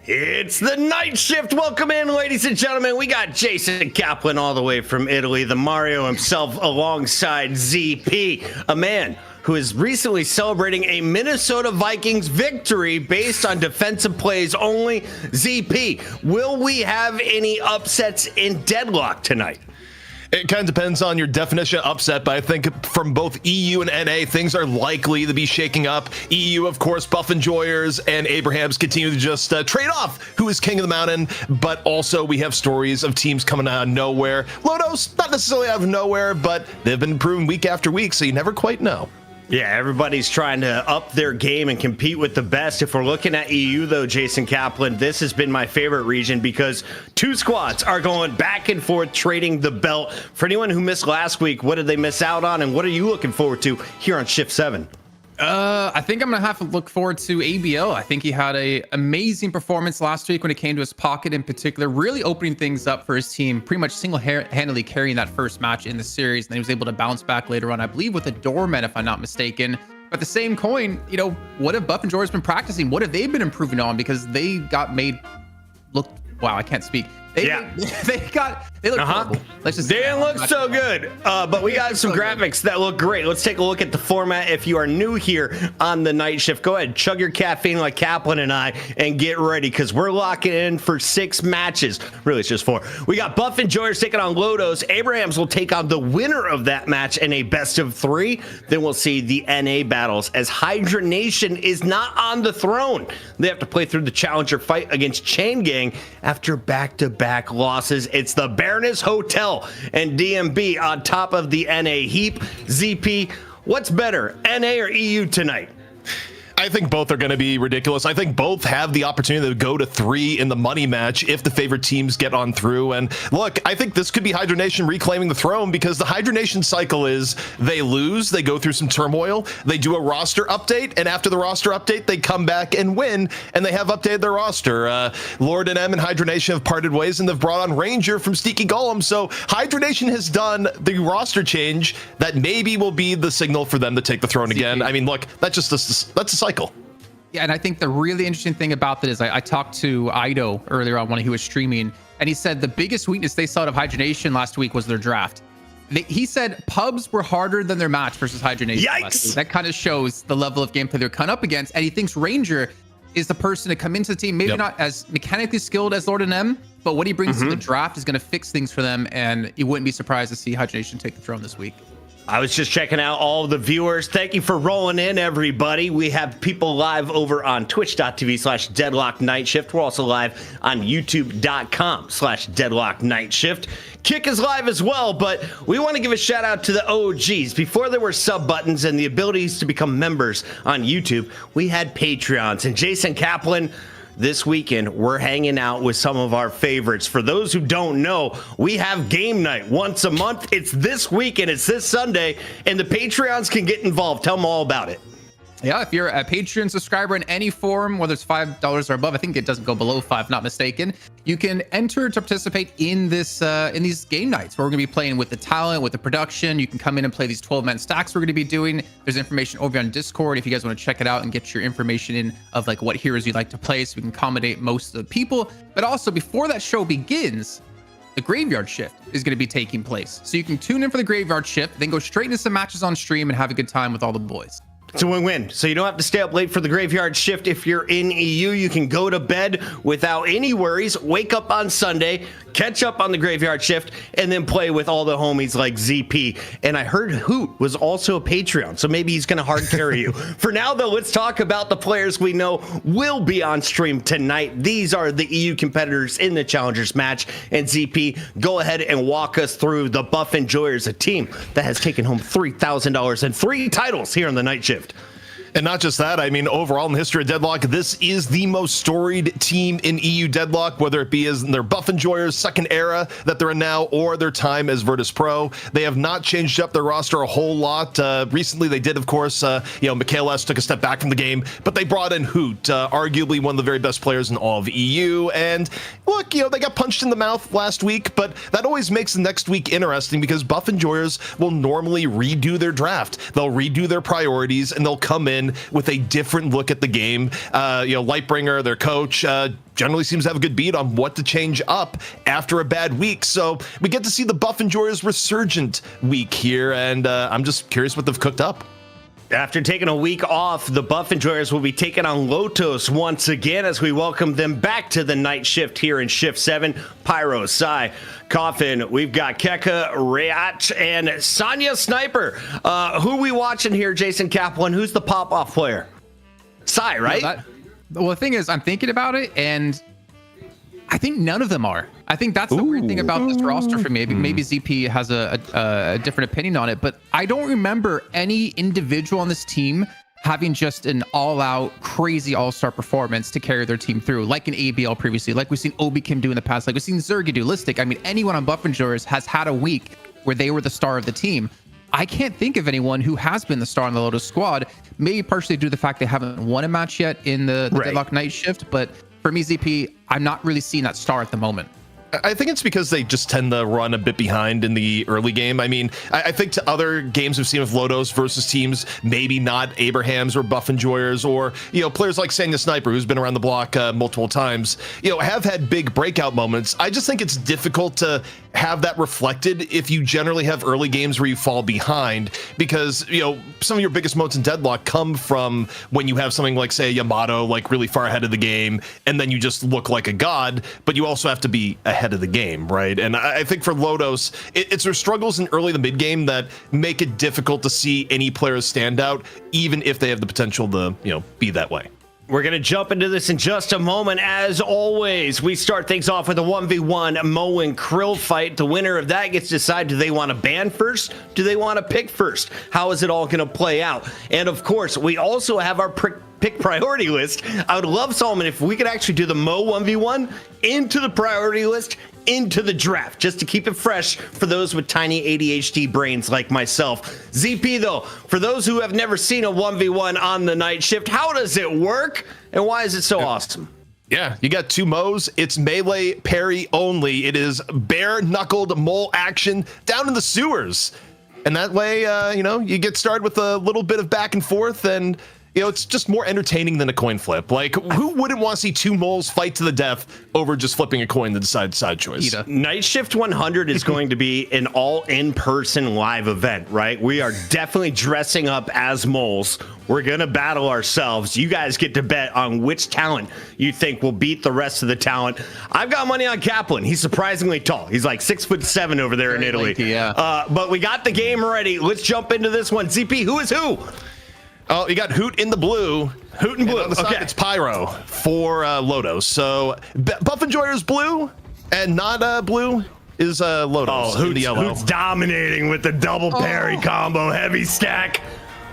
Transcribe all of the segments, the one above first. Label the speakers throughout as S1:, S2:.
S1: It's the night shift. Welcome in, ladies and gentlemen. We got Jason Kaplan all the way from Italy, the Mario himself, alongside ZP, a man who is recently celebrating a Minnesota Vikings victory based on defensive plays only. ZP, will we have any upsets in Deadlock tonight?
S2: It kind of depends on your definition of upset, but I think from both EU and NA, things are likely to be shaking up. EU, of course, Buff Enjoyers and Abrahams continue to just trade off who is king of the mountain, but also we have stories of teams coming out of nowhere. Lotos, not necessarily out of nowhere, but they've been improving week after week, so you never quite know.
S1: Yeah, everybody's trying to up their game and compete with the best. If we're looking at EU, though, Jason Kaplan, this has been my favorite region because two squads are going back and forth trading the belt. For anyone who missed last week, what did they miss out on, and what are you looking forward to here on Shift 7?
S3: I think I'm gonna have to look forward to ABL. I think he had a amazing performance last week when it came to his pocket in particular, really opening things up for his team, pretty much single-handedly carrying that first match in the series. And then he was able to bounce back later on, I believe, with a doorman, if I'm not mistaken. But the same coin, you know, what have Buff and Jordan's been practicing? What have they been improving on? Because they got made look, wow, I can't speak. They look horrible. Let's just
S1: they didn't look so good, but we got some graphics that look great. Let's take a look at the format. If you are new here on the night shift, go ahead, chug your caffeine like Kaplan and I, and get ready because we're locking in for 6 matches. Really, it's just 4. We got Buff Enjoyers taking on Lotos. Abrahams will take on the winner of that match in a best of 3. Then we'll see the NA battles as Hydra Nation is not on the throne. They have to play through the challenger fight against Chain Gang after back-to-back losses. It's the Baroness Hotel and DMB on top of the NA heap. ZP, what's better, NA or EU tonight?
S2: I think both are going to be ridiculous. I think both have the opportunity to go to 3 in the money match if the favorite teams get on through. And look, I think this could be Hydra Nation reclaiming the throne because the Hydra Nation cycle is they lose, they go through some turmoil, they do a roster update, and after the roster update, they come back and win, and they have updated their roster. Lord and M and Hydra Nation have parted ways, and they've brought on Ranger from Steaky Golem. So Hydra Nation has done the roster change that maybe will be the signal for them to take the throne again. I mean, look, that's a cycle.
S3: Yeah, and I think the really interesting thing about that is I talked to Ido earlier on when he was streaming, and he said the biggest weakness they saw of Hydra Nation last week was their draft. He said pubs were harder than their match versus Hydra Nation.
S1: Yikes!
S3: That kind of shows the level of gameplay they're coming up against, and he thinks Ranger is the person to come into the team, maybe not as mechanically skilled as Lord and M, but what he brings to the draft is going to fix things for them, and you wouldn't be surprised to see Hydra Nation take the throne this week.
S1: I was just checking out all the viewers. Thank you for rolling in, everybody. We have people live over on twitch.tv/Deadlock Night Shift. We're also live on youtube.com/Deadlock Night Shift. Kick is live as well, but we want to give a shout out to the OGs. Before there were sub buttons and the abilities to become members on YouTube, we had Patreons. And Jason Kaplan, this weekend, we're hanging out with some of our favorites. For those who don't know, we have game night once a month. It's this weekend. It's this Sunday, and the Patreons can get involved. Tell them all about it.
S3: Yeah, if you're a Patreon subscriber in any form, whether it's $5 or above, I think it doesn't go below 5, not mistaken, you can enter to participate in this in these game nights where we're going to be playing with the talent, with the production. You can come in and play these 12-man stacks we're going to be doing. There's information over on Discord if you guys want to check it out and get your information in of like what heroes you'd like to play so we can accommodate most of the people. But also, before that show begins, the graveyard shift is going to be taking place. So you can tune in for the graveyard shift, then go straight into some matches on stream and have a good time with all the boys.
S1: It's a win-win. So you don't have to stay up late for the graveyard shift. If you're in EU, you can go to bed without any worries, wake up on Sunday, catch up on the graveyard shift, and then play with all the homies like ZP. And I heard Hoot was also a Patreon, so maybe he's going to hard carry you. For now, though, let's talk about the players we know will be on stream tonight. These are the EU competitors in the Challengers match. And ZP, go ahead and walk us through the Buff Enjoyers, a team that has taken home $3,000 and 3 titles here on the night shift.
S2: And not just that, I mean, overall in the history of Deadlock, this is the most storied team in EU Deadlock, whether it be as in their Buff Enjoyers second era that they're in now or their time as Virtus Pro. They have not changed up their roster a whole lot. Recently, they did, of course, Mikhail S. took a step back from the game, but they brought in Hoot, arguably one of the very best players in all of EU. And look, they got punched in the mouth last week, but that always makes the next week interesting because Buff Enjoyers will normally redo their draft. They'll redo their priorities and they'll come in with a different look at the game. Lightbringer, their coach, generally seems to have a good beat on what to change up after a bad week. So we get to see the Buff Enjoyers resurgent week here, and I'm just curious what they've cooked up.
S1: After taking a week off, the Buff Enjoyers will be taking on Lotos once again as we welcome them back to the night shift here in Shift 7. Pyro, Sai, Coffin, we've got Keka, Rayat, and Sonya Sniper. Who are we watching here, Jason Kaplan? Who's the pop-off player? Sai, right?
S3: Well, the thing is, I'm thinking about it, and I think none of them are. I think that's the weird thing about this roster for me. Maybe ZP has a different opinion on it, but I don't remember any individual on this team having just an all-out crazy all-star performance to carry their team through, like an ABL previously, like we've seen Obi Kim do in the past, like we've seen Zergy do. Listic, I mean, anyone on Buff Enjoyers has had a week where they were the star of the team. I can't think of anyone who has been the star on the Lotus squad, maybe partially due to the fact they haven't won a match yet in the Deadlock night shift, but for me, ZP, I'm not really seeing that star at the moment.
S2: I think it's because they just tend to run a bit behind in the early game. I mean, I think to other games we've seen with Lotos versus teams, maybe not Abrahams or Buff Enjoyers or, players like Sonya Sniper, who's been around the block multiple times, have had big breakout moments. I just think it's difficult to have that reflected if you generally have early games where you fall behind because, some of your biggest moments in Deadlock come from when you have something like, say, Yamato, like really far ahead of the game, and then you just look like a god, but you also have to be ahead of the game, right? And I think for Lotos, it's their struggles in early to mid game that make it difficult to see any players stand out, even if they have the potential to, be that way.
S1: We're going to jump into this in just a moment. As always, we start things off with a 1v1 Mo and Krill fight. The winner of that gets to decide, do they want to ban first? Do they want to pick first? How is it all going to play out? And of course, we also have our pick priority list. I would love, Solomon, if we could actually do the Mo 1v1 into the priority list, into the draft, just to keep it fresh for those with tiny ADHD brains like myself. ZP, though, for those who have never seen a 1v1 on the night shift, how does it work and why is it so awesome?
S2: Yeah, you got two Mo's. It's melee parry only. It is bare-knuckled mole action down in the sewers. And that way, you get started with a little bit of back and forth and it's just more entertaining than a coin flip. Like, who wouldn't want to see two moles fight to the death over just flipping a coin to decide side choice?
S1: Night Shift 100 is going to be an all in-person live event, right? We are definitely dressing up as moles. We're going to battle ourselves. You guys get to bet on which talent you think will beat the rest of the talent. I've got money on Kaplan. He's surprisingly tall. He's like 6'7" over there in Italy.
S3: Lanky, yeah.
S1: But we got the game ready. Let's jump into this one. ZP, who is who?
S2: Oh, you got Hoot in the blue.
S1: Hoot and blue.
S2: And on the side, it's Pyro for Lotos. So Buff Enjoyer's blue, and not blue is Lotos.
S1: Oh,
S2: in the yellow.
S1: Hoot's dominating with the double parry combo, heavy stack.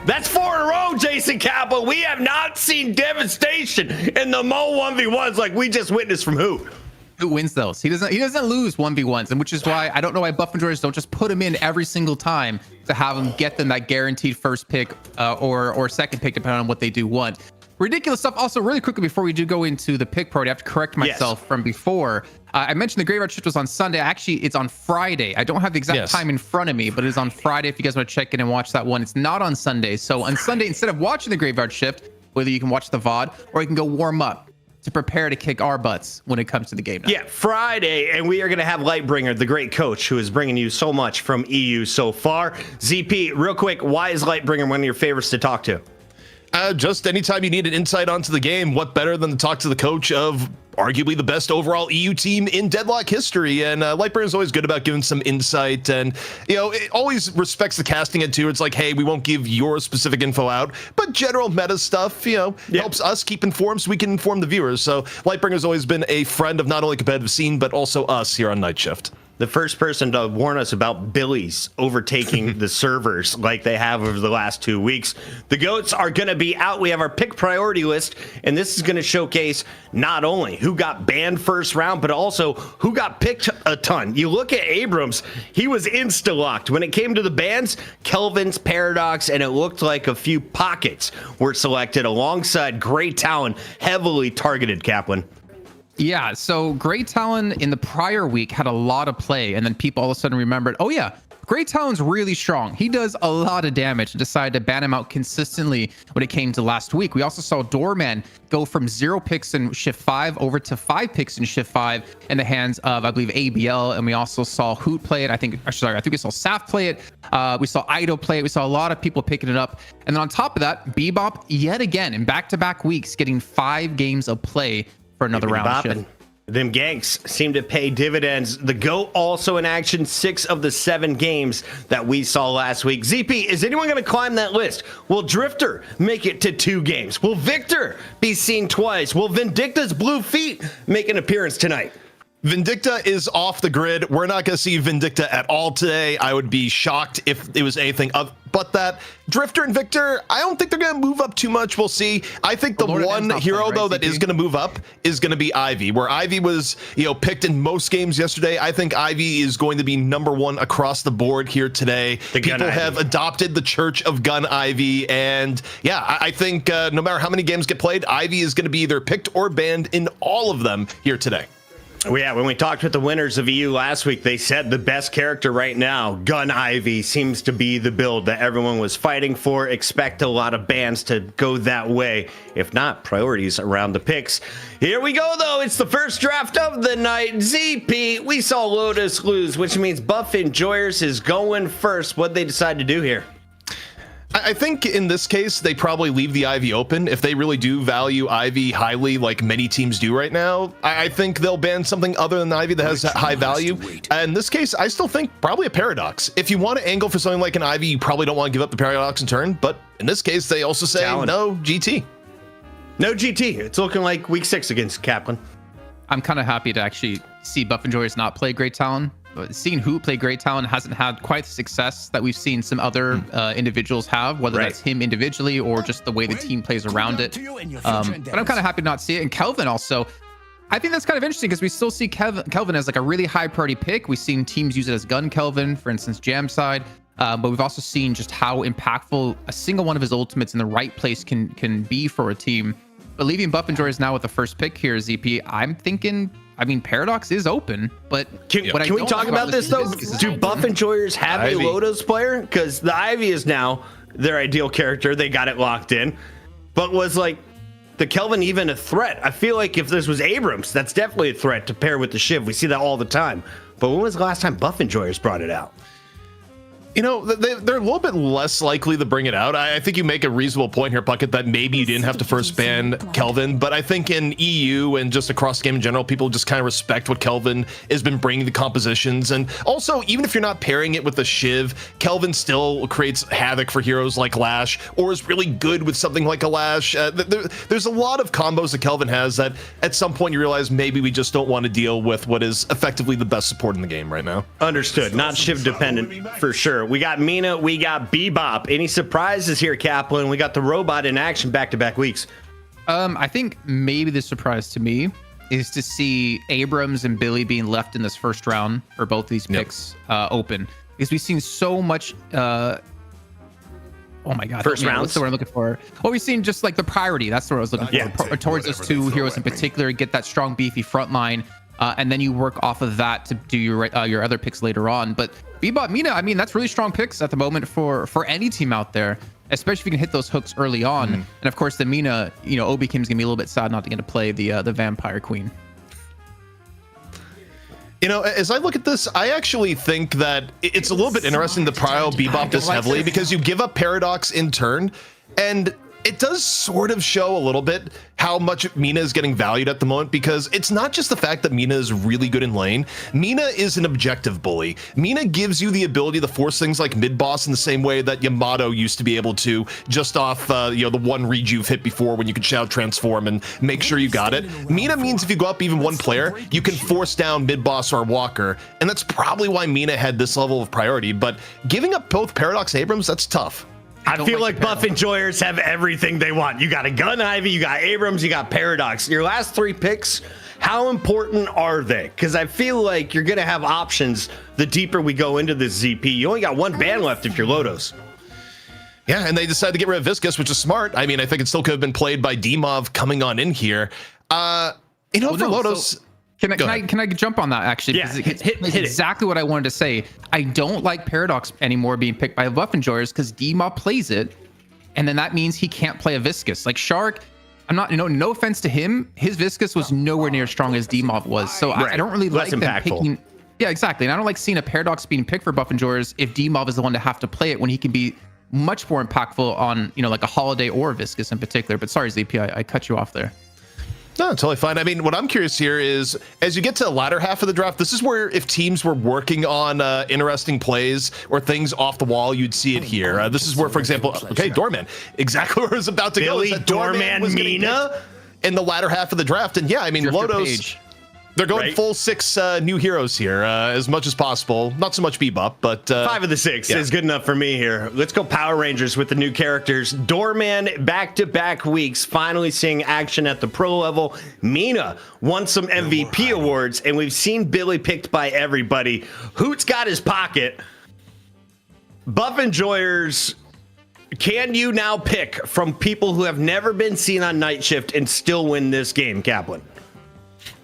S1: That's 4 in a row, Jason Kappa. We have not seen devastation in the Mo 1v1s like we just witnessed from Hoot.
S3: Who wins those? He doesn't lose 1v1s, and which is why I don't know why Buff Enjoyers don't just put him in every single time to have him get them that guaranteed first pick or second pick, depending on what they do want. Ridiculous stuff. Also, really quickly before we do go into the pick priority, I have to correct myself from before. I mentioned the graveyard shift was on Sunday. Actually, it's on Friday. I don't have the exact time in front of me, but it is on Friday. If you guys want to check in and watch that one, it's not on Sunday. So on Sunday, instead of watching the graveyard shift, whether you can watch the VOD or you can go warm up to prepare to kick our butts when it comes to the game night.
S1: Yeah, Friday, and we are going to have Lightbringer, the great coach who is bringing you so much from EU so far. ZP, real quick, why is Lightbringer one of your favorites to talk to?
S2: Just anytime you need an insight onto the game, what better than to talk to the coach of arguably the best overall EU team in Deadlock history. And Lightbringer is always good about giving some insight, and it always respects the casting it too. It's like, hey, we won't give your specific info out, but general meta stuff helps us keep informed so we can inform the viewers. So Lightbringer has always been a friend of not only competitive scene but also us here on Night Shift.
S1: The first person to warn us about Billy's overtaking the servers like they have over the last 2 weeks. The GOATs are going to be out. We have our pick priority list, and this is going to showcase not only who got banned first round, but also who got picked a ton. You look at Abrams, he was insta-locked. When it came to the bans, Kelvin's, Paradox, and it looked like a few pockets were selected alongside Great Talon, heavily targeted, Kaplan.
S3: Yeah, so Great Talon in the prior week had a lot of play, and then people all of a sudden remembered, oh yeah, Great Talon's really strong. He does a lot of damage and decided to ban him out consistently when it came to last week. We also saw Doorman go from 0 picks in Shift 5 over to 5 picks in Shift 5 in the hands of, I believe, ABL. And we also saw Hoot play it. I think we saw Saf play it. We saw Ido play it. We saw a lot of people picking it up. And then on top of that, Bebop, yet again, in back-to-back weeks, getting 5 games of play for another round shift.
S1: Them ganks seem to pay dividends. The GOAT also in action 6 of the 7 games that we saw last week. ZP, is anyone going to climb that list? Will Drifter make it to 2 games? Will Victor be seen twice? Will Vindicta's Blue Feet make an appearance tonight?
S2: Vindicta is off the grid. We're not going to see Vindicta at all today. I would be shocked if it was anything but that. Drifter and Victor, I don't think they're going to move up too much. We'll see. I think the one hero, though, that is going to move up is going to be Ivy. Where Ivy was, picked in most games yesterday, I think Ivy is going to be #1 across the board here today. People have adopted the Church of Gun Ivy. And yeah, I think no matter how many games get played, Ivy is going to be either picked or banned in all of them here today.
S1: Yeah, when we talked with the winners of EU last week, they said the best character right now, Gun Ivy, seems to be the build that everyone was fighting for. Expect a lot of bans to go that way. If not, priorities around the picks. Here we go, though. It's the first draft of the night. ZP, we saw Lotos lose, which means Buff Enjoyers is going first. What'd they decide to do here?
S2: I think in this case, they probably leave the Ivy open. If they really do value Ivy highly, like many teams do right now, I think they'll ban something other than Ivy that has high value. In this case, I still think probably a Paradox. If you want to angle for something like an Ivy, you probably don't want to give up the Paradox in turn. But in this case, they also say no GT.
S1: No GT. It's looking like week 6 against Kaplan.
S3: I'm kind of happy to actually see Buff Enjoyers not play Great Talon. Seeing Hoot play Great Talon hasn't had quite the success that we've seen some other individuals have, whether that's him individually or just the way the team plays around it. But I'm kind of happy to not see it. And Kelvin also, I think that's kind of interesting because we still see Kelvin as like a really high priority pick. We've seen teams use it as gun Kelvin, for instance, Jam side. But we've also seen just how impactful a single one of his ultimates in the right place can be for a team. But leaving Buff Enjoyers now with the first pick here, ZP, I'm thinking, I mean, Paradox is open, but
S1: can we talk about this though? Do Buff Enjoyers have a Lotos player? Because the Ivy is now their ideal character. They got it locked in. But was like the Kelvin even a threat? I feel like if this was Abrams, that's definitely a threat to pair with the Shiv. We see that all the time. But when was the last time Buff Enjoyers brought it out?
S2: They're a little bit less likely to bring it out. I think you make a reasonable point here, Puckett, that maybe you didn't have to first ban Kelvin, but I think in EU and just across the game in general, people just kind of respect what Kelvin has been bringing to compositions. And also, even if you're not pairing it with the Shiv, Kelvin still creates havoc for heroes like Lash, or is really good with something like a Lash. There's a lot of combos that Kelvin has that at some point you realize maybe we just don't want to deal with what is effectively the best support in the game right now.
S1: Understood. Not Shiv dependent for sure. We got Mina, we got Bebop. Any surprises here, Kaplan? We got the robot in action back-to-back weeks.
S3: I think maybe the surprise to me is to see Abrams and Billy being left in this first round for both these picks open, because we've seen so much. Oh my God!
S1: First round.
S3: That's the word I'm looking for. Well, we've seen just like the priority. That's the word I was looking for. Towards those 2 heroes in particular, get that strong, beefy front line. And then you work off of that to do your other picks later on. But Bebop, Mina, I mean, that's really strong picks at the moment for any team out there, especially if you can hit those hooks early on. And of course, the Mina, Obi Kim's gonna be a little bit sad not to get to play the Vampire Queen.
S2: As I look at this, I actually think that it's a little bit interesting to prio Bebop this heavily because you give up Paradox in turn, and it does sort of show a little bit how much Mina is getting valued at the moment, because it's not just the fact that Mina is really good in lane. Mina is an objective bully. Mina gives you the ability to force things like mid-boss in the same way that Yamato used to be able to, just off the one read you've hit before when you could shout transform and make sure you got it. Mina means if you go up even one player, you can force down mid-boss or Walker, and that's probably why Mina had this level of priority. But giving up both Paradox and Abrams, that's tough.
S1: I feel like Buff Enjoyers have everything they want. You got a Gun Ivy, you got Abrams, you got Paradox. Your last 3 picks, how important are they? Because I feel like you're going to have options the deeper we go into this ZP. You only got 1 ban left if you're Lotos.
S2: Yeah, and they decided to get rid of Viscus, which is smart. I mean, I think it still could have been played by Dimov coming on in here. For Lotos...
S3: Can I jump on that actually?
S1: Yeah,
S3: Because
S1: hit it.
S3: exactly what I wanted to say. I don't like Paradox anymore being picked by Buff Enjoyers because D-Mob plays it, and then that means he can't play a Viscous. Like Shark, I'm not, no offense to him, his Viscous was nowhere near as strong as D-Mob was. So I don't really
S1: Less
S3: like them
S1: impactful.
S3: picking. Yeah, exactly. And I don't like seeing a Paradox being picked for Buff Enjoyers if D-Mob is the one to have to play it when he can be much more impactful on, like a Holiday or a Viscous in particular. But sorry, ZP, I cut you off there.
S2: No, totally fine. I mean, what I'm curious here is, as you get to the latter half of the draft, this is where if teams were working on interesting plays or things off the wall, you'd see it here. This is where, for example, okay, Doorman, exactly where I was about to
S1: Billy
S2: go. is that
S1: Doorman
S2: was getting
S1: Mina?
S2: picked in the latter half of the draft. And yeah, I mean,
S3: Drifter
S2: Lotos,
S3: Page.
S2: they're going
S1: Right.
S2: full 6 new heroes here as much as possible. Not so much Bebop, but
S1: 5 of the 6 is good enough for me here. Let's go Power Rangers with the new characters. Doorman, back-to-back weeks, finally seeing action at the pro level. Mina won some MVP awards, and we've seen Billy picked by everybody. Hoot's got his pocket. Buff Enjoyers, can you now pick from people who have never been seen on Night Shift and still win this game, Kaplan?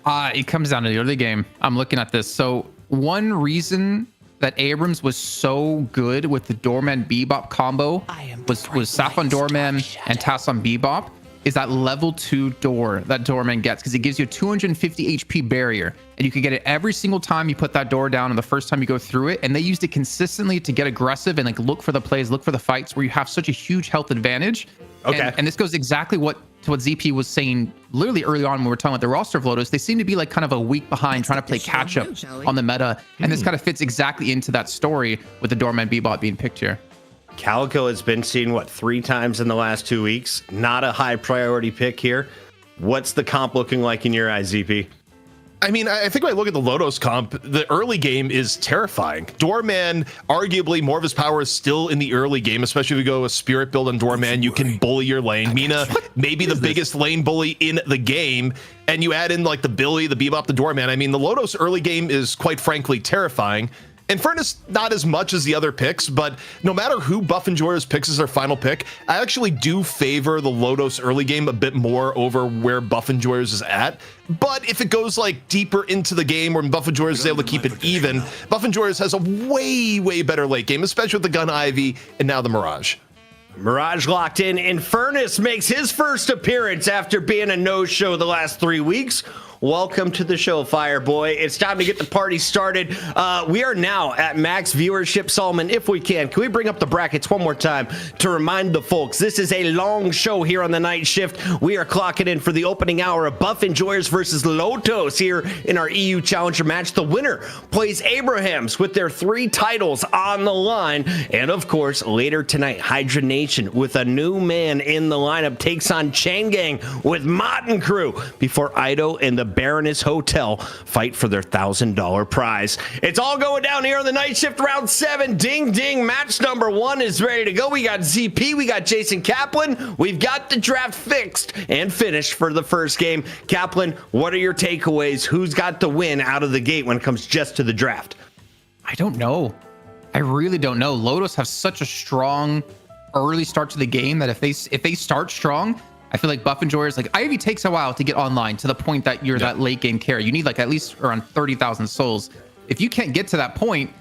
S3: It comes down to the early game. I'm looking at this. So one reason that Abrams was so good with the Doorman Bebop combo was Saffron Doorman and Tasson Bebop is that level 2 door that Doorman gets, because it gives you a 250 HP barrier, and you can get it every single time you put that door down and the first time you go through it. And they used it consistently to get aggressive and like look for the plays, look for the fights where you have such a huge health advantage.
S1: Okay.
S3: And this goes exactly to what ZP was saying literally early on when we were talking about the roster of Lotos. They seem to be like kind of a week behind trying to play catch up on the meta. And this kind of fits exactly into that story with the Doorman Bebop being picked here.
S1: Calico has been seen, 3 times in the last 2 weeks? Not a high priority pick here. What's the comp looking like in your eyes, ZP?
S2: I mean, I think when I look at the Lotos comp, the early game is terrifying. Doorman, arguably more of his power is still in the early game, especially if you go a spirit build on Doorman, you can bully your lane. Mina, maybe the biggest lane bully in the game, and you add in like the Billy, the Bebop, the Doorman. I mean, the Lotos early game is quite frankly terrifying. In fairness, not as much as the other picks, but no matter who Buff Enjoyers picks as their final pick, I actually do favor the Lotos early game a bit more over where Buff Enjoyers is at. But if it goes like deeper into the game where Buff Enjoyers is able to keep it even, Buff Enjoyers has a way better late game, especially with the Gun Ivy and now the Mirage.
S1: Mirage locked in. Infernus makes his first appearance after being a no-show the last 3 weeks. Welcome to the show, Fireboy. It's time to get the party started. We are now at max viewership. Solomon, if we can we bring up the brackets one more time to remind the folks this is a long show here on the Night Shift. We are clocking in for the opening hour of Buff Enjoyers versus Lotos here in our EU Challenger match. The winner plays Abrahams with their 3 titles on the line. And of course, later tonight, Hydra Nation with a new man in the lineup takes on Chain Gang with Mott and crew before Ido and the Baroness Hotel fight for their $1,000 prize. It's all going down here on the Night Shift round 7. Ding, ding. Match number 1 is ready to go. We got ZP. We got Jason Kaplan. We've got the draft fixed and finished for the first game. Kaplan, what are your takeaways? Who's got the win out of the gate when it comes just to the draft?
S3: I don't know. I really don't know. Lotus have such a strong early start to the game that if they start strong, I feel like Buff Enjoyers, like Ivy takes a while to get online to the point that you're that late game carry. You need like at least around 30,000 souls. If you can't get to that point,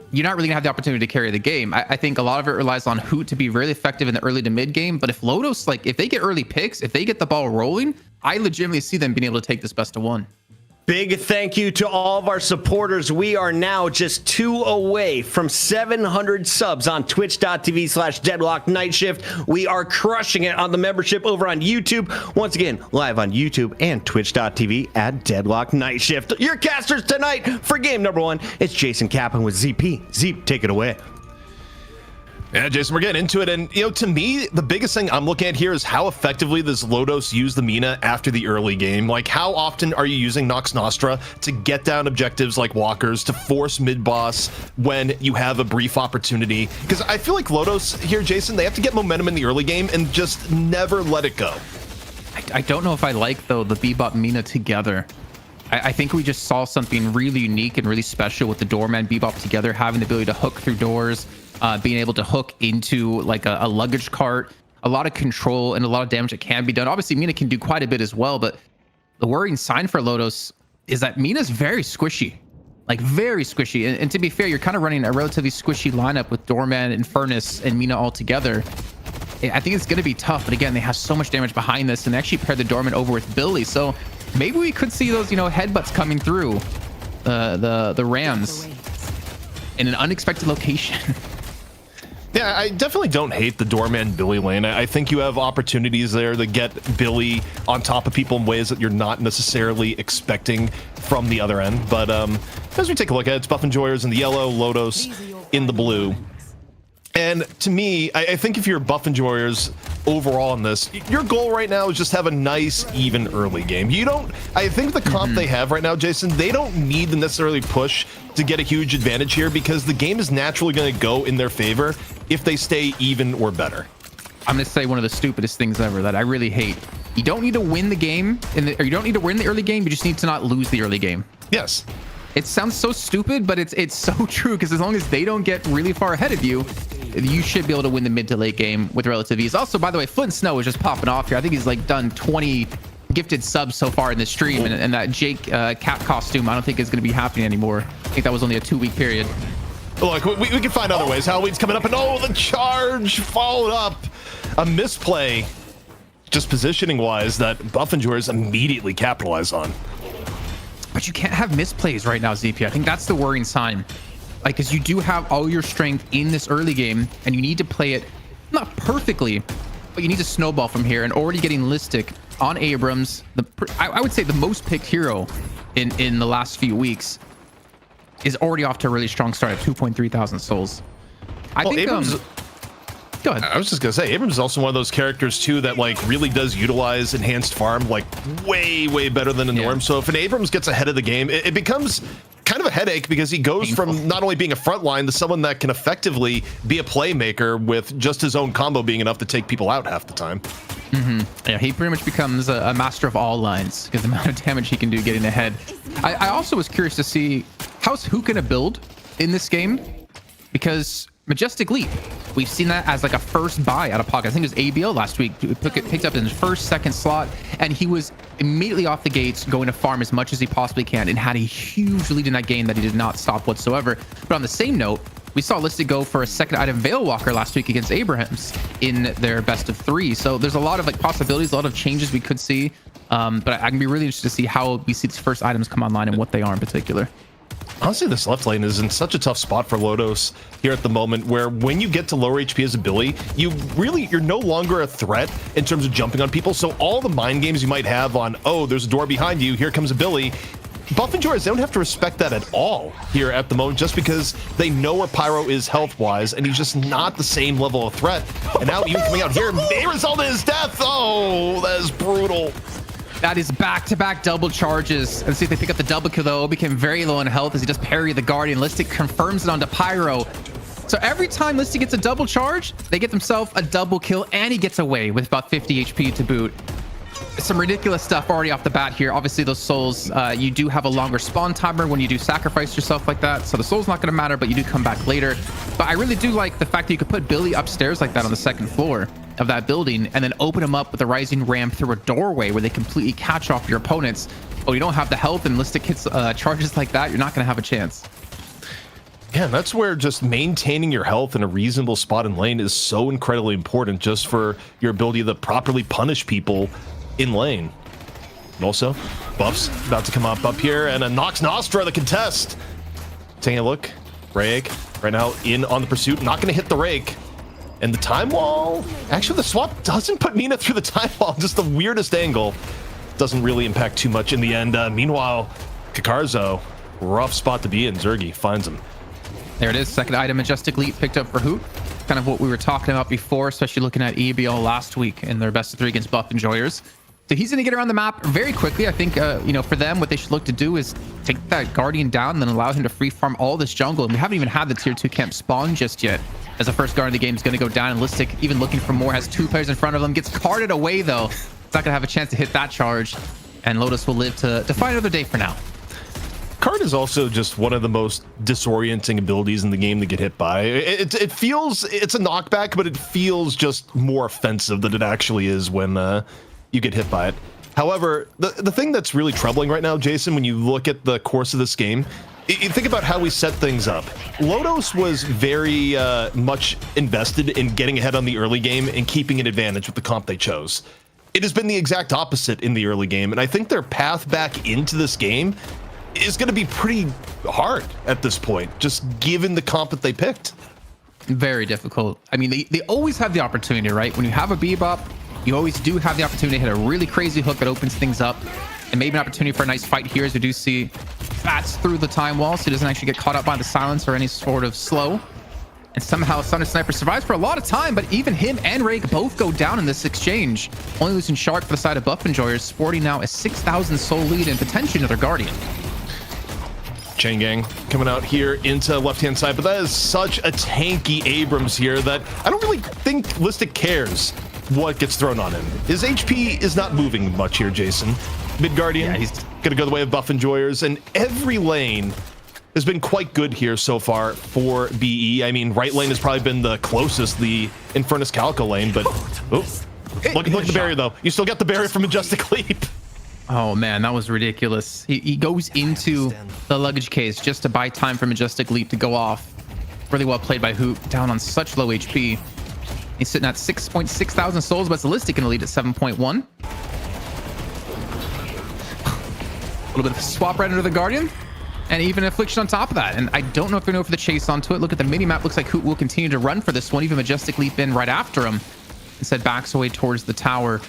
S3: you're not really gonna have the opportunity to carry the game. I think a lot of it relies on Hoot to be really effective in the early to mid game. But if Lotos, like if they get early picks, if they get the ball rolling, I legitimately see them being able to take this best of 1.
S1: Big thank you to all of our supporters. We are now just 2 away from 700 subs on twitch.tv/Deadlock Night Shift. We are crushing it on the membership over on YouTube. Once again, live on YouTube and twitch.tv/Deadlock Night Shift. Your casters tonight for game number 1. It's Jason Kaplan with ZP. Zeep, take it away.
S2: Yeah, Jason, we're getting into it. And, to me, the biggest thing I'm looking at here is how effectively does Lotos use the Mina after the early game? Like, how often are you using Nox Nostra to get down objectives like walkers, to force mid-boss when you have a brief opportunity? Because I feel like Lotos here, Jason, they have to get momentum in the early game and just never let it go.
S3: I don't know if I like, though, the Bebop Mina together. I think we just saw something really unique and really special with the Doorman Bebop together, having the ability to hook through doors, being able to hook into like a luggage cart, a lot of control and a lot of damage that can be done. Obviously, Mina can do quite a bit as well, but the worrying sign for Lotos is that Mina's very squishy. Like very squishy. And to be fair, you're kind of running a relatively squishy lineup with Doorman and Furnace and Mina all together. I think it's going to be tough, but again, they have so much damage behind this, and they actually paired the Doorman over with Billy, so maybe we could see those, headbutts coming through the Rams in an unexpected location.
S2: Yeah, I definitely don't hate the Doorman Billy lane. I think you have opportunities there to get Billy on top of people in ways that you're not necessarily expecting from the other end. But as we take a look at it, it's Buff Enjoyers in the yellow, Lotos in the blue. And to me, I think if you're Buff Enjoyers overall in this, your goal right now is just have a nice, even early game. I think the comp they have right now, Jason, they don't need to necessarily push to get a huge advantage here because the game is naturally going to go in their favor if they stay even or better.
S3: I'm going to say one of the stupidest things ever that I really hate. You don't need to win the game, or you don't need to win the early game. You just need to not lose the early game.
S2: Yes.
S3: It sounds so stupid, but it's so true because as long as they don't get really far ahead of you, you should be able to win the mid to late game with relative ease. Also, by the way, Flint Snow is just popping off here. I think he's like done 20 gifted subs so far in the stream, and that Jake cat costume I don't think is going to be happening anymore. I think that was only a 2-week period.
S2: Look, we can find other ways. Halloween's coming up, and the charge followed up. A misplay, just positioning wise, that Buff Enjoyers immediately capitalize on.
S3: But you can't have misplays right now, ZP. I think that's the worrying sign. Like, because you do have all your strength in this early game, and you need to play it not perfectly, but you need to snowball from here. And already getting Listic on Abrams, I would say the most picked hero in the last few weeks, is already off to a really strong start at 2.3 thousand souls. I think
S2: Abrams,
S3: go ahead.
S2: I was just gonna say, Abrams is also one of those characters too that like really does utilize enhanced farm like way better than a norm. So if an Abrams gets ahead of the game, it becomes kind of a headache because he goes from not only being a frontline to someone that can effectively be a playmaker with just his own combo being enough to take people out half the time.
S3: Yeah, he pretty much becomes a master of all lines because the amount of damage he can do getting ahead. I also was curious to see how's who gonna build in this game, because Majestic Leap, we've seen that as like a first buy out of pocket. I think it was ABL last week picked up in his second slot, and he was immediately off the gates going to farm as much as he possibly can and had a huge lead in that game that he did not stop whatsoever. But on the same note, we saw Listed go for a second item Veil Walker last week against Abrahams in their best of 3. So there's a lot of like possibilities, a lot of changes we could see. But I can be really interested to see how we see these first items come online and what they are in particular.
S2: Honestly, this left lane is in such a tough spot for Lotos here at the moment, where when you get to lower HP as a Billy, you're no longer a threat in terms of jumping on people. So all the mind games you might have on, there's a door behind you, here comes a Billy, Buff Enjoyers, they don't have to respect that at all here at the moment, just because they know where Pyro is health-wise, and he's just not the same level of threat. And now even coming out here may result in his death. Oh, that is brutal.
S3: That is back-to-back double charges. Let's see if they pick up the double kill, though. Became very low in health as he just parry the Guardian. Listic confirms it onto Pyro. So every time Listic gets a double charge, they get themselves a double kill, and he gets away with about 50 HP to boot. Some ridiculous stuff already off the bat here. Obviously, those souls, you do have a longer spawn timer when you do sacrifice yourself like that. So the soul's not going to matter, but you do come back later. But I really do like the fact that you could put Billy upstairs like that on the second floor of that building and then open him up with a rising ramp through a doorway where they completely catch off your opponents. Oh, you don't have the health and Listic hits charges like that, you're not going to have a chance.
S2: Yeah, that's where just maintaining your health in a reasonable spot in lane is so incredibly important, just for your ability to properly punish people in lane. And also, Buff's about to come up here, and a Nox Nostra, the contest. Taking a look, Rake right now in on the pursuit, not going to hit the Rake. And the time wall, actually the swap doesn't put Mina through the time wall, just the weirdest angle. Doesn't really impact too much in the end. Meanwhile, Kakarzo, rough spot to be in. Zergy finds him.
S3: There it is, second item, Majestic Leap picked up for Hoot. Kind of what we were talking about before, especially looking at EBL last week in their best of 3 against Buff Enjoyers. So he's going to get around the map very quickly. I think, for them, what they should look to do is take that Guardian down and then allow him to free farm all this jungle. And we haven't even had the tier 2 camp spawn just yet, as the first Guardian of the game is going to go down. And Listic, even looking for more, has 2 players in front of him. Gets carted away, though. It's not going to have a chance to hit that charge. And Lotus will live to find another day for now.
S2: Card is also just one of the most disorienting abilities in the game to get hit by. It feels, it's a knockback, but it feels just more offensive than it actually is when you get hit by it. However, the thing that's really troubling right now, Jason, when you look at the course of this game, you think about how we set things up. Lotos was very much invested in getting ahead on the early game and keeping an advantage with the comp they chose. It has been the exact opposite in the early game, and I think their path back into this game is going to be pretty hard at this point, just given the comp that they picked.
S3: Very difficult. I mean, they always have the opportunity, right? When you have a Bebop, you always do have the opportunity to hit a really crazy hook that opens things up, and maybe an opportunity for a nice fight here, as we do see bats through the time wall, so he doesn't actually get caught up by the silence or any sort of slow. And somehow Thunder Sniper survives for a lot of time, but even him and Rake both go down in this exchange. Only losing Shark for the side of Buff Enjoyers, sporting now a 6,000 soul lead and potentially another Guardian.
S2: Chain Gang coming out here into left-hand side, but that is such a tanky Abrams here that I don't really think Listic cares what gets thrown on him. His HP is not moving much here, Jason. Mid Guardian,
S3: Yeah, he's
S2: gonna go the way of Buff Enjoyers, and every lane has been quite good here so far for BE. I mean, right lane has probably been the closest, the Infernus Calico lane, but look at the barrier though. You still got the barrier from Majestic Leap.
S3: Oh man, that was ridiculous. He goes into the luggage case just to buy time for Majestic Leap to go off. Really well played by Hoop, down on such low HP. He's sitting at 6.6 thousand souls, but Ballistic in the lead at 7.1. A little bit of a swap right under the Guardian, and even Affliction on top of that. And I don't know if they're going for the chase onto it. Look at the mini map. Looks like Hoop will continue to run for this one. Even Majestic Leap in right after him. Instead, backs away towards the tower.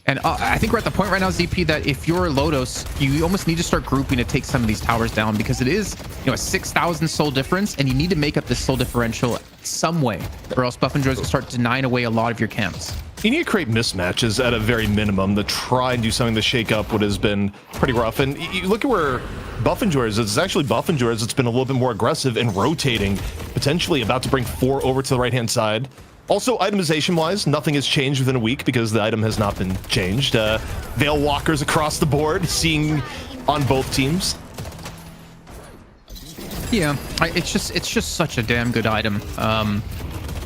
S3: And I think we're at the point right now, ZP, that if you're Lotos, you almost need to start grouping to take some of these towers down, because it is, a 6,000 soul difference, and you need to make up this soul differential some way, or else Buff Enjoyers will start denying away a lot of your camps.
S2: You need to create mismatches at a very minimum to try and do something to shake up what has been pretty rough. And you look at where Buff Enjoyers is. It's actually Buff Enjoyers that's been a little bit more aggressive and rotating, potentially about to bring 4 over to the right-hand side. Also, itemization-wise, nothing has changed within a week because the item has not been changed. Veil Walkers across the board, seeing on both teams.
S3: Yeah, it's just such a damn good item.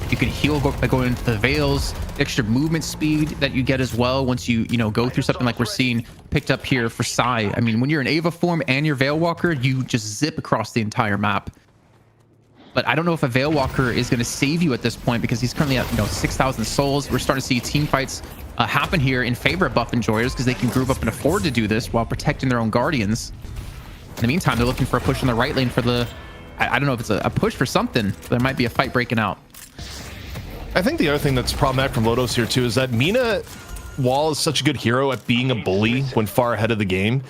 S3: You can heal by going into the Veils, extra movement speed that you get as well once you go through something like we're seeing picked up here for Sai. I mean, when you're in Ava form and you're Veil Walker, you just zip across the entire map. But I don't know if a Veil Walker is going to save you at this point, because he's currently at 6,000 souls. We're starting to see team fights happen here in favor of Buff Enjoyers, because they can group up and afford to do this while protecting their own Guardians. In the meantime, they're looking for a push in the right lane for the... I don't know if it's a push for something. There might be a fight breaking out.
S2: I think the other thing that's problematic from Lotos here too is that Mina, Wall is such a good hero at being a bully when far ahead of the game.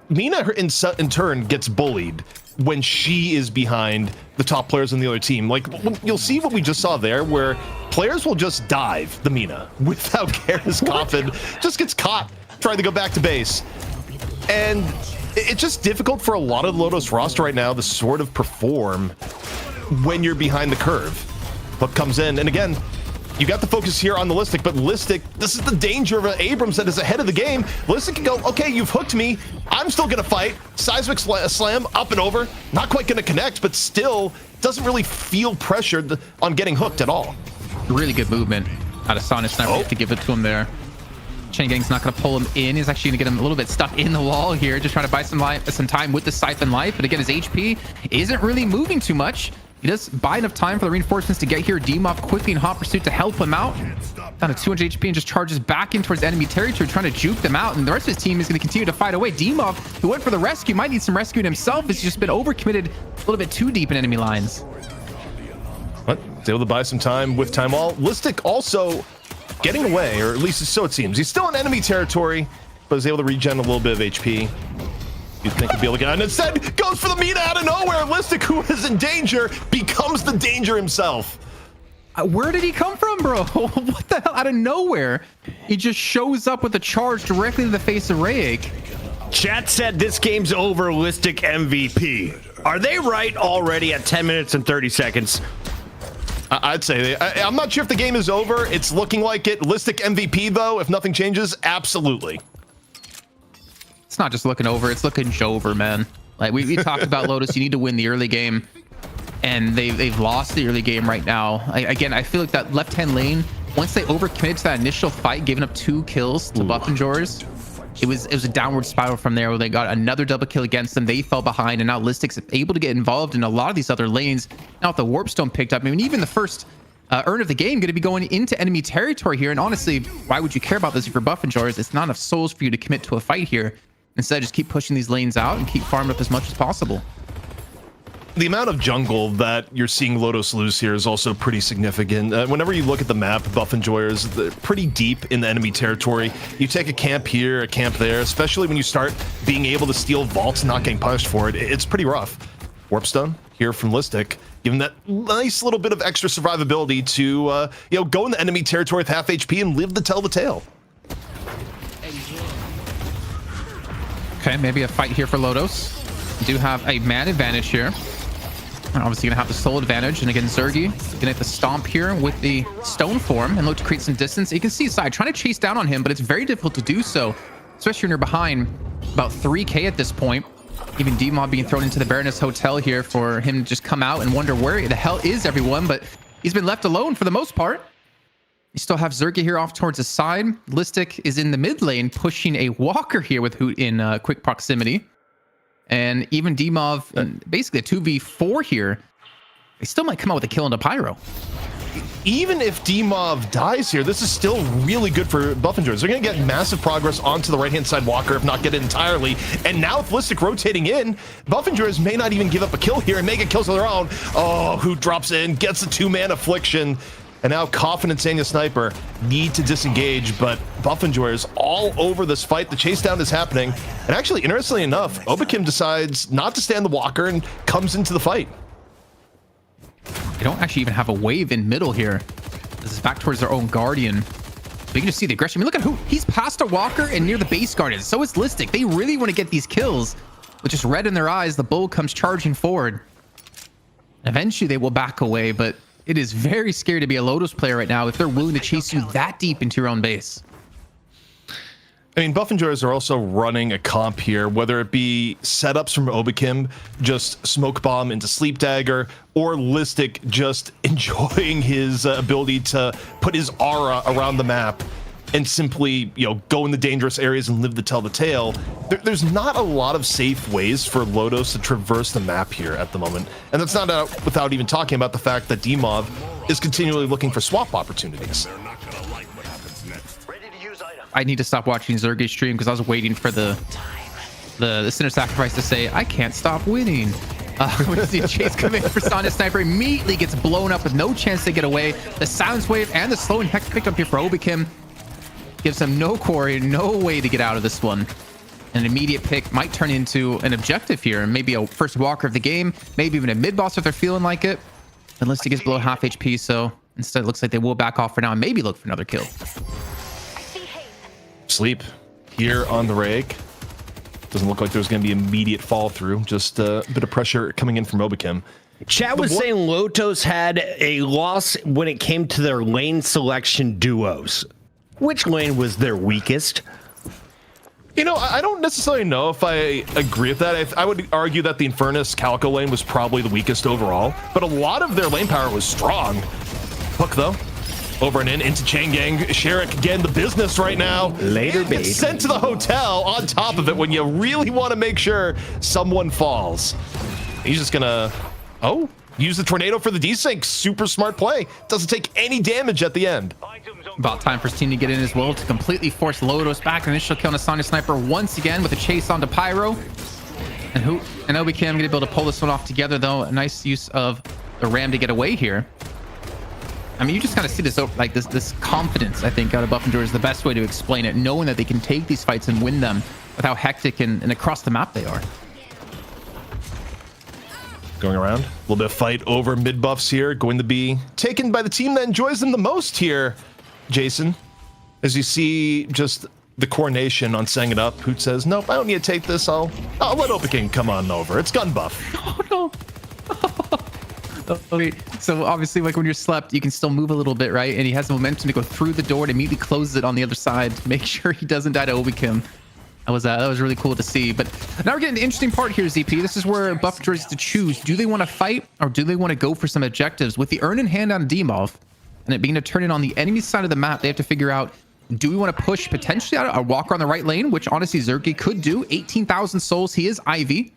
S2: Mina in turn gets bullied when she is behind the top players on the other team. Like, you'll see what we just saw there, where players will just dive the Mina without Kara's coffin, just gets caught trying to go back to base. And it's just difficult for a lot of the Lotos roster right now to sort of perform when you're behind the curve. Hook comes in, and again, you got the focus here on the Listic, but Listic, this is the danger of an Abrams that is ahead of the game. Listic can go, okay, you've hooked me. I'm still going to fight. Seismic slam up and over. Not quite going to connect, but still doesn't really feel pressured on getting hooked at all.
S3: Really good movement out of Sonic Sniper to give it to him there. Chain Gang's not going to pull him in. He's actually going to get him a little bit stuck in the wall here, just trying to buy some time with the Siphon Life. But again, his HP isn't really moving too much. He does buy enough time for the reinforcements to get here. Demov quickly in hot pursuit to help him out. Down to 200 HP and just charges back in towards enemy territory, trying to juke them out. And the rest of his team is going to continue to fight away. Demov, who went for the rescue, might need some rescuing himself. Has just been overcommitted a little bit too deep in enemy lines.
S2: But he's able to buy some time with time all. Listic also getting away, or at least so it seems. He's still in enemy territory, but is able to regen a little bit of HP. You'd think he'd be able to get, and instead goes for the Mina out of nowhere. Listic, who is in danger, becomes the danger himself.
S3: Where did he come from, bro? What the hell? Out of nowhere, he just shows up with a charge directly to the face of Rayek.
S1: Chat said this game's over, Listic MVP. Are they right already at 10 minutes and 30 seconds?
S2: I'd say I'm not sure if the game is over. It's looking like it. Listic MVP, though, if nothing changes, absolutely.
S3: It's not just looking over, it's looking Jover, man. Like we talked about Lotus, you need to win the early game, and they've lost the early game right now. Again, I feel like that left-hand lane, once they overcommitted to that initial fight, giving up 2 kills to Buff Enjoyers, it was a downward spiral from there where they got another double kill against them. They fell behind, and now Listic's able to get involved in a lot of these other lanes. Now with the warp stone picked up, I mean, even the first urn of the game going to be going into enemy territory here. And honestly, why would you care about this if you're buff enjoyers? It's not enough souls for you to commit to a fight here. Instead, just keep pushing these lanes out and keep farming up as much as possible.
S2: The amount of jungle that you're seeing Lotos lose here is also pretty significant. Whenever you look at the map, buff enjoyers, they're pretty deep in the enemy territory. You take a camp here, a camp there, especially when you start being able to steal vaults and not getting punished for it. It's pretty rough. Warpstone here from Listic, giving that nice little bit of extra survivability to go in the enemy territory with half HP and live to tell the tale.
S3: Okay, maybe a fight here for Lotos. We do have a man advantage here. We're obviously gonna have the soul advantage, and again Zergy gonna hit the stomp here with the stone form and look to create some distance. You can see Side trying to chase down on him, but it's very difficult to do so, especially when you're behind about 3k at this point. Even D-Mob being thrown into the Baroness Hotel here for him to just come out and wonder where the hell is everyone, but he's been left alone for the most part. You still have Zergy here off towards the side. Listic is in the mid lane pushing a walker here with Hoot in quick proximity. And even D-Mov, basically a 2v4 here, they still might come out with a kill into Pyro.
S2: Even if D-Mov dies here, this is still really good for buff enjoyers. They're going to get massive progress onto the right-hand side walker, if not get it entirely. And now with Listic rotating in, buff enjoyers may not even give up a kill here and may get kills of their own. Oh, Hoot drops in, gets the 2-man affliction. And now Coffin and Sanya Sniper need to disengage, but buff enjoyers all over this fight. The chase down is happening. And actually, interestingly enough, Obakim decides not to stand the walker and comes into the fight.
S3: They don't actually even have a wave in middle here. This is back towards their own Guardian. So you can just see the aggression. I mean, look at who he's past a walker and near the base Guardian. So is Listic. They really want to get these kills. With just red in their eyes, the bull comes charging forward. Eventually, they will back away, but it is very scary to be a Lotus player right now if they're willing to chase you that deep into your own base.
S2: I mean, buff enjoyers are also running a comp here, whether it be setups from Obakim, just smoke bomb into sleep dagger, or Listic just enjoying his ability to put his aura around the map and simply, go in the dangerous areas and live to tell the tale. There's not a lot of safe ways for Lotos to traverse the map here at the moment. And that's not without even talking about the fact that D-Mov is continually looking for swap opportunities.
S3: I need to stop watching Zergy's stream because I was waiting for the Sinner Sacrifice to say, I can't stop winning. When you see Chase come in for Sonic Sniper, immediately gets blown up with no chance to get away. The Silence Wave and the Slow and Hex picked up here for Obakim. Gives him no quarry, no way to get out of this one. An immediate pick might turn into an objective here, and maybe a first walker of the game, maybe even a mid-boss if they're feeling like it. Unless he gets below half HP, so instead it looks like they will back off for now and maybe look for another kill.
S2: Sleep here on the rake. Doesn't look like there's going to be immediate fall through, just a bit of pressure coming in from Obakim.
S1: Chad was saying Lotos had a loss when it came to their lane selection duos. Which lane was their weakest?
S2: I don't necessarily know if I agree with that. I would argue that the Infernus Calico lane was probably the weakest overall, but a lot of their lane power was strong. Hook, though. Over and in into Changang. Sherrick getting the business right now.
S1: Later, baby.
S2: Gets sent to the hotel on top of it when you really want to make sure someone falls. He's just gonna, use the tornado for the desync. Super smart play. Doesn't take any damage at the end.
S3: About time for his team to get in as well to completely force Lotos back. Initial kill on a Sonic Sniper once again with a chase onto Pyro. And Obakim gonna be able to pull this one off together though. A nice use of the Ram to get away here. I mean, you just kind of see this like this confidence, I think, out of buff enjoyers is the best way to explain it, knowing that they can take these fights and win them with how hectic and across the map they are.
S2: Going around, a little bit of fight over mid buffs here, going to be taken by the team that enjoys them the most here, Jason. As you see just the coronation on setting it up, Hoot says, nope, I don't need to take this, I'll let Obakim come on over. It's gun buff.
S3: Oh no. Okay, so obviously like when you're slept, you can still move a little bit, right? And he has the momentum to go through the door and immediately closes it on the other side to make sure he doesn't die to Obakim. That was really cool to see. But now we're getting the interesting part here, ZP. This is where buff enjoyers to choose. Do they want to fight or do they want to go for some objectives? With the earn in hand on D-Mov and it being a turn in on the enemy side of the map, they have to figure out, Do we want to push potentially out a walker on the right lane, which honestly Zergy could do? 18,000 souls. He is Ivy.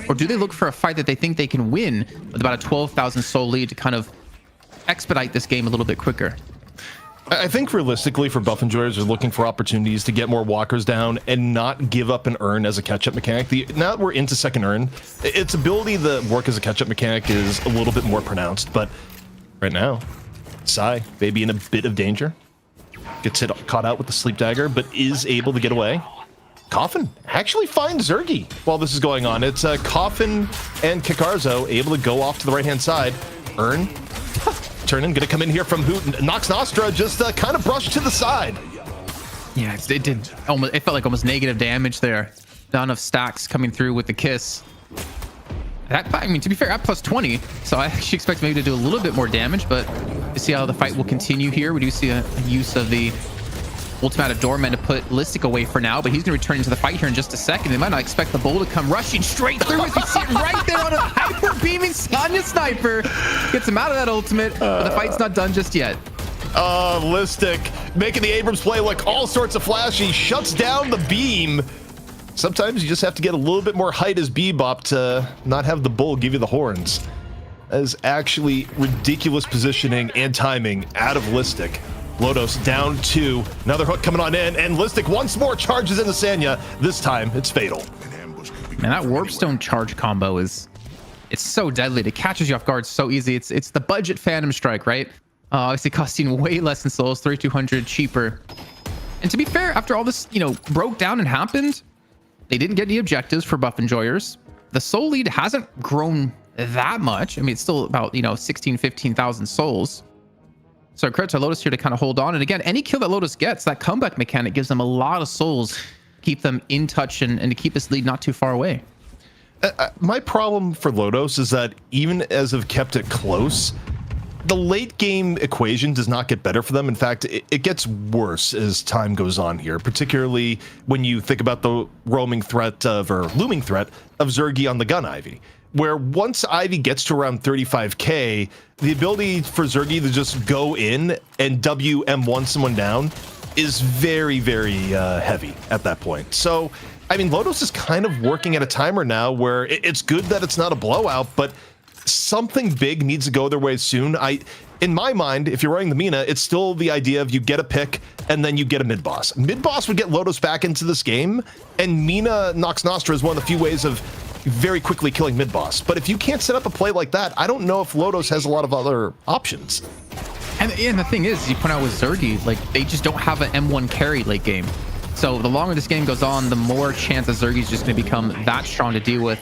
S3: Or do they look for a fight that they think they can win with about a 12,000 soul lead to kind of expedite this game a little bit quicker?
S2: I think realistically for buff enjoyers are looking for opportunities to get more walkers down and not give up an urn as a catch-up mechanic. Now that we're into second urn, its ability to work as a catch-up mechanic is a little bit more pronounced, but right now, Sai may be in a bit of danger. Gets caught out with the sleep dagger, but is able to get away. Coffin actually finds Zergy while this is going on. It's Coffin and Kikarzo able to go off to the right-hand side. Urn turning, gonna come in here from Hoot. Nox Nostra just kind of brushed to the side.
S3: Yeah, it did almost. It felt like almost negative damage there. Not enough stacks coming through with the kiss. That, I mean, to be fair, at plus 20, so I actually expect maybe to do a little bit more damage, but to see how the fight will continue here, we do see a use of the Ultimate Doorman to put Listic away for now, but he's going to return into the fight here in just a second. They might not expect the bull to come rushing straight through as we see it right there on a hyper beaming Sonya sniper. Gets him out of that ultimate, but the fight's not done just yet.
S2: Listic making the Abrams play look all sorts of flashy, shuts down the beam. Sometimes you just have to get a little bit more height as Bebop to not have the bull give you the horns. That is actually ridiculous positioning and timing out of Listic. Lotos down 2, another hook coming on in, and Listic once more charges into Sanya. This time, it's fatal.
S3: Man, that Warpstone charge combo it's so deadly. It catches you off guard so easy. It's the budget Phantom Strike, right? Obviously costing way less than souls, 3,200 cheaper. And to be fair, after all this, broke down and happened, they didn't get any objectives for buff enjoyers. The soul lead hasn't grown that much. I mean, it's still about, 16, 15,000 souls. So credit to Lotus here to kind of hold on. And again, any kill that Lotus gets, that comeback mechanic gives them a lot of souls, keep them in touch and to keep this lead not too far away.
S2: My problem for Lotos is that even as they've kept it close, the late game equation does not get better for them. In fact, it gets worse as time goes on here, particularly when you think about the looming threat of Zergy on the gun Ivy, where once Ivy gets to around 35k, the ability for Zergy to just go in and WM1 someone down is very, very heavy at that point. So, I mean, Lotos is kind of working at a timer now where it's good that it's not a blowout, but something big needs to go their way soon. In my mind, if you're running the Mina, it's still the idea of you get a pick and then you get a mid boss. Mid boss would get Lotos back into this game, and Mina Nox Nostra is one of the few ways of very quickly killing mid boss. But if you can't set up a play like that, I don't know if Lotos has a lot of other options.
S3: And the thing is, you point out with Zergy, like they just don't have an M1 carry late game. So the longer this game goes on, the more chance that Zergy's just going to become that strong to deal with.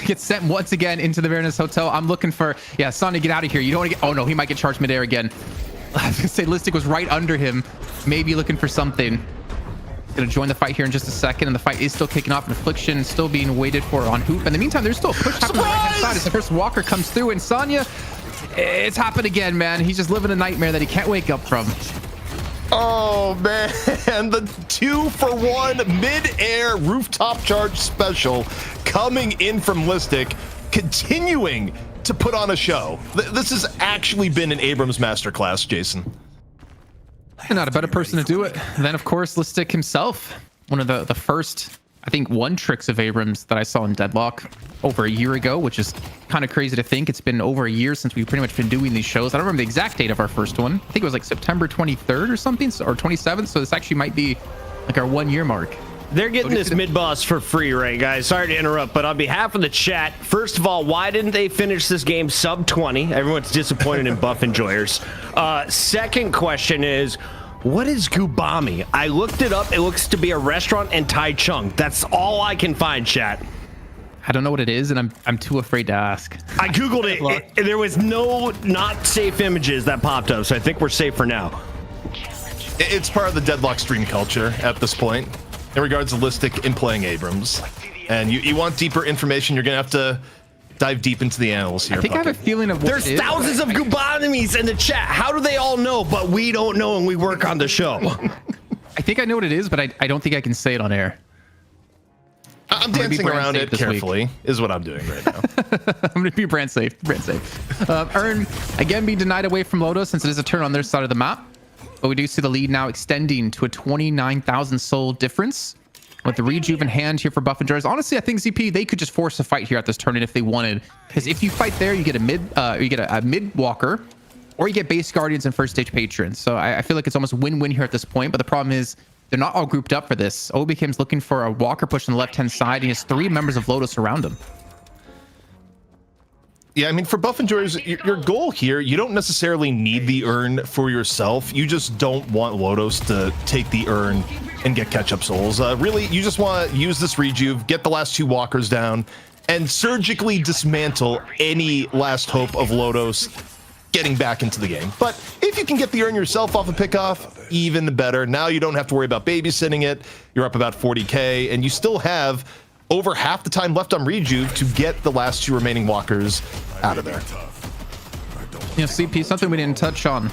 S3: Gets sent once again into the Baroness Hotel. I'm looking for, Sonya, get out of here. You don't want to get, oh no, he might get charged midair again. I was going to say Listic was right under him, maybe looking for something. Going to join the fight here in just a second, and the fight is still kicking off. Affliction still being waited for on Hoop. In the meantime, there's still a push happening on the right-hand side as the first walker comes through, and Sonya, it's happened again, man. He's just living a nightmare that he can't wake up from.
S2: Oh man, the 2-for-1 mid-air rooftop charge special coming in from Listic, continuing to put on a show. This has actually been an Abrams masterclass, Jason.
S3: And not a better person to do it than, of course, Listic himself. One of the first, I think, one tricks of Abrams that I saw in Deadlock over a year ago, which is kind of crazy to think. It's been over a year since we've pretty much been doing these shows. I don't remember the exact date of our first one. I think it was like September 23rd or something, or 27th. So this actually might be like our 1 year mark.
S1: They're getting this mid-boss for free, right, guys? Sorry to interrupt, but on behalf of the chat, first of all, why didn't they finish this game sub 20? Everyone's disappointed in buff enjoyers. Second question is, what is Gubami? I looked it up. It looks to be a restaurant in Taichung. That's all I can find, chat.
S3: I don't know what it is, and I'm too afraid to ask.
S1: I Googled it. There was no not safe images that popped up, so I think we're safe for now.
S2: It's part of the Deadlock stream culture at this point, in regards to Listic and playing Abrams. And you want deeper information, you're going to have to dive deep into the annals here.
S3: I think I have a feeling of what
S1: There's thousands of Gubanemis in the chat. How do they all know, but we don't know and we work on the show?
S3: I think I know what it is, but I don't think I can say it on air.
S2: I'm dancing around it carefully, is what I'm doing right now.
S3: I'm going to be brand safe. Urn, again, being denied away from Lotos since it is a turn on their side of the map. but we do see the lead now extending to a 29,000 soul difference. With the rejuve in hand here for Buff and Joyers. Honestly, I think ZP, they could just force a fight here at this turn if they wanted. Because if you fight there, you get a mid walker, or you get base guardians and first stage patrons. So I feel like it's almost win-win here at this point. But the problem is they're not all grouped up for this. Obikim's looking for a walker push on the left-hand side. He has 3 members of Lotos around him.
S2: Yeah, I mean, for Buff and Joyers, your goal here, you don't necessarily need the urn for yourself. You just don't want Lotos to take the urn and get catch-up souls. Really, you just want to use this rejuve, get the last 2 walkers down, and surgically dismantle any last hope of Lotos getting back into the game. But if you can get the urn yourself off a pickoff, even better. Now you don't have to worry about babysitting it. You're up about 40k, and you still have over half the time left on rejuve to get the last 2 remaining walkers out of there.
S3: You know, CP, something we didn't touch on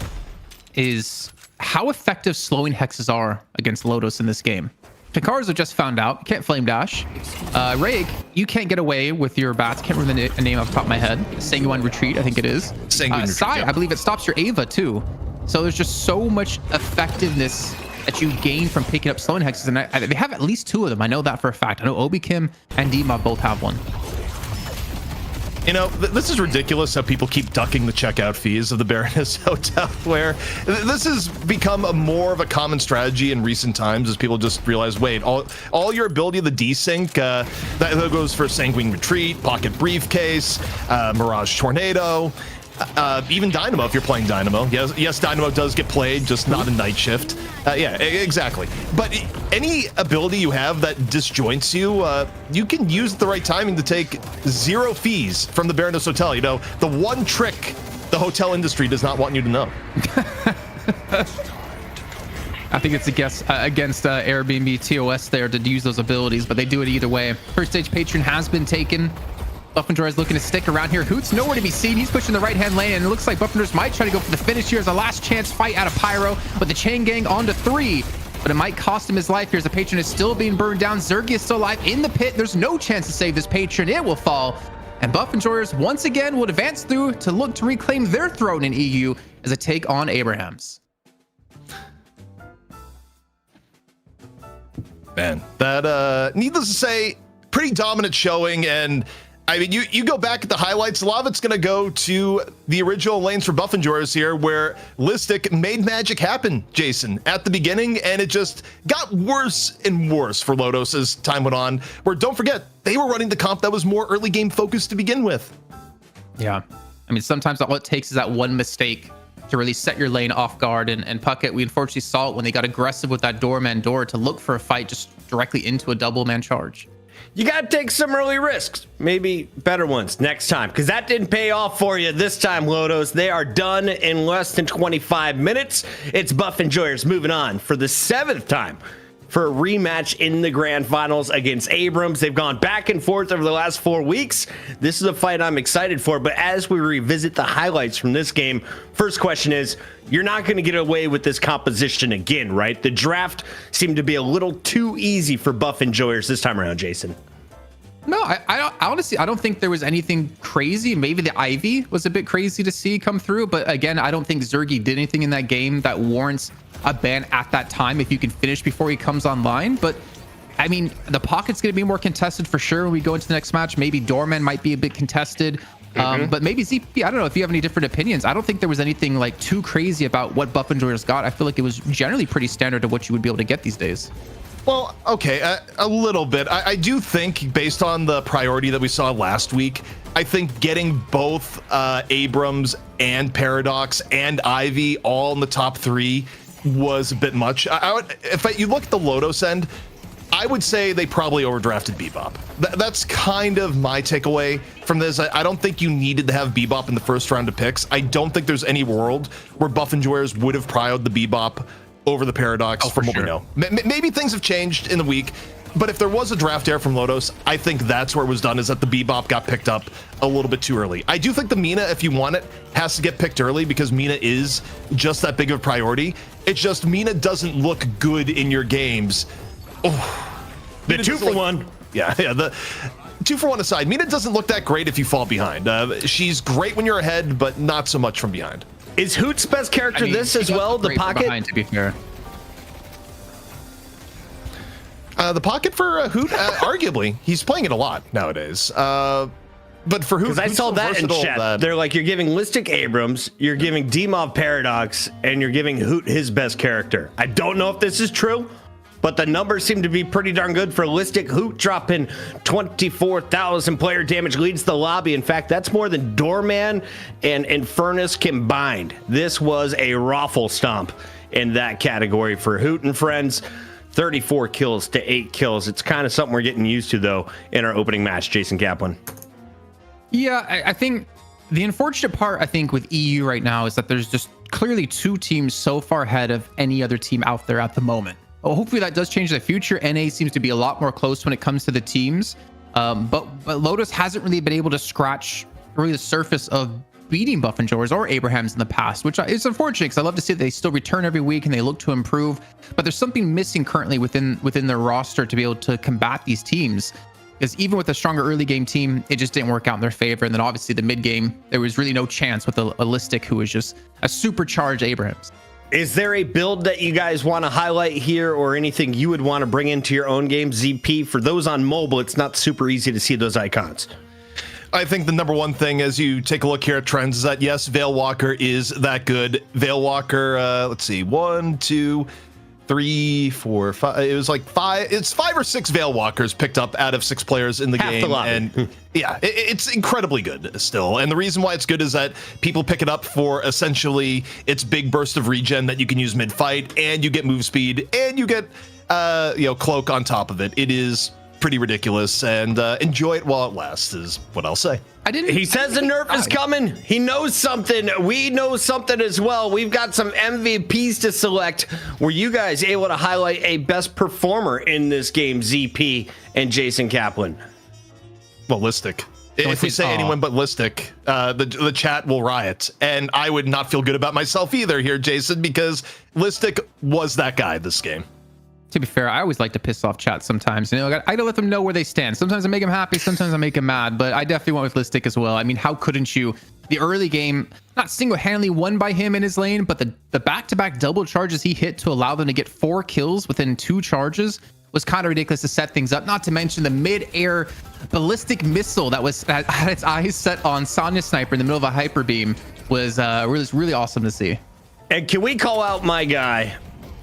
S3: is how effective slowing hexes are against Lotos in this game. Picars have just found out. You can't flame dash. Rayg, you can't get away with your bats. Can't remember the name off the top of my head. Sanguine Retreat, I think it is.
S2: Sanguine Retreat,
S3: Sai,
S2: yeah.
S3: I believe it stops your Ava too. So there's just so much effectiveness that you gain from picking up slowing hexes, and they have at least 2 of them. I know that for a fact. I know Obikim and Dima both have one.
S2: You know, this is ridiculous how people keep ducking the checkout fees of the Baroness Hotel, where this has become more of a common strategy in recent times as people just realize, wait, all your ability, the desync, that goes for Sanguine Retreat, Pocket Briefcase, Mirage Tornado, even Dynamo if you're playing Dynamo. Yes, Dynamo does get played, just not in Night Shift. Yeah, exactly. But any ability you have that disjoints you, you can use the right timing to take 0 fees from the Baroness Hotel. You know, the one trick the hotel industry does not want you to know.
S3: I think it's against Airbnb TOS there to use those abilities, but they do it either way. First stage patron has been taken. Buff and Joyers looking to stick around here. Hoot's nowhere to be seen. He's pushing the right-hand lane, and it looks like Buff and Joyers might try to go for the finish here as a last chance fight out of Pyro with the chain gang on to 3. But it might cost him his life here as the patron is still being burned down. Zergy is still alive in the pit. There's no chance to save this patron. It will fall. And Buff and Joyers once again will advance through to look to reclaim their throne in EU as a take on Abraham's.
S2: Man, that, needless to say, pretty dominant showing, and I mean, you go back at the highlights, a lot of it's going to go to the original lanes for Buff and Joyers here, where Listic made magic happen, Jason, at the beginning, and it just got worse and worse for Lotos as time went on, where, don't forget, they were running the comp that was more early game focused to begin with.
S3: Yeah. I mean, sometimes all it takes is that one mistake to really set your lane off guard, and Puckett, we unfortunately saw it when they got aggressive with that doorman door to look for a fight just directly into a double man charge.
S1: You got to take some early risks, maybe better ones next time, because that didn't pay off for you this time, Lotos. They are done in less than 25 minutes. It's Buff and Joyers moving on for the 7th time for a rematch in the grand finals against Abrams. They've gone back and forth over the last 4 weeks. This is a fight I'm excited for, but as we revisit the highlights from this game, first question is, you're not going to get away with this composition again, right? The draft seemed to be a little too easy for Buff and Joyers this time around, Jason.
S3: No, I honestly, I don't think there was anything crazy. Maybe the Ivy was a bit crazy to see come through, but again, I don't think Zergy did anything in that game that warrants a ban at that time if you can finish before he comes online. But I mean, the pocket's going to be more contested for sure when we go into the next match. Maybe Doorman might be a bit contested, but maybe ZP, I don't know if you have any different opinions. I don't think there was anything like too crazy about what Buff and Joyers got. I feel like it was generally pretty standard to what you would be able to get these days.
S2: Well, okay, a little bit. I do think, based on the priority that we saw last week, I think getting both Abrams and Paradox and Ivy all in the top 3 was a bit much. You look at the Lotos end, I would say they probably overdrafted Bebop. That's kind of my takeaway from this. I don't think you needed to have Bebop in the first round of picks. I don't think there's any world where Buff and Joyers would have prioed the Bebop over the Paradox from what we know. Maybe things have changed in the week, but if there was a draft error from Lotos, I think that's where it was done, is that the Bebop got picked up a little bit too early. I do think the Mina, if you want it, has to get picked early because Mina is just that big of a priority. It's just Mina doesn't look good in your games. Oh,
S1: the 2-for-1.
S2: Yeah, the 2-for-1 aside, Mina doesn't look that great if you fall behind. She's great when you're ahead, but not so much from behind.
S1: Is Hoot's best character this as
S3: he
S1: well?
S3: does
S1: The
S3: great from
S1: pocket?
S3: behind, to be fair.
S2: The pocket for Hoot, arguably, he's playing it a lot nowadays. But for Hoot,
S1: Because I
S2: Hoot's
S1: saw
S2: so
S1: that in
S2: versatile
S1: chat.
S2: that-
S1: They're like, you're giving Listic Abrams, you're giving Demov Paradox, and you're giving Hoot his best character. I don't know if this is true, but the numbers seem to be pretty darn good for Listic. Hoot dropping 24,000 player damage, leads the lobby. In fact, that's more than Doorman and Infernus combined. This was a raffle stomp in that category for Hoot and friends. 34 kills to 8 kills. It's kind of something we're getting used to, though, in our opening match, Jason Kaplan.
S3: Yeah, I think the unfortunate part, I think, with EU right now is that there's just clearly two teams so far ahead of any other team out there at the moment. Well, hopefully that does change in the future. NA seems to be a lot more close when it comes to the teams. But Lotus hasn't really been able to scratch really the surface of beating Buff and Jors or Abrahams in the past, which is unfortunate because I love to see that they still return every week and they look to improve. But there's something missing currently within their roster to be able to combat these teams. Because even with a stronger early game team, it just didn't work out in their favor. And then obviously the mid game, there was really no chance with a Listic who was just a supercharged Abrahams.
S1: Is there a build that you guys want to highlight here or anything you would want to bring into your own game? ZP, for those on mobile, it's not super easy to see those icons.
S2: I think the number one thing as you take a look here at trends is that, yes, Veil Walker is that good. Veil Walker, let's see, 1, 2, 3, 4, 5. It was like 5. It's 5 or 6 Veil Walkers picked up out of 6 players in the
S1: Half
S2: game.
S1: the lobby.
S2: And yeah, it's incredibly good still. And the reason why it's good is that people pick it up for essentially its big burst of regen that you can use mid-fight, and you get move speed, and you get cloak on top of it. It is pretty ridiculous, and enjoy it while it lasts is what I'll say.
S1: He says the nerf is coming. He knows something. We know something as well. We've got some MVPs to select. Were you guys able to highlight a best performer in this game, ZP and Jason Kaplan?
S2: Ballistic. If we say anyone but Listic, the chat will riot, and I would not feel good about myself either here, Jason, because Listic was that guy this game.
S3: To be fair, I always like to piss off chat sometimes. I gotta let them know where they stand. Sometimes I make them happy, sometimes I make them mad, but I definitely went with Listic as well. I mean, how couldn't you? The early game, not single-handedly won by him in his lane, but the back-to-back double charges he hit to allow them to get 4 kills within 2 charges was kind of ridiculous to set things up. Not to mention the mid-air ballistic missile that had its eyes set on Sonya Sniper in the middle of a hyper beam was really awesome to see.
S1: And can we call out my guy,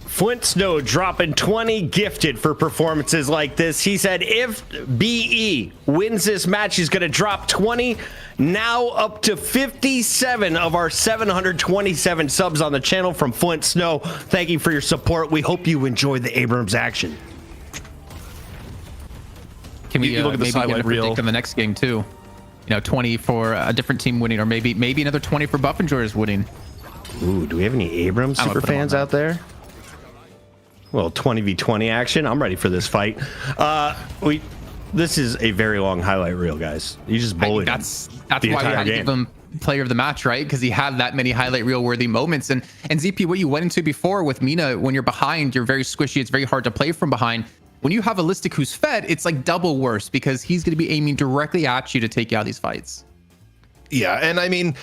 S1: Flint Snow, dropping 20 gifted for performances like this. He said if BE wins this match, he's going to drop 20, now up to 57 of our 727 subs on the channel from Flint Snow. Thank you for your support. We hope you enjoy the Abrams action.
S3: Can we
S2: look at this
S3: maybe
S2: highlight
S3: predict
S2: reel
S3: on the next game too? 20 for a different team winning, or maybe another 20 for Buff and Jors winning.
S1: Ooh, do we have any Abrams
S3: I'm gonna
S1: super
S3: put him on
S1: fans
S3: that.
S1: out there? Well, 20v20 action. I'm ready for this fight. This is a very long highlight reel, guys. You just bullied him
S3: That's
S1: the
S3: why we
S1: entire
S3: had to
S1: game.
S3: give him player of the match, right? Because he had that many highlight reel worthy moments. And ZP, what you went into before with Mina, when you're behind, you're very squishy. It's very hard to play from behind. When you have a Listic who's fed, it's like double worse because he's going to be aiming directly at you to take you out of these fights.
S2: Yeah, and I mean,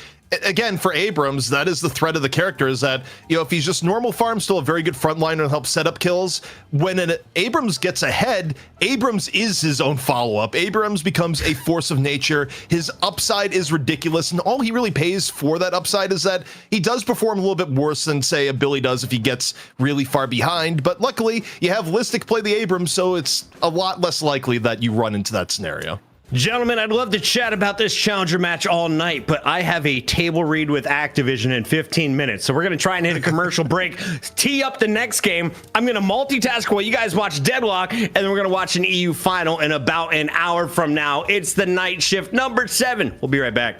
S2: again, for Abrams, that is the threat of the character, is that, if he's just normal farm, still a very good frontliner and help set up kills. When Abrams gets ahead, Abrams is his own follow-up. Abrams becomes a force of nature. His upside is ridiculous, and all he really pays for that upside is that he does perform a little bit worse than, say, a Billy does if he gets really far behind. But luckily, you have Listic play the Abrams, so it's a lot less likely that you run into that scenario.
S1: Gentlemen, I'd love to chat about this challenger match all night, but I have a table read with Activision in 15 minutes. So we're going to try and hit a commercial break, tee up the next game. I'm going to multitask while you guys watch Deadlock, and then we're going to watch an EU final in about an hour from now. It's the night shift number 7. We'll be right back.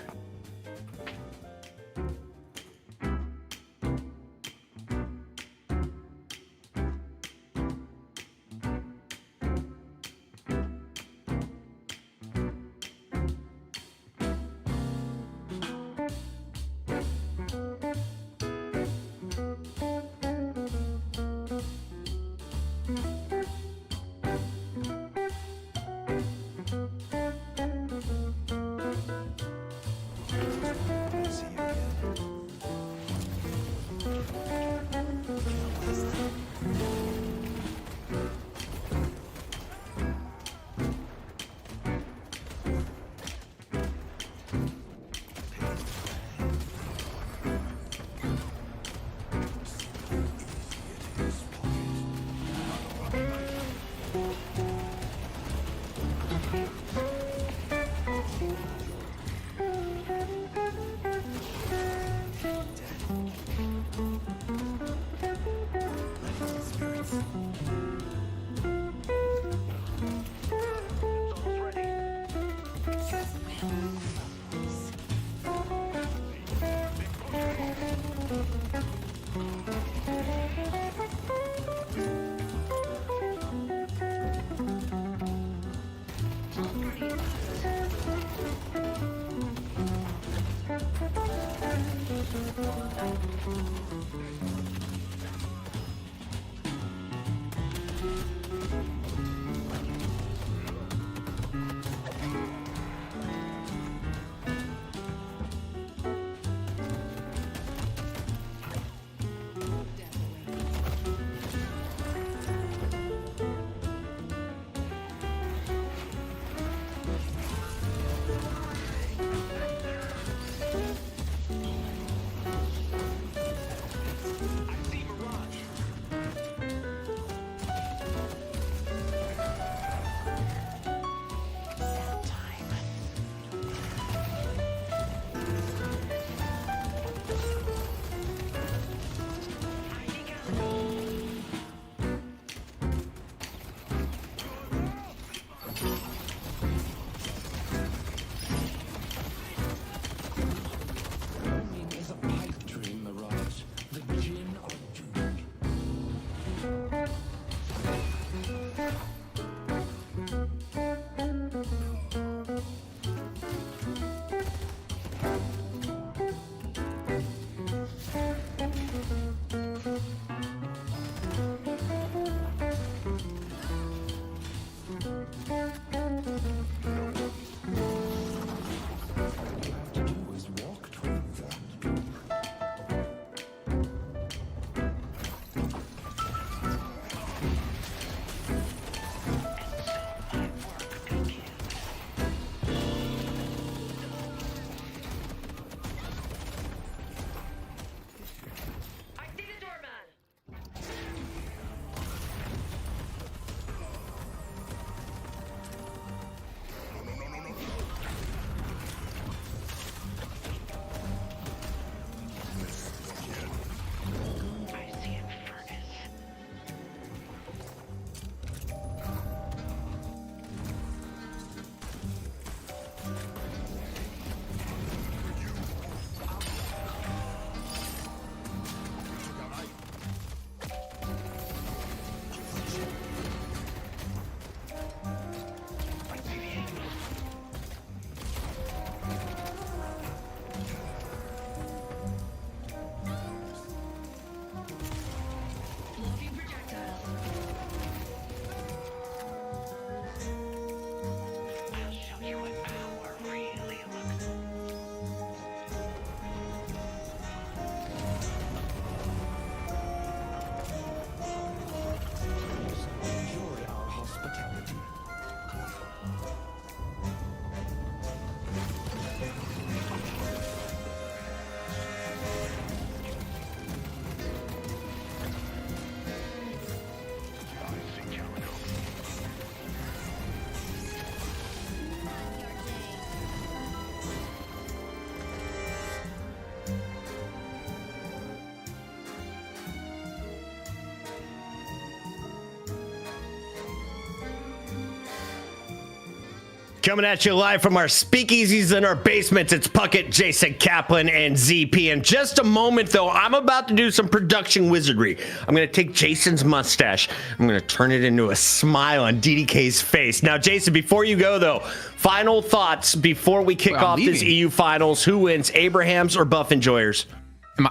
S1: Coming at you live from our speakeasies in our basements, it's Puckett, Jason Kaplan, and ZP. In just a moment, though, I'm about to do some production wizardry. I'm going to take Jason's mustache. I'm going to turn it into a smile on DDK's face. Now, Jason, before you go, though, final thoughts before we kick off this EU Finals. Who wins, Abrahams or Buff Enjoyers?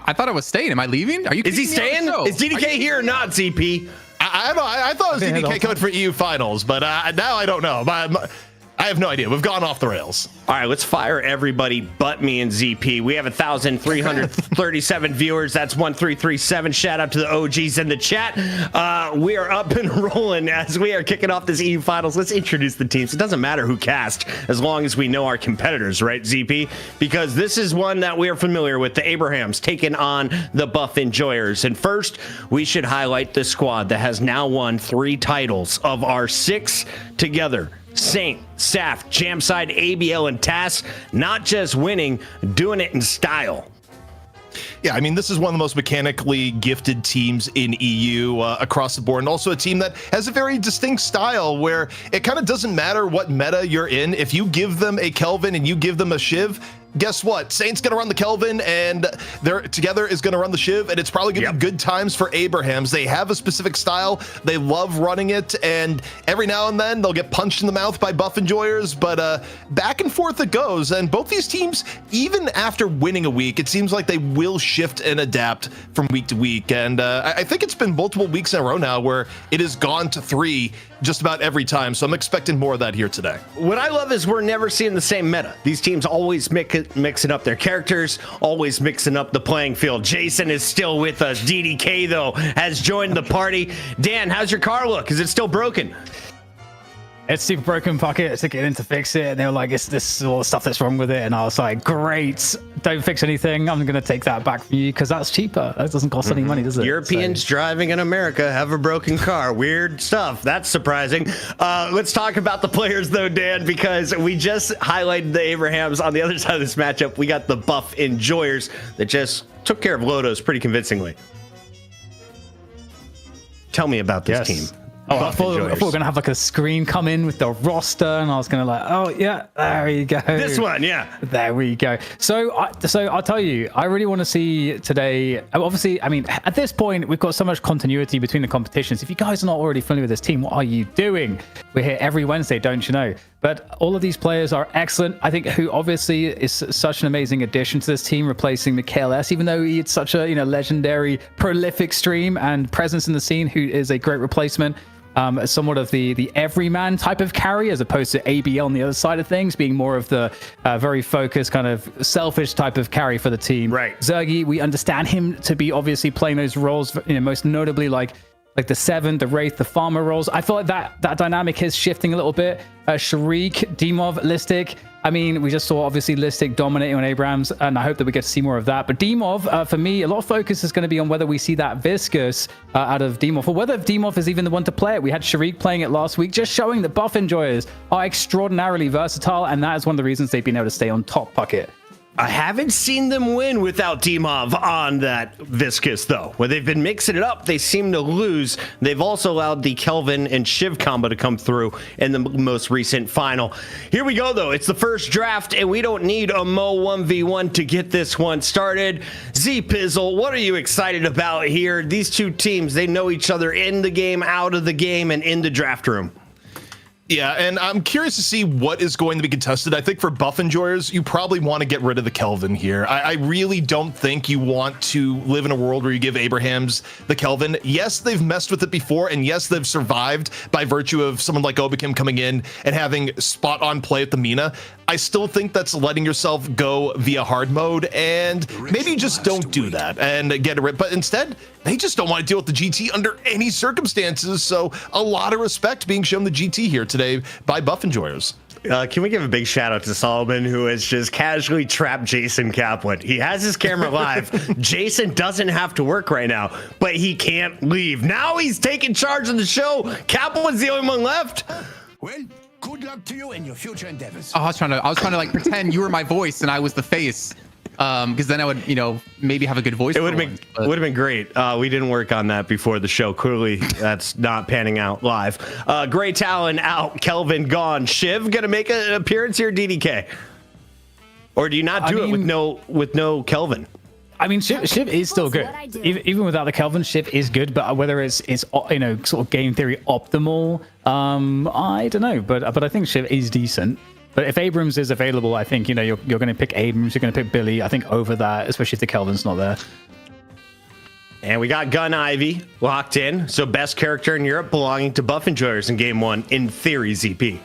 S3: I thought I was staying. Am I leaving? Are you?
S1: Is he staying? Is DDK here or not, ZP?
S2: I thought it was DDK coming for EU Finals, but now I don't know. I have no idea. We've gone off the rails.
S1: All right, let's fire everybody but me and ZP. We have 1,337 viewers. That's 1337. Shout out to the OGs in the chat. We are up and rolling as we are kicking off this EU Finals. Let's introduce the teams. It doesn't matter who cast as long as we know our competitors, right, ZP? Because this is one that we are familiar with, the Abrahams taking on the Buff Enjoyers. And first, we should highlight the squad that has now won 3 titles of our 6 together. Saint, Saf, Jamside, ABL, and Tass, not just winning, doing it in style.
S2: Yeah, I mean, this is one of the most mechanically gifted teams in EU across the board, and also a team that has a very distinct style where it kind of doesn't matter what meta you're in. If you give them a Kelvin and you give them a Shiv, guess what? Saint's going to run the Kelvin, and they're together is going to run the Shiv, and it's probably going to be good times for Abrahams. They have a specific style. They love running it, and every now and then they'll get punched in the mouth by Buff Enjoyers, but back and forth it goes. And both these teams, even after winning a week, it seems like they will shift and adapt from week to week. And I think it's been multiple weeks in a row now where it has gone to 3 just about every time. So I'm expecting more of that here today.
S1: What I love is we're never seeing the same meta. These teams always mixing up their characters, always mixing up the playing field. Jason is still with us. DDK, though, has joined the party. Dan, how's your car look? Is it still broken?
S4: It's super broken, Puckett. I took it in to fix it, and they were like, "This is all the stuff that's wrong with it." And I was like, "Great, don't fix anything. I'm going to take that back from you because that's cheaper. That doesn't cost any money, does it?"
S1: Europeans driving in America have a broken car. Weird stuff. That's surprising. Let's talk about the players, though, Dan, because we just highlighted the Abrahams. On the other side of this matchup, we got the Buff Enjoyers that just took care of Lotos pretty convincingly. Tell me about this team.
S4: Oh, I thought we were going to have like a screen come in with the roster, and I was going to like, oh yeah, there you go.
S1: This one, yeah.
S4: There we go. So I'll tell you, I really want to see today. Obviously, I mean, at this point, we've got so much continuity between the competitions. If you guys are not already familiar with this team, what are you doing? We're here every Wednesday, don't you know? But all of these players are excellent. I think who obviously is such an amazing addition to this team, replacing the KLS, even though he had such a legendary, prolific stream and presence in the scene, who is a great replacement. Somewhat of the everyman type of carry, as opposed to ABL on the other side of things, being more of the very focused, kind of selfish type of carry for the team.
S1: Right.
S4: Zergy, we understand him to be obviously playing those roles, most notably like the Seven, the Wraith, the Farmer roles. I feel like that dynamic is shifting a little bit. Sharik, Dimov, Listic. I mean, we just saw obviously Listic dominating on Abrams, and I hope that we get to see more of that. But Dimov, for me, a lot of focus is going to be on whether we see that Viscous out of Dimov, or whether Dimov is even the one to play it. We had Sharik playing it last week, just showing that Buff Enjoyers are extraordinarily versatile, and that is one of the reasons they've been able to stay on top, Puckett.
S1: I haven't seen them win without Dimov on that Viscous, though. When they've been mixing it up, they seem to lose. They've also allowed the Kelvin and Shiv combo to come through in the most recent final. Here we go, though. It's the first draft, and we don't need a Mo 1v1 to get this one started. Z-Pizzle, what are you excited about here? These two teams, they know each other in the game, out of the game, and in the draft room.
S2: Yeah, and I'm curious to see what is going to be contested. I think for Buff Enjoyers, you probably want to get rid of the Kelvin here. I really don't think you want to live in a world where you give Abrahams the Kelvin. Yes, they've messed with it before, and yes, they've survived by virtue of someone like Obikim coming in and having spot-on play at the Mina. I still think that's letting yourself go via hard mode, and maybe you just don't do that and get rid. But instead, they just don't want to deal with the GT under any circumstances. So a lot of respect being shown the GT here today by Buff Enjoyers.
S1: Can we give a big shout out to Solomon, who has just casually trapped Jason Kaplan? He has his camera live. Jason doesn't have to work right now, but he can't leave. Now he's taking charge of the show. Kaplan's the only one left.
S5: Well, good luck to you in your future endeavors.
S3: Oh, I was trying to like pretend you were my voice and I was the face. because then I would, maybe have a good voice.
S1: It would have been great. We didn't work on that before the show. Clearly, that's not panning out live. Gray Talon out. Kelvin gone. Shiv gonna make an appearance here. DDK, or do you not do it with no Kelvin?
S4: I mean, Shiv is still good. Even without the Kelvin, Shiv is good. But whether it's sort of game theory optimal, I don't know. But I think Shiv is decent. But if Abrams is available, I think you're going to pick Abrams. You're going to pick Billy. I think over that, especially if the Kelvin's not there.
S1: And we got Gun Ivy locked in. So best character in Europe belonging to Buff Enjoyers in game 1, in theory, ZP.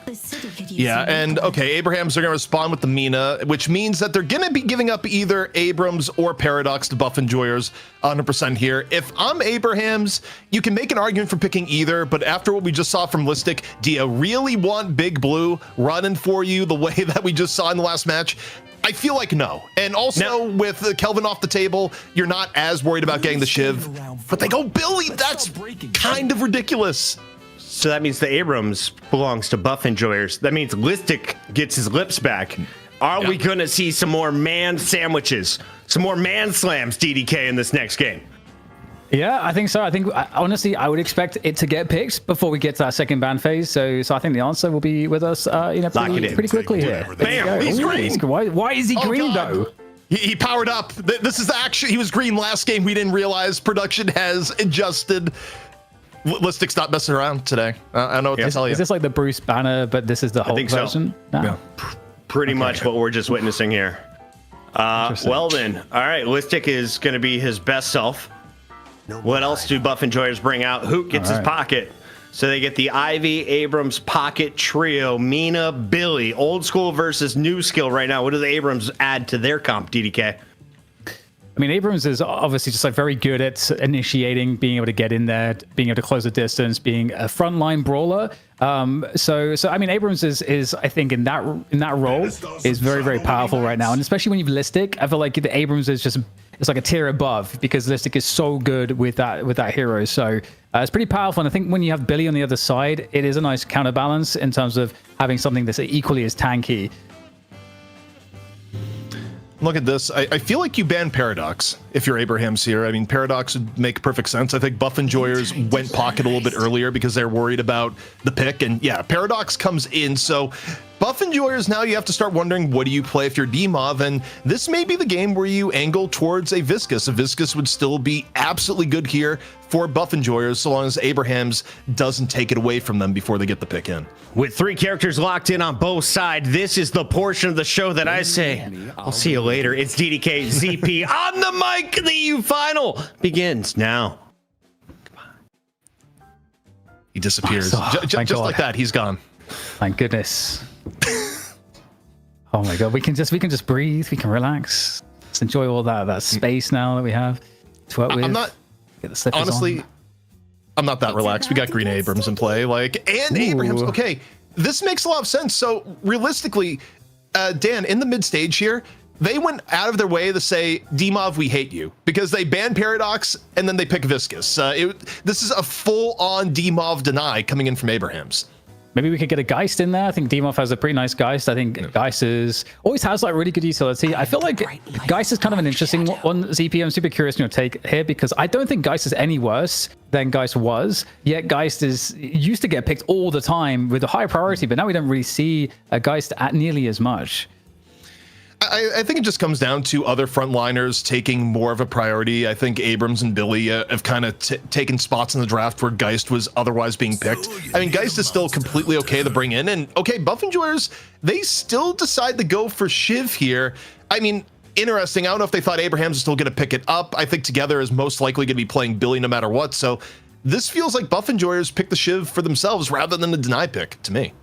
S2: Yeah, and okay, Abrahams are going to respond with the Mina, which means that they're going to be giving up either Abrams or Paradox to Buff Enjoyers 100% here. If I'm Abrahams, you can make an argument for picking either, but after what we just saw from Listic, do you really want Big Blue running for you the way that we just saw in the last match? I feel like no. And also with Kelvin off the table, you're not as worried about getting the Shiv. But they go Billy. That's kind of ridiculous.
S1: So that means the Abrams belongs to Buff Enjoyers. That means Listic gets his lips back. Are we going to see some more man sandwiches, some more man slams, DDK, in this next game?
S4: Yeah, I think so. I think honestly, I would expect it to get picked before we get to that second ban phase. So I think the answer will be with us, pretty quickly here.
S2: Bam! He's green.
S4: Why is he green though?
S2: He powered up. This is actually, he was green last game. We didn't realize production has adjusted. Listic's not messing around today. I don't know what to tell you.
S4: Is this like the Bruce Banner, but this is the Hulk version?
S1: So. No. Yeah. Pretty much what we're just witnessing here. Well then, all right, Listic is going to be his best self. What else do Buff Enjoyers bring out? Hoot gets his pocket. So they get the Ivy Abrams pocket trio, Mina, Billy. Old school versus new skill right now. What do the Abrams add to their comp, DDK?
S4: I mean, Abrams is obviously just like very good at initiating, being able to get in there, being able to close the distance, being a frontline brawler. So I mean, Abrams is I think in that role is very, very powerful right now, and especially when you've Listic, I feel like the Abrams is just it's like a tier above because Listic is so good with that hero. So it's pretty powerful, and I think when you have Billy on the other side, it is a nice counterbalance in terms of having something that's equally as tanky.
S2: Look at this. I feel like you ban Paradox if you're Abrahams here. I mean, Paradox would make perfect sense. I think Buff Enjoyers went pocket a little bit earlier because they're worried about the pick. And yeah, Paradox comes in. So Buff Enjoyers, now you have to start wondering, what do you play if you're DMOV? And this may be the game where you angle towards a Viscus. A Viscus would still be absolutely good here for Buff Enjoyers, so long as Abrahams doesn't take it away from them before they get the pick in.
S1: With 3 characters locked in on both sides, this is the portion of the show that I say, I'll see you later. It's DDK ZP on the mic. The EU final begins now.
S2: He disappears. Just like that, he's gone.
S4: Thank goodness. Oh my god, we can just breathe, we can relax. Let's enjoy all that space now that we have to work with.
S2: I'm not honestly, I'm not that relaxed. We got Green Abrams in play, and Abrahams. Okay, this makes a lot of sense. So realistically, Dan, in the mid stage here, they went out of their way to say, DMOV, we hate you, because they banned Paradox and then they pick Viscus. This is a full-on DMOV deny coming in from Abrahams.
S4: Maybe we could get a Geist in there. I think DMOV has a pretty nice Geist. I think Geist always has like really good utility. I feel like Geist is kind of an interesting one, ZP. I'm super curious in your take here because I don't think Geist is any worse than Geist was. Yet Geist used to get picked all the time with a high priority, but now we don't really see a Geist at nearly as much.
S2: I think it just comes down to other frontliners taking more of a priority. I think Abrams and Billy have kind of taken spots in the draft where Geist was otherwise being picked. I mean, Geist is still completely okay to bring in. And okay, Buff Enjoyers, they still decide to go for Shiv here. I mean, interesting. I don't know if they thought Abrahams was still going to pick it up. I think Together is most likely going to be playing Billy no matter what. So this feels like Buff Enjoyers picked the Shiv for themselves rather than the deny pick to me.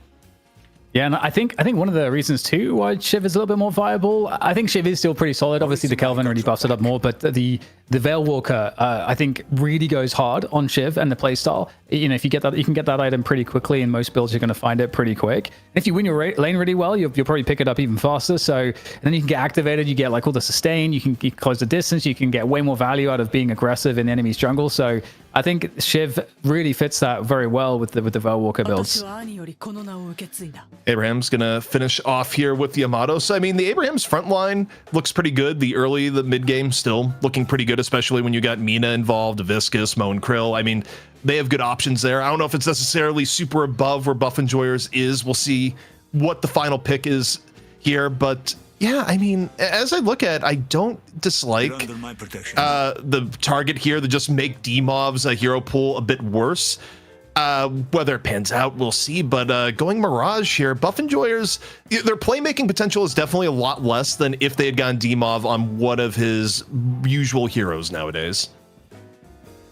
S4: Yeah, and I think one of the reasons too why Shiv is a little bit more viable. I think Shiv is still pretty solid. Obviously, the Kelvin really buffs it up more, but the Veil Walker, I think, really goes hard on Shiv and the playstyle. You know, if you get that, you can get that item pretty quickly. In most builds, you're going to find it pretty quick. And if you win your lane really well, you'll probably pick it up even faster. So, and then you can get activated. You get like all the sustain. You can close the distance. You can get way more value out of being aggressive in the enemy's jungle. So, I think Shiv really fits that very well with the Velwalker builds.
S2: Abraham's gonna finish off here with the Yamato. So I mean, the Abraham's front line looks pretty good. The mid game still looking pretty good, especially when you got Mina involved, Viscus, Mo and Krill. I mean, they have good options there. I don't know if it's necessarily super above where Buff Enjoyers is. We'll see what the final pick is here, but yeah, I mean, as I look at, I don't dislike the target here to just make Demov's hero pool a bit worse. Whether it pans out, we'll see. But going Mirage here, Buff Enjoyers, their playmaking potential is definitely a lot less than if they had gone Demov on one of his usual heroes nowadays.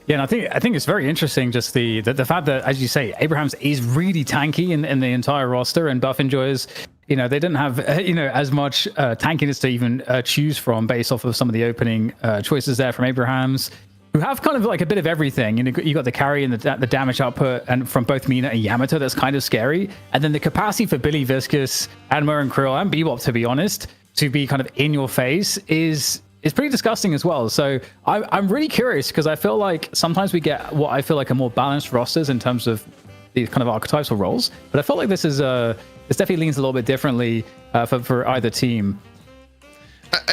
S4: Yeah, and I think it's very interesting, just the fact that, as you say, Abrahams is really tanky in the entire roster, and Buff Enjoyers, they didn't have as much tankiness to even choose from based off of some of the opening choices there from Abrahams, who have kind of like a bit of everything. You got the carry and the damage output, and from both Mina and Yamato, that's kind of scary. And then the capacity for Billy, Viscus, and Mo and Krill and Bebop, to be honest, to be kind of in your face is pretty disgusting as well. So I'm really curious, because I feel like sometimes we get what I feel like are more balanced rosters in terms of these kind of archetypes or roles. But I felt like this is this definitely leans a little bit differently for either team.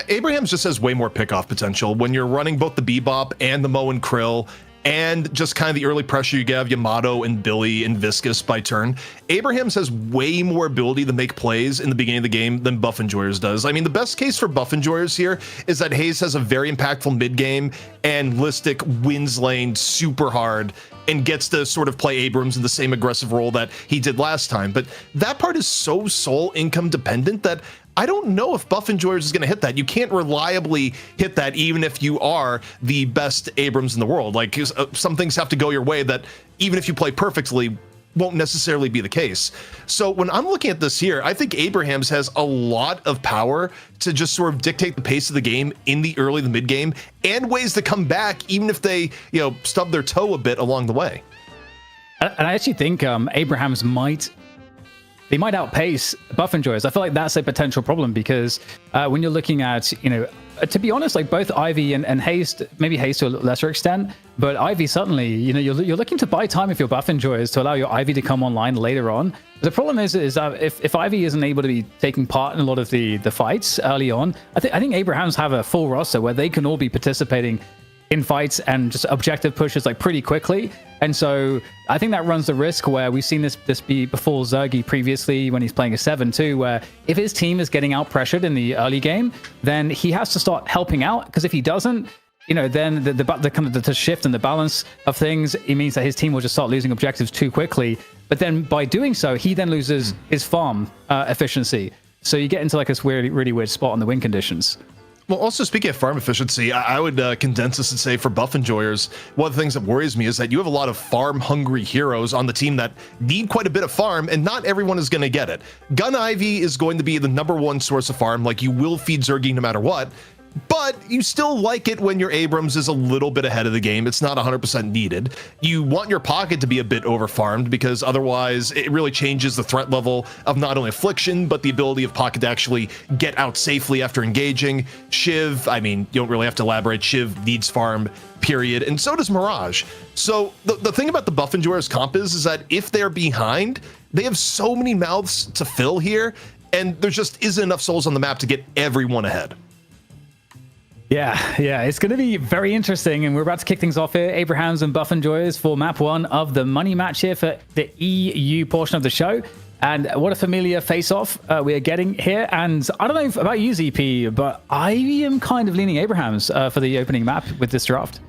S2: Abrahams just has way more pickoff potential when you're running both the Bebop and the Mo and Krill, and just kind of the early pressure you get of Yamato and Billy and Viscus by turn. Abrahams has way more ability to make plays in the beginning of the game than Buff Enjoyers does. I mean, the best case for Buff Enjoyers here is that Hayes has a very impactful mid game, and Listic wins lane super hard and gets to sort of play Abrams in the same aggressive role that he did last time. But that part is so soul income dependent that I don't know if Buff Enjoyers is going to hit that. You can't reliably hit that even if you are the best Abrams in the world. Like, some things have to go your way that even if you play perfectly won't necessarily be the case. So when I'm looking at this here, I think Abrahams has a lot of power to just sort of dictate the pace of the game in the early, the mid game, and ways to come back even if they, stub their toe a bit along the way.
S4: And I actually think Abrahams might outpace Buff Enjoyers. I feel like that's a potential problem, because when you're looking at, to be honest, like both Ivy and Haste, maybe Haste to a lesser extent, but Ivy certainly, you're looking to buy time if you're Buff Enjoyers to allow your Ivy to come online later on. The problem is that if Ivy isn't able to be taking part in a lot of the fights early on, I think Abrahams have a full roster where they can all be participating in fights and just objective pushes like pretty quickly. And so I think that runs the risk where we've seen this be before Zergy previously when he's playing a 7-2, where if his team is getting out pressured in the early game, then he has to start helping out, because if he doesn't, then the kind of the shift and the balance of things, it means that his team will just start losing objectives too quickly. But then by doing so, he then loses his farm efficiency. So you get into like this really weird spot on the win conditions.
S2: Well, also speaking of farm efficiency, I would condense this and say for Buff Enjoyers, one of the things that worries me is that you have a lot of farm-hungry heroes on the team that need quite a bit of farm, and not everyone is going to get it. Gun Ivy is going to be the #1 source of farm. Like, you will feed Zergy no matter what, but you still like it when your Abrams is a little bit ahead of the game. It's not 100% needed. You want your pocket to be a bit over-farmed, because otherwise it really changes the threat level of not only Affliction, but the ability of pocket to actually get out safely after engaging. Shiv, I mean, you don't really have to elaborate. Shiv needs farm, period. And so does Mirage. So the thing about the Buff Enjoyers comp is that if they're behind, they have so many mouths to fill here, and there just isn't enough souls on the map to get everyone ahead.
S4: Yeah, it's going to be very interesting, and we're about to kick things off here. Abrahams and Buff Enjoyers for map 1 of the money match here for the EU portion of the show. And what a familiar face-off we are getting here. And I don't know about you, ZP, but I am kind of leaning Abrahams for the opening map with this draft.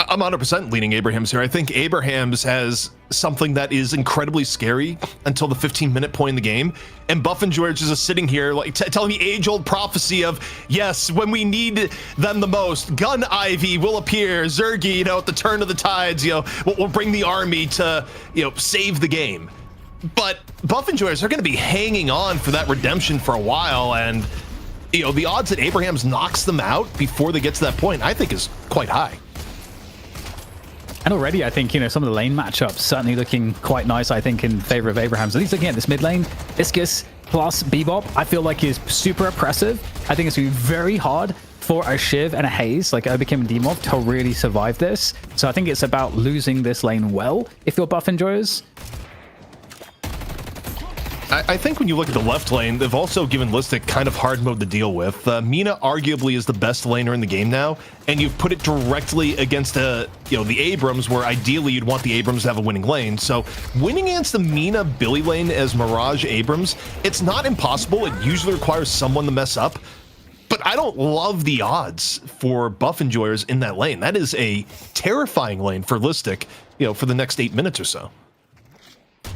S2: I'm 100% leaning Abrahams here. I think Abrahams has something that is incredibly scary until the 15-minute point in the game, and Buff Enjoyers is just sitting here like telling me age-old prophecy of, yes, when we need them the most, Gun Ivy will appear, Zergy, at the turn of the tides, we'll bring the army to, save the game. But Buff Enjoyers are going to be hanging on for that redemption for a while, and the odds that Abrahams knocks them out before they get to that point, I think, is quite high.
S4: And already, I think, some of the lane matchups certainly looking quite nice, I think, in favor of Abrahams. At least looking at this mid lane, Viscus plus Bebop, I feel like is super oppressive. I think it's going to be very hard for a Shiv and a Haze, like Obikim and Demov, to really survive this. So I think it's about losing this lane well if you're buff enjoyers.
S2: I think when you look at the left lane, they've also given Listic kind of hard mode to deal with. Mina arguably is the best laner in the game now, and you've put it directly against the Abrams, where ideally you'd want the Abrams to have a winning lane. So winning against the Mina Billy lane as Mirage Abrams, it's not impossible. It usually requires someone to mess up, but I don't love the odds for buff enjoyers in that lane. That is a terrifying lane for Listic, for the next 8 minutes or so.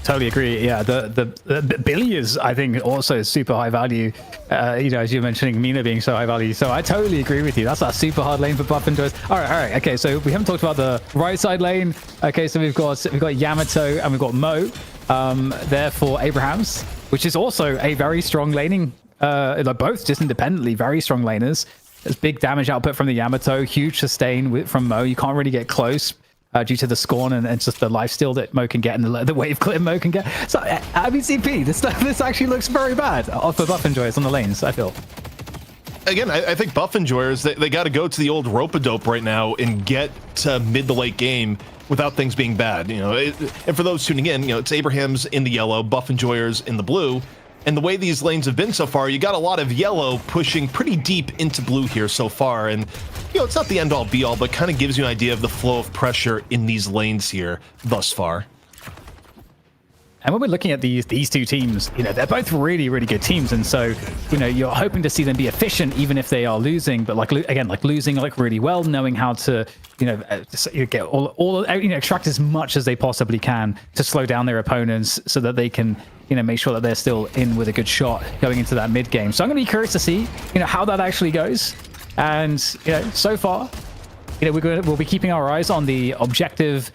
S4: Totally agree. Yeah, the Billy is, I think, also super high value. As you're mentioning, Mina being so high value. So I totally agree with you. That's a super hard lane for buff enjoyers. All right. Okay, so we haven't talked about the right side lane. Okay, so we've got Yamato and we've got Mo there for Abrahams, which is also a very strong laning. Both just independently very strong laners. There's big damage output from the Yamato, huge sustain from Mo. You can't really get close. Due to the scorn and just the lifesteal that Mo can get and the wave clear Mo can get. So, I mean, CP, this actually looks very bad for buff enjoyers on the lanes, I feel.
S2: Again, I think buff enjoyers, they got to go to the old rope-a-dope right now and get to mid to late game without things being bad. And for those tuning in, it's Abrahams in the yellow, buff enjoyers in the blue. And the way these lanes have been so far, you got a lot of yellow pushing pretty deep into blue here so far. And, it's not the end-all be-all, but kind of gives you an idea of the flow of pressure in these lanes here thus far.
S4: And when we're looking at these two teams, they're both really, really good teams. And so, you're hoping to see them be efficient, even if they are losing. But losing really well, knowing how to, get extract as much as they possibly can to slow down their opponents so that they can, make sure that they're still in with a good shot going into that mid game. So I'm going to be curious to see, how that actually goes. And, so far, we'll be keeping our eyes on the objective,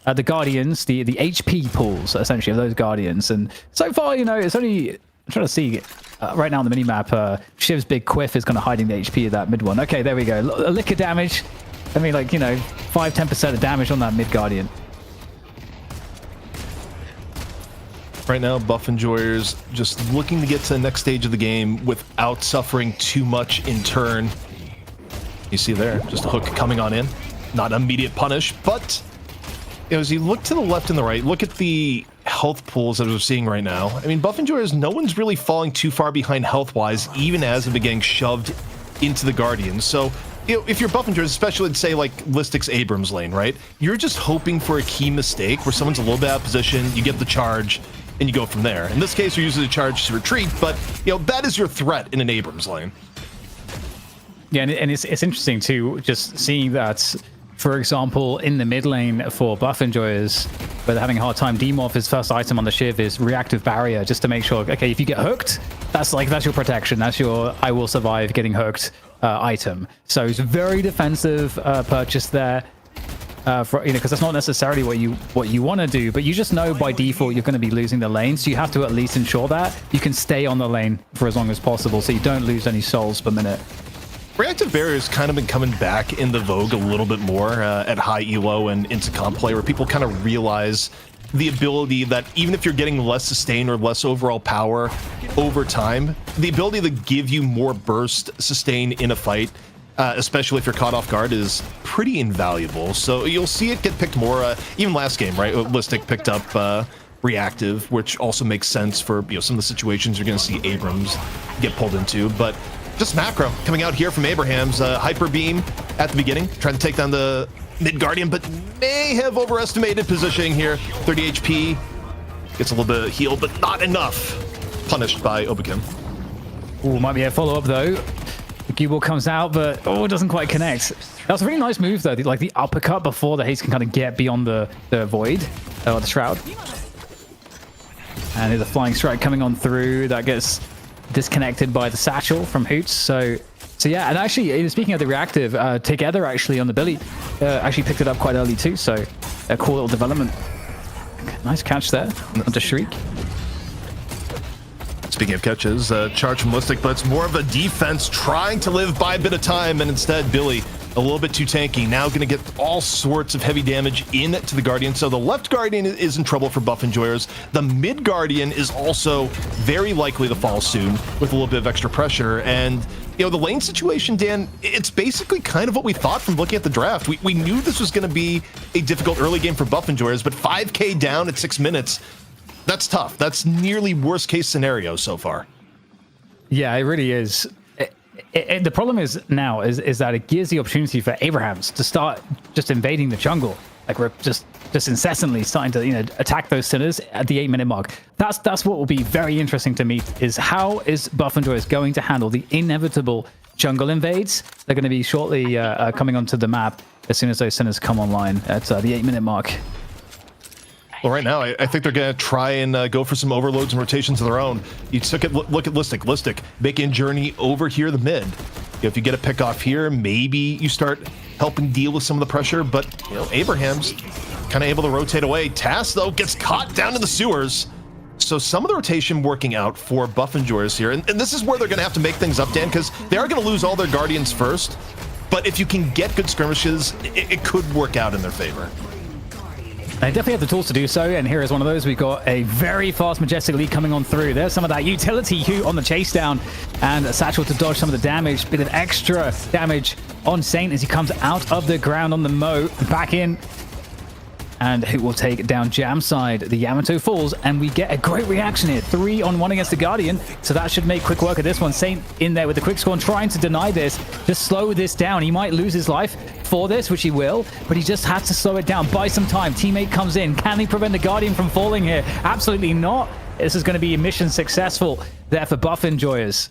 S4: the Guardians, the HP pools, essentially, of those Guardians. And so far, it's only, I'm trying to see right now on the minimap, Shiv's big quiff is kind of hiding the HP of that mid one. Okay, there we go. A lick of damage. I mean, 5-10% of damage on that mid Guardian.
S2: Right now, buff enjoyers just looking to get to the next stage of the game without suffering too much in turn. You see there, just a hook coming on in. Not immediate punish, but as you look to the left and the right, look at the health pools that we're seeing right now. I mean, buff enjoyers, no one's really falling too far behind health-wise, even as they've been getting shoved into the Guardians. So, if you're buff enjoyers, especially, let's say, like Listic's Abrams lane, right? You're just hoping for a key mistake where someone's a little bit out of position, you get the charge, and you go from there. In this case, you're using the charge to retreat, but, that is your threat in an Abrams lane.
S4: Yeah, and it's interesting too, just seeing that, for example, in the mid lane for buff enjoyers, where they're having a hard time, Demorph's first item on the Shiv is reactive barrier, just to make sure, okay, if you get hooked, that's your protection, that's your I will survive getting hooked item. So it's a very defensive purchase there. Because that's not necessarily what you want to do, but you just know by default you're going to be losing the lane, so you have to at least ensure that you can stay on the lane for as long as possible, so you don't lose any souls per minute.
S2: Reactive barriers kind of been coming back into vogue a little bit more at high elo and into comp play, where people kind of realize the ability that even if you're getting less sustain or less overall power over time, the ability to give you more burst sustain in a fight, especially if you're caught off guard, is pretty invaluable. So you'll see it get picked more, even last game, right? Listic picked up reactive, which also makes sense for some of the situations you're going to see Abrams get pulled into. But just macro coming out here from Abrahams, hyper beam at the beginning, trying to take down the mid Guardian, but may have overestimated positioning here. 30 HP, gets a little bit of heal, but not enough. Punished by Obikim.
S4: Ooh, might be a follow-up though. The Gubal comes out, but it doesn't quite connect. That's a really nice move though, like the uppercut before the haste can kind of get beyond the void, or the shroud. And there's a flying strike coming on through that gets disconnected by the satchel from Hoots. So yeah, and actually, speaking of the reactive, Together actually on the Billy actually picked it up quite early too. So a cool little development. Nice catch there onto Shriek.
S2: Speaking of catches, charge from Listic, but it's more of a defense trying to live by a bit of time, and instead Billy a little bit too tanky. Now going to get all sorts of heavy damage into the Guardian. So the left Guardian is in trouble for buff enjoyers. The mid Guardian is also very likely to fall soon with a little bit of extra pressure. And The lane situation, Dan, it's basically kind of what we thought from looking at the draft. We knew this was going to be a difficult early game for Buff Enjoyers, but 5K down at 6 minutes, that's tough. That's nearly worst case scenario so far.
S4: Yeah, it really is. The problem is now is that it gives the opportunity for Abrahams to start just invading the jungle. Like we're just incessantly starting to attack those sinners at the 8-minute mark. That's what will be very interesting to me, is how is Buff Enjoyers going to handle the inevitable jungle invades. They're going to be shortly coming onto the map as soon as those sinners come online at the 8-minute mark.
S2: Well, right now, I think they're going to try and go for some overloads and rotations of their own. You look at Listic making journey over here the mid. If you get a pick off here, maybe you start helping deal with some of the pressure, but Abraham's kind of able to rotate away. Tass, though, gets caught down in the sewers. So some of the rotation working out for Buff Enjoyers here, and this is where they're going to have to make things up, Dan, because they are going to lose all their Guardians first, but if you can get good skirmishes, it could work out in their favor.
S4: They definitely have the tools to do so, and here is one of those. We've got a very fast Majestic lead coming on through. There's some of that utility Hoot on the chase down, and Satchel to dodge some of the damage. Bit of extra damage on Saint as he comes out of the ground on the Mo. Back in, and Hoot will take down Jam side. The Yamato falls, and we get a great reaction here. 3-on-1 against the Guardian, so that should make quick work of this one. Saint in there with the quick score, trying to deny this, just slow this down. He might lose his life for this, which he will, but he just has to slow it down, buy some time. Teammate comes in. Can he prevent the Guardian from falling here? Absolutely not. This is going to be a mission successful there for Buff Enjoyers.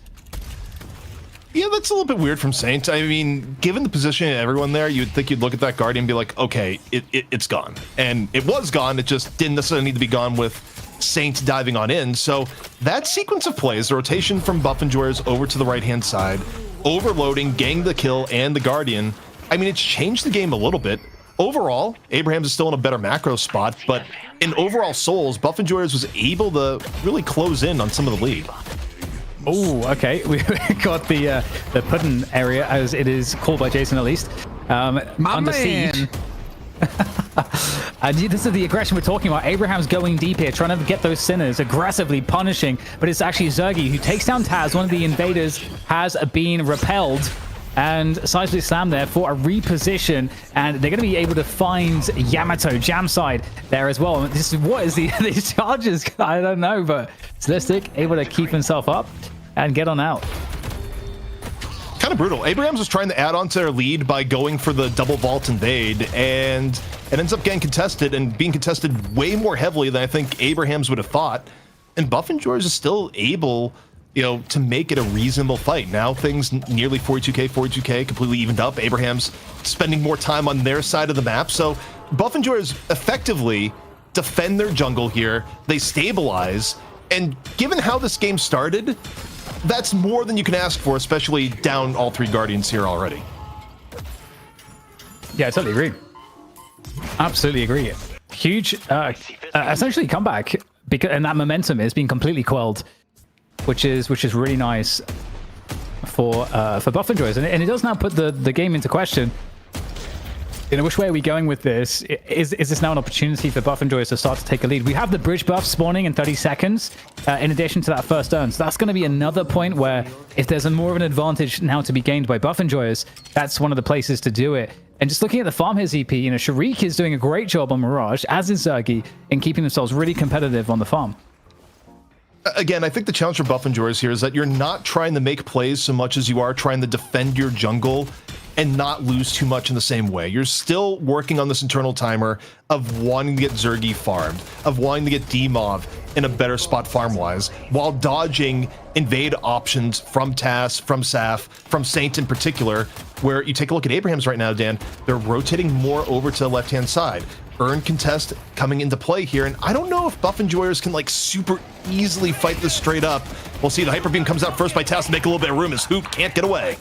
S2: Yeah, that's a little bit weird from Saint. I mean, given the position of everyone there, you'd think you'd look at that Guardian and be like, okay, it's gone. And it was gone. It just didn't necessarily need to be gone with Saint diving on in. So that sequence of plays, the rotation from Buff Enjoyers over to the right-hand side, overloading, getting the kill, and the Guardian, I mean, it's changed the game a little bit. Overall, Abrahams is still in a better macro spot, but in overall souls, Buff Enjoyers was able to really close in on some of the lead.
S4: Oh, okay. We got the pudding area, as it is called by Jason at least, under siege. And this is the aggression we're talking about. Abraham's going deep here, trying to get those sinners, aggressively punishing, but it's actually Zergy who takes down Taz. One of the invaders has been repelled, and Seismic Slam there for a reposition, and they're going to be able to find Yamato, Jam side there as well. This is what is these charges? I don't know, but Slistic able to keep himself up and get on out.
S2: Kind of brutal. Abrahams was trying to add on to their lead by going for the double vault invade, and it ends up getting contested and being contested way more heavily than I think Abrahams would have thought. And Buff Enjoyers is still able, to make it a reasonable fight. Now things nearly 42k, completely evened up. Abraham's spending more time on their side of the map. So Buff Enjoyers effectively defend their jungle here. They stabilize. And given how this game started, that's more than you can ask for, especially down all 3 Guardians here already.
S4: Yeah, I totally agree. Absolutely agree. Huge, essentially comeback, and that momentum is being completely quelled, which is really nice for Buff Enjoyers, and it does now put the game into question. Which way are we going with this? Is this now an opportunity for Buff Enjoyers to start to take a lead? We have the bridge buff spawning in 30 seconds, in addition to that first earn. So that's going to be another point where if there's more of an advantage now to be gained by Buff Enjoyers, that's one of the places to do it. And just looking at the farm here, ZP, Sharik is doing a great job on Mirage, as is Zergy, in keeping themselves really competitive on the farm.
S2: Again, I think the challenge for Buff Enjoyers here is that you're not trying to make plays so much as you are trying to defend your jungle and not lose too much in the same way. You're still working on this internal timer of wanting to get Zergy farmed, of wanting to get Demov in a better spot farm-wise, while dodging invade options from Tass, from Saf, from Saint in particular, where you take a look at Abrahams right now, Dan, they're rotating more over to the left-hand side. Earn contest coming into play here, and I don't know if Buff Enjoyers can super easily fight this straight up. We'll see. The Hyper Beam comes out first by Tass to make a little bit of room as Hoop can't get away.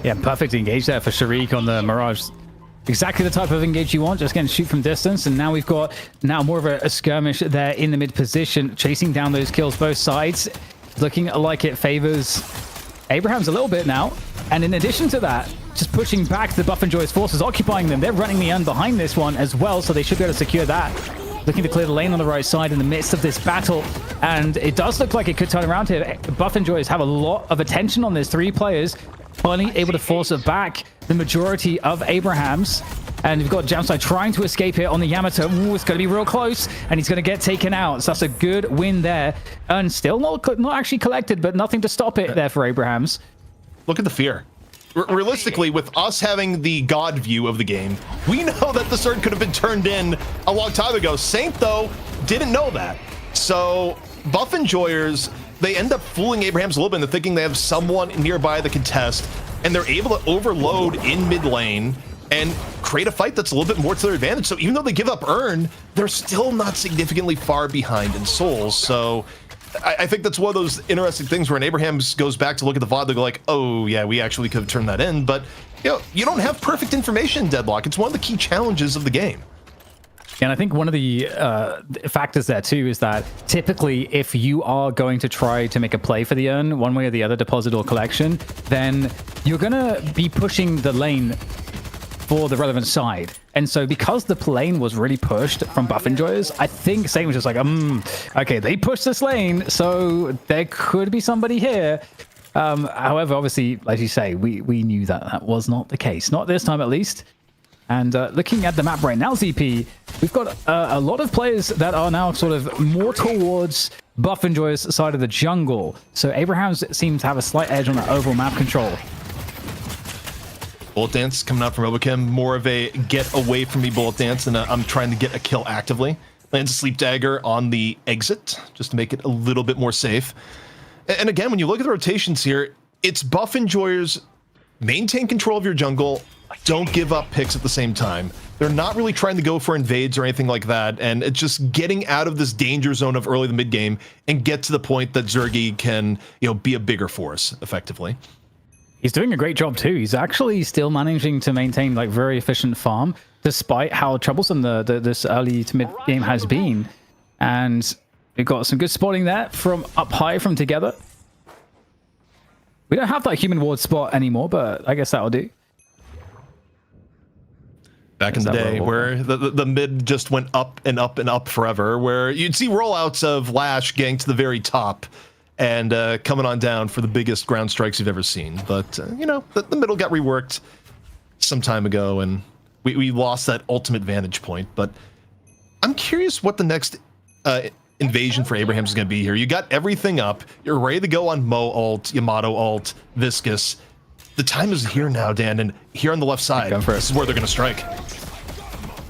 S4: Yeah, perfect engage there for Sharik on the Mirage. Exactly the type of engage you want, just going to shoot from distance. And now we've got more of a skirmish there in the mid position, chasing down those kills both sides. Looking like it favors Abrahams a little bit now. And in addition to that, just pushing back the Buff Enjoyers forces, occupying them. They're running the end behind this one as well, so they should be able to secure that. looking to clear the lane on the right side in the midst of this battle. And it does look like it could turn around here. Buff and Joyous have a lot of attention on this. 3 players finally able to force it back the majority of Abrahams. And we've got Jamside trying to escape here on the Yamato. Ooh, it's going to be real close, and he's going to get taken out. So that's a good win there. And still not actually collected, but nothing to stop it there for Abrahams.
S2: Look at the fear. Realistically, with us having the God view of the game, we know that the Zerg could have been turned in a long time ago. Saint, though, didn't know that. So Buff Enjoyers, they end up fooling Abrahams a little bit into thinking they have someone nearby that can test, and they're able to overload in mid lane and create a fight that's a little bit more to their advantage. So even though they give up Earn, they're still not significantly far behind in souls. So I think that's one of those interesting things where when Abrahams goes back to look at the VOD, they go like, oh yeah, we actually could have turned that in. But you don't have perfect information in Deadlock. It's one of the key challenges of the game.
S4: And I think one of the factors there too is that typically if you are going to try to make a play for the Urn, one way or the other, deposit or collection, then you're going to be pushing the lane for the relevant side. And so because the lane was really pushed from Buff Enjoyers, I think Saint was just like, okay, they pushed this lane, so there could be somebody here. However, obviously, like you say, we knew that that was not the case. Not this time, at least. And looking at the map right now, ZP, we've got a lot of players that are now sort of more towards Buff Enjoyers' side of the jungle. So Abrahams seems to have a slight edge on the overall map control.
S2: Bullet Dance coming out from Obakim, more of a get away from me Bullet Dance, and I'm trying to get a kill actively. Lands a Sleep Dagger on the exit, just to make it a little bit more safe. And again, when you look at the rotations here, it's Buff Enjoyers, maintain control of your jungle, don't give up picks at the same time. They're not really trying to go for invades or anything like that, and it's just getting out of this danger zone of early to mid game and get to the point that Zergy can, be a bigger force effectively.
S4: He's doing a great job too. He's actually still managing to maintain like very efficient farm, despite how troublesome this early to mid game has been. And we've got some good spotting there from up high from together. We don't have that human ward spot anymore, but I guess that'll do.
S2: Back in the day where the mid just went up and up and up forever, where you'd see rollouts of Lash getting to the very top and coming on down for the biggest ground strikes you've ever seen. But, the middle got reworked some time ago, and we lost that ultimate vantage point. But I'm curious what the next invasion for Abrahams is going to be here. You got everything up. You're ready to go on Mo ult, Yamato ult, Viscous. The time is here now, Dan, and here on the left side, this is where they're going to strike.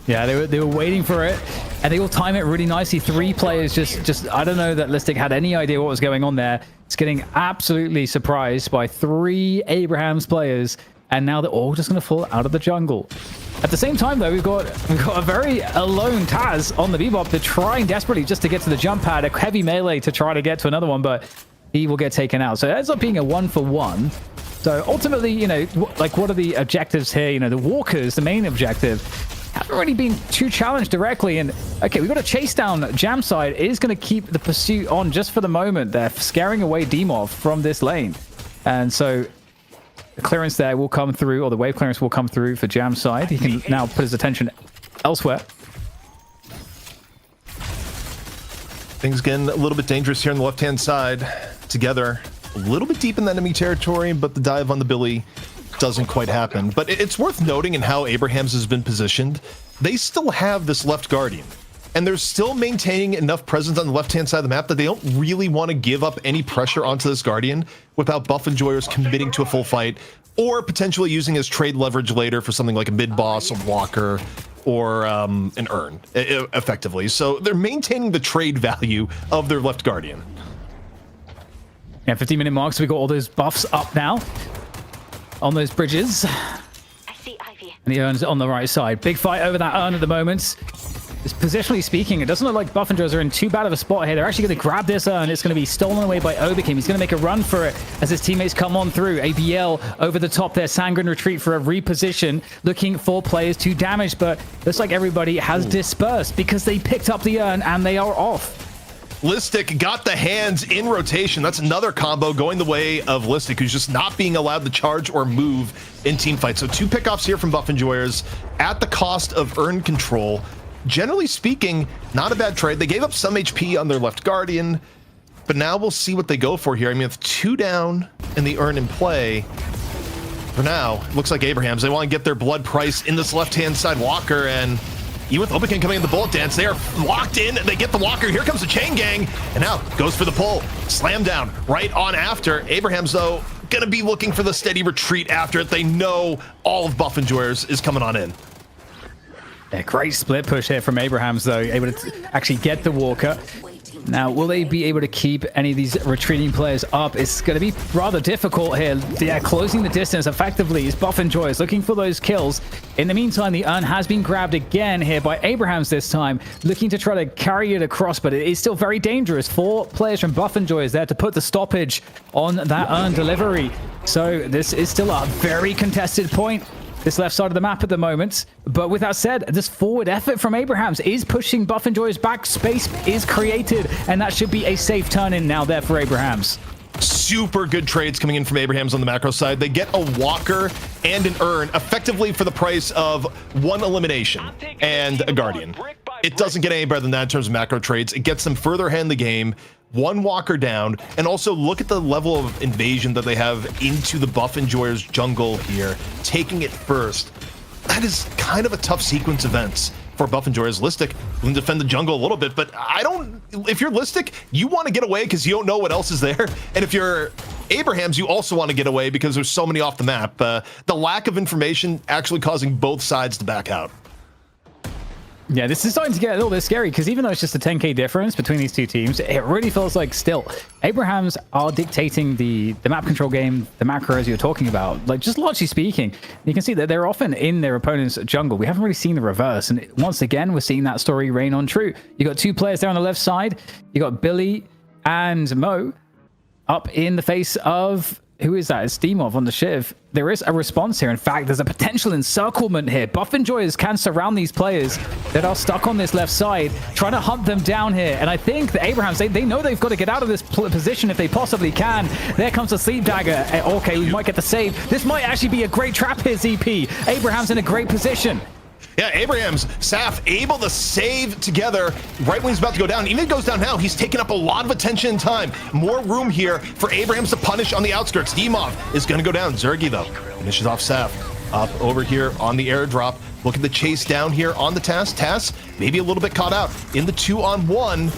S4: Yeah, they were waiting for it, and they will time it really nicely. 3 players just I don't know that Listic had any idea what was going on there. It's getting absolutely surprised by 3 Abrahams players, and now they're all just going to fall out of the jungle. At the same time, though, we've got a very alone Taz on the Bebop. They're trying desperately just to get to the jump pad, a heavy melee to try to get to another one, but he will get taken out. So it ends up being a 1-for-1. So ultimately, like what are the objectives here? The walkers, the main objective, haven't really been too challenged directly. And okay, we've got to chase down Jamside. It is going to keep the pursuit on just for the moment. They're scaring away Demov from this lane. And so the clearance there will come through, or the wave clearance will come through for Jamside. He can now put his attention elsewhere.
S2: Things getting a little bit dangerous here on the left-hand side. Together, a little bit deep in the enemy territory, but the dive on the Billy doesn't quite happen. But it's worth noting in how Abrahams has been positioned. They still have this left Guardian, and they're still maintaining enough presence on the left-hand side of the map that they don't really want to give up any pressure onto this Guardian without Buff Enjoyers committing to a full fight, or potentially using his trade leverage later for something like a mid-boss, a Walker, or an Urn, effectively. So they're maintaining the trade value of their left Guardian.
S4: Yeah, 15-minute mark, so we got all those buffs up now on those bridges.
S5: I see Ivy.
S4: And the Urn's on the right side. Big fight over that Urn at the moment. Just positionally speaking, it doesn't look like Buff and Joes are in too bad of a spot here. They're actually going to grab this Urn. It's going to be stolen away by Oberkim. He's going to make a run for it as his teammates come on through. ABL over the top there. Sangren retreat for a reposition, looking for players to damage, but looks like everybody has dispersed because they picked up the Urn and they are off.
S2: Listic got the hands in rotation. That's another combo going the way of Listic, who's just not being allowed to charge or move in team fights. So 2 pickoffs here from Buff Enjoyers at the cost of Urn control. generally speaking, not a bad trade. They gave up some HP on their left Guardian, but now we'll see what they go for here. I mean, with 2 down and the urn in play, for now, it looks like Abrahams, they want to get their blood price in this left-hand side Walker, and even with Obikin coming in the bullet dance, they are locked in. They get the Walker. Here comes the chain gang, and now goes for the pull. Slam down right on after. Abrahams, though, gonna be looking for the steady retreat after it. They know all of Buff Enjoyers is coming on in.
S4: A great split push here from Abrahams, though, able to actually get the Walker. Now, will they be able to keep any of these retreating players up? It's going to be rather difficult here. Yeah, closing the distance effectively is Buff Enjoyers looking for those kills. In the meantime, the urn has been grabbed again here by Abrahams this time, looking to try to carry it across, but it is still very dangerous. 4 players from Buff Enjoyers there to put the stoppage on that urn delivery. So this is still a very contested point, this left side of the map at the moment. But with that said, this forward effort from Abrahams is pushing Buff Enjoyers back. Space is created, and that should be a safe turn in now there for Abrahams.
S2: Super good trades coming in from Abrahams on the macro side. They get a Walker and an urn effectively for the price of 1 elimination and a Guardian. It doesn't get any better than that in terms of macro trades. It gets them further ahead in the game. 1 Walker down, and also look at the level of invasion that they have into the Buff Enjoyers jungle here, taking it first. That is kind of a tough sequence of events for Buff Enjoyers. Listic will defend the jungle a little bit, but if you're Listic, you want to get away because you don't know what else is there. And if you're Abrahams, you also want to get away because there's so many off the map. The lack of information actually causing both sides to back out.
S4: Yeah, this is starting to get a little bit scary because even though it's just a 10k difference between these two teams, it really feels like still Abrahams are dictating the map control game, the macros you're talking about. Like, just largely speaking, you can see that they're often in their opponent's jungle. We haven't really seen the reverse, and once again we're seeing that story reign on true. You got 2 players there on the left side. You got Billy and Mo up in the face of, who is that? It's Demov on the Shiv. There is a response here. In fact, there's a potential encirclement here. Buff Enjoyers can surround these players that are stuck on this left side, trying to hunt them down here. And I think the Abrahams, they know they've got to get out of this position if they possibly can. There comes the Sleep Dagger. Okay, we might get the save. This might actually be a great trap here, ZP. Abrahams in a great position.
S2: Yeah, Abrahams, Saf, able to save together right when he's about to go down. Even if he goes down now, he's taking up a lot of attention and time. More room here for Abrahams to punish on the outskirts. Demov is going to go down. Zergy, though, finishes off Saf. Up over here on the airdrop. Look at the chase down here on the Tass. Tass maybe a little bit caught out in the 2-on-1.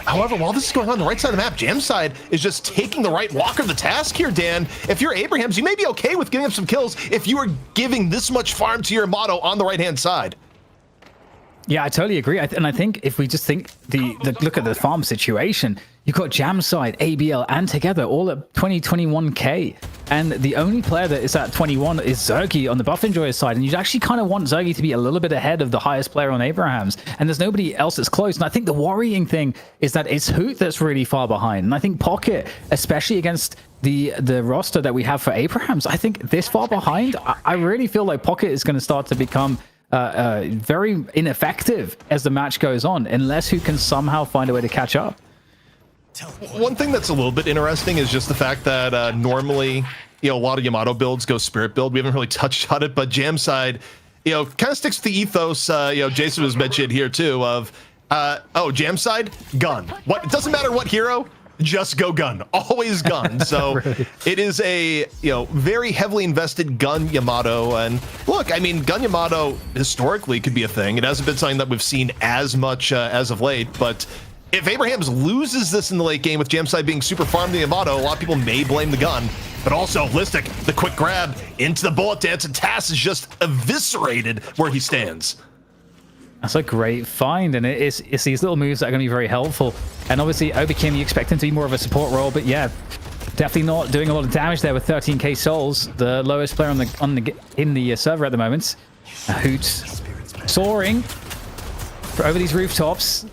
S2: However, while this is going on the right side of the map, Jam side is just taking the right Walker the task here, Dan. If you're Abrahams, you may be okay with giving up some kills if you are giving this much farm to your motto on the right-hand side.
S4: Yeah, I totally agree. And I think if we just think look at the farm situation, you've got Jam side, ABL, and Together all at 21k. And the only player that is at 21 is Zergy on the Buff Enjoyer side. And you actually kind of want Zergy to be a little bit ahead of the highest player on Abrahams. And there's nobody else that's close. And I think the worrying thing is that it's Hoot that's really far behind. And I think Pocket, especially against the roster that we have for Abrahams, I think this far behind, I really feel like Pocket is going to start to become very ineffective as the match goes on, unless Hoot can somehow find a way to catch up.
S2: One thing that's a little bit interesting is just the fact that normally, a lot of Yamato builds go Spirit build. We haven't really touched on it, but Jam side, kind of sticks to the ethos. Jason was mentioned here too of, Jam side, gun. What? It doesn't matter what hero. Just go gun, always gun. So really? It is a very heavily invested gun Yamato. And look, I mean, gun Yamato historically could be a thing. It hasn't been something that we've seen as much as of late. But if Abrahams loses this in the late game with Jamside being super farmed to Yamato, a lot of people may blame the gun. But also Listic, the quick grab into the bullet dance, and Tass is just eviscerated where he stands.
S4: That's a great find, and it's these little moves that are going to be very helpful. And obviously, Obikim, you expect him to be more of a support role, but yeah, definitely not doing a lot of damage there with 13k souls, the lowest player in the server at the moment. Hoot soaring over these rooftops,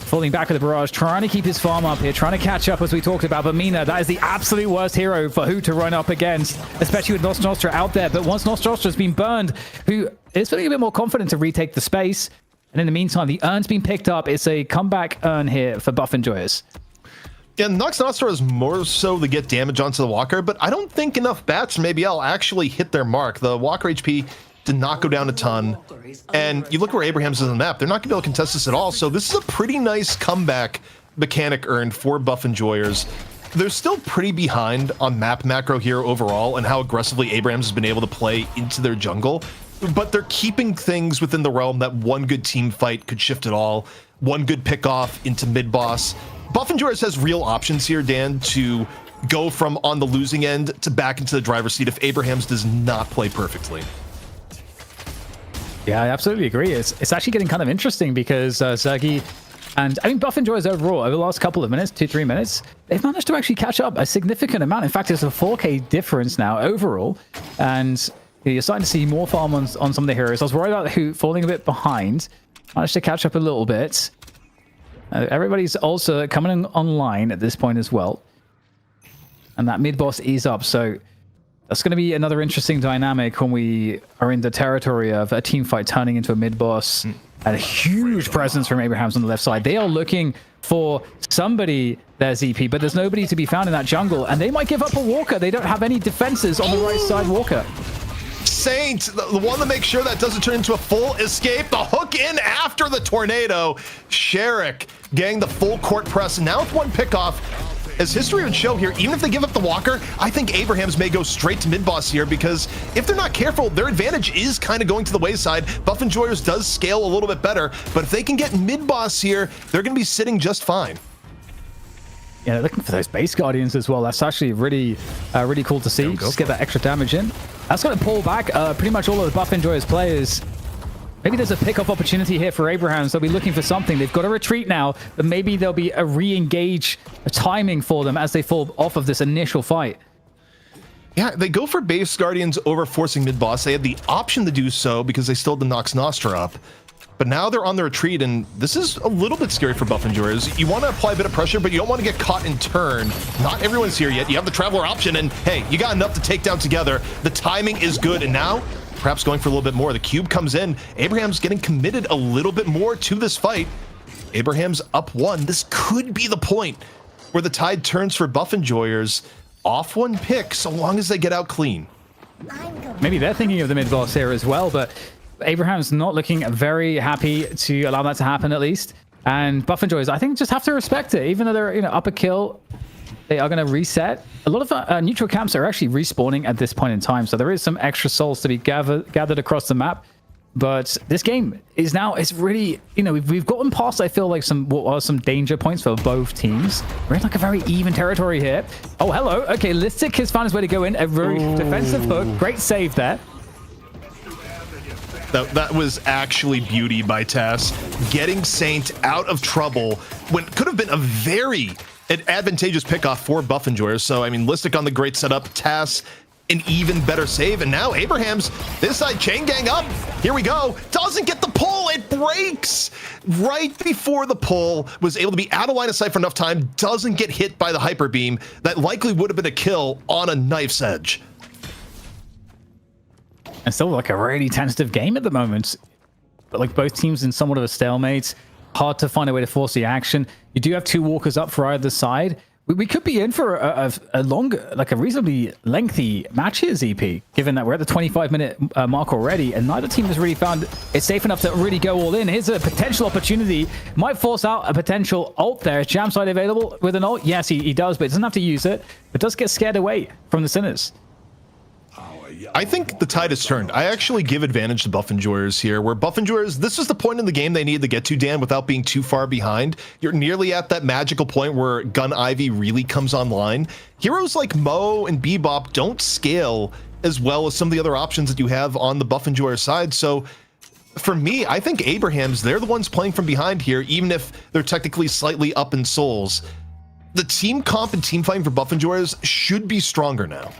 S4: falling back with the barrage, trying to keep his farm up here, trying to catch up as we talked about. But Mina, that is the absolute worst hero for Hoot to run up against, especially with Nostra out there. But once Nostra's been burned, Hoot is feeling a bit more confident to retake the space. And in the meantime, the urn's been picked up. It's a comeback urn here for Buff Enjoyers.
S2: Yeah, Nostra is more so to get damage onto the Walker, but I don't think enough bats from ABL actually hit their mark. The Walker HP did not go down a ton. And you look where Abraham's is on the map, they're not going to be able to contest this at all. So this is a pretty nice comeback mechanic earned for Buff Enjoyers. They're still pretty behind on map macro here overall and how aggressively Abrahams has been able to play into their jungle. But they're keeping things within the realm that one good team fight could shift it all. One good pickoff into mid-boss. Buff Enjoyers has real options here, Dan, to go from on the losing end to back into the driver's seat if Abrahams does not play perfectly.
S4: Yeah, I absolutely agree. It's actually getting kind of interesting because Zergy and I mean Buff Enjoyers overall over the last couple of minutes, 2-3 minutes, they've managed to actually catch up a significant amount. In fact, it's a 4K difference now overall, and you're starting to see more farm on some of the heroes. I was worried about who falling a bit behind. Managed to catch up a little bit. Everybody's also coming online at this point as well. And that mid-boss is up, so that's going to be another interesting dynamic when we are in the territory of a team fight turning into a mid-boss. And a huge presence from Abrahams on the left side. They are looking for somebody there, ZP, but there's nobody to be found in that jungle. And they might give up a Walker. They don't have any defenses on the right side Walker.
S2: Saint, the one to make sure that doesn't turn into a full escape. The hook in after the tornado. Sherrick getting the full court press. Now with one pickoff. As history would show here, even if they give up the Walker, I think Abrahams may go straight to mid-boss here because if they're not careful, their advantage is kind of going to the wayside. Buff Enjoyers does scale a little bit better, but if they can get mid-boss here, they're going to be sitting just fine.
S4: Yeah, they're looking for those base guardians as well. That's actually really cool to see. Just get that extra damage in. That's going to pull back pretty much all of the Buff Enjoyers players. Maybe there's a pickup opportunity here for Abrahams. They'll be looking for something. They've got to retreat now, but maybe there'll be a re-engage timing for them as they fall off of this initial fight.
S2: Yeah, they go for base guardians over forcing mid-boss. They had the option to do so because they still had the Nox Nostra up. But now they're on the retreat, and this is a little bit scary for Buff Enjoyers. You want to apply a bit of pressure, but you don't want to get caught in turn. Not everyone's here yet. You have the Traveler option, and hey, you got enough to take down together. The timing is good, and now perhaps going for a little bit more. The cube comes in. Abraham's getting committed a little bit more to this fight. Abraham's up one. This could be the point where the tide turns for Buff Enjoyers. Off one pick, so long as they get out clean.
S4: Maybe they're thinking of the mid-boss here as well, but Abraham's not looking very happy to allow that to happen, at least. And Buff Enjoyers, I think, just have to respect it. Even though they're, up a kill, they are going to reset. A lot of neutral camps are actually respawning at this point in time, so there is some extra souls to be gathered across the map. But this game is now, it's really, we've gotten past, I feel like, some danger points for both teams. We're in like a very even territory here. Oh, hello. Okay, Listic has found his way to go in. A very defensive hook. Great save there.
S2: That was actually beauty by Tass. Getting Saint out of trouble when it could have been a very advantageous pickoff for Buff Enjoyers. So, I mean, Listic on the great setup. Tass, an even better save. And now Abrahams, this side, chain gang up. Here we go. Doesn't get the pull. It breaks right before the pull. Was able to be out of line of sight for enough time. Doesn't get hit by the hyper beam. That likely would have been a kill on a knife's edge.
S4: And still like a really tentative game at the moment. But like both teams in somewhat of a stalemate. Hard to find a way to force the action. You do have two walkers up for either side. We could be in for a longer, like a reasonably lengthy match here, ZP, given that we're at the 25-minute mark already, and neither team has really found it safe enough to really go all in. Here's a potential opportunity. Might force out a potential ult there. Is Jamside available with an ult? Yes, he does, but he doesn't have to use it. But does get scared away from the Sinners.
S2: I think the tide has turned. I actually give advantage to Buff Enjoyers here, where Buff Enjoyers, this is the point in the game they need to get to, Dan, without being too far behind. You're nearly at that magical point where Gun Ivy really comes online. Heroes like Mo and Bebop don't scale as well as some of the other options that you have on the Buff Enjoyer side. So for me, I think Abrahams, they're the ones playing from behind here, even if they're technically slightly up in souls. The team comp and team fighting for Buff Enjoyers should be stronger now.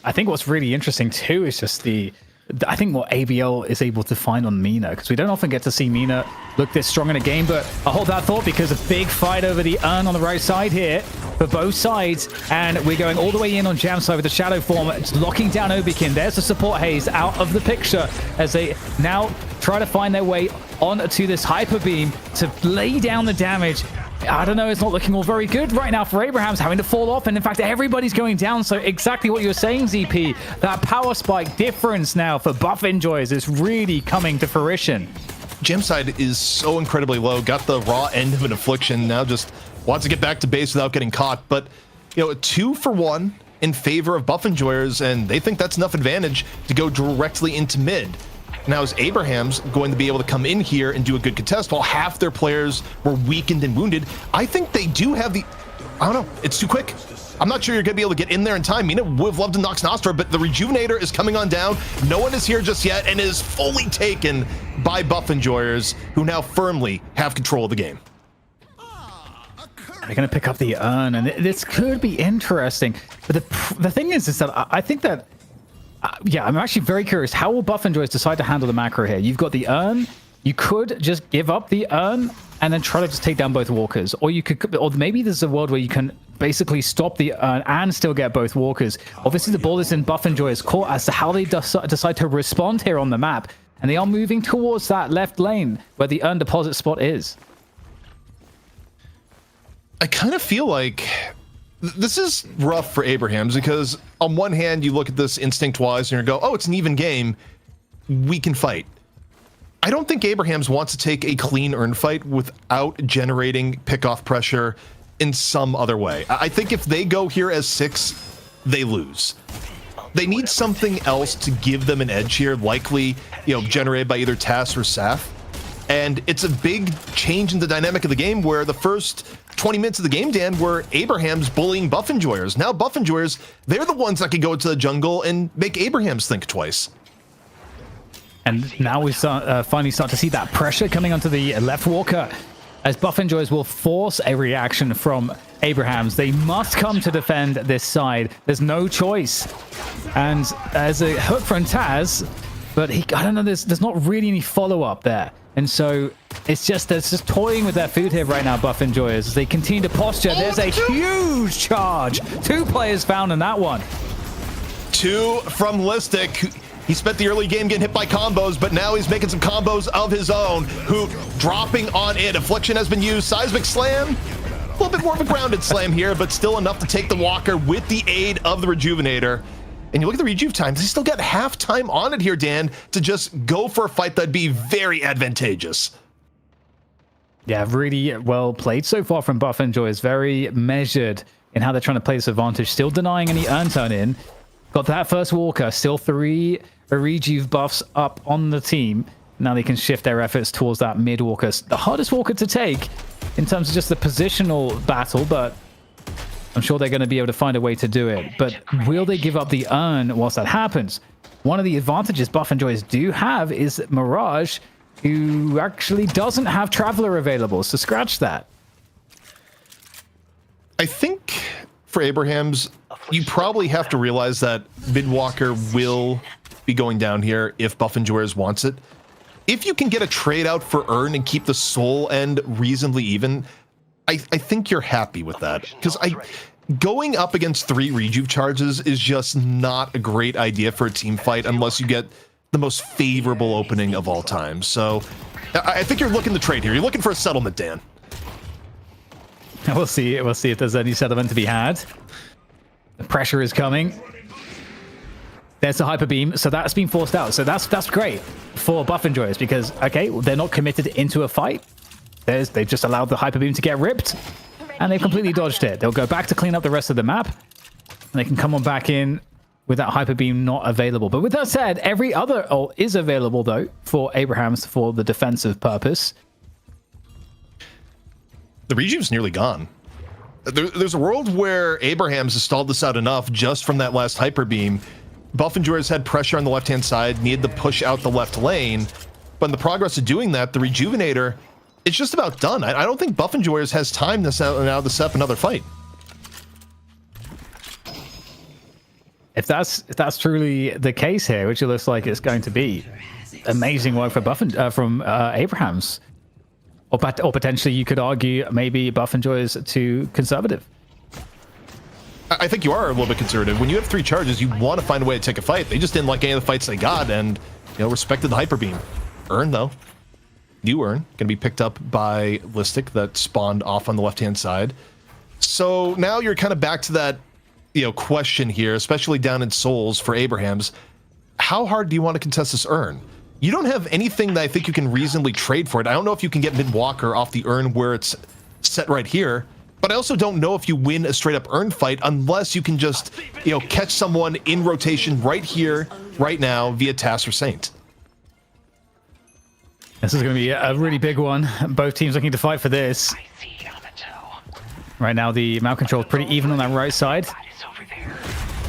S4: I think what's really interesting too is just I think what ABL is able to find on Mina, because we don't often get to see Mina look this strong in a game, but I hold that thought because a big fight over the urn on the right side here for both sides, and we're going all the way in on Jam's side with the Shadow Form. It's locking down Obikin. There's the support haze out of the picture as they now try to find their way onto this Hyper Beam to lay down the damage. I don't know, it's not looking all very good right now for Abraham's, having to fall off, and in fact everybody's going down. So exactly what you were saying, ZP, that power spike difference now for buff enjoyers is really coming to fruition.
S2: Gemside is so incredibly low, got the raw end of an affliction, now just wants to get back to base without getting caught. But you know, a 2-for-1 in favor of buff enjoyers, and they think that's enough advantage to go directly into mid. Now is Abraham's going to be able to come in here and do a good contest while half their players were weakened and wounded? I think they do have the, I don't know, it's too quick. I'm not sure you're going to be able to get in there in time. Mina would have loved to Nox Nostra, but the Rejuvenator is coming on down. No one is here just yet and is fully taken by buff enjoyers, who now firmly have control of the game.
S4: They're going to pick up the urn, and this could be interesting. But the thing is that I think that, yeah, I'm actually very curious. How will buff enjoyers decide to handle the macro here? You've got the urn. You could just give up the urn and then try to just take down both walkers. Or you could, or maybe there's a world where you can basically stop the urn and still get both walkers. Obviously, the ball is in buff enjoyers' court as to how they decide to respond here on the map. And they are moving towards that left lane where the urn deposit spot is.
S2: I kind of feel like this is rough for Abraham's, because on one hand, you look at this instinct-wise and you go, oh, it's an even game. We can fight. I don't think Abraham's wants to take a clean urn fight without generating pickoff pressure in some other way. I think if they go here as 6, they lose. They need something else to give them an edge here, likely, you know, generated by either Tass or Saf. And it's a big change in the dynamic of the game, where the first 20 minutes of the game, Dan, were Abraham's bullying buff enjoyers. Now buff enjoyers, they're the ones that can go into the jungle and make Abraham's think twice.
S4: And now we finally start to see that pressure coming onto the left walker, as buff enjoyers will force a reaction from Abraham's. They must come to defend this side. There's no choice. And as a hook from Taz, but I don't know, there's not really any follow-up there. And so it's just toying with their food here right now, buff enjoyers, as they continue to posture. There's a huge charge. 2 players found in that one.
S2: 2 from Listic. He spent the early game getting hit by combos, but now he's making some combos of his own. Who dropping on it. Affliction has been used. Seismic Slam. A little bit more of a grounded slam here, but still enough to take the walker with the aid of the Rejuvenator. And you look at the rejuve times, they still got half time on it here, Dan, to just go for a fight that'd be very advantageous.
S4: Yeah, really well played so far from buff enjoyers. Very measured in how they're trying to play this advantage. Still denying any urn turn in. Got that first walker. Still 3 rejuve buffs up on the team. Now they can shift their efforts towards that mid walker. The hardest walker to take in terms of just the positional battle, but I'm sure they're going to be able to find a way to do it. But will they give up the urn whilst that happens? One of the advantages buff enjoyers do have is Mirage, who actually doesn't have Traveler available, so scratch that.
S2: I think for Abraham's, you probably have to realize that Midwalker will be going down here if buff enjoyers wants it. If you can get a trade out for urn and keep the soul end reasonably even, I think you're happy with that, because going up against 3 rejuve charges is just not a great idea for a team fight unless you get the most favorable opening of all time. So I think you're looking to trade here. You're looking for a settlement, Dan.
S4: We'll see. We'll see if there's any settlement to be had. The pressure is coming. There's a hyper beam, so that's been forced out. So that's great for buff enjoyers, because okay, they're not committed into a fight. They've just allowed the hyper beam to get ripped, and they've completely dodged it. They'll go back to clean up the rest of the map, and they can come on back in with that hyper beam not available. But with that said, every other ult is available though for Abraham's for the defensive purpose.
S2: The rejuve's nearly gone. There's a world where Abraham's has stalled this out enough just from that last hyper beam. Buff enjoyers had pressure on the left-hand side, needed to push out the left lane, but in the progress of doing that, the Rejuvenator, it's just about done. I don't think buff enjoyers has time now to set up another fight.
S4: If that's truly the case here, which it looks like it's going to be, amazing work for from Abraham's, or potentially you could argue maybe buff enjoyers too conservative.
S2: I think you are a little bit conservative. When you have 3 charges, you want to find a way to take a fight. They just didn't like any of the fights they got, and respected the hyper beam. Earned though. new urn, going to be picked up by Listic that spawned off on the left-hand side. So now you're kind of back to that, question here, especially down in Souls for Abrahams. How hard do you want to contest this urn? You don't have anything that I think you can reasonably trade for it. I don't know if you can get mid-walker off the urn where it's set right here, but I also don't know if you win a straight-up urn fight unless you can just, catch someone in rotation right here, right now, via Tass or Saint.
S4: This is going to be a really big one. Both teams looking to fight for this. Right now, the map control is pretty even on that right side.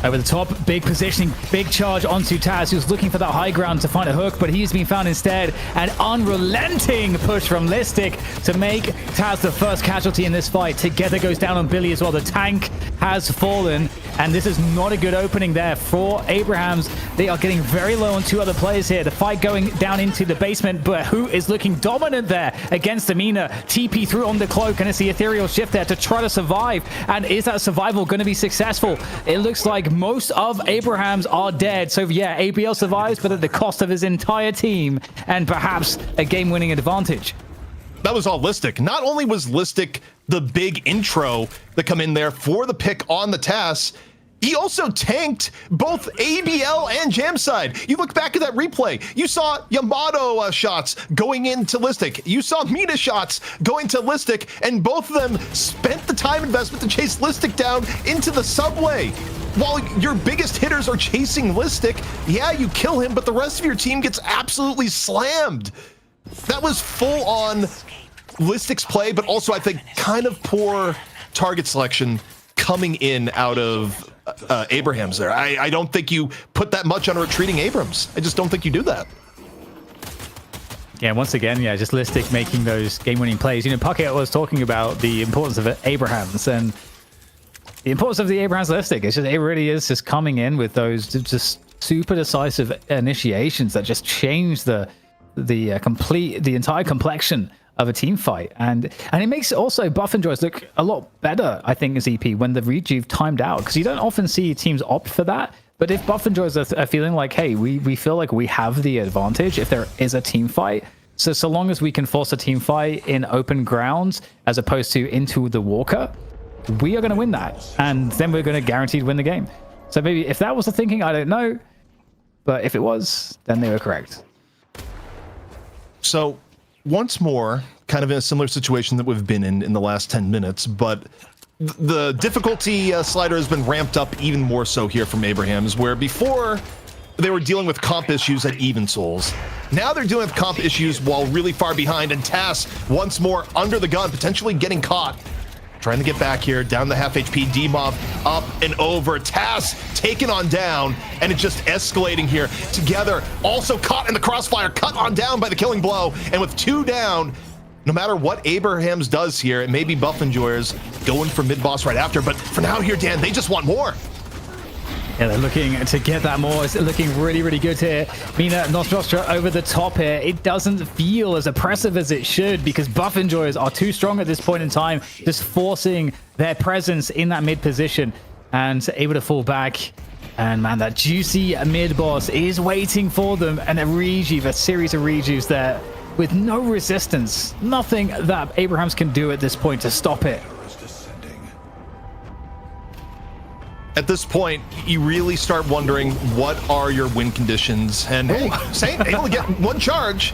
S4: Over the top, big positioning, big charge onto Taz, who's looking for that high ground to find a hook, but he's been found instead. An unrelenting push from Listic to make Taz the first casualty in this fight. Together goes down on Billy as well. The tank has fallen, and this is not a good opening there for Abrahams. They are getting very low on two other players here. The fight going down into the basement, but who is looking dominant there against Amina? TP through on the cloak, and it's the ethereal shift there to try to survive. And is that survival going to be successful? It looks like most of Abrahams are dead. So yeah, ABL survives, but at the cost of his entire team and perhaps a game-winning advantage.
S2: That was all Listic. Not only was Listic the big intro that come in there for the pick on the Tass, he also tanked both ABL and Jamside. You look back at that replay, you saw Yamato shots going into Listic. You saw Mina shots going to Listic, and both of them spent the time investment to chase Listic down into the subway. While your biggest hitters are chasing Listic, yeah, you kill him, but the rest of your team gets absolutely slammed. That was full on Listic's play, but also I think kind of poor target selection coming in out of Abrahams there. I don't think you put that much on retreating Abrams. I just don't think you do that.
S4: Yeah, once again, yeah, just Listic making those game-winning plays. Puckett was talking about the importance of Abrahams and the importance of the Abrahams Listic. It's just, it really is just coming in with those just super decisive initiations that just change the entire complexion of a team fight, and it makes also Buff and Joyce look a lot better, I think, as EP when the rejuve timed out, because you don't often see teams opt for that. But if Buff and Joyce are feeling like, hey, we feel like we have the advantage if there is a team fight, so long as we can force a team fight in open grounds as opposed to into the walker, we are going to win that, and then we're going to guaranteed win the game. So maybe if that was the thinking, I don't know, but if it was, then they were correct.
S2: So once more, kind of in a similar situation that we've been in the last 10 minutes, but the difficulty slider has been ramped up even more so here from Abrahams, where before they were dealing with comp issues at even souls. Now they're dealing with comp issues while really far behind, and Tass once more under the gun, potentially getting caught. Trying to get back here, down the half HP, D-Mob up and over. Tass taken on down, and it's just escalating here. Together, also caught in the crossfire, cut on down by the killing blow, and with two down, no matter what Abrahams does here, it may be Buff Enjoyers going for mid-boss right after, but for now here, Dan, they just want more.
S4: Yeah, they're looking to get that more. It's looking really, really good here. Mina Nostostra over the top here. It doesn't feel as oppressive as it should because Buff Enjoyers are too strong at this point in time, just forcing their presence in that mid position and able to fall back. And man, that juicy mid boss is waiting for them, and a series of rejuves there with no resistance. Nothing that Abrahams can do at this point to stop it.
S2: At this point, you really start wondering what are your win conditions. And hey, Saint able to get one charge.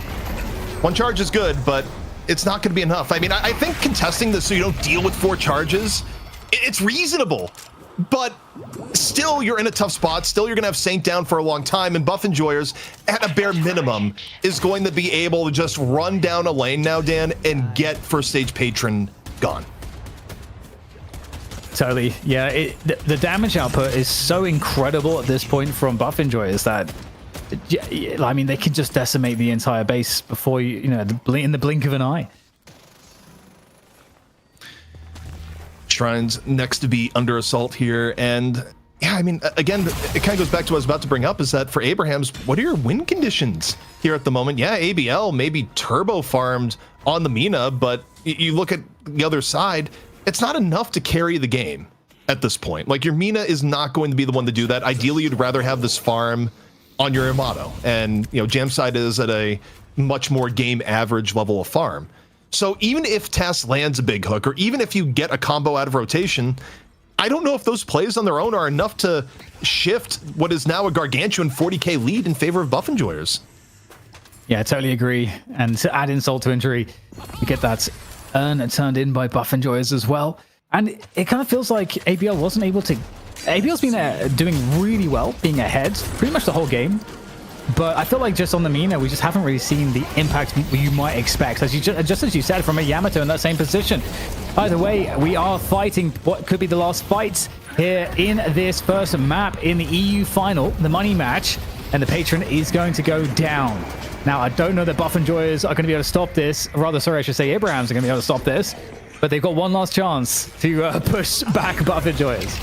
S2: One charge is good, but it's not going to be enough. I mean, I think contesting this so you don't deal with 4 charges, it's reasonable. But still, you're in a tough spot. Still, you're going to have Saint down for a long time. And Buff Enjoyers, at a bare minimum, is going to be able to just run down a lane now, Dan, and get first stage Patron gone.
S4: Totally. Yeah, the damage output is so incredible at this point from Buff Enjoyers that, I mean, they can just decimate the entire base before in the blink of an eye.
S2: Shrines next to be under assault here, and yeah, I mean, again, it kind of goes back to what I was about to bring up, is that for Abrahams, what are your win conditions here at the moment? Yeah, ABL maybe turbo farmed on the Mina, but you look at the other side, it's not enough to carry the game at this point. Like, your Mina is not going to be the one to do that. Ideally, you'd rather have this farm on your Yamato. And, Jamside is at a much more game average level of farm. So even if Tess lands a big hook, or even if you get a combo out of rotation, I don't know if those plays on their own are enough to shift what is now a gargantuan 40k lead in favor of Buff Enjoyers.
S4: Yeah, I totally agree. And to add insult to injury, you get that urn turned in by Buff Enjoyers as well. And it kind of feels like ABL wasn't able to... ABL's been doing really well, being ahead pretty much the whole game. But I feel like just on the Mina, we just haven't really seen the impact you might expect. Just as you said, from a Yamato in that same position. By the way, we are fighting what could be the last fights here in this first map in the EU final, the money match. And the patron is going to go down. Now, I don't know that Buff Enjoyers are going to be able to stop this. Rather, sorry, I should say Abrahams are going to be able to stop this. But they've got one last chance to push back Buff Enjoyers.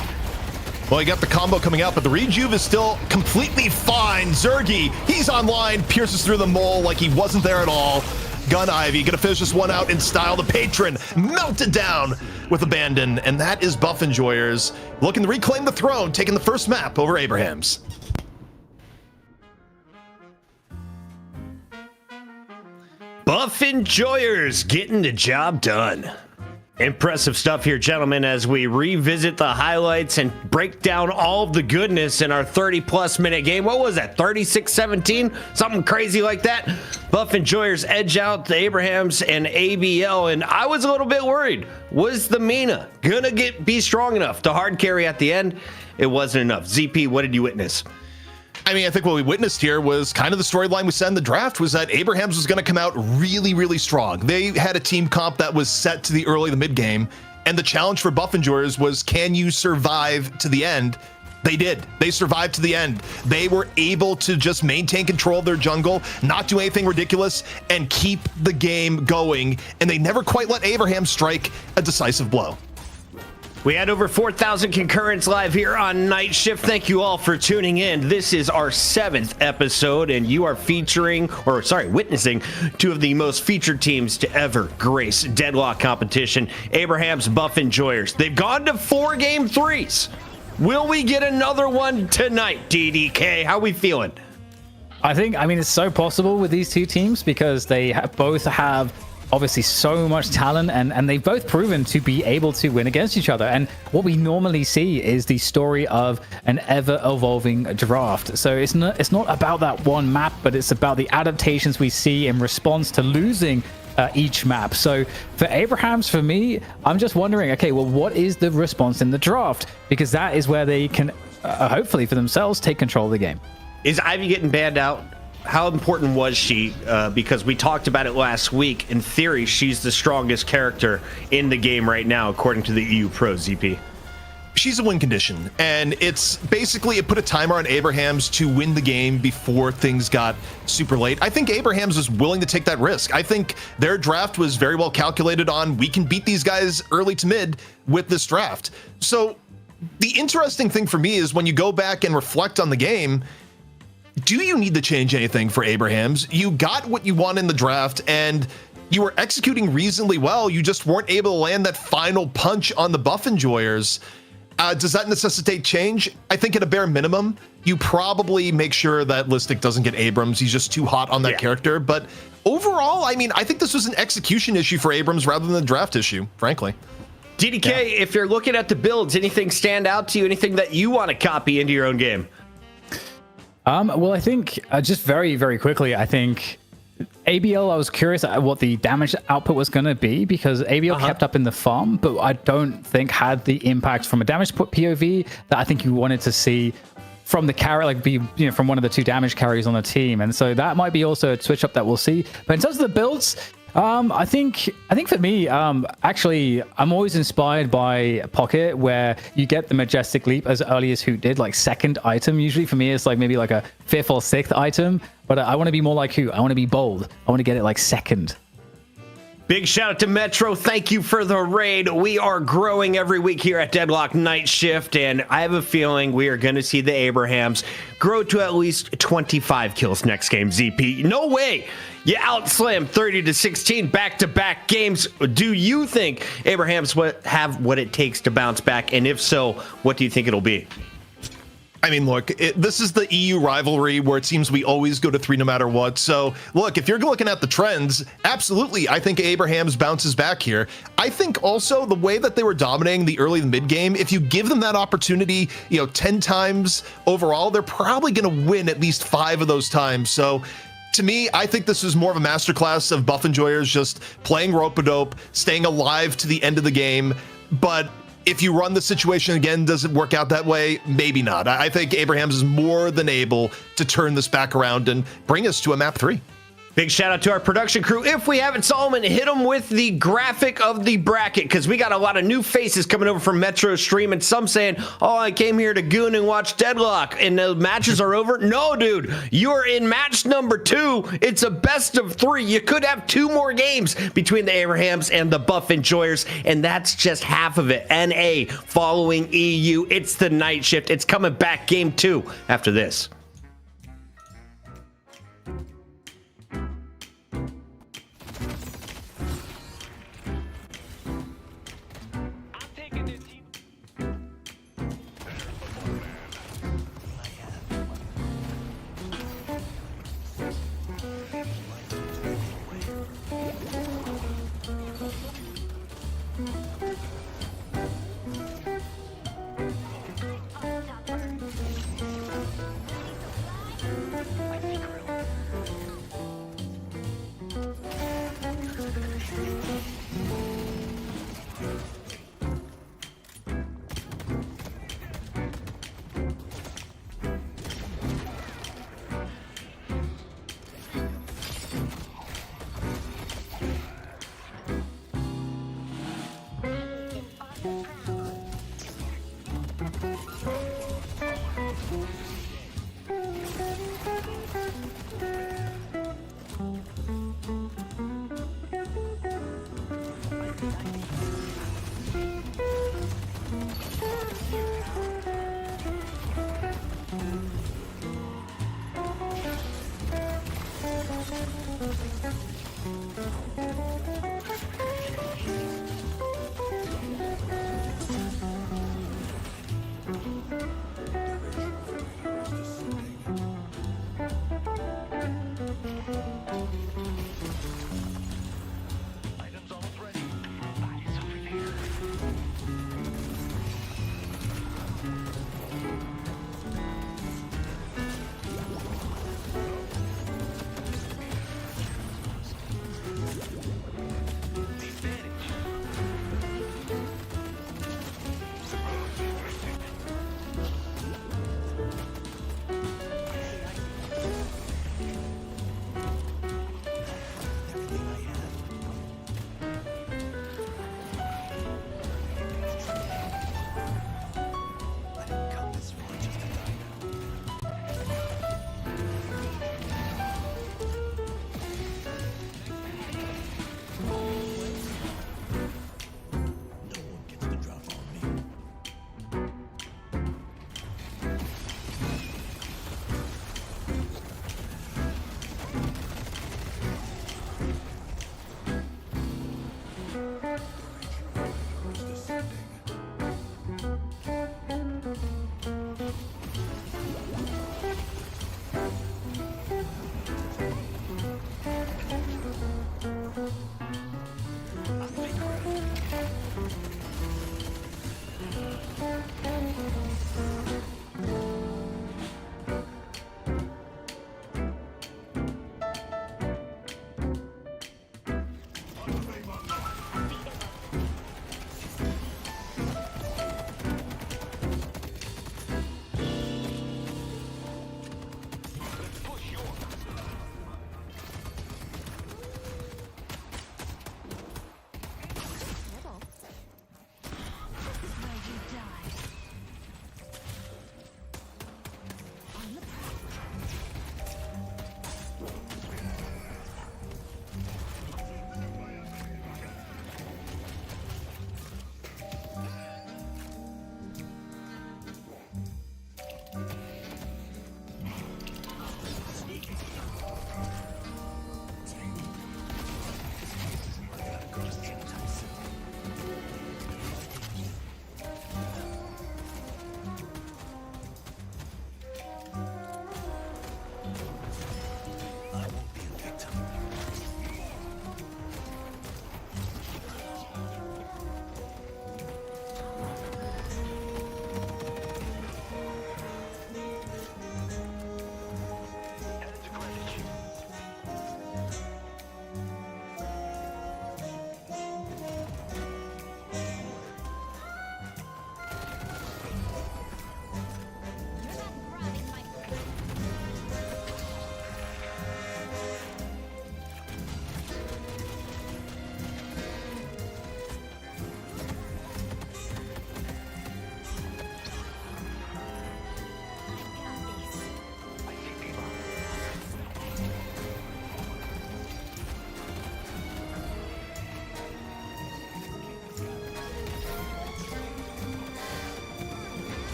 S2: Well, you got the combo coming out, but the rejuve is still completely fine. Zergy, he's online, pierces through the mole like he wasn't there at all. Gun Ivy gonna finish this one out in style. The patron melted down with abandon, and that is Buff Enjoyers looking to reclaim the throne, taking the first map over Abrahams.
S1: Buff Enjoyers getting the job done. Impressive stuff here, gentlemen, as we revisit the highlights and break down all of the goodness in our 30-plus minute game. What was that, 36-17? Something crazy like that? Buff Enjoyers edge out the Abrahams and ABL, and I was a little bit worried. Was the Mina gonna be strong enough to hard carry at the end? It wasn't enough. ZP, what did you witness?
S2: I mean, I think what we witnessed here was kind of the storyline we said in the draft, was that Abrahams was going to come out really, really strong. They had a team comp that was set to the early to mid game, and the challenge for Buff Enjoyers was, can you survive to the end? They did. They survived to the end. They were able to just maintain control of their jungle, not do anything ridiculous, and keep the game going, and they never quite let Abraham strike a decisive blow.
S1: We had over 4,000 concurrents live here on Night Shift. Thank you all for tuning in. This is our 7th episode, and you are witnessing two of the most featured teams to ever grace Deadlock competition, Abraham's Buff Enjoyers. They've gone to 4 game 3s. Will we get another one tonight, DDK? How we feeling?
S4: I mean, it's so possible with these two teams because they both have obviously so much talent, and they've both proven to be able to win against each other. And what we normally see is the story of an ever-evolving draft. So it's not about that one map, but it's about the adaptations we see in response to losing each map. So for Abrahams, for me, I'm just wondering, okay, well, what is the response in the draft? Because that is where they can hopefully for themselves take control of the game.
S1: Is Ivy getting banned out? How important was she? Because we talked about it last week. In theory, she's the strongest character in the game right now, according to the EU Pro, ZP.
S2: She's a win condition, and it's basically, it put a timer on Abrahams to win the game before things got super late. I think Abrahams was willing to take that risk. I think their draft was very well calculated on, we can beat these guys early to mid with this draft. So the interesting thing for me is when you go back and reflect on the game, do you need to change anything for Abrahams? You got what you want in the draft, and you were executing reasonably well. You just weren't able to land that final punch on the Buff Enjoyers. Does that necessitate change? I think at a bare minimum, you probably make sure that Listic doesn't get Abrams. He's just too hot on that character. But overall, I mean, I think this was an execution issue for Abrams rather than a draft issue, frankly.
S1: DDK, if you're looking at the builds, anything stand out to you? Anything that you want to copy into your own game?
S4: Well, I think just very, very quickly, I think ABL, I was curious at what the damage output was going to be because ABL kept up in the farm, but I don't think had the impact from a damage POV that I think you wanted to see from the carry, like from one of the 2 damage carries on the team. And so that might be also a switch up that we'll see. But in terms of the builds, I think for me, actually, I'm always inspired by Pocket, where you get the Majestic Leap as early as Hoot did, like 2nd item. Usually for me, it's like maybe like a 5th or 6th item, but I want to be more like Hoot. I want to be bold. I want to get it like 2nd.
S1: Big shout out to Metro. Thank you for the raid. We are growing every week here at Deadlock Night Shift, and I have a feeling we are going to see the Abrahams grow to at least 25 kills next game, ZP. No way. You outslam 30-16 back-to-back games. Do you think Abrahams have what it takes to bounce back? And if so, what do you think it'll be?
S2: I mean, look, this is the EU rivalry where it seems we always go to 3 no matter what. So, look, if you're looking at the trends, absolutely, I think Abrahams bounces back here. I think also the way that they were dominating the early and mid game, if you give them that opportunity, 10 times overall, they're probably going to win at least 5 of those times. So, to me, I think this is more of a masterclass of buff enjoyers just playing rope-a-dope, staying alive to the end of the game, but if you run the situation again, does it work out that way? Maybe not. I think Abrahams is more than able to turn this back around and bring us to a map 3.
S1: Big shout out to our production crew. If we haven't, Solomon, hit them with the graphic of the bracket, because we got a lot of new faces coming over from Metro Stream, and some saying, oh, I came here to goon and watch Deadlock, and the matches are over. No, dude, you're in match number 2. It's a best of 3. You could have 2 more games between the Abrahams and the buff enjoyers, and that's just half of it. NA following EU. It's the night shift. It's coming back game 2 after this.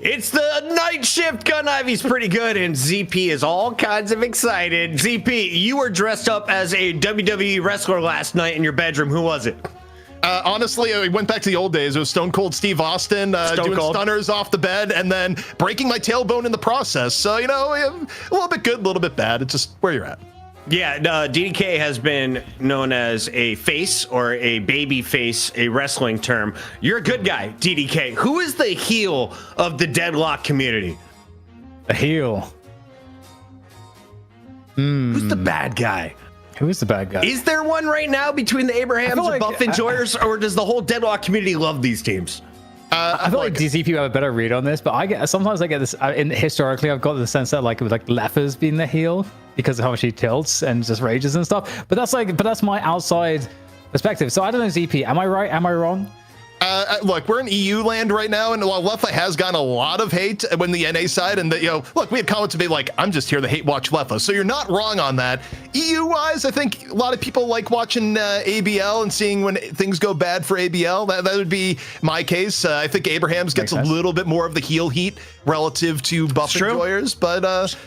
S1: It's the night shift. Gun Ivy's pretty good, and ZP is all kinds of excited. ZP, you were dressed up as a WWE wrestler last night in your bedroom. Who was it?
S2: Honestly, I went back to the old days. It was Stone Cold Steve Austin doing
S1: Cold.
S2: stunners off the bed and then breaking my tailbone in the process. So, you know, a little bit good, a little bit bad. It's just where you're at.
S1: Yeah, DDK has been known as a face or a baby face, a wrestling term. You're a good guy, DDK. Who is the heel of the Deadlock community?
S4: A heel.
S1: Who's the bad guy?
S4: Who is the bad guy?
S1: Is there one right now between the Abrahams and
S4: like-
S1: Buff Enjoyers, or does the whole Deadlock community love these teams?
S4: I feel like DZ people have a better read on this, but sometimes I get this. Historically, I've got the sense that with Leffers being the heel because of how much he tilts and just rages and stuff. But that's my outside perspective. So I don't know, ZP. Am I right? Am I wrong?
S2: Look, we're in EU land right now, and while Leffa has gotten a lot of hate when the NA side, and look, we had comments to be like, I'm just here to hate watch Leffa. So you're not wrong on that. EU-wise, I think a lot of people like watching ABL and seeing when things go bad for ABL. That would be my case. I think Abrahams gets a little bit more of the heel heat relative to Buff Enjoyers, but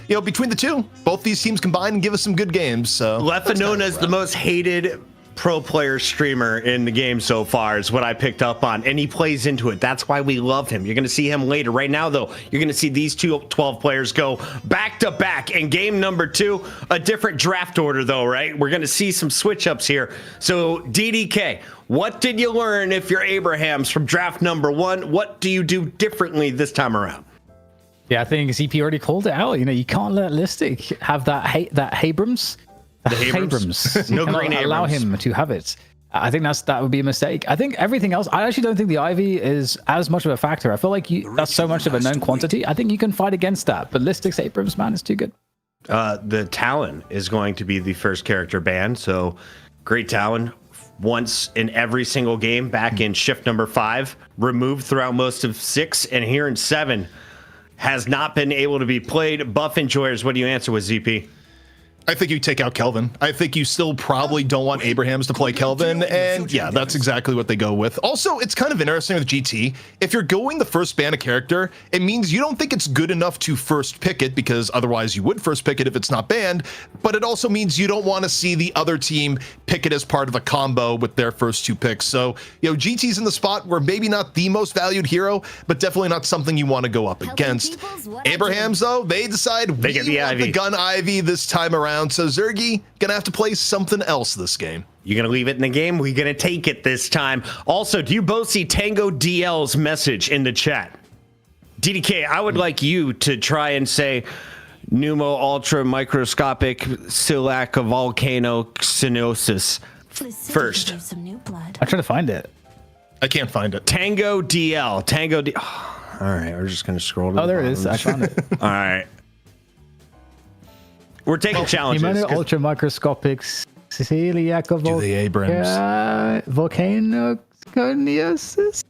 S2: between the two, both these teams combine and give us some good games. So
S1: Leffa, known as the most hated pro player streamer in the game so far, is what I picked up on, and he plays into it. That's why we love him. You're going to see him later. Right now, though, you're going to see these 12 players go back to back in game number 2. A different draft order, though, right? We're going to see some switch ups here. So, DDK, what did you learn if you're Abrahams from draft number 1? What do you do differently this time around?
S4: Yeah, I think ZP already called it out. You can't let Listic have that Abrams.
S1: The Abrams. No green Abrams.
S4: Allow him to have it. I think that would be a mistake. I think everything else, I actually don't think the Ivy is as much of a factor. I feel like that's so much of a known quantity. I think you can fight against that. But Listic's Abrams, man, is too good.
S1: The Talon is going to be the first character banned. So Great Talon, once in every single game back in shift number 5, removed throughout most of 6, and here in 7 has not been able to be played. Buff Enjoyers, what do you answer with ZP?
S2: I think you take out Kelvin. I think you still probably don't want Abrahams to play Kelvin, and yeah, that's exactly what they go with. Also, it's kind of interesting with GT. If you're going the first ban a character, it means you don't think it's good enough to first pick it, because otherwise you would first pick it if it's not banned, but it also means you don't want to see the other team pick it as part of a combo with their first 2 picks. So, GT's in the spot where maybe not the most valued hero, but definitely not something you want to go up against. Abrahams, though, they decide they get the gun Ivy this time around. So Zergy gonna have to play something else this game.
S1: You gonna leave it in the game? We're gonna take it this time. Also, do you both see Tango DL's message in the chat? DDK, I would like you to try and say pneumo ultra microscopic silica volcano cynosis first.
S4: I'm trying to find it.
S2: I can't find it.
S1: Tango DL. Tango D. Oh, all right, we're just gonna scroll to
S4: Oh, there it is. I found it.
S1: All right. We're taking challenges.
S4: Pneumo ultra microscopic celiac volcanoconiosis.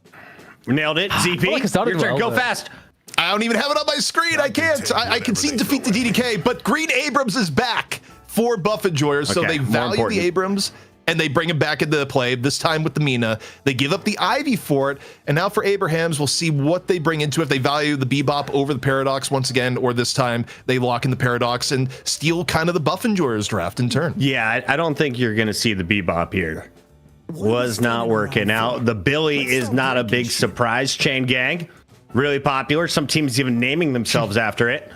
S1: Nailed it. ZP.
S4: Like
S1: Your turn. Go fast.
S2: I don't even have it on my screen. I can't. I concede defeat to DDK, but Green Abrams is back for Buff Enjoyers, so they value the Abrams and they bring him back into play, this time with the Mina. They give up the Ivy for it, and now for Abrahams, we'll see what they bring into it. If they value the Bebop over the Paradox once again, or this time they lock in the Paradox and steal kind of the Buff Enjoyers draft in turn.
S1: Yeah, I don't think you're going to see the Bebop here. Was not working out. The Billy is not a big surprise. Chain Gang, really popular. Some teams even naming themselves after it.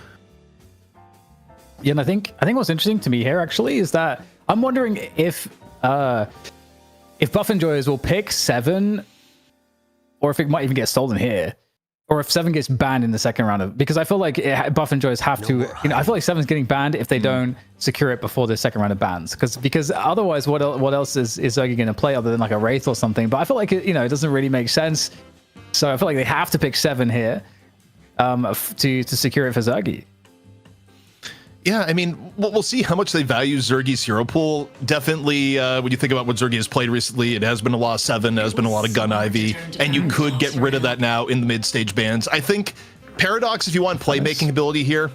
S4: Yeah, and I think what's interesting to me here actually is that I'm wondering if Buff Enjoyers will pick 7, or if it might even get stolen here, or if 7 gets banned in the second round because I feel like Buff Enjoyers have to, I feel like 7's getting banned if they don't secure it before the second round of bans, because otherwise what else is Zergy going to play other than like a Wraith or something? But I feel like it doesn't really make sense. So I feel like they have to pick 7 here to secure it for Zergy.
S2: Yeah, I mean, we'll see how much they value Zergy's hero pool. Definitely, when you think about what Zergy has played recently, it has been a lot of 7, it has been a lot of Gun Ivy, and you could get rid of that now in the mid-stage bans. I think Paradox, if you want playmaking ability here,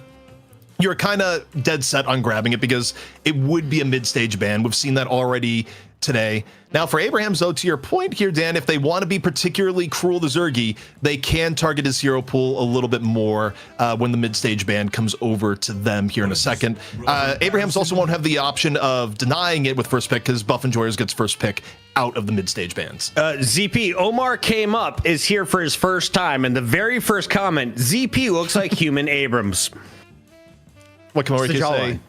S2: you're kind of dead set on grabbing it because it would be a mid-stage ban. We've seen that already today. Now, for Abrahams, though, to your point here, Dan, if they want to be particularly cruel to Zergy, they can target his hero pool a little bit more when the mid-stage ban comes over to them here in a second. Abrahams also won't have the option of denying it with first pick because Buff Enjoyers gets first pick out of the mid-stage bans.
S1: ZP, Omar came up, is here for his first time, and the very first comment, ZP looks like human Abrams.
S2: What can
S1: It's the
S2: I say?
S1: jawline.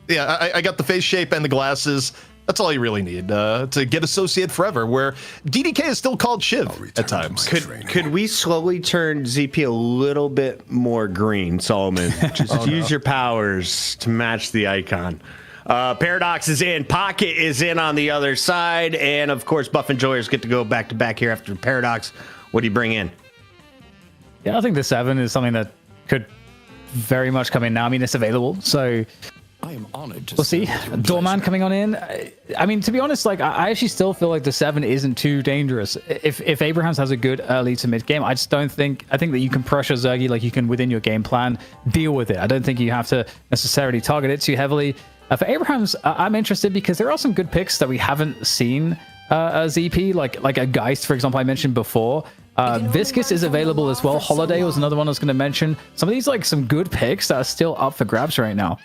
S2: Yeah, I got the face shape and the glasses. That's all you really need to get associated forever, where DDK is still called Shiv at times.
S1: Could we slowly turn ZP a little bit more green, Solomon? Just use your powers to match the icon. Paradox is in, Pocket is in on the other side, and of course Buff Enjoyers get to go back to back here after Paradox. What do you bring in?
S4: Yeah, I think the 7 is something that could very much come in now. I mean, it's available, so
S6: I am honored to
S4: we'll see.
S6: serve with your
S4: Doorman
S6: pleasure.
S4: coming on in. I mean, to be honest, like I actually still feel like the 7 isn't too dangerous. If Abrahams has a good early to mid game, I just don't think. I think that you can pressure Zergy like you can within your game plan deal with it. I don't think you have to necessarily target it too heavily. For Abrahams, I'm interested because there are some good picks that we haven't seen. ZP like a Geist, for example, I mentioned before. Viscous is available as well. Holiday was another one I was going to mention. Some of these like some good picks that are still up for grabs right now.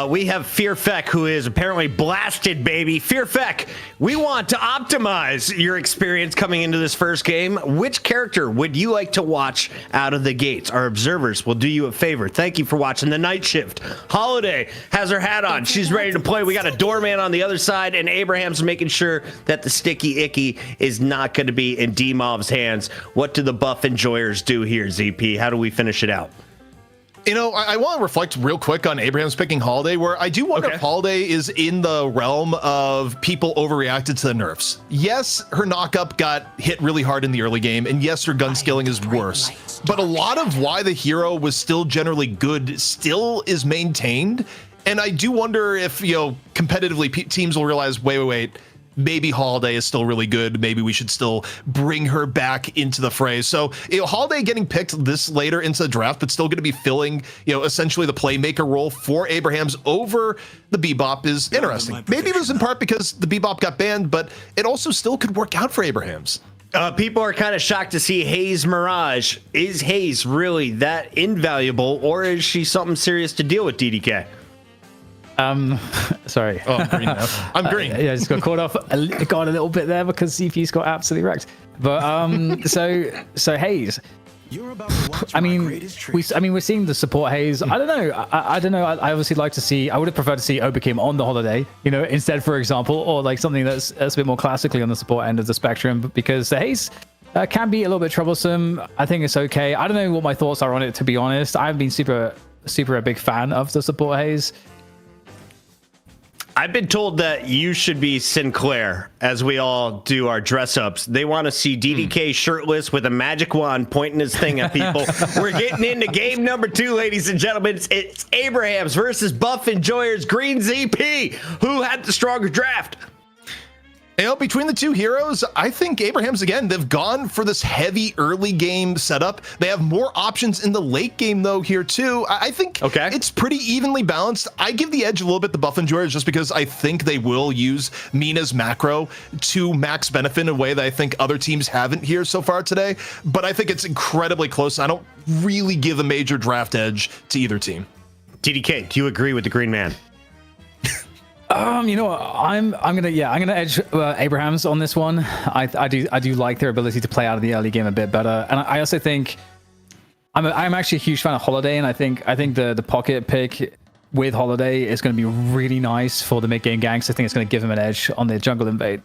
S1: We have Fearfeck, who is apparently blasted, baby. Fearfeck, we want to optimize your experience coming into this first game. Which character would you like to watch out of the gates? Our observers will do you a favor. Thank you for watching the night shift. Holiday has her hat on. She's ready to play. We got a doorman on the other side, and Abraham's making sure that the sticky icky is not going to be in D-Mob's hands. What do the Buff Enjoyers do here, ZP? How do we finish it out?
S2: You know, I want to reflect real quick on Abraham's picking Holiday, where I do wonder if Holiday is in the realm of people overreacted to the nerfs. Yes, her knockup got hit really hard in the early game, and yes, her gun skilling is worse. But a lot of why the hero was still generally good still is maintained. And I do wonder if, you know, competitively teams will realize, wait, maybe Holiday is still really good. Maybe we should still bring her back into the fray. So, you know, Holiday getting picked this later into the draft, but still going to be filling, you know, essentially the playmaker role for Abrahams over the Bebop is interesting. Maybe it was in part because the Bebop got banned, but it also still could work out for Abrahams.
S1: People are kind of shocked to see Haze Mirage. Is Haze really that invaluable, or is she something serious to deal with, DDK?
S4: Sorry.
S2: Oh, I'm green now. I'm green.
S4: Yeah, I just got caught off. Got a little bit there because CP's got absolutely wrecked. But so Haze.
S6: You're about to watch
S4: I
S6: my
S4: mean,
S6: greatest trick.
S4: we're seeing the support Haze. I don't know. I don't know. I obviously like to see. I would have preferred to see Oberkim on the Holiday, you know, instead, for example, or like something that's a bit more classically on the support end of the spectrum, because the Haze can be a little bit troublesome. I think it's okay. I don't know what my thoughts are on it, to be honest. I haven't been super a big fan of the support Haze.
S1: I've been told that you should be Sinclair as we all do our dress ups. They want to see DDK shirtless with a magic wand pointing his thing at people. We're getting into game number 2, ladies and gentlemen. It's Abrahams versus Buff Enjoyers Green ZP. Who had the stronger draft?
S2: You know, between the two heroes, I think Abrahams, again, they've gone for this heavy early game setup. They have more options in the late game, though, here, too. I think it's pretty evenly balanced. I give the edge a little bit to Buff Enjoyers just because I think they will use Mina's macro to max benefit in a way that I think other teams haven't here so far today. But I think it's incredibly close. I don't really give a major draft edge to either team.
S1: DDK, do you agree with the green man?
S4: You know what? I'm gonna edge Abrahams on this one. I do like their ability to play out of the early game a bit better, and I also think I'm actually a huge fan of Holiday, and I think the pocket pick with Holiday is going to be really nice for the mid game ganks. I think it's going to give him an edge on the jungle invade.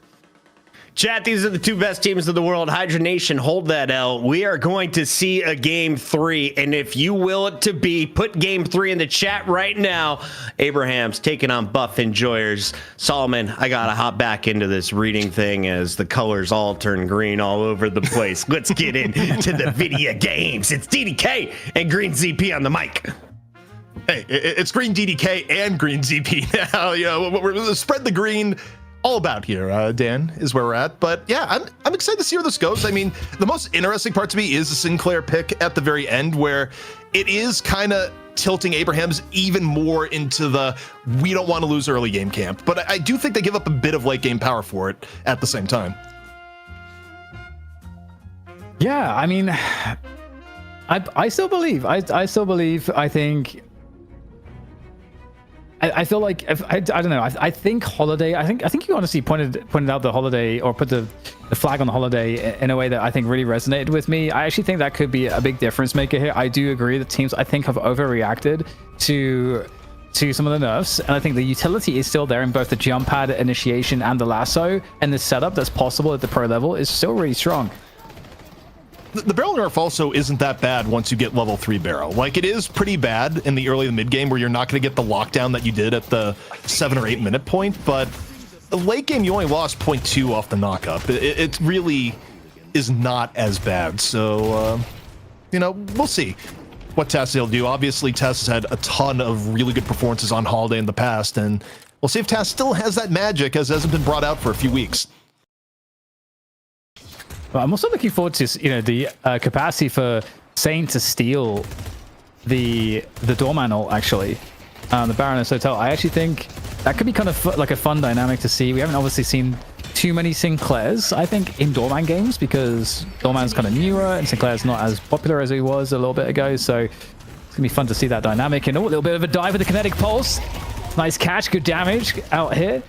S1: Chat, these are the 2 best teams of the world. Hydra Nation, hold that L. We are going to see a game 3, and if you will it to be, put game 3 in the chat right now. Abraham's taking on Buff Enjoyers. Solomon, I gotta hop back into this reading thing as the colors all turn green all over the place. Let's get into the video games. It's DDK and Green ZP on the mic.
S2: Hey, it's Green DDK and Green ZP now. You know, we're spread the green. All about here, Dan, is where we're at. But yeah, I'm excited to see where this goes. I mean, the most interesting part to me is the Sinclair pick at the very end, where it is kind of tilting Abraham's even more into the we don't want to lose early game camp. But I do think they give up a bit of late game power for it at the same time.
S4: Yeah, I mean, I still believe. I still believe. I think. I feel like I don't know. I think Holiday. I think you honestly pointed out the Holiday, or put the flag on the Holiday in a way that I think really resonated with me. I actually think that could be a big difference maker here. I do agree that teams, I think, have overreacted to some of the nerfs, and I think the utility is still there in both the jump pad, initiation, and the lasso, and the setup that's possible at the pro level is still really strong.
S2: The barrel nerf also isn't that bad once you get level 3 barrel. Like, it is pretty bad in the early and mid game where you're not going to get the lockdown that you did at the 7 or 8 minute point, but the late game you only lost 0.2 off the knockup. It really is not as bad. So, you know, we'll see what Tess will do. Obviously, Tess has had a ton of really good performances on Holiday in the past, and we'll see if Tess still has that magic, as hasn't been brought out for a few weeks.
S4: Well, I'm also looking forward to, you know, the capacity for Saint to steal the doorman ult, actually. The Baroness Hotel. I actually think that could be kind of like a fun dynamic to see. We haven't obviously seen too many Sinclairs, I think, in doorman games, because doorman's kind of newer and Sinclair's not as popular as he was a little bit ago. So it's gonna be fun to see that dynamic. And a little bit of a dive with the kinetic pulse. Nice catch, good damage out here.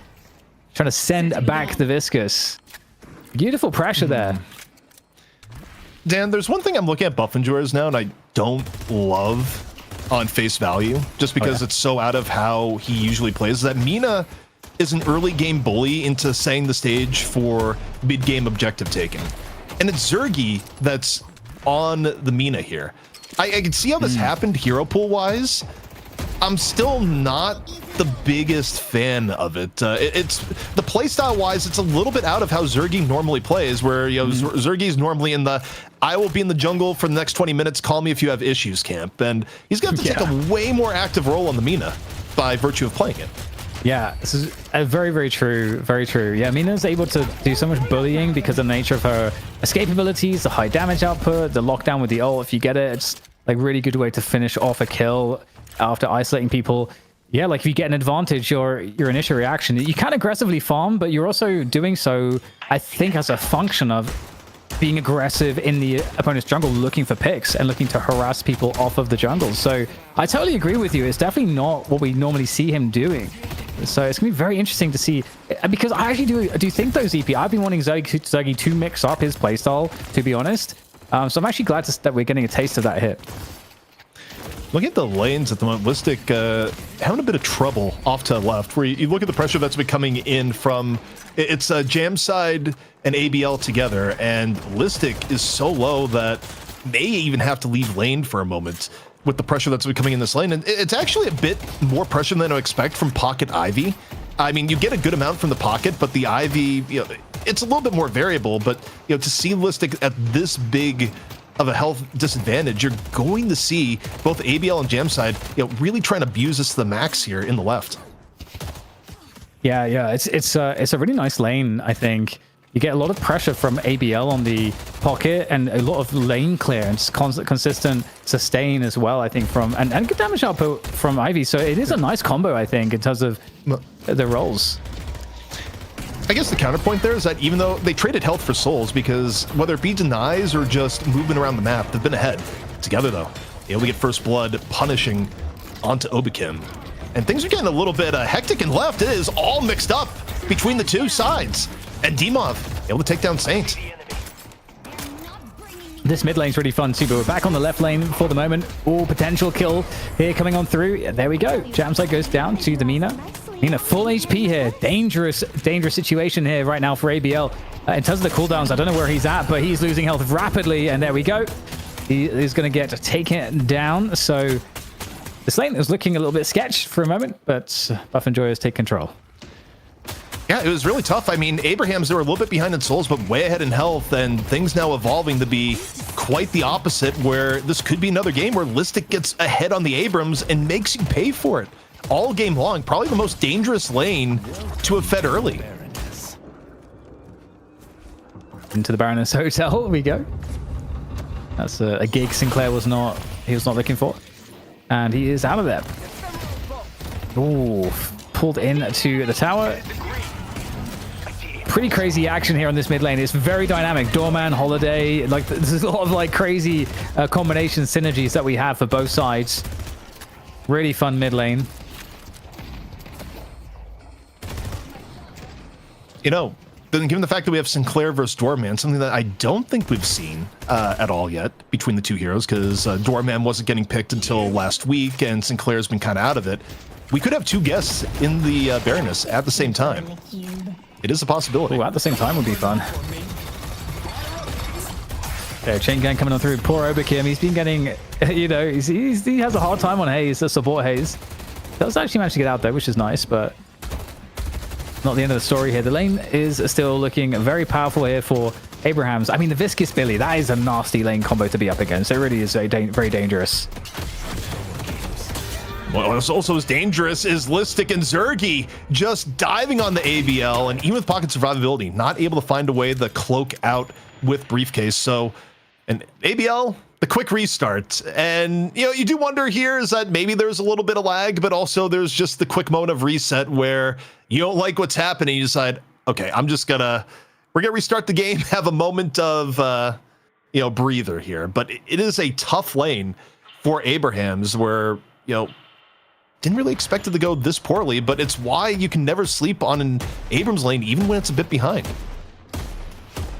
S4: Trying to send back the Viscous. Beautiful pressure there.
S2: Dan, there's one thing I'm looking at buff enjoyers now, and I don't love on face value, just because it's so out of how he usually plays, that Mina is an early game bully into setting the stage for mid game objective taking. And it's Zergy that's on the Mina here. I can see how this happened hero pool wise. I'm still not the biggest fan of it. It's the playstyle wise, it's a little bit out of how Zergy normally plays, where, you know, Zergy's normally in the I will be in the jungle for the next 20 minutes, call me if you have issues camp, and he's got to take a way more active role on the Mina by virtue of playing it.
S4: Yeah, this is very, very true. Very true. Yeah, Mina's able to do so much bullying because of the nature of her escape abilities, the high damage output, the lockdown with the ult. If you get it, it's like really good way to finish off a kill after isolating people. Yeah, like if you get an advantage, your initial reaction, you can aggressively farm, but you're also doing so, I think, as a function of being aggressive in the opponent's jungle, looking for picks and looking to harass people off of the jungle. So I totally agree with you. It's definitely not what we normally see him doing. So it's gonna be very interesting to see, because I actually do think though, ZP, I've been wanting Zergy to mix up his playstyle, to be honest. So I'm actually glad that we're getting a taste of that here.
S2: Looking at the lanes at the moment, Listic having a bit of trouble off to the left, where you look at the pressure that's been coming in from, it's Jam side and ABL together, and Listic is so low that may even have to leave lane for a moment with the pressure that's been coming in this lane. And it's actually a bit more pressure than I expect from Pocket Ivy. I mean, you get a good amount from the Pocket, but the Ivy, you know, it's a little bit more variable. But, you know, to see Listic at this big of a health disadvantage, you're going to see both ABL and Jam side, you know, really trying to abuse this to the max here in the left.
S4: Yeah, it's a really nice lane, I think. You get a lot of pressure from ABL on the Pocket, and a lot of lane clearance, consistent sustain as well, I think, from and good damage output from Ivy. So it is a nice combo, I think, in terms of the roles.
S2: I guess the counterpoint there is that even though they traded health for souls, because whether it be denies or just movement around the map, they've been ahead. Together though, able to get first blood, punishing onto Obikim. And things are getting a little bit hectic and left. It is all mixed up between the two sides. And Dimov able to take down Saint.
S4: This mid lane's really fun too, but we're back on the left lane for the moment. All potential kill here coming on through. Yeah, there we go. Jamsite goes down to the Mina. Mina full HP here. Dangerous situation here right now for ABL. In terms of the cooldowns, I don't know where he's at, but he's losing health rapidly. And there we go. He is going to get taken down. So this lane is looking a little bit sketch for a moment, but Buff Enjoyers take control.
S2: Yeah, it was really tough. I mean, Abrahams, they were a little bit behind in souls, but way ahead in health, and things now evolving to be quite the opposite, where this could be another game where Listic gets ahead on the Abrams and makes you pay for it all game long. Probably the most dangerous lane to have fed early.
S4: Into the Baroness Hotel we go. That's a gig Sinclair was not looking for. And he is out of there. Ooh, pulled into the tower. Pretty crazy action here on this mid lane. It's very dynamic. Doorman, Holiday, like there's a lot of like crazy combination synergies that we have for both sides. Really fun mid lane.
S2: You know, then given the fact that we have Sinclair versus Doorman, something that I don't think we've seen at all yet between the two heroes, because Doorman wasn't getting picked until last week, and Sinclair's been kind of out of it. We could have two guests in the Baroness at the same time. It is a possibility.
S4: Ooh, at the same time would be fun. Okay, chain gang coming on through. Poor Oberkim. He's been getting, you know, he has a hard time on Haze, the support Haze. Does actually manage to get out though, which is nice, but not the end of the story here. The lane is still looking very powerful here for Abrahams. I mean, the Viscous Billy, that is a nasty lane combo to be up against. It really is very dangerous.
S2: What's also as dangerous is Listic and Zergy just diving on the ABL, and even with pocket survivability, not able to find a way to cloak out with Briefcase. So, and ABL, the quick restart. And, you know, you do wonder here is that maybe there's a little bit of lag, but also there's just the quick moment of reset where you don't like what's happening. You decide, okay, we're gonna restart the game, have a moment of, you know, breather here. But it is a tough lane for Abrahams where, you know, didn't really expect it to go this poorly, but it's why you can never sleep on an Abrams lane, even when it's a bit behind.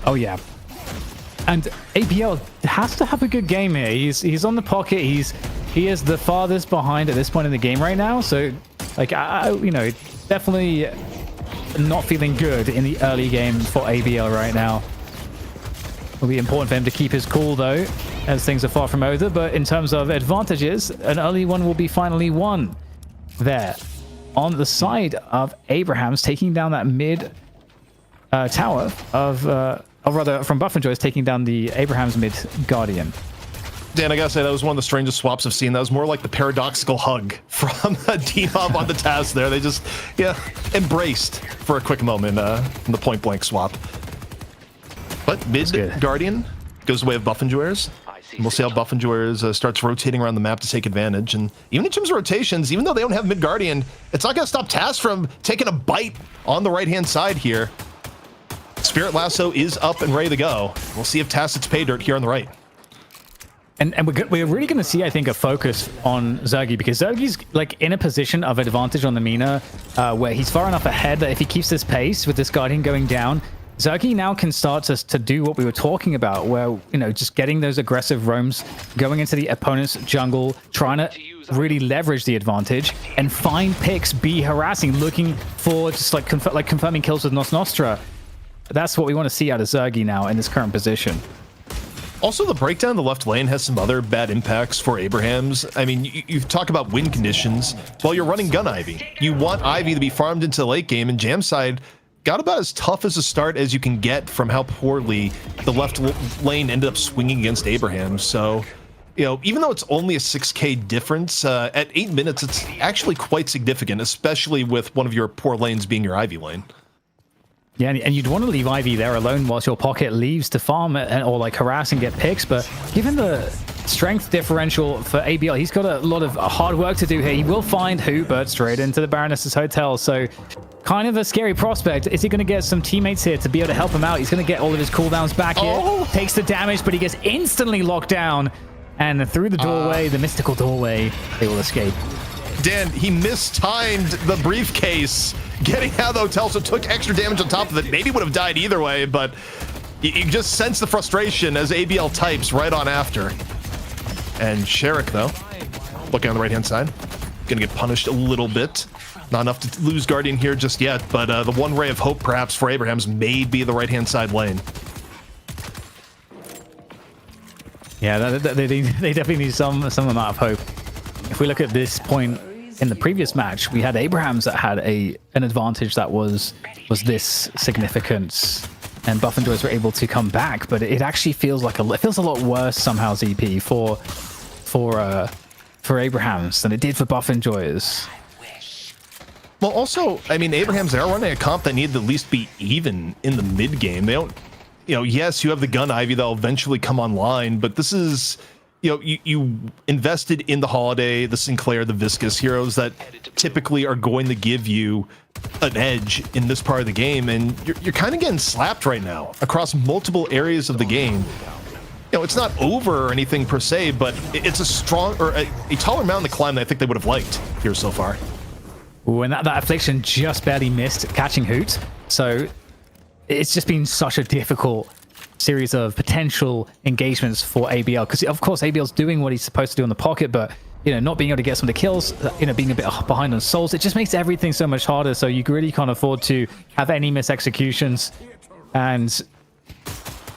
S4: Oh, yeah. And ABL has to have a good game here. He's on the pocket. He is the farthest behind at this point in the game right now. So, like, you know, definitely not feeling good in the early game for ABL right now. It'll be important for him to keep his cool, though, as things are far from over. But in terms of advantages, an early one will be finally won there on the side of Abrahams, taking down that mid tower of, or rather from Buffinjoy taking down the Abrahams mid Guardian.
S2: Dan, I gotta say, that was one of the strangest swaps I've seen. That was more like the paradoxical hug from D-Mob on the Taz there. They just, yeah, embraced for a quick moment in the point blank swap. But mid Guardian goes the way of Buffinjoyers. And we'll see how Buffinjoyers starts rotating around the map to take advantage. And even in terms of rotations, even though they don't have mid Guardian, it's not going to stop Taz from taking a bite on the right-hand side here. Spirit Lasso is up and ready to go. We'll see if Taz hits pay dirt here on the right.
S4: And we're really going to see, I think, a focus on Zergy, because Zergy's like in a position of advantage on the Mina where he's far enough ahead that if he keeps this pace with this Guardian going down, Zergy now can start to do what we were talking about, where, you know, just getting those aggressive roams, going into the opponent's jungle, trying to really leverage the advantage and find picks, be harassing, looking for just like confirming kills with Nos Nostra. That's what we want to see out of Zergy now in this current position.
S2: Also, the breakdown in the left lane has some other bad impacts for Abrahams. I mean, you talk about win conditions while you're running Gun Ivy. You want Ivy to be farmed into the late game, and Jamside got about as tough as a start as you can get from how poorly the left lane ended up swinging against Abraham. So, you know, even though it's only a 6k difference, at 8 minutes, it's actually quite significant, especially with one of your poor lanes being your Ivy lane.
S4: Yeah, and you'd want to leave Ivy there alone whilst your pocket leaves to farm or like harass and get picks, but given the strength differential for ABL, he's got a lot of hard work to do here. He will find Hubert straight into the Baroness's Hotel, so kind of a scary prospect. Is he going to get some teammates here to be able to help him out? He's going to get all of his cooldowns back here. Takes the damage, but he gets instantly locked down. And through the doorway, the mystical doorway, they will escape.
S2: Dan, he mistimed the Briefcase getting out of the hotel, so took extra damage on top of it. Maybe would have died either way, but you just sense the frustration as ABL types right on after. And Sherrick, though, looking on the right-hand side, going to get punished a little bit. Not enough to lose Guardian here just yet, but the one ray of hope perhaps for Abrahams may be the right-hand side lane.
S4: Yeah, they definitely need some amount of hope. If we look at this point in the previous match, we had Abrahams that had an advantage that was this significant, and Buffinjoys were able to come back, but it actually feels like it feels a lot worse somehow, ZP, for Abrahams than it did for Buffinjoys.
S2: Well, also, I mean, Abrahams, they are running a comp that needed to at least be even in the mid game. They don't, you know, yes, you have the Gun Ivy that'll eventually come online, but this is, you invested in the Holiday, the Sinclair, the Viscous heroes that typically are going to give you an edge in this part of the game, and you're kind of getting slapped right now across multiple areas of the game. It's not over or anything per se, but it's a strong or a taller mountain to climb than I think they would have liked here so far.
S4: Ooh, and that affliction just barely missed catching Hoot. So it's just been such a difficult series of potential engagements for ABL, because of course ABL's doing what he's supposed to do in the pocket, but not being able to get some of the kills, being a bit behind on souls, it just makes everything so much harder. So you really can't afford to have any miss executions, and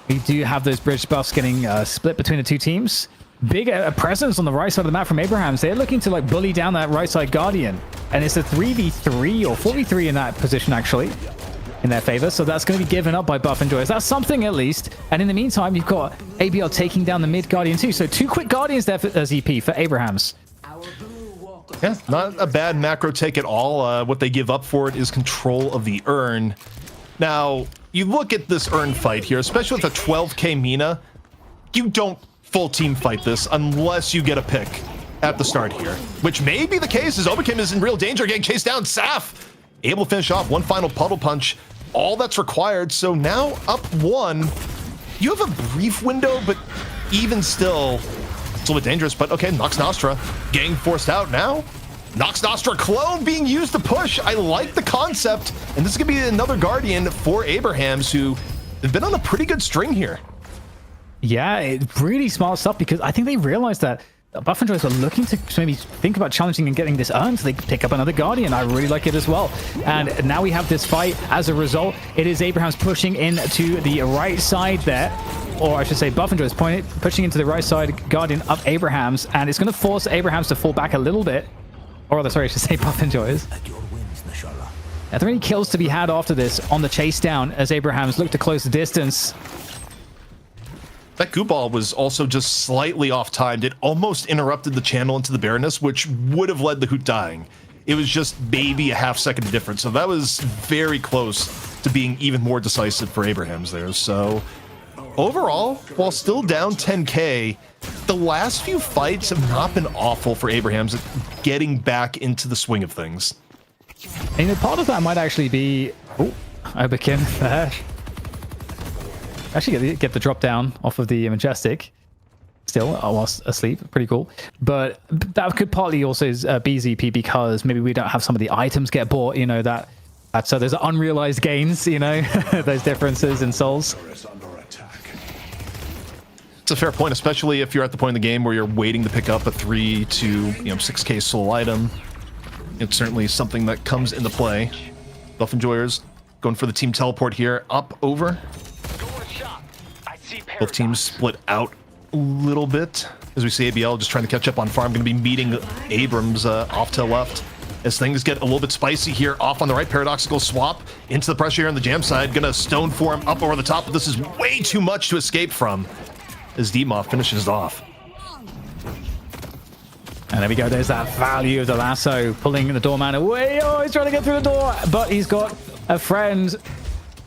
S4: we do have those bridge buffs getting split between the two teams. Big presence on the right side of the map from Abrahams. They're looking to bully down that right side Guardian, and it's a 3v3 or 4v3 in that position actually in their favor, so that's going to be given up by Buff and Joyous. That's something at least. And in the meantime, you've got ABL taking down the mid Guardian too, so 2 quick Guardians there for ZP for Abrahams.
S2: Yeah, not a bad macro take at all. What they give up for it is control of the urn. Now, you look at this urn fight here, especially with a 12k Mina, you don't full team fight this unless you get a pick at the start here, which may be the case as Obafim is in real danger, getting chased down. Saf able to finish off one final puddle punch, all that's required. So now up 1, you have a brief window, but even still it's a little bit dangerous. But okay, Nox Nostra getting forced out now. Nox Nostra clone being used to push. I like the concept, and this is gonna be another Guardian for Abrahams, who have been on a pretty good string here.
S4: Yeah, it's really smart stuff, because I think they realized that Buff and Joyce are looking to maybe think about challenging and getting this urn so they can pick up another Guardian. I really like it as well. And now we have this fight. As a result, it is Abrahams pushing into the right side there. Or I should say Buff and Joyce pushing into the right side Guardian of Abrahams. And it's going to force Abrahams to fall back a little bit. Or rather, sorry, I should say Buff and Joyce. Are there any kills to be had after this on the chase down as Abrahams look to close the distance?
S2: That goo ball was also just slightly off-timed. It almost interrupted the channel into the Baroness, which would have led to Hoot dying. It was just maybe a half-second difference. So that was very close to being even more decisive for Abrahams there. So overall, while still down 10k, the last few fights have not been awful for Abrahams at getting back into the swing of things.
S4: And part of that might actually be... Oh, Obafim there. Actually get the drop down off of the Majestic still whilst asleep. Pretty cool. But that could partly also be ZP, because maybe we don't have some of the items get bought, so there's unrealized gains, those differences in souls.
S2: It's a fair point, especially if you're at the point in the game where you're waiting to pick up a 3 to 6k soul item. It's certainly something that comes into play. Buff Enjoyers going for the team teleport here, up over. Both teams split out a little bit as we see ABL just trying to catch up on farm. Going to be meeting Abrams off to the left as things get a little bit spicy here. Off on the right, paradoxical swap into the pressure here on the jam side. Gonna stone for him up over the top, but this is way too much to escape from as Demoff finishes off.
S4: And there we go. There's that value of the lasso pulling the doorman away. Oh, he's trying to get through the door, but he's got a friend.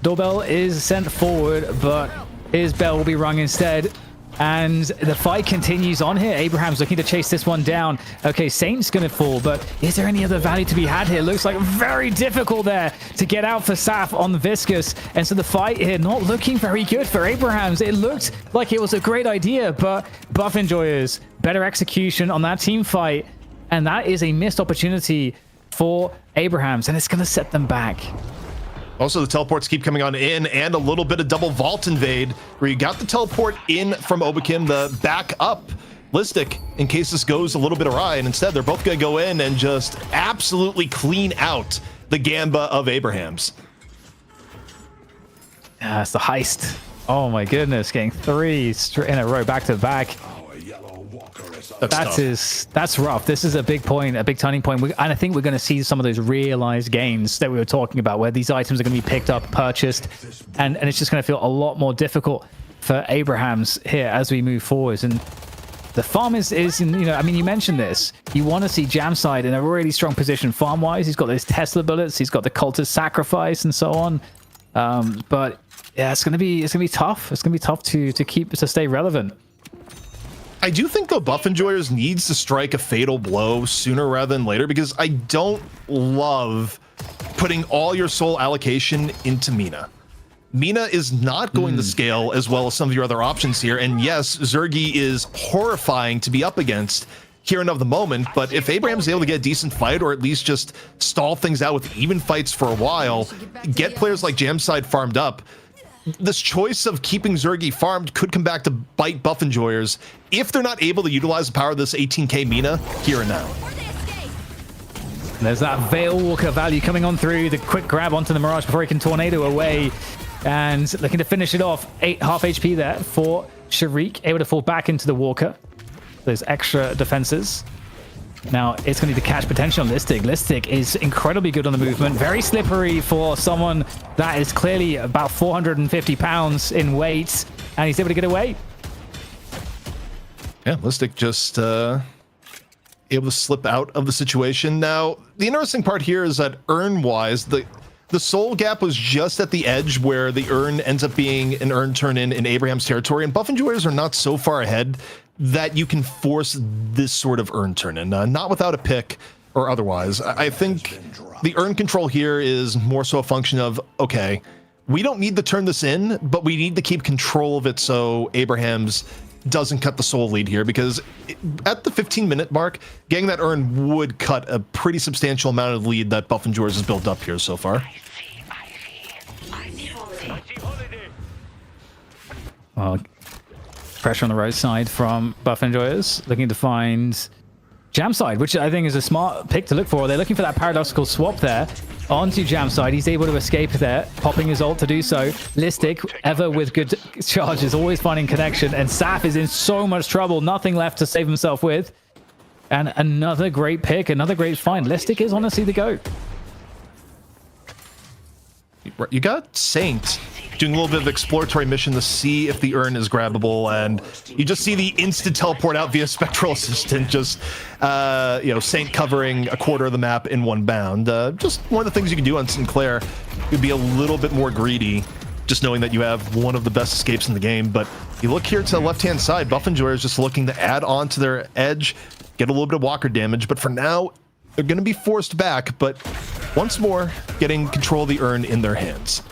S4: Doorbell is sent forward, but his bell will be rung instead. And the fight continues on here. Abraham's looking to chase this one down. Okay, Saint's going to fall, but is there any other value to be had here? Looks like very difficult there to get out for Saf on the Viscous. And so the fight here not looking very good for Abraham's. It looked like it was a great idea, but Buff Enjoyers, better execution on that team fight. And that is a missed opportunity for Abraham's, and it's going to set them back.
S2: Also, the teleports keep coming on in, and a little bit of double vault invade, where you got the teleport in from Obafim, the back up Listic, in case this goes a little bit awry, and instead they're both going to go in and just absolutely clean out the Gamba of Abrahams.
S4: Yeah, it's the heist. Oh my goodness, getting 3 in a row back to back. That's rough. This is a big point, a big turning point. And I think we're going to see some of those realized gains that we were talking about, where these items are going to be picked up, purchased, and it's just going to feel a lot more difficult for Abrahams here as we move forwards. And the farm is you mentioned this. You want to see Jamside in a really strong position farm-wise. He's got those Tesla bullets. He's got the Cultist Sacrifice and so on. But yeah, it's going to be tough. It's going to be tough to stay relevant.
S2: I do think, though, Buff Enjoyers needs to strike a fatal blow sooner rather than later, because I don't love putting all your soul allocation into Mina. Mina is not going to scale as well as some of your other options here, and yes, Zergy is horrifying to be up against here and of the moment, but if Abraham's able to get a decent fight, or at least just stall things out with even fights for a while, get players like Jamside farmed up, this choice of keeping Zergy farmed could come back to bite Buff Enjoyers if they're not able to utilize the power of this 18k Mina here and now.
S4: There's that Veil Walker value coming on through. The quick grab onto the Mirage before he can tornado away. And looking to finish it off. Half HP there for Sharik. Able to fall back into the Walker. Those extra defenses. Now it's going to need to catch potential on Listic. Listic is incredibly good on the movement. Very slippery for someone that is clearly about 450 pounds in weight. And he's able to get away.
S2: Yeah, Listic just able to slip out of the situation. Now, the interesting part here is that urn-wise, the soul gap was just at the edge where the urn ends up being an urn turn in Abraham's territory, and Buff Enjoyers are not so far ahead that you can force this sort of urn turn in, not without a pick or otherwise. I think the urn control here is more so a function of, okay, we don't need to turn this in, but we need to keep control of it so Abraham's doesn't cut the soul lead here, because at the 15-minute mark, getting that urn would cut a pretty substantial amount of lead that Buff Enjoyers has built up here so far.
S4: Well, pressure on the right side from Buff Enjoyers, looking to find Jamside, which I think is a smart pick to look for. They're looking for that paradoxical swap there onto Jamside. He's able to escape there, popping his ult to do so. Listic, ever with good charges, always finding connection, and Saf is in so much trouble. Nothing left to save himself with. And another great pick, another great find. Listic is honestly the GOAT.
S2: You got Saint doing a little bit of exploratory mission to see if the urn is grabbable, and you just see the instant teleport out via Spectral Assistant, just Saint covering a quarter of the map in one bound. Just one of the things you can do on Sinclair. You'd be a little bit more greedy, just knowing that you have one of the best escapes in the game. But you look here to the left-hand side, Buff Enjoyer is just looking to add on to their edge, get a little bit of walker damage, but for now, they're going to be forced back, but once more, getting control of the urn in their hands.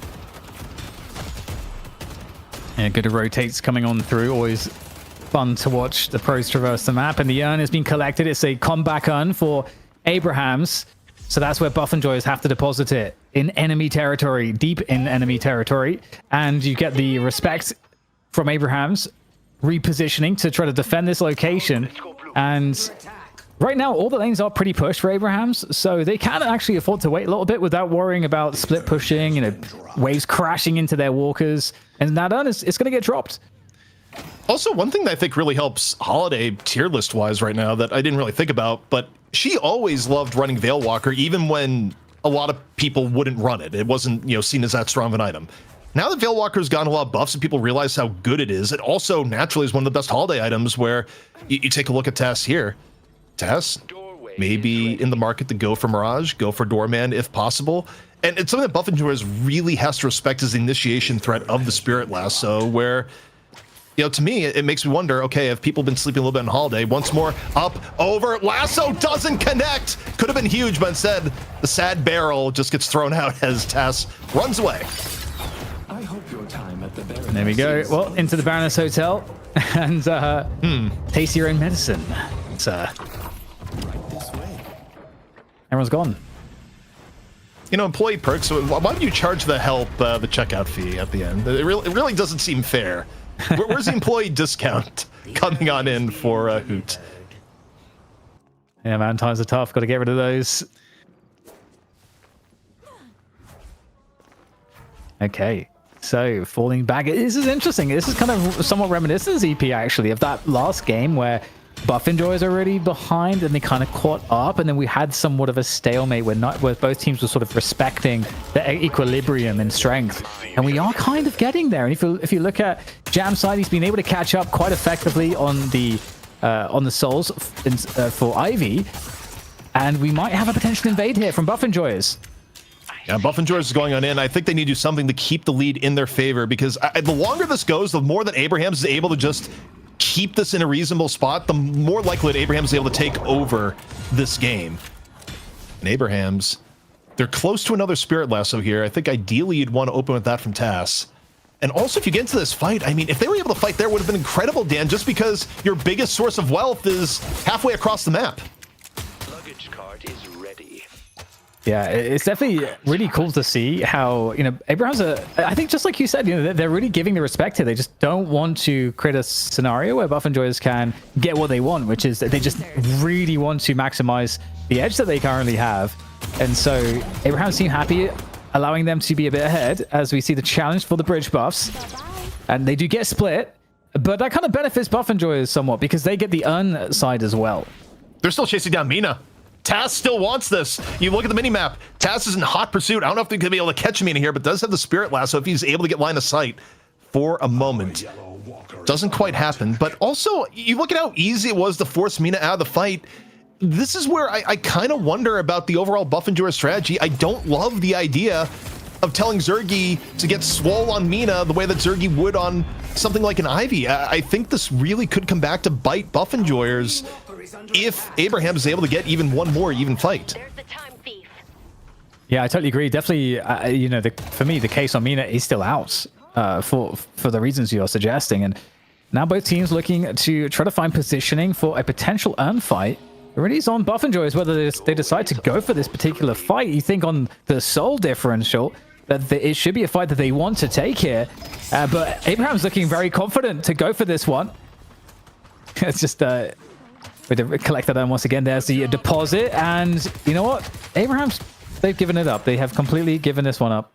S4: Yeah, good rotates coming on through. Always fun to watch the pros traverse the map. And the urn has been collected. It's a comeback urn for Abrahams. So that's where Buff Enjoyers have to deposit it in enemy territory, deep in enemy territory. And you get the respect from Abrahams repositioning to try to defend this location. And right now, all the lanes are pretty pushed for Abrahams, so they can actually afford to wait a little bit without worrying about split pushing, waves crashing into their walkers, and that urn is going to get dropped.
S2: Also, one thing that I think really helps Holiday tier list wise right now that I didn't really think about, but she always loved running Veil Walker, even when a lot of people wouldn't run it. It wasn't, seen as that strong of an item. Now that Veil Walker's gotten a lot of buffs and people realize how good it is, it also naturally is one of the best Holiday items where you take a look at Tess here. Tess, maybe in the market to go for Mirage, go for Doorman if possible. And it's something that Buff Enjoyers really has to respect as the initiation threat of the Spirit Lasso, where, to me, it makes me wonder, okay, have people been sleeping a little bit on Holiday? Once more, up, over, Lasso doesn't connect! Could have been huge, but instead, the sad barrel just gets thrown out as Tess runs away.
S6: I hope your time at the Baroness.
S4: There we go. Well, into the Baroness Hotel, and taste your own medicine. It's everyone's gone.
S2: Employee perks, why don't you charge the help the checkout fee at the end? It really doesn't seem fair. Where's the employee discount coming on in for Hoot?
S4: Yeah, man, times are tough. Got to get rid of those. Okay, so falling back. This is interesting. This is kind of somewhat reminiscent of ZP, actually, of that last game where Buff Enjoyers are already behind and they kind of caught up, and then we had somewhat of a stalemate where both teams were sort of respecting the equilibrium in strength, and we are kind of getting there. And if you look at Jamside, he's been able to catch up quite effectively on the souls for Ivy, and we might have a potential invade here from Buff Enjoyers.
S2: Yeah, Buff Enjoyers is going on in. I think they need to do something to keep the lead in their favor, because the longer this goes, the more that Abrahams is able to just keep this in a reasonable spot, the more likely that Abraham's able to take over this game. And Abraham's, they're close to another Spirit Lasso here. I think ideally you'd want to open with that from Tass. And also, if you get into this fight, I mean, if they were able to fight there, it would have been incredible, Dan, just because your biggest source of wealth is halfway across the map.
S6: Luggage cart is ready.
S4: Yeah, it's definitely really cool to see how, you know, Abraham's I think just like you said, you know, they're really giving the respect here. They just don't want to create a scenario where Buff Enjoyers can get what they want, which is that they just really want to maximize the edge that they currently have. And so Abraham seemed happy, allowing them to be a bit ahead as we see the challenge for the bridge buffs. And they do get split, but that kind of benefits Buff Enjoyers somewhat because they get the earn side as well.
S2: They're still chasing down Mina. Tass still wants this. You look at the minimap. Tass is in hot pursuit. I don't know if they're going to be able to catch Mina here, but does have the Spirit Lasso if he's able to get line of sight for a moment. Doesn't quite happen, but also you look at how easy it was to force Mina out of the fight. This is where I kind of wonder about the overall Buff Enjoyer strategy. I don't love the idea of telling Zergy to get swole on Mina the way that Zergy would on something like an Ivy. I think this really could come back to bite Buff Enjoyers if Abraham is able to get even one more even fight.
S5: There's the time thief.
S4: Yeah, I totally agree. Definitely, you know, for me, the case on Mina is still out for the reasons you're suggesting. And now both teams looking to try to find positioning for a potential earn fight. It really is on Buff Enjoyers whether they decide to go for this particular fight. You think on the soul differential that it should be a fight that they want to take here. But Abraham's looking very confident to go for this one. It's just... with the collector then once again, there's the deposit. And you know what? Abraham's, they've given it up. They have completely given this one up.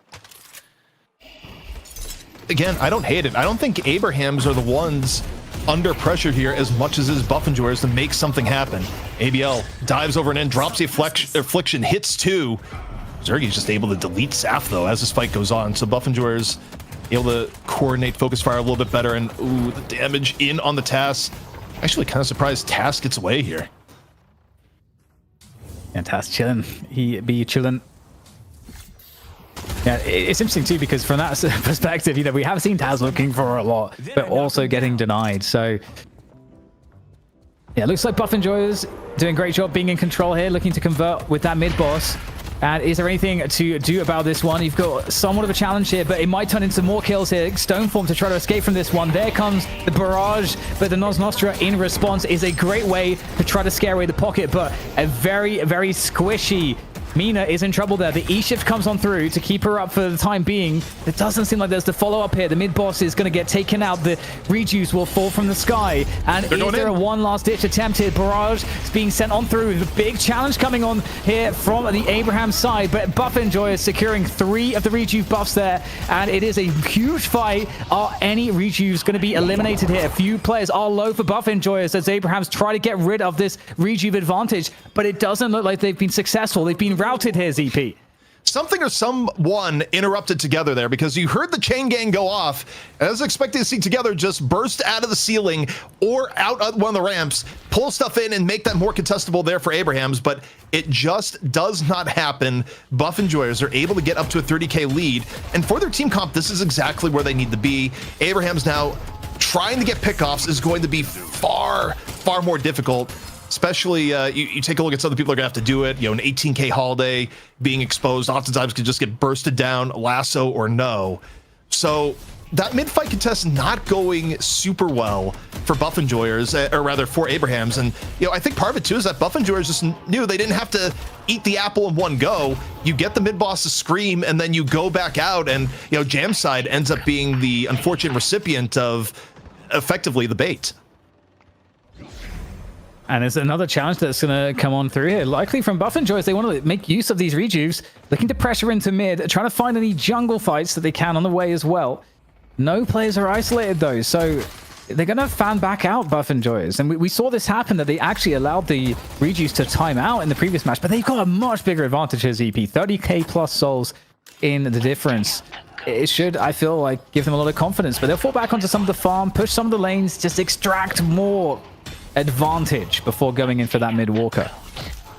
S2: Again, I don't hate it. I don't think Abrahams are the ones under pressure here as much as his Buff Enjoyers to make something happen. ABL dives over and in, drops the affliction, hits 2. Zergy's just able to delete Saf though as this fight goes on. So Buff Enjoyers able to coordinate focus fire a little bit better. And ooh, the damage in on the Tass. Actually kind of surprised Tass gets away here.
S4: And Tass chilling. He be chilling. Yeah, it's interesting too because from that perspective, you know, we have seen Taz looking for a lot, but also getting denied. So yeah, looks like Buff Enjoyers doing a great job being in control here, looking to convert with that mid boss. And is there anything to do about this one? You've got somewhat of a challenge here, but it might turn into more kills here. Stoneform to try to escape from this one. There comes the barrage, but the Nos Nostra in response is a great way to try to scare away the pocket, but a very, very squishy Mina is in trouble there. The E-shift comes on through to keep her up for the time being. It doesn't seem like there's the follow-up here. The mid-boss is going to get taken out. The rejuice will fall from the sky. And is there a one last-ditch attempt here? Barrage is being sent on through. The big challenge coming on here from the Abraham side. But Buff Enjoyer securing 3 of the rejuve buffs there. And it is a huge fight. Are any rejuves going to be eliminated here? A few players are low for Buff Enjoyers as Abrahams try to get rid of this rejuve advantage. But it doesn't look like they've been successful. They've been routed here, ZP.
S2: Something or someone interrupted together there because you heard the chain gang go off. I was expecting to see together just burst out of the ceiling or out on one of the ramps, pull stuff in and make that more contestable there for Abrahams, but it just does not happen. Buff Enjoyers are able to get up to a 30k lead, and for their team comp, this is exactly where they need to be. Abrahams now trying to get pickoffs is going to be far more difficult. Especially, you take a look at some of the people are going to have to do it. You know, an 18k holiday being exposed oftentimes could just get bursted down, lasso or no. So that mid-fight contest not going super well for Buff Enjoyers, or rather for Abrahams. And, you know, I think part of it too is that Buff Enjoyers just knew they didn't have to eat the apple in one go. You get the mid-boss to scream and then you go back out and, you know, Jam side ends up being the unfortunate recipient of effectively the bait.
S4: And there's another challenge that's going to come on through here. Likely from Buff Enjoyers, they want to make use of these rejuves, looking to pressure into mid, trying to find any jungle fights that they can on the way as well. No players are isolated though, so they're going to fan back out Buff Enjoyers. And we saw this happen, that they actually allowed the rejuves to time out in the previous match, but they've got a much bigger advantage here, ZP. 30k plus souls in the difference. It should, I feel like, give them a lot of confidence, but they'll fall back onto some of the farm, push some of the lanes, just extract more advantage before going in for that mid walker.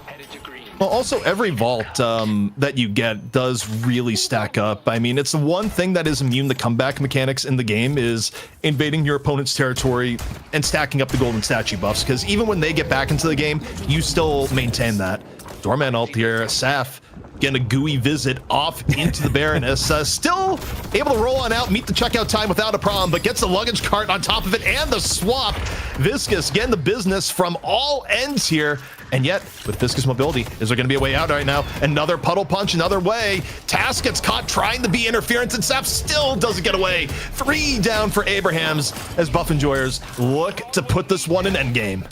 S6: Headed to green.
S2: Well, also every vault that you get does really stack up. I mean, it's the one thing that is immune to comeback mechanics in the game is invading your opponent's territory and stacking up the golden statue buffs, because even when they get back into the game, you still maintain that. Doorman ult here, Saf getting a gooey visit off into the Baroness. Still able to roll on out, meet the checkout time without a problem, but gets the luggage cart on top of it and the swap. Viscous getting the business from all ends here. And yet, with Viscous mobility, is there going to be a way out right now? Another puddle punch, another way. Task gets caught trying to be interference, and Saf still doesn't get away. 3 down for Abrahams as Buff Enjoyers look to put this one in endgame.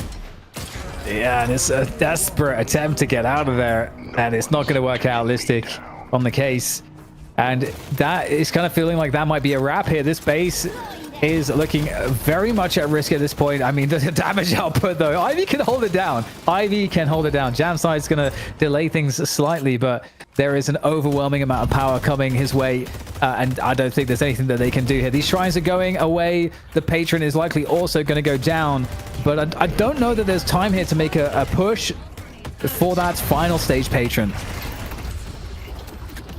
S4: Yeah, and it's a desperate attempt to get out of there, and it's not going to work out. Listic on the case, and that is kind of feeling like that might be a wrap here. This base is looking very much at risk at this point. I mean, the damage output though, Ivy can hold it down. Ivy can hold it down. Jamside's going to delay things slightly, but there is an overwhelming amount of power coming his way, and I don't think there's anything that they can do here. These shrines are going away. The patron is likely also going to go down, but I don't know that there's time here to make a push for that final stage patron.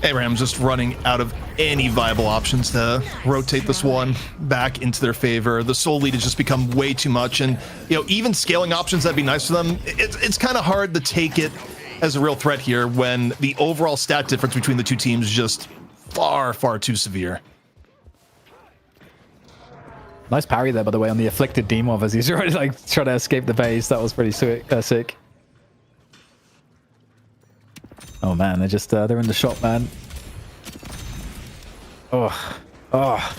S2: Abraham's just running out of any viable options to rotate this one back into their favor. The soul lead has just become way too much, and even scaling options that'd be nice for them. It's kind of hard to take it as a real threat here when the overall stat difference between the two teams is just far too severe.
S4: Nice parry there, by the way, on the afflicted Demov as he's already like trying to escape the base. That was pretty sick. Oh man, they're in the shot, man. Oh.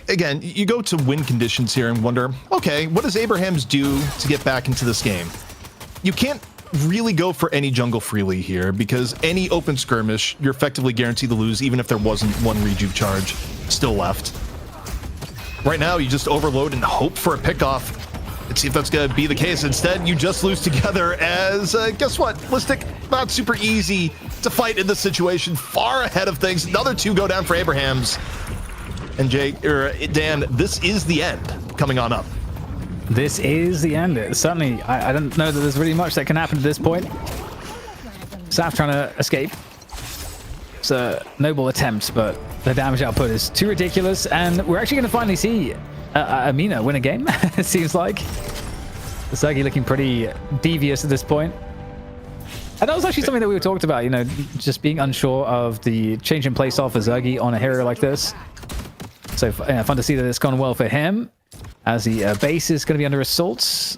S2: Again, you go to win conditions here and wonder, okay, what does Abrahams do to get back into this game? You can't really go for any jungle freely here, because any open skirmish, you're effectively guaranteed to lose, even if there wasn't one rejuve charge still left. Right now, you just overload and hope for a pickoff. Let's see if that's going to be the case. Instead, you just lose together as, guess what? Listic, not super easy to fight in this situation. Far ahead of things. Another 2 go down for Abrahams. And Dan, this is the end coming on up.
S4: This is the end. Certainly, I don't know that there's really much that can happen at this point. Saf trying to escape. It's a noble attempt, but the damage output is too ridiculous, and we're actually going to finally see Amina win a game, it seems like. Sergi looking pretty devious at this point. And that was actually something that we talked about, just being unsure of the change in place off for Zergi on a hero like this. So fun to see that it's gone well for him, as the base is going to be under assault.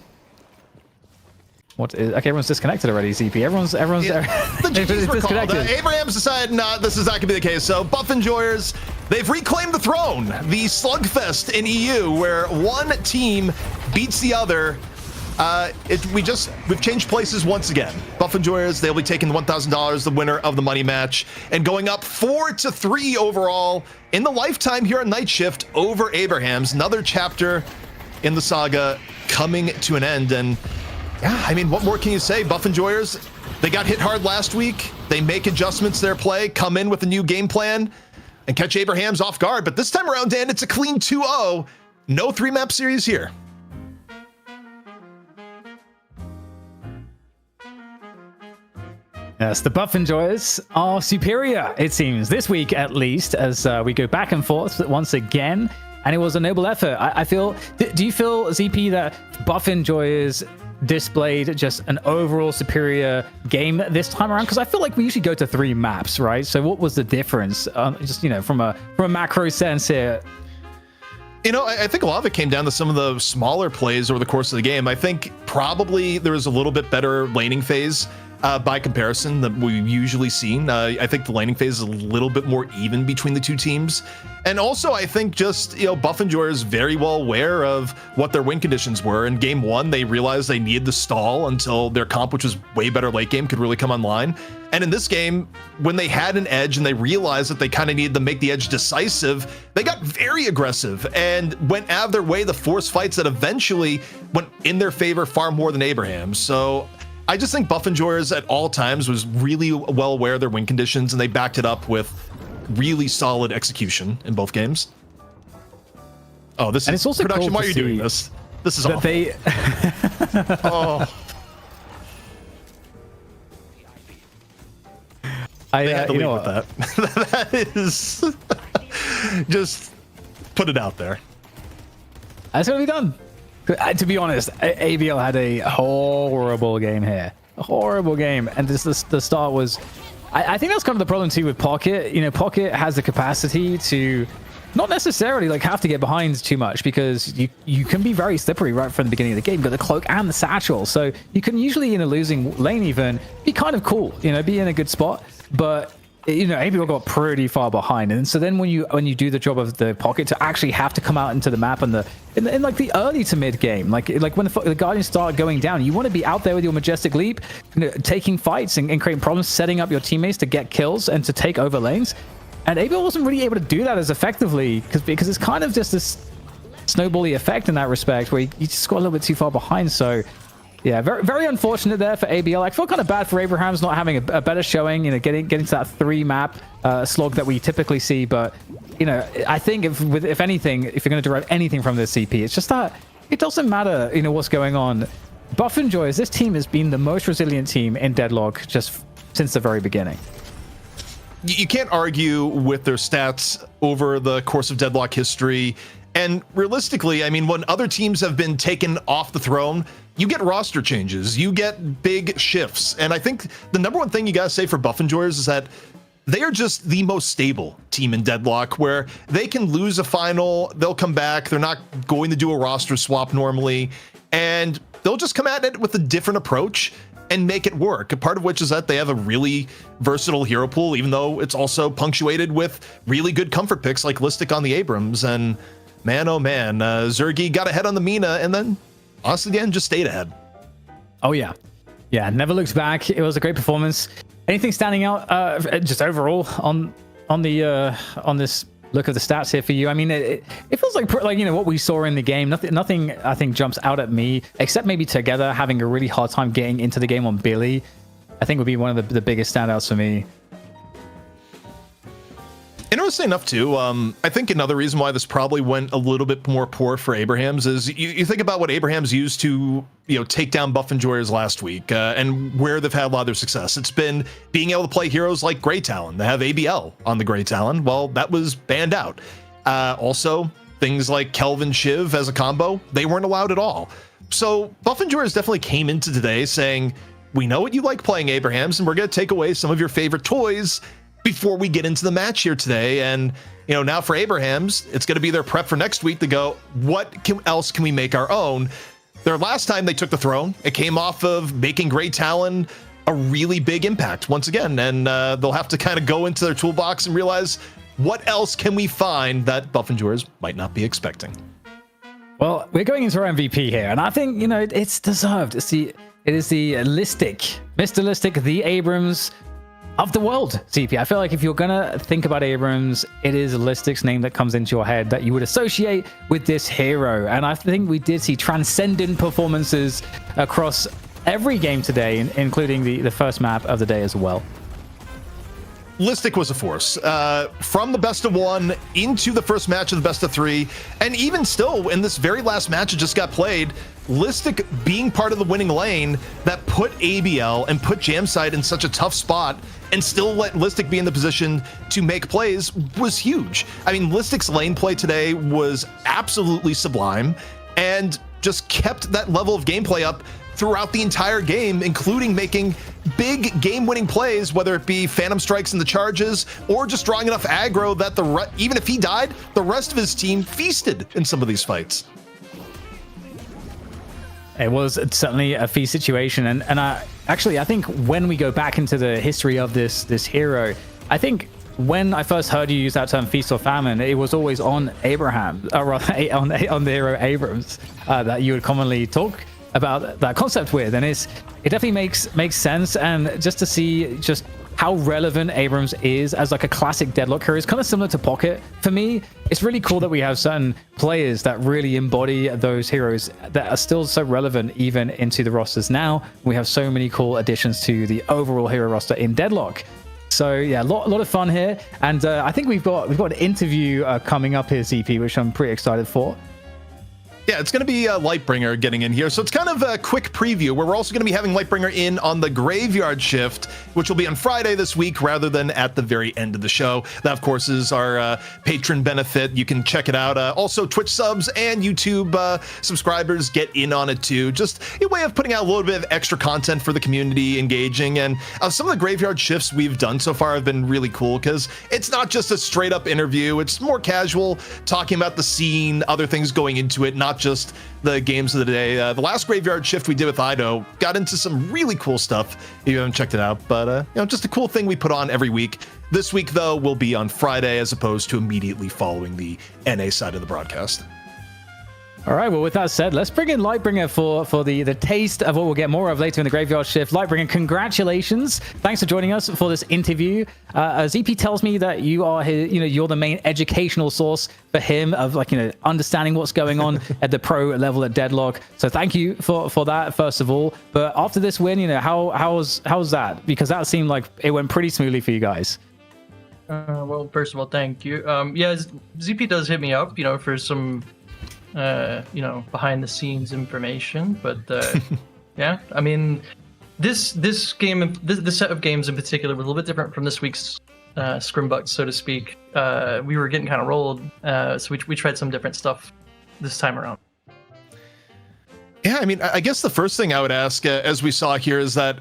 S4: Okay, everyone's disconnected already, ZP. Everyone's
S2: The GG's disconnected. Abrahams decided, this is not going to be the case. So Buff Enjoyers, they've reclaimed the throne. The slugfest in EU, where one team beats the other. We've changed places once again. Buff Enjoyers, they'll be taking the $1,000, the winner of the money match, and going up 4-3 overall in the lifetime here on Night Shift over Abrahams. Another chapter in the saga coming to an end. And yeah, I mean, what more can you say? Buff Enjoyers, they got hit hard last week. They make adjustments to their play, come in with a new game plan, and catch Abrahams off guard. But this time around, Dan, it's a clean 2-0. No 3-map series here.
S4: Yes, the Buff Enjoyers are superior, it seems, this week at least, as we go back and forth once again. And it was a noble effort. I feel... Do you feel, ZP, that Buff Enjoyers displayed just an overall superior game this time around? Because I feel like we usually go to 3 maps, right? So what was the difference? Just, from a macro sense here.
S2: I think a lot of it came down to some of the smaller plays over the course of the game. I think probably there was a little bit better laning phase by comparison that we've usually seen. I think the laning phase is a little bit more even between the two teams. And also, I think just, Buff Enjoyers very well aware of what their win conditions were. In game 1, they realized they needed to stall until their comp, which was way better late game, could really come online. And in this game, when they had an edge and they realized that they kind of needed to make the edge decisive, they got very aggressive and went out of their way to force fights that eventually went in their favor far more than Abraham's. So I just think Buff Enjoyers at all times was really well aware of their win conditions, and they backed it up with really solid execution in both games. Oh, this is
S4: also
S2: production.
S4: Cool,
S2: why are you doing this? This is awful.
S4: Oh.
S2: They had to
S4: you
S2: leave
S4: know
S2: with
S4: what?
S2: that. That is just put it out there.
S4: That's gonna be done. To be honest, ABL had a horrible game here. A horrible game, and the start was. I think that's kind of the problem too with Pocket. You know, Pocket has the capacity to not necessarily like have to get behind too much, because you can be very slippery right from the beginning of the game. You've got the cloak and the satchel, so you can usually in a losing lane even be kind of cool. You know, be in a good spot, but. You know, ABL got pretty far behind, and so then when you do the job of the Pocket to actually have to come out into the map and in like the early to mid game, like when the Guardians start going down, you want to be out there with your Majestic Leap, you know, taking fights and creating problems, setting up your teammates to get kills and to take over lanes. And ABL wasn't really able to do that as effectively because it's kind of just this snowbally effect in that respect where you just got a little bit too far behind. So. Yeah, very, very unfortunate there for ABL. I feel kind of bad for Abraham's not having a better showing, you know, getting to that 3-map slog that we typically see. But, you know, I think if anything, if you're going to derive anything from this CP, it's just that it doesn't matter, you know, what's going on. Buff and Joyers, this team has been the most resilient team in Deadlock just since the very beginning.
S2: You can't argue with their stats over the course of Deadlock history. And realistically, I mean, when other teams have been taken off the throne, you get roster changes, you get big shifts. And I think the number one thing you gotta say for Buff and Joyers is that they are just the most stable team in Deadlock, where they can lose a final, they'll come back, they're not going to do a roster swap normally, and they'll just come at it with a different approach and make it work. A part of which is that they have a really versatile hero pool, even though it's also punctuated with really good comfort picks like Listic on the Abrams. And man, oh man, Zergy got ahead on the Mina, and then honestly, again, just stayed ahead.
S4: Oh yeah, yeah. Never looked back. It was a great performance. Anything standing out just overall on this look of the stats here for you? I mean, it feels like you know what we saw in the game. Nothing I think jumps out at me except maybe Together having a really hard time getting into the game on Billy. I think would be one of the biggest standouts for me.
S2: Interesting enough too, I think another reason why this probably went a little bit more poor for Abrahams is you think about what Abrahams used to, you know, take down Buff and Joyers last week, and where they've had a lot of their success. It's been being able to play heroes like Grey Talon. They have ABL on the Grey Talon. Well, that was banned out. Also, things like Kelvin Shiv as a combo, they weren't allowed at all. So Buff and Joyers definitely came into today saying, we know what you like playing, Abrahams, and we're going to take away some of your favorite toys before we get into the match here today. And, you know, now for Abrahams, it's going to be their prep for next week to go, what else can we make our own? Their last time they took the throne, it came off of making Grey Talon a really big impact once again. And they'll have to kind of go into their toolbox and realize, what else can we find that Buff and Joyers might not be expecting?
S4: Well, we're going into our MVP here, and I think, you know, it's deserved. It is the Listic, Mr. Listic, the Abrams of the world, CP. I feel like if you're gonna think about Abrams, it is Listic's name that comes into your head that you would associate with this hero. And I think we did see transcendent performances across every game today, including the first map of the day as well.
S2: Listic was a force. From the best of one into the first match of the best of three, and even still in this very last match that just got played, Listic being part of the winning lane that put ABL and put Jamside in such a tough spot and still let Listic be in the position to make plays was huge. I mean, Listic's lane play today was absolutely sublime and just kept that level of gameplay up throughout the entire game, including making big game-winning plays, whether it be Phantom Strikes in the charges or just drawing enough aggro that even if he died, the rest of his team feasted in some of these fights.
S4: It was certainly a feast situation, and I think when we go back into the history of this hero, I think when I first heard you use that term feast or famine, it was always on Abraham, or rather on the hero Abrams, that you would commonly talk about that concept with, and it definitely makes sense. And just to see just how relevant Abrams is as like a classic Deadlock hero is kind of similar to Pocket. For me, it's really cool that we have certain players that really embody those heroes that are still so relevant even into the rosters now. We have so many cool additions to the overall hero roster in Deadlock. So yeah, a lot of fun here, and I think we've got an interview coming up here, CP, which I'm pretty excited for.
S2: Yeah, it's going to be Lightbringer getting in here. So it's kind of a quick preview where we're also going to be having Lightbringer in on the Graveyard Shift, which will be on Friday this week rather than at the very end of the show. That, of course, is our patron benefit. You can check it out. Also, Twitch subs and YouTube subscribers get in on it too. Just a way of putting out a little bit of extra content for the community, engaging. And some of the Graveyard Shifts we've done so far have been really cool because it's not just a straight up interview. It's more casual, talking about the scene, other things going into it, not just the games of the day. The last Graveyard Shift we did with Ido got into some really cool stuff if you haven't checked it out, but just a cool thing we put on every week. This week though will be on Friday as opposed to immediately following the NA side of the broadcast.
S4: All right, well, with that said, let's bring in Lightbringer for the taste of what we'll get more of later in the Graveyard Shift. Lightbringer, congratulations. Thanks for joining us for this interview. ZP tells me that you are his, you're the main educational source for him of understanding what's going on at the pro level at Deadlock. So thank you for that, first of all. But after this win, how's that? Because that seemed like it went pretty smoothly for you guys.
S7: Well, first of all, thank you. Yeah, ZP does hit me up, for some behind the scenes information, but yeah, I mean, this game, this set of games in particular was a little bit different from this week's scrimbuck, so to speak. We were getting kind of rolled, so we tried some different stuff this time around.
S2: Yeah, I mean, I guess the first thing I would ask, as we saw here, is that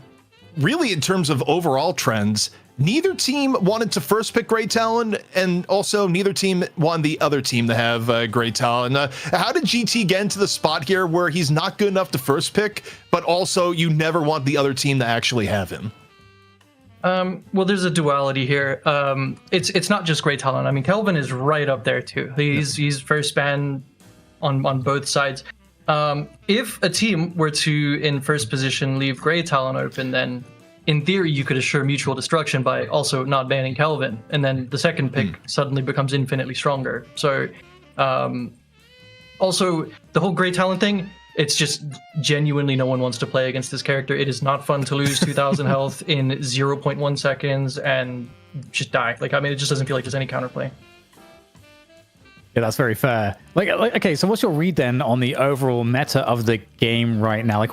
S2: really in terms of overall trends, neither team wanted to first pick Great Talon, and also neither team wanted the other team to have Great Talon. How did GT get into the spot here where he's not good enough to first pick, but also you never want the other team to actually have him?
S7: Well, there's a duality here. It's not just Great Talon. I mean, Kelvin is right up there too. He's first ban on both sides. If a team were to, in first position, leave Great Talon open, then in theory, you could assure mutual destruction by also not banning Kelvin, and then the second pick suddenly becomes infinitely stronger. So, also, the whole Great Talent thing, it's just genuinely no one wants to play against this character. It is not fun to lose 2,000 health in 0.1 seconds and just die. It just doesn't feel like there's any counterplay.
S4: Yeah, that's very fair. Okay, so what's your read then on the overall meta of the game right now?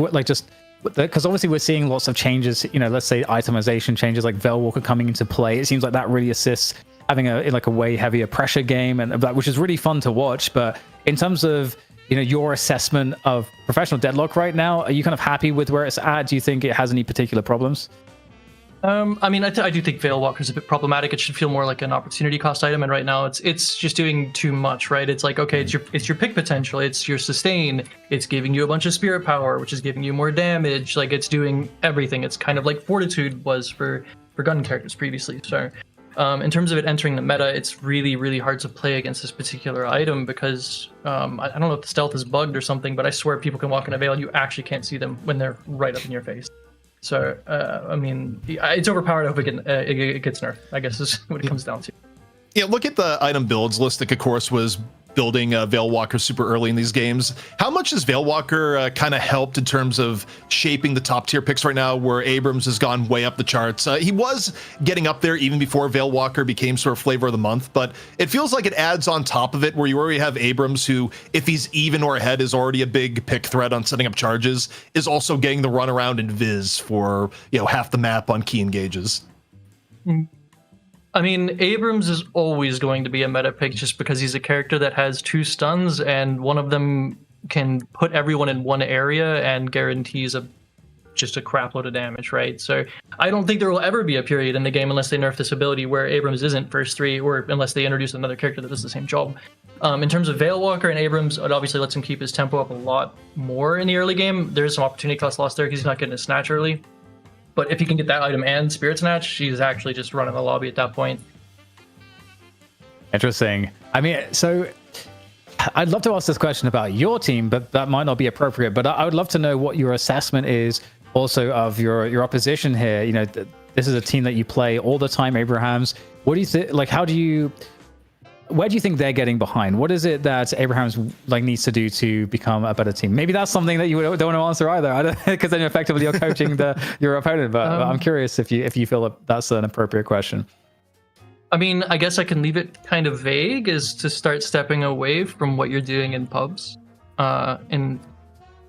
S4: Because obviously we're seeing lots of changes, let's say itemization changes like Veilwalker coming into play. It seems like that really assists having a way heavier pressure game, and that, which is really fun to watch. But in terms of your assessment of professional Deadlock right now, are you kind of happy with where it's at? Do you think it has any particular problems?
S7: I mean, I do think Veilwalker's a bit problematic. It should feel more like an opportunity cost item, and right now it's just doing too much, right? It's like, okay, it's your pick potential, it's your sustain, it's giving you a bunch of spirit power, which is giving you more damage. It's doing everything. It's kind of like Fortitude was for gun characters previously. So, in terms of it entering the meta, it's really, really hard to play against this particular item because I don't know if the stealth is bugged or something, but I swear people can walk in a Veil and you actually can't see them when they're right up in your face. So, I mean, it's overpowered. I hope it gets nerfed, I guess is what it comes down to.
S2: Yeah, look at the item builds. Listic, of course, was building Veilwalker super early in these games. How much has Veilwalker kind of helped in terms of shaping the top tier picks right now, where Abrams has gone way up the charts? He was getting up there even before Veilwalker became sort of flavor of the month, but it feels like it adds on top of it, where you already have Abrams, who, if he's even or ahead, is already a big pick threat on setting up charges, is also getting the run around in Viz for half the map on key engages.
S7: I mean, Abrams is always going to be a meta pick just because he's a character that has 2 stuns, and one of them can put everyone in one area and guarantees just a crap load of damage, right? So I don't think there will ever be a period in the game, unless they nerf this ability, where Abrams isn't first 3, or unless they introduce another character that does the same job. In terms of Veilwalker and Abrams, it obviously lets him keep his tempo up a lot more in the early game. There's some opportunity cost lost there because he's not getting his snatch early. But if he can get that item and Spirit Snatch, he's actually just running the lobby at that point.
S4: Interesting. I mean, so I'd love to ask this question about your team, but that might not be appropriate. But I would love to know what your assessment is also of your opposition here. This is a team that you play all the time, Abrahams. What do you think? Where do you think they're getting behind? What is it that Abrahams needs to do to become a better team? Maybe that's something that you don't want to answer either, because then effectively you're coaching your opponent. But I'm curious if you feel that that's an appropriate question.
S7: I mean, I guess I can leave it kind of vague, is to start stepping away from what you're doing in pubs. and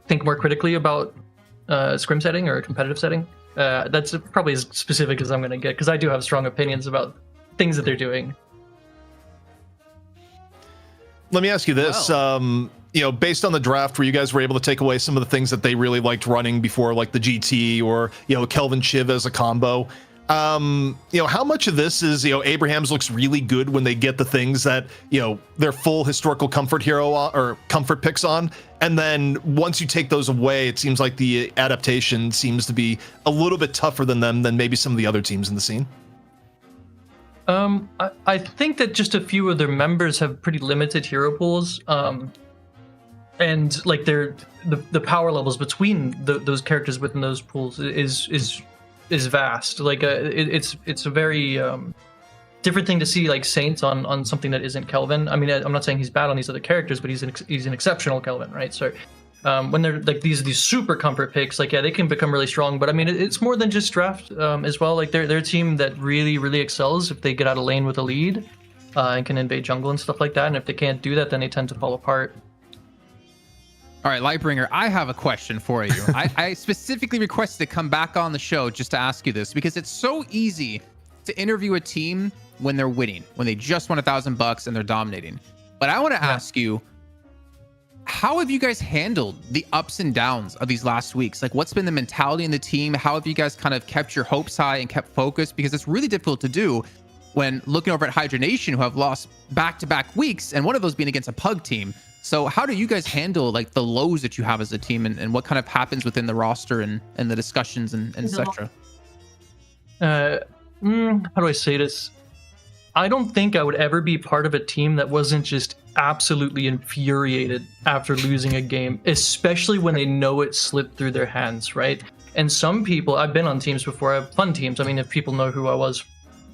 S7: think more critically about scrim setting or competitive setting. That's probably as specific as I'm going to get, because I do have strong opinions about things that they're doing.
S2: Let me ask you this. Based on the draft where you guys were able to take away some of the things that they really liked running before, like the GT or, Kelvin Shiv as a combo, how much of this is, Abraham's looks really good when they get the things that, their full historical comfort hero or comfort picks on. And then once you take those away, it seems like the adaptation seems to be a little bit tougher than maybe some of the other teams in the scene.
S7: I think that just a few of their members have pretty limited hero pools. And like the power levels between those characters within those pools is vast. Like it's a very different thing to see like Saints on something that isn't Kelvin. I mean, I'm not saying he's bad on these other characters, but he's an exceptional Kelvin, right? So when they're like these super comfort picks, like they can become really strong. But I mean, it's more than just draft as well. Like they're a team that really excels if they get out of lane with a lead and can invade jungle and stuff like that. And if they can't do that, then they tend to fall apart.
S3: All right, Lightbringer, I have a question for you. I specifically requested to come back on the show just to ask you this, because it's so easy to interview a team when they're winning, when they just won $1,000 and they're dominating. But I want to ask you, how have you guys handled the ups and downs of these last weeks? Like, what's been the mentality in the team? How have you guys kind of kept your hopes high and kept focused? Because it's really difficult to do when looking over at Hydra Nation, who have lost back-to-back weeks, and one of those being against a pug team. So how do you guys handle like the lows that you have as a team, and what kind of happens within the roster and the discussions and etc.?
S7: How do I say this? I don't think I would ever be part of a team that wasn't just absolutely infuriated after losing a game, especially when they know it slipped through their hands, right? And some people, I've been on teams before, I have fun teams. I mean, if people know who I was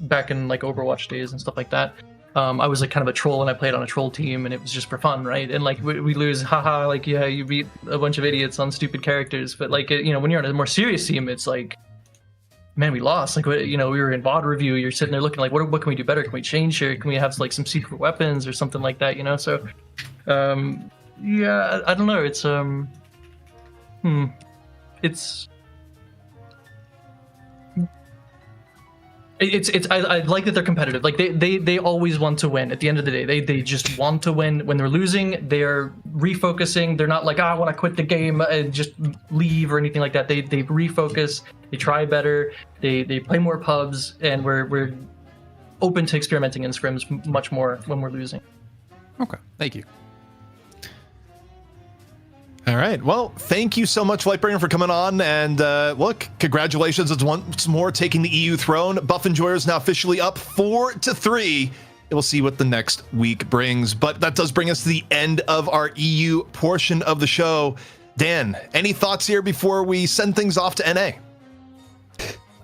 S7: back in like Overwatch days and stuff like that, I was like kind of a troll, and I played on a troll team, and it was just for fun, right? And like we lose, haha, like yeah, you beat a bunch of idiots on stupid characters. But like when you're on a more serious team, it's like, man, we lost. Like we were in VOD review. You're sitting there looking like, what can we do better? Can we change here? Can we have like some secret weapons or something like that? So, yeah, I don't know. It's I like that they're competitive. Like they always want to win. At the end of the day, they just want to win. When they're losing, they're refocusing. They're not like, I want to quit the game and just leave or anything like that. They refocus. They try better. They play more pubs, and we're open to experimenting in scrims much more when we're losing.
S3: Okay, thank you.
S2: All right. Well, thank you so much, Lightbringer, for coming on. And look, congratulations once more taking the EU throne. Buff Enjoyer is now officially up 4-3. We'll see what the next week brings. But that does bring us to the end of our EU portion of the show. Dan, any thoughts here before we send things off to NA?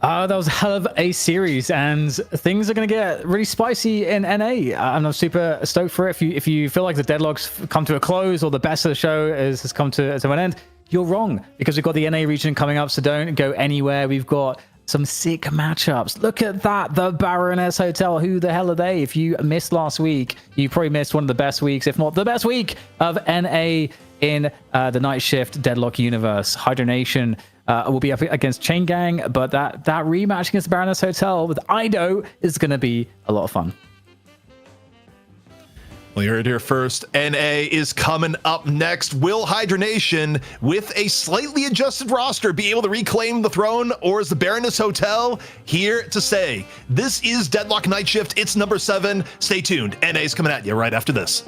S4: That was a hell of a series, and things are going to get really spicy in NA. I'm super stoked for it. If you feel like the Deadlock's come to a close, or the best of the show has come to an end, you're wrong, because we've got the NA region coming up, so don't go anywhere. We've got some sick matchups. Look at that, the Baroness Hotel. Who the hell are they? If you missed last week, you probably missed one of the best weeks, if not the best week of NA in the Night Shift Deadlock universe. Hydra Nation will be up against Chain Gang, but that rematch against the Baroness Hotel with Ido is going to be a lot of fun.
S2: Well, you heard it here first. NA is coming up next. Will Hydra Nation, with a slightly adjusted roster, be able to reclaim the throne, or is the Baroness Hotel here to stay? This is Deadlock Night Shift. It's number 7. Stay tuned. NA is coming at you right after this.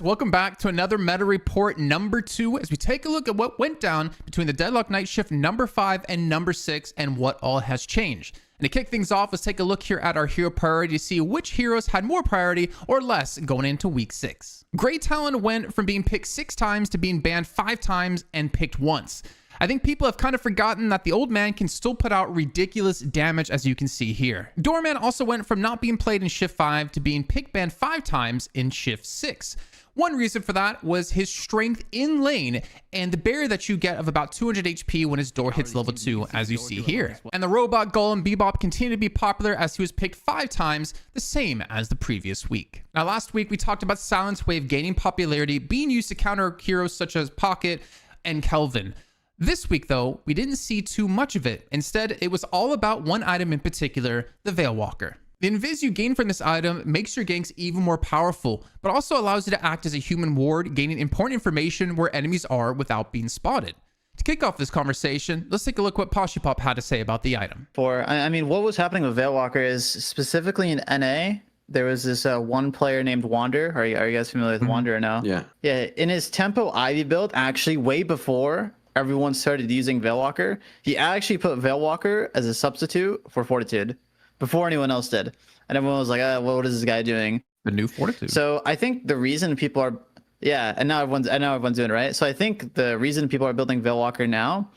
S3: Welcome back to another meta report number 2, as we take a look at what went down between the Deadlock Night Shift number 5 and number 6 and what all has changed. And to kick things off, let's take a look here at our hero priority to see which heroes had more priority or less going into week 6. Grey Talon went from being picked 6 times to being banned 5 times and picked once. I think people have kind of forgotten that the old man can still put out ridiculous damage, as you can see here. Doorman also went from not being played in Shift 5 to being pick banned 5 times in Shift 6. One reason for that was his strength in lane and the barrier that you get of about 200 HP when his door hits level 2, as you see here. And the robot golem Bebop continued to be popular as he was picked 5 times, the same as the previous week. Now last week we talked about Silence Wave gaining popularity, being used to counter heroes such as Pocket and Kelvin. This week though, we didn't see too much of it. Instead, it was all about one item in particular, the Veil Walker. The invis you gain from this item makes your ganks even more powerful, but also allows you to act as a human ward, gaining important information where enemies are without being spotted. To kick off this conversation, let's take a look what Poshipop had to say about the item.
S8: I mean, what was happening with Veil Walker is specifically in NA, there was this one player named Wander. Are you guys familiar with Wander or no?
S9: Yeah.
S8: Yeah, in his Tempo Ivy build, actually way before everyone started using Veil Walker, he actually put Veil Walker as a substitute for Fortitude before anyone else did. And everyone was like, what is this guy doing?
S3: The new Fortitude.
S8: So I think the reason people are, and now everyone's doing it, right? So I think the reason people are building Veil Walker now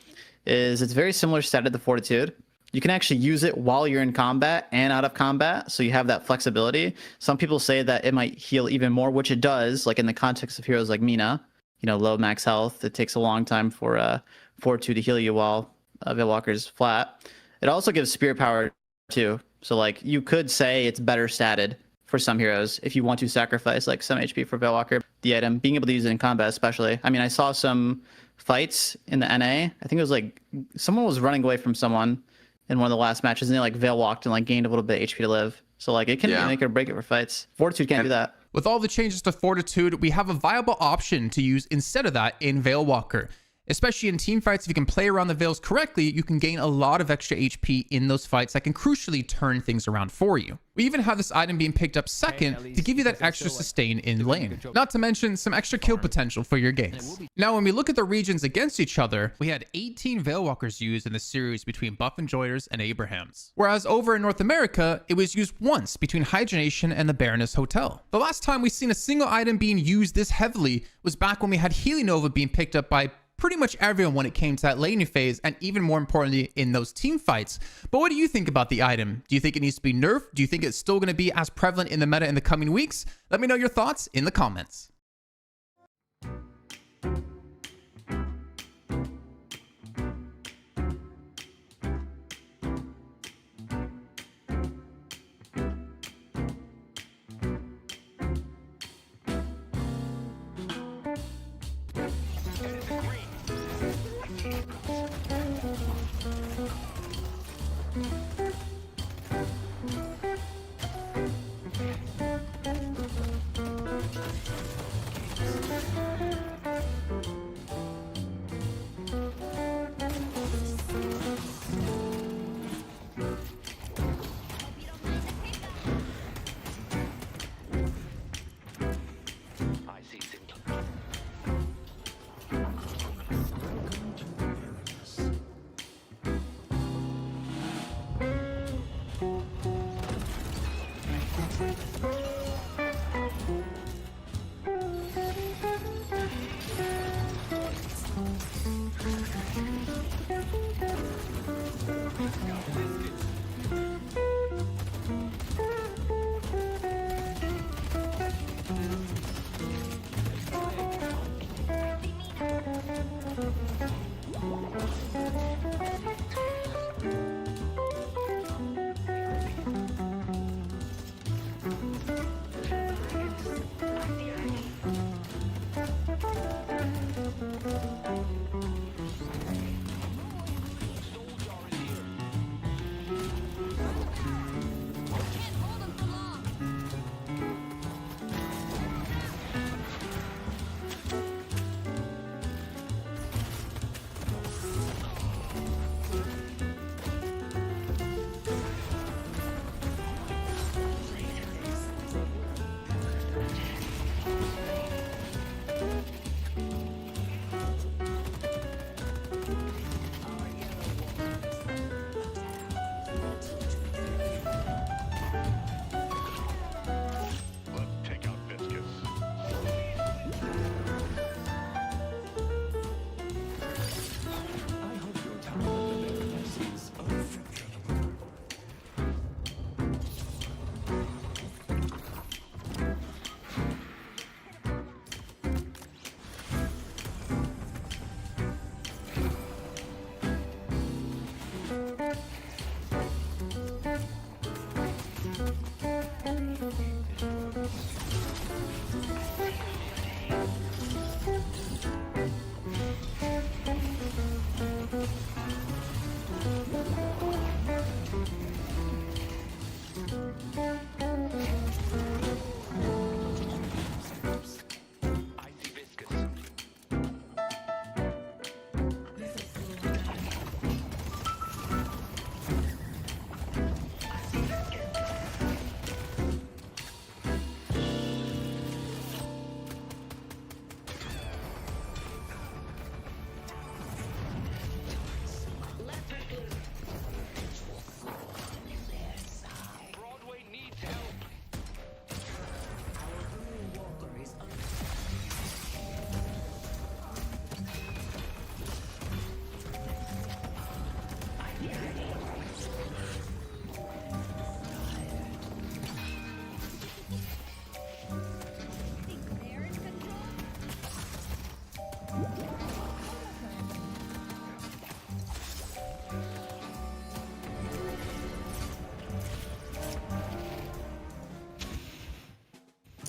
S8: is it's very similar stat to the Fortitude. You can actually use it while you're in combat and out of combat, so you have that flexibility. Some people say that it might heal even more, which it does, like in the context of heroes like Mina, low max health. It takes a long time for Fortitude to heal you while Veil Walker's flat. It also gives Spirit Power too. So like you could say it's better statted for some heroes if you want to sacrifice like some HP for Veil Walker. The item, being able to use it in combat especially. I mean, I saw some fights in the NA. I think it was like someone was running away from someone in one of the last matches and they like Veil Walked and like gained a little bit of HP to live. So like it can make it or break it for fights. Fortitude can't do that.
S3: With all the changes to Fortitude, we have a viable option to use instead of that in Veil Walker. Especially in team fights, if you can play around the Veils correctly, you can gain a lot of extra HP in those fights that can crucially turn things around for you. We even have this item being picked up second to give you that extra sustain in lane. Not to mention some extra kill potential for your ganks. Now, when we look at the regions against each other, we had 18 Veil Walkers used in the series between Buff and Joyers and Abrahams. Whereas over in North America, it was used once between Hydra Nation and the Baroness Hotel. The last time we've seen a single item being used this heavily was back when we had Helinova being picked up by pretty much everyone when it came to that laning phase, and even more importantly in those team fights. But what do you think about the item? Do you think it needs to be nerfed? Do you think it's still going to be as prevalent in the meta in the coming weeks? Let me know your thoughts in the comments.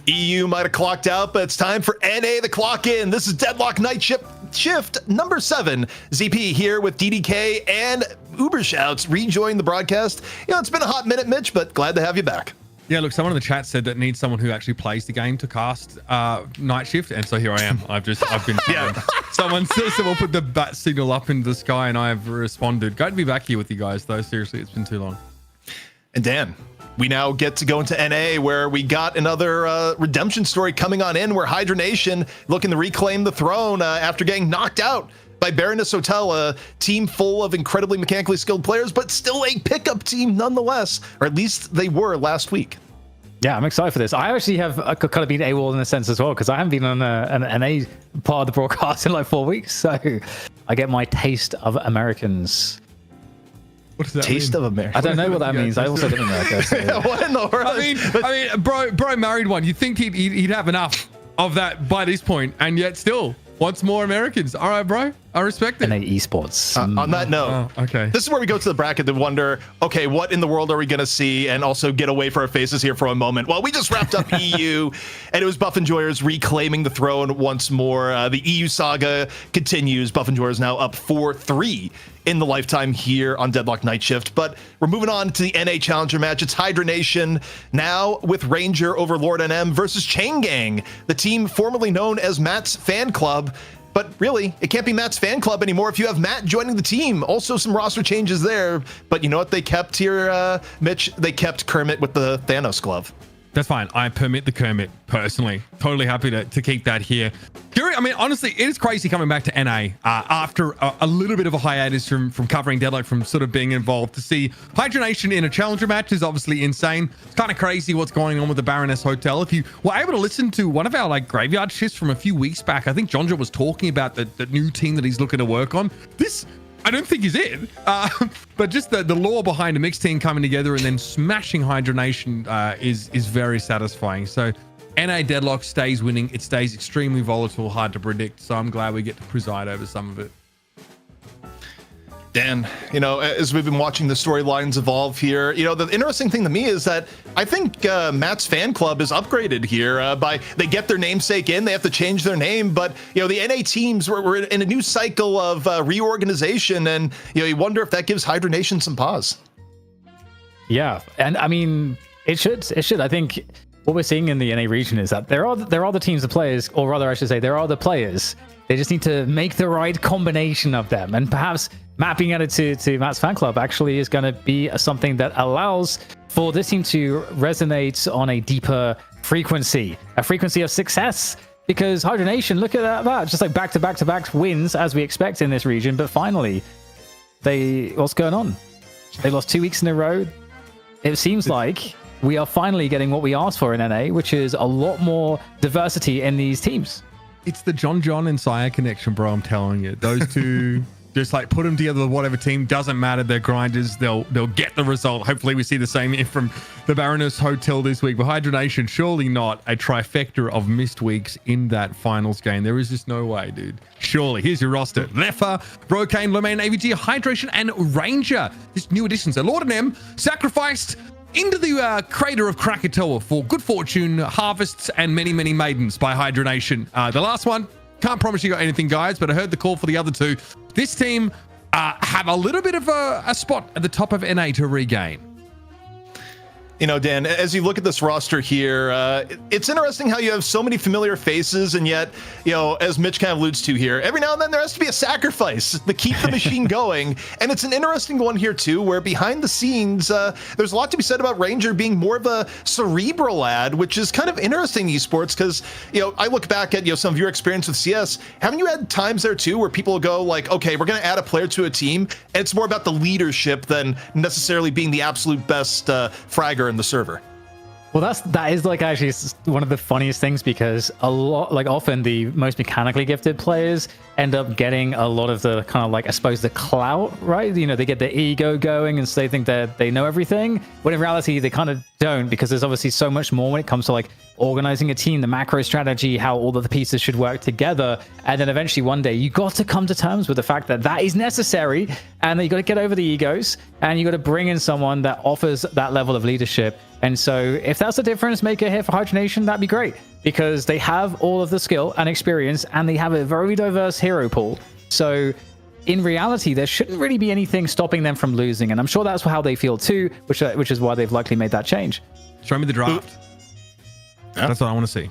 S2: EU might have clocked out, but it's time for NA to clock in. This is Deadlock Night Shift number 7. ZP here with DDK and Uber Shouts rejoin the broadcast. It's been a hot minute, Mitch, but glad to have you back.
S9: Yeah, look, someone in the chat said that needs someone who actually plays the game to cast Night Shift, and so here I am. I've been summoned. Someone put the bat signal up in the sky, and I have responded. Great to be back here with you guys, though. Seriously, it's been too long.
S2: And Dan, we now get to go into NA, where we got another redemption story coming on in, where Hydra Nation looking to reclaim the throne after getting knocked out by Baroness Hotel, a team full of incredibly mechanically skilled players, but still a pickup team nonetheless, or at least they were last week.
S4: Yeah, I'm excited for this. I actually have kind of been AWOL in a sense as well, because I haven't been on an NA part of the broadcast in like 4 weeks, so I get my taste of Americans.
S9: What does that
S2: Taste
S9: mean?
S2: of America.
S4: I don't know what that means. I also live in America. So, yeah.
S2: What in the world?
S9: I mean, bro married one. You'd think he'd have enough of that by this point, and yet still wants more Americans. All right, bro. I respect it.
S4: NA esports.
S2: On that note,
S9: okay.
S2: This is where we go to the bracket to wonder, okay, what in the world are we going to see? And also get away from our faces here for a moment. Well, we just wrapped up EU, and it was Buff Enjoyers reclaiming the throne once more. The EU saga continues. Buff Enjoyers now up 4-3 in the lifetime here on Deadlock Night Shift. But we're moving on to the NA Challenger match. It's Hydra Nation now with Ranger over Lord NM versus Chain Gang, the team formerly known as Matt's Fan Club. But really, it can't be Matt's Fan Club anymore if you have Matt joining the team. Also, some roster changes there. But you know what they kept here, Mitch? They kept Kermit with the Thanos glove.
S9: That's fine. I permit the Kermit personally. Totally happy to keep that here. I mean, honestly, it is crazy coming back to NA after a little bit of a hiatus from covering Deadlock, from sort of being involved. To see Hydra Nation in a challenger match is obviously insane. It's kind of crazy what's going on with the Baroness Hotel. If you were able to listen to one of our graveyard shifts from a few weeks back, I think Jonja was talking about the new team that he's looking to work on. This, I don't think he's in, but just the lore behind a mixed team coming together and then smashing Hydra Nation is very satisfying. So NA Deadlock stays winning. It stays extremely volatile, hard to predict. So I'm glad we get to preside over some of it.
S2: Dan, as we've been watching the storylines evolve here, the interesting thing to me is that I think Matt's Fan Club is upgraded here they get their namesake in, they have to change their name, but the NA teams we're in a new cycle of reorganization, and you wonder if that gives Hydra Nation some pause.
S4: Yeah, and I mean, it should. I think what we're seeing in the NA region is that there are the teams of players, or rather I should say there are the players. They just need to make the right combination of them, and perhaps Matt being added to Matt's Fan Club actually is going to be something that allows for this team to resonate on a deeper frequency, a frequency of success. Because Hydra Nation, look at that, just like back-to-back wins as we expect in this region, but finally, what's going on? They lost 2 weeks in a row. It seems like we are finally getting what we asked for in NA, which is a lot more diversity in these teams.
S9: It's the John and Sire connection, bro. I'm telling you, those two. Just put them together with whatever team, doesn't matter. They're grinders. They'll get the result. Hopefully we see the same here from the Baroness Hotel this week. But Hydra Nation, surely not a trifecta of missed weeks in that finals game. There is just no way, dude. Surely. Here's your roster. Lefa, Brocane, Lomain, AVG, Hydration, and Ranger. Just new additions. So Lord and M sacrificed into the crater of Krakatoa for good fortune, harvests, and many, many maidens by Hydra Nation. The last one, can't promise you got anything, guys, but I heard the call for the other two. This team have a little bit of a spot at the top of NA to regain.
S2: Dan, as you look at this roster here, it's interesting how you have so many familiar faces, and yet, as Mitch kind of alludes to here, every now and then there has to be a sacrifice to keep the machine going. And it's an interesting one here, too, where behind the scenes, there's a lot to be said about Ranger being more of a cerebral lad, which is kind of interesting in esports, because, I look back at, some of your experience with CS. Haven't you had times there, too, where people go like, okay, we're going to add a player to a team, and it's more about the leadership than necessarily being the absolute best fragger in the server?
S4: Well, that is actually one of the funniest things, because often the most mechanically gifted players end up getting a lot of the kind of I suppose the clout, right? They get their ego going, and so they think that they know everything, when in reality they kind of don't, because there's obviously so much more when it comes to organizing a team, the macro strategy, how all of the pieces should work together. And then eventually one day you got to come to terms with the fact that is necessary, And you got to get over the egos, and you got to bring in someone that offers that level of leadership. And so if that's the difference maker here for Hydra Nation, that'd be great, because they have all of the skill and experience, and they have a very diverse hero pool. So in reality, there shouldn't really be anything stopping them from losing. And I'm sure that's how they feel too, which is why they've likely made that change.
S9: Show me the draft. That's what I want to see.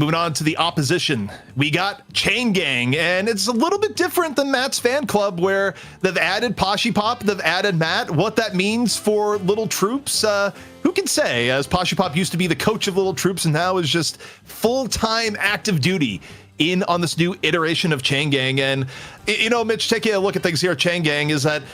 S2: Moving on to the opposition, we got Chain Gang, and it's a little bit different than Matt's fan club, where they've added Poshy Pop, they've added Matt. What that means for Little Troops, who can say, as Poshy Pop used to be the coach of Little Troops and now is just full-time active duty in on this new iteration of Chain Gang. And, you know, Mitch, taking a look at things here at Chain Gang is that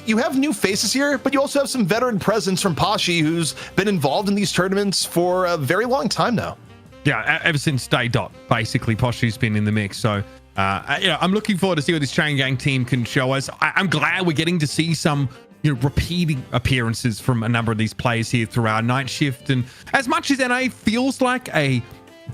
S2: you have new faces here, but you also have some veteran presence from Poshy, who's been involved in these tournaments for a very long time now.
S9: Yeah, ever since day dot, basically, Poshy's been in the mix. So, I'm looking forward to see what this Chain Gang team can show us. I'm glad we're getting to see some, repeating appearances from a number of these players here through our night shift. And as much as NA feels like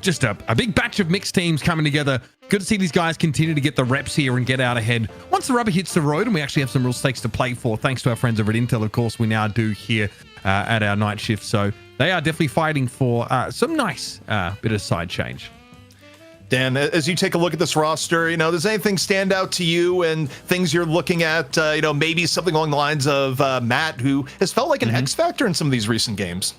S9: just a big batch of mixed teams coming together, good to see these guys continue to get the reps here and get out ahead. Once the rubber hits the road and we actually have some real stakes to play for, thanks to our friends over at Intel, of course, we now do here at our night shift. So they are definitely fighting for some nice bit of side change.
S2: Dan, as you take a look at this roster, does anything stand out to you and things you're looking at, maybe something along the lines of Matt, who has felt like an X factor in some of these recent games?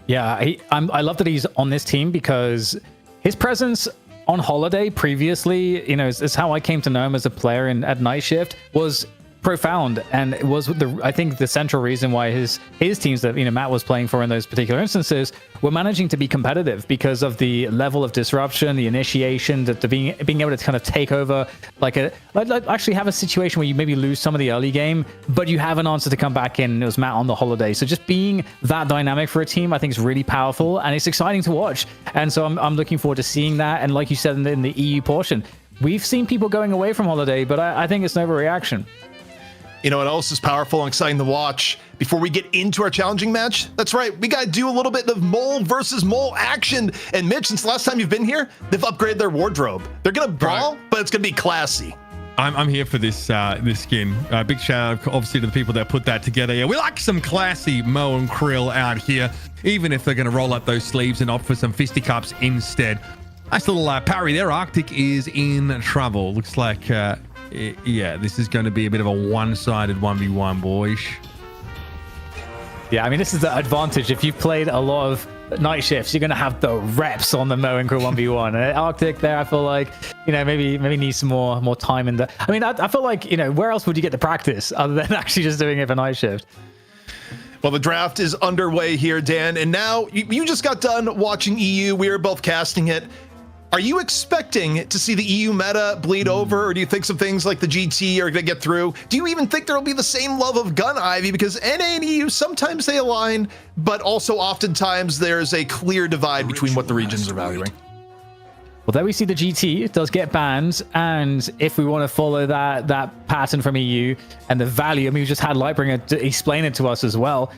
S4: Yeah, I love that he's on this team, because his presence on Holiday previously, is how I came to know him as a player at Night Shift, was profound, and it was I think the central reason why his teams that Matt was playing for in those particular instances were managing to be competitive, because of the level of disruption, the initiation, the being able to kind of take over, like actually have a situation where you maybe lose some of the early game, but you have an answer to come back in. And it was Matt on the Holiday, so just being that dynamic for a team, I think is really powerful, and it's exciting to watch. And so I'm looking forward to seeing that. And like you said in the EU portion, we've seen people going away from Holiday, but I think it's an overreaction.
S2: You know what else is powerful and exciting to watch before we get into our challenging match? That's right, we got to do a little bit of mole versus mole action. And Mitch, since the last time you've been here, they've upgraded their wardrobe. They're going to brawl, but it's going to be classy.
S9: I'm here for this this skin. Big shout out, obviously, to the people that put that together. Yeah, we like some classy Mo and Krill out here, even if they're going to roll up those sleeves and opt for some fisticuffs instead. Nice little parry there. Arctic is in trouble. Looks like... yeah, this is going to be a bit of a one-sided 1v1, boys.
S4: Yeah, I mean, this is the advantage. If you've played a lot of night shifts, you're going to have the reps on the Mo and Crew 1v1. And Arctic there, I feel like, maybe needs some more time in the... I mean, I feel like, where else would you get to practice other than actually just doing it for night shift?
S2: Well, the draft is underway here, Dan, and now you just got done watching EU. We were both casting it. Are you expecting to see the EU meta bleed over, or do you think some things like the GT are going to get through? Do you even think there will be the same love of gun Ivy? Because NA and EU, sometimes they align, but also oftentimes there's a clear divide between what the regions are valuing.
S4: Well, there we see the GT. It does get banned, and if we want to follow that pattern from EU and the value, I mean, we just had Lightbringer explain it to us as well.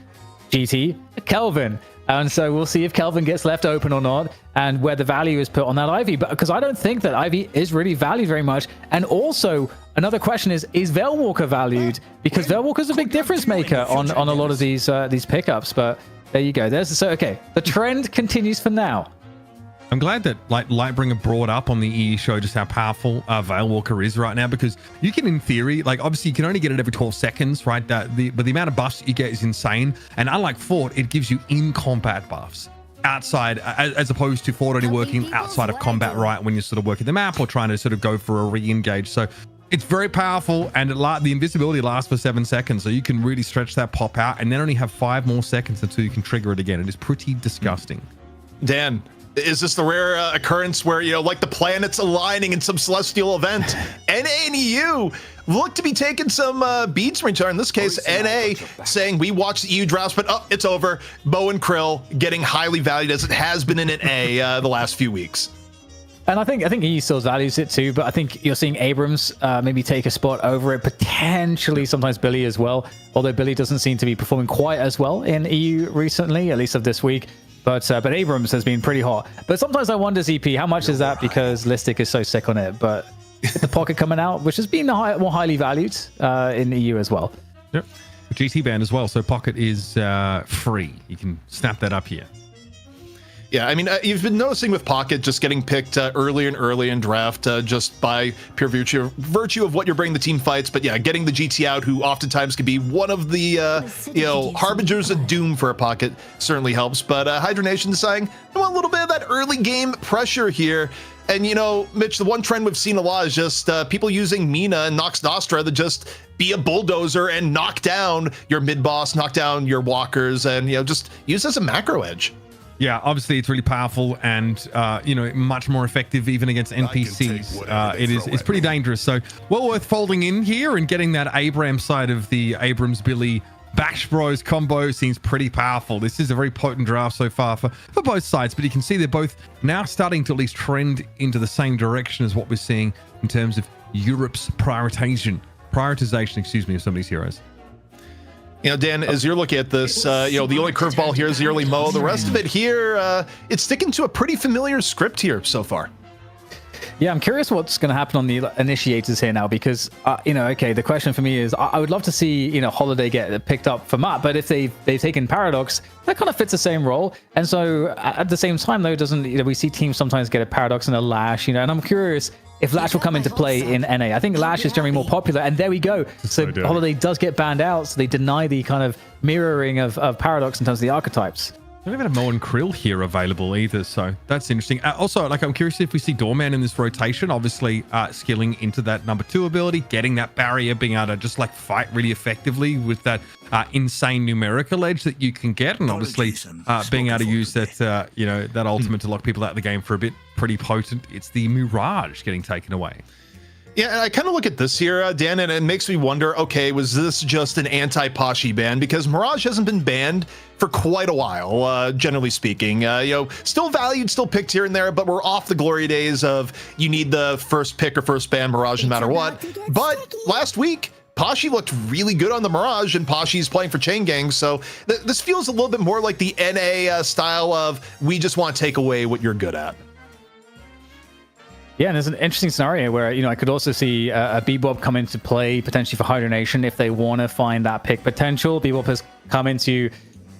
S4: GT, Kelvin. And so we'll see if Kelvin gets left open or not, and where the value is put on that Ivy. But because I don't think that Ivy is really valued very much. And also, another question is Veilwalker valued? Because Veilwalker's a big difference maker on a lot of these pickups. But there you go. Okay. The trend continues for now.
S9: I'm glad that Lightbringer brought up on the EE show just how powerful Veilwalker is right now, because you can, in theory, obviously you can only get it every 12 seconds, right? But the amount of buffs you get is insane. And unlike Fort, it gives you in-combat buffs outside, as opposed to Fort only working outside of combat, right? When you're sort of working the map or trying to sort of go for a re-engage. So it's very powerful, and the invisibility lasts for 7 seconds. So you can really stretch that pop out and then only have 5 more seconds until you can trigger it again. It is pretty disgusting.
S2: Dan, is this the rare occurrence where, like the planets aligning in some celestial event? NA and EU look to be taking some beats from each other. In this case, NA saying we watched the EU drafts, but it's over. Mo and Krill getting highly valued as it has been in NA the last few weeks.
S4: And I think EU still values it too, but I think you're seeing Abrams maybe take a spot over it, potentially sometimes Billy as well, although Billy doesn't seem to be performing quite as well in EU recently, at least of this week. But Abrams has been pretty hot. But sometimes I wonder, ZP, how much is that because Listic is so sick on it? But with the Pocket coming out, which has been more highly valued in the EU as well.
S9: Yep. GT band as well. So Pocket is free. You can snap that up here.
S2: Yeah, I mean, you've been noticing with Pocket just getting picked early and early in draft just by pure virtue of what you're bringing the team fights. But yeah, getting the GT out, who oftentimes can be one of the harbingers of doom for a Pocket, certainly helps. But Hydra Nation deciding, I want a little bit of that early game pressure here. And, you know, Mitch, the one trend we've seen a lot is just people using Mina and Nox Nostra to just be a bulldozer and knock down your mid-boss, knock down your walkers, and, you know, just use as a macro edge.
S9: Yeah, obviously it's really powerful and, you know, much more effective even against NPCs. It's pretty dangerous. So well worth folding in here and getting that Abrams side of the Abrams-Billy Bash Bros combo seems pretty powerful. This is a very potent draft so far for both sides, but you can see they're both now starting to at least trend into the same direction as what we're seeing in terms of Europe's prioritization, of some of these heroes.
S2: You know, Dan, as you're looking at this, you know, the only curveball here is the early Mo. The rest of it here, it's sticking to a pretty familiar script here so far.
S4: Yeah, I'm curious what's going to happen on the initiators here now, because, you know, okay, the question for me is, I would love to see, you know, Holiday get picked up for Matt, but if they've taken Paradox, that kind of fits the same role. And so at the same time, though, we see teams sometimes get a Paradox and a Lash, you know, and I'm curious if Lash will come into play in NA. I think Lash is generally more popular, and there we go. So Holiday does get banned out, so they deny the kind of mirroring of Paradox in terms of the archetypes.
S9: I don't even have Mo and Krill here available either, so that's interesting. Also, like, I'm curious if we see Doorman in this rotation, obviously skilling into that number 2 ability, getting that barrier, being able to just like fight really effectively with that insane numerical edge that you can get, and obviously being able to use that, you know, that ultimate to lock people out of the game for a bit. Pretty potent. It's the Mirage getting taken away.
S2: Yeah, and I kind of look at this here, Dan, and it makes me wonder, okay, was this just an anti-Pashi ban? Because Mirage hasn't been banned for quite a while, generally speaking. You know, still valued, still picked here and there, but we're off the glory days of you need the first pick or first ban Mirage no matter what. But last week, Pashi looked really good on the Mirage, and Pashi's playing for Chain Gang, so this feels a little bit more like the NA style of we just want to take away what you're good at.
S4: Yeah, and there's an interesting scenario where, you know, I could also see a Bebop come into play potentially for Hydra Nation if they want to find that pick potential. Bebop has come into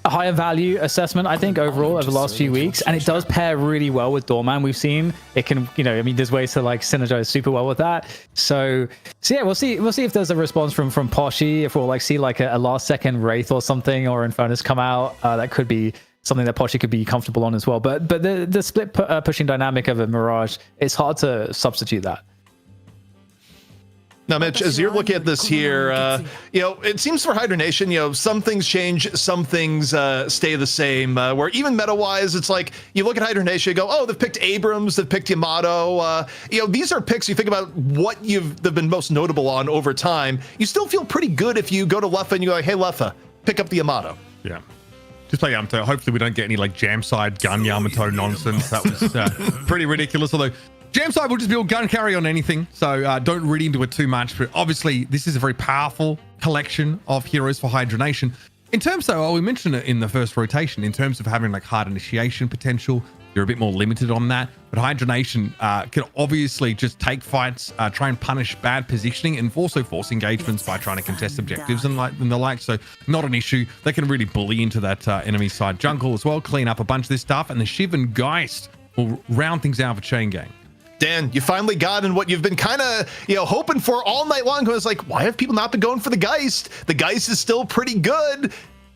S4: a higher value assessment, I think, overall over the last few weeks, and it does pair really well with Doorman. We've seen it can, you know, I mean, there's ways to like synergize super well with that. So yeah, we'll see if there's a response from Pashi, if we'll like see like a last second Wraith or something, or Infernus come out. That could be something that Pashi could be comfortable on as well. But the split pushing dynamic of a Mirage, it's hard to substitute that.
S2: Now, Mitch, as you're looking at this here, you know, it seems for Hydra Nation, you know, some things change, some things stay the same. Where even meta-wise, it's like you look at Hydra Nation, you go, oh, they've picked Abrams, they've picked Yamato. You know, these are picks. You think about what they've been most notable on over time. You still feel pretty good if you go to Leffa and you go, like, hey, Leffa, pick up the Yamato.
S9: Yeah. Just play Yamato. Hopefully we don't get any like jam side gun Yamato nonsense. That was pretty ridiculous. Although jam side will just be all gun carry on anything. So don't read into it too much. But obviously this is a very powerful collection of heroes for Hydra Nation. In terms though, we mentioned it in the first rotation, in terms of having like hard initiation potential, you're a bit more limited on that. But Hydra Nation can obviously just take fights, try and punish bad positioning, and also force engagements by trying to contest objectives and the like. So not an issue. They can really bully into that enemy side jungle as well, clean up a bunch of this stuff, and the Shiv and Geist will round things out for Chain Gang.
S2: Dan, you finally got in what you've been kind of, you know, hoping for all night long. I was like, why have people not been going for the Geist? The Geist is still pretty good.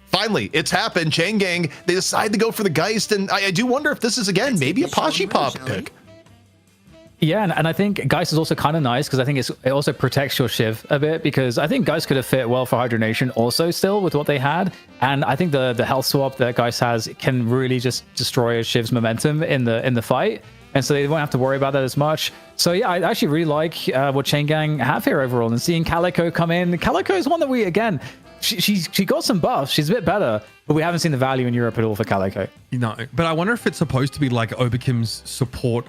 S2: Finally, it's happened. Chain Gang, they decide to go for the Geist, and I do wonder if this is, again, maybe a Pashi Pop pick.
S4: Yeah, and I think Geist is also kind of nice because I think it also protects your Shiv a bit, because I think Geist could have fit well for Hydra Nation also still with what they had. And I think the health swap that Geist has can really just destroy a Shiv's momentum in the fight. And so they won't have to worry about that as much. So yeah, I actually really like what Chain Gang have here overall. And seeing Calico come in, Calico is one that we, again, she got some buffs. She's a bit better, but we haven't seen the value in Europe at all for Calico.
S9: No, but I wonder if it's supposed to be like Obakim's support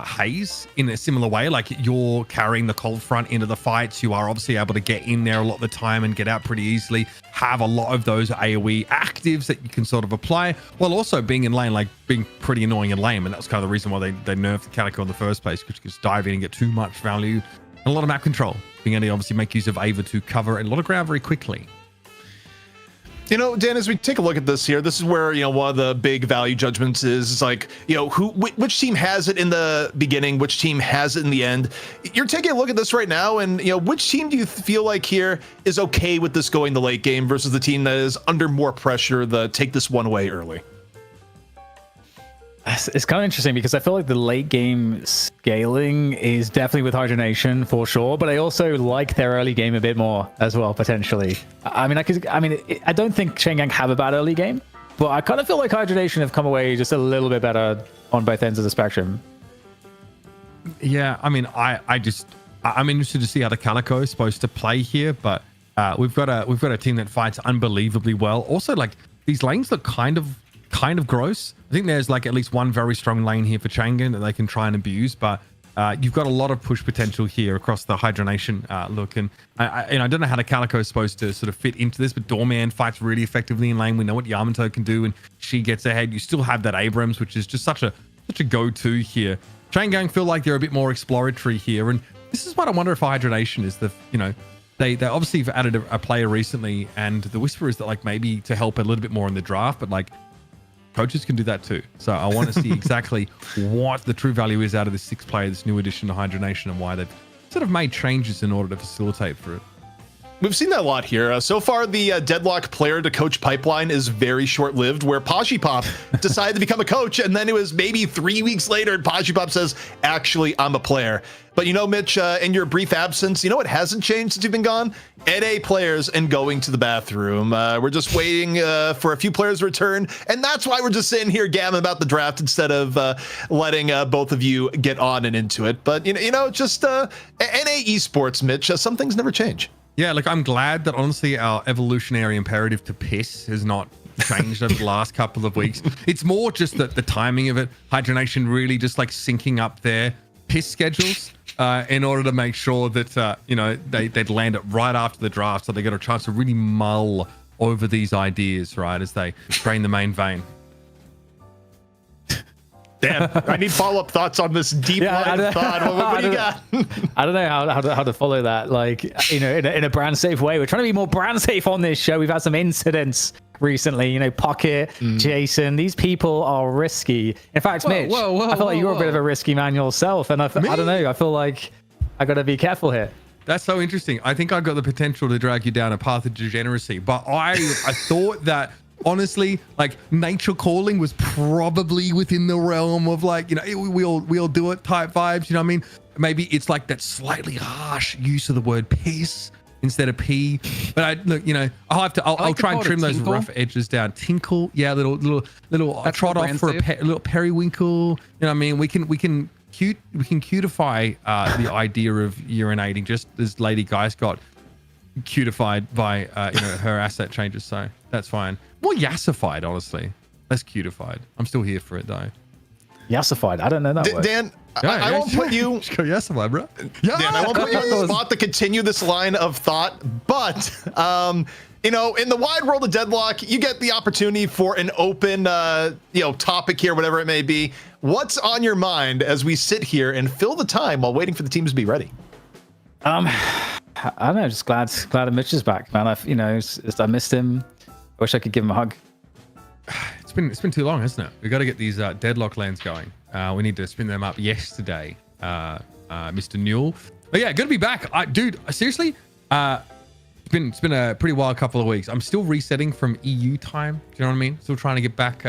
S9: Haze in a similar way. Like you're carrying the cold front into the fights. You are obviously able to get in there a lot of the time and get out pretty easily. Have a lot of those AoE actives that you can sort of apply, while also being in lane, like being pretty annoying in lane. And that's kind of the reason why they nerfed the Calico in the first place, because you can just dive in and get too much value and a lot of map control. Being able to obviously make use of Ava to cover a lot of ground very quickly.
S2: You know, Dan, as we take a look at this here, this is where, you know, one of the big value judgments is like, you know, which team has it in the beginning, which team has it in the end. You're taking a look at this right now, and, you know, which team do you feel like here is okay with this going the late game versus the team that is under more pressure to take this one away early?
S4: It's kind of interesting because I feel like the late game scaling is definitely with Hydra Nation for sure, but I also like their early game a bit more as well, potentially. I don't think Shengang have a bad early game, but I kind of feel like Hydra Nation have come away just a little bit better on both ends of the spectrum.
S9: Yeah, I mean, I'm interested to see how the Calico is supposed to play here, but we've got a team that fights unbelievably well. Also, like, these lanes look kind of gross. I think there's like at least one very strong lane here for Changan that they can try and abuse, but you've got a lot of push potential here across the Hydra Nation look. And I don't know how the Calico is supposed to sort of fit into this, but Doorman fights really effectively in lane. We know what Yamato can do, and she gets ahead. You still have that Abrams, which is just such a go-to here. Changang feel like they're a bit more exploratory here, and this is what I wonder if Hydra Nation is they obviously have added a player recently, and the whisper is that like maybe to help a little bit more in the draft, but like coaches can do that too. So I want to see exactly what the true value is out of this sixth player, this new addition to Hydra Nation, and why they've sort of made changes in order to facilitate for it.
S2: We've seen that a lot here. So far, the Deadlock player to coach pipeline is very short-lived, where Pashipop decided to become a coach, and then it was maybe 3 weeks later, and Pashipop says, actually, I'm a player. But you know, Mitch, in your brief absence, you know what hasn't changed since you've been gone? NA players and going to the bathroom. We're just waiting for a few players to return, and that's why we're just sitting here gamming about the draft instead of letting both of you get on and into it. But, you know, just NA esports, Mitch, some things never change.
S9: Yeah, like I'm glad that honestly our evolutionary imperative to piss has not changed over the last couple of weeks. It's more just that the timing of it, Hydra Nation really just like syncing up their piss schedules in order to make sure that, you know, they'd land it right after the draft, so they get a chance to really mull over these ideas, right, as they drain the main vein.
S2: Damn, I need follow-up thoughts on this deep line of thought. What do you got?
S4: I don't know how to follow that. Like, you know, in a brand safe way. We're trying to be more brand safe on this show. We've had some incidents recently. You know, Pocket, Jason. These people are risky. In fact, Mitch, I feel like you're a bit of a risky man yourself, and I don't know. I feel like I got to be careful here.
S9: That's so interesting. I think I've got the potential to drag you down a path of degeneracy, but I thought that. Honestly, like nature calling was probably within the realm of like, you know, we all do it type vibes. You know what I mean? Maybe it's like that slightly harsh use of the word piss instead of pee. But look, you know, I'll try and trim those rough edges down. Tinkle, yeah, little trot off for a little periwinkle. You know what I mean? We can cutify the idea of urinating, just as Lady Geist got cutified by you know, her asset changes. So that's fine. More yassified, honestly. Less cutified. I'm still here for it though.
S4: Yassified. I don't know that word.
S2: Dan, I won't put you.
S9: Just go yassified, bro.
S2: Dan, I won't put you on the spot to continue this line of thought, but you know, in the wide world of Deadlock, you get the opportunity for an open you know, topic here, whatever it may be. What's on your mind as we sit here and fill the time while waiting for the teams to be ready?
S4: I don't know. Just glad that Mitch is back, man. I missed him. I wish I could give him a hug.
S9: It's been too long, hasn't it? We got to get these Deadlock lanes going. We need to spin them up yesterday, Mr. Newell. But yeah, good to be back, dude. Seriously, it's been a pretty wild couple of weeks. I'm still resetting from EU time. Do you know what I mean? Still trying to get back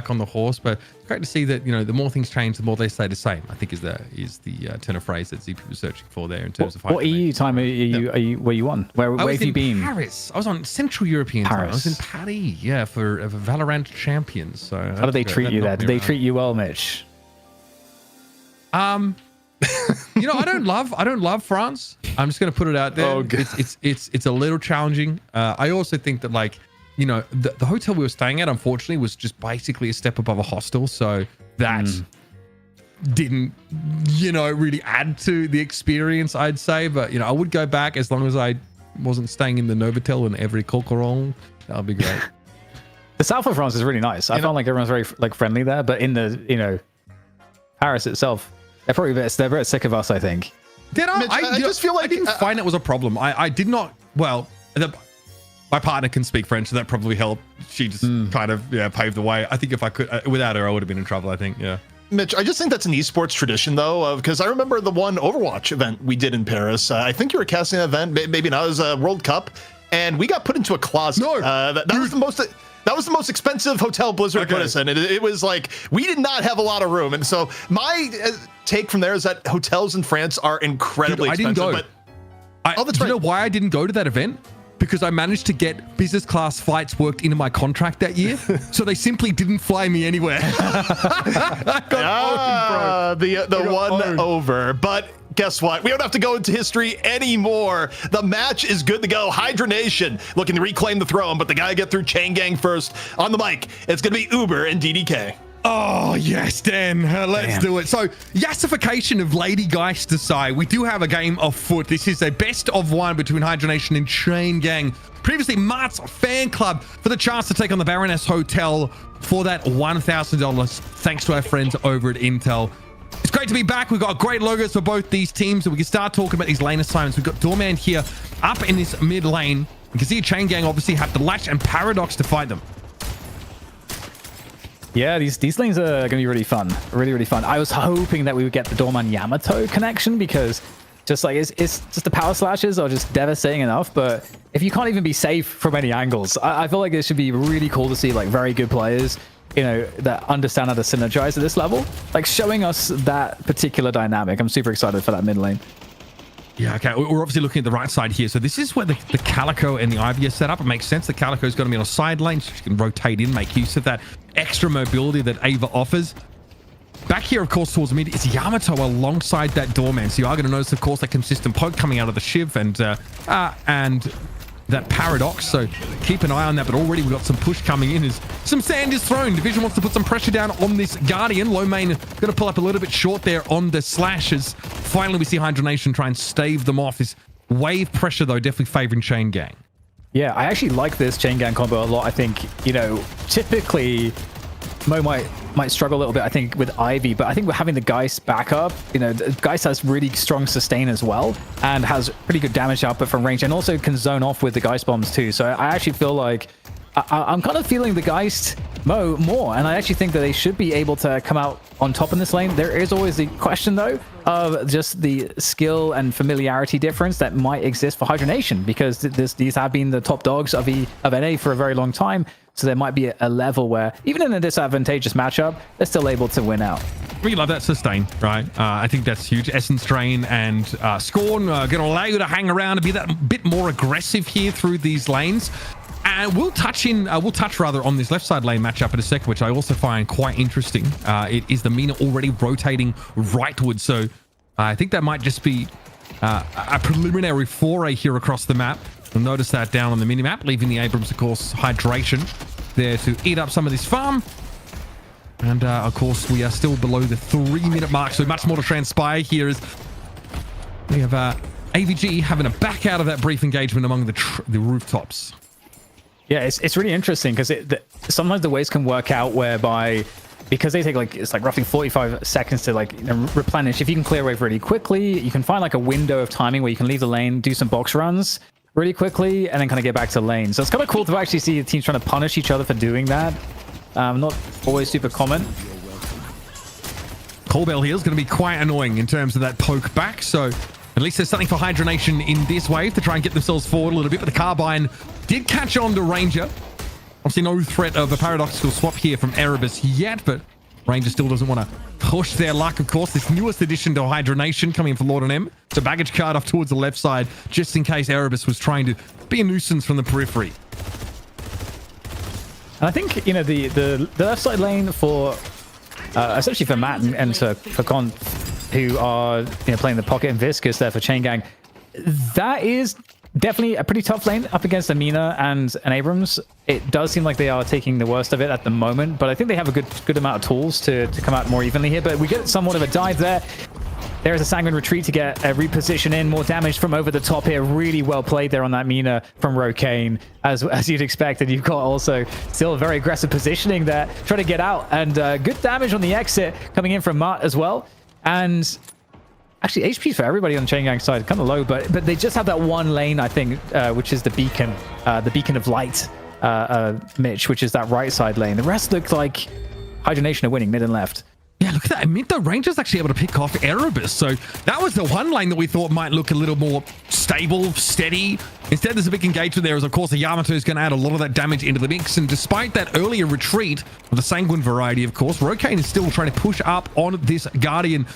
S9: on the horse, but it's great to see that, you know, the more things change, the more they stay the same. I think is the turn of phrase that ZP was searching for there in terms of
S4: what EU time are you were you on? Where have you been?
S9: Paris. I was on Central European time. I was in Paris, yeah, for Valorant Champions. So
S4: how did they treat you there? Did they treat you well, Mitch?
S9: You know, I don't love France. I'm just going to put it out there.
S2: Oh, God.
S9: It's a little challenging. I also think that, like, you know, the hotel we were staying at, unfortunately, was just basically a step above a hostel. So that didn't, really add to the experience, I'd say. But, I would go back as long as I wasn't staying in the Novotel and every Coqueron. That would be great.
S4: The south of France is really nice. I found like everyone's very friendly there, but in the, Paris itself, they're very sick of us, I think.
S9: Did I?
S2: Mitch, I just feel like
S9: I didn't find it was a problem. I did not. Well, my partner can speak French, so that probably helped. She just kind of paved the way. I think if I could, without her, I would have been in trouble. I think, yeah.
S2: Mitch, I just think that's an esports tradition, though, because I remember the one Overwatch event we did in Paris. I think you were casting an event, maybe not, it was a World Cup, and we got put into a closet.
S9: No,
S2: that was the most. That was the most expensive hotel Blizzard put us in. It was like, we did not have a lot of room. And so my take from there is that hotels in France are incredibly expensive.
S9: I didn't go.
S2: That's
S9: do
S2: right.
S9: you know why I didn't go to that event? Because I managed to get business class flights worked into my contract that year. So they simply didn't fly me anywhere. I got owned, bro.
S2: The one
S9: owned.
S2: over. But guess what? We don't have to go into history anymore. The match is good to go. Hydra Nation looking to reclaim the throne, but they got to get through Chain Gang first. On the mic, it's going to be Uber and DDK.
S9: Oh, yes, Dan. Let's do it. So, yassification of Lady Geist aside, we do have a game afoot. This is a best of one between Hydra Nation and Chain Gang. Previously, Mart's fan club for the chance to take on the Baroness Hotel for that $1,000, thanks to our friends over at Intel. It's great to be back. We've got great logos for both these teams, so we can start talking about these lane assignments. We've got Doorman here up in this mid lane. You can see Chain Gang obviously have to Latch and Paradox to fight them.
S4: Yeah, these lanes are going to be really fun. Really fun. I was hoping that we would get the Dorman Yamato connection because just like it's just the power slashes are just devastating enough. But if you can't even be safe from any angles, I feel like it should be really cool to see like very good players, that understand how to synergize at this level, like showing us that particular dynamic. I'm super excited for that mid lane.
S9: Yeah, okay. We're obviously looking at the right side here. So this is where the Calico and the Ivy are set up. It makes sense. The Calico's going to be on a side lane, so she can rotate in, make use of that extra mobility that Ava offers. Back here, of course, towards mid is Yamato alongside that Doorman. So you are going to notice, of course, that consistent poke coming out of the Shiv and that Paradox. So keep an eye on that. But already we've got some push coming in as some sand is thrown. Division wants to put some pressure down on this Guardian. Low main going to pull up a little bit short there on the slashes. Finally, we see Hydra Nation try and stave them off. This wave pressure, though, definitely favoring Chain Gang.
S4: Yeah, I actually like this Chain Gang combo a lot. I think, typically Mo might struggle a little bit, I think, with Ivy, but I think we're having the Geist backup. Geist has really strong sustain as well and has pretty good damage output from range and also can zone off with the Geist bombs too. So I actually feel like I'm kind of feeling the Geist Mo more, and I actually think that they should be able to come out on top in this lane. There is always the question, though, of just the skill and familiarity difference that might exist for Hydra Nation, because these have been the top dogs of NA for a very long time. So there might be a level where, even in a disadvantageous matchup, they're still able to win out.
S9: We love that sustain, right? I think that's huge. Essence Drain and Scorn are going to allow you to hang around and be that bit more aggressive here through these lanes. And we'll touch on this left side lane matchup in a second, which I also find quite interesting. It is the Mina already rotating rightward, so I think that might just be a preliminary foray here across the map. You'll notice that down on the minimap, leaving the Abrams, of course, Hydration there to eat up some of this farm. And of course, we are still below the 3-minute mark, so much more to transpire here as we have AVG having to back out of that brief engagement among the rooftops.
S4: Yeah, it's really interesting because sometimes the ways can work out whereby, because they take it's roughly 45 seconds to replenish. If you can clear wave really quickly, you can find a window of timing where you can leave the lane, do some box runs really quickly, and then kind of get back to lane. So it's kind of cool to actually see the teams trying to punish each other for doing that. Not always super common.
S9: Corbell here is going to be quite annoying in terms of that poke back. So at least there's something for Hydra Nation in this wave to try and get themselves forward a little bit. But the Carbine did catch on to Ranger. Obviously no threat of a paradoxical swap here from Erebus yet, but Ranger still doesn't want to push their luck, of course. This newest addition to Hydra Nation coming in for Lord and M. So baggage card off towards the left side, just in case Erebus was trying to be a nuisance from the periphery.
S4: And I think, the left side lane for, essentially for Matt and for Con, who are playing the Pocket and Viscous there for Chain Gang, that is definitely a pretty tough lane up against Amina and an Abrams. It does seem like they are taking the worst of it at the moment, but I think they have a good amount of tools to come out more evenly here. But we get somewhat of a dive there. There's a sanguine retreat to get a reposition in. More damage from over the top here. Really well played there on that Mina from Rokane, as you'd expect. And you've got also still very aggressive positioning there, trying to get out. And good damage on the exit coming in from Mart as well. And actually, HP for everybody on Chain Gang side kind of low, but they just have that one lane, I think, which is the beacon of light, Mitch, which is that right side lane. The rest look like Hydra Nation are winning mid and left.
S9: Yeah, look at that. I mean, the Ranger's actually able to pick off Erebus. So that was the one lane that we thought might look a little more stable, steady. Instead, there's a big engagement there as, of course, the Yamato is going to add a lot of that damage into the mix. And despite that earlier retreat of the Sanguine variety, of course, Rokane is still trying to push up on this Guardian.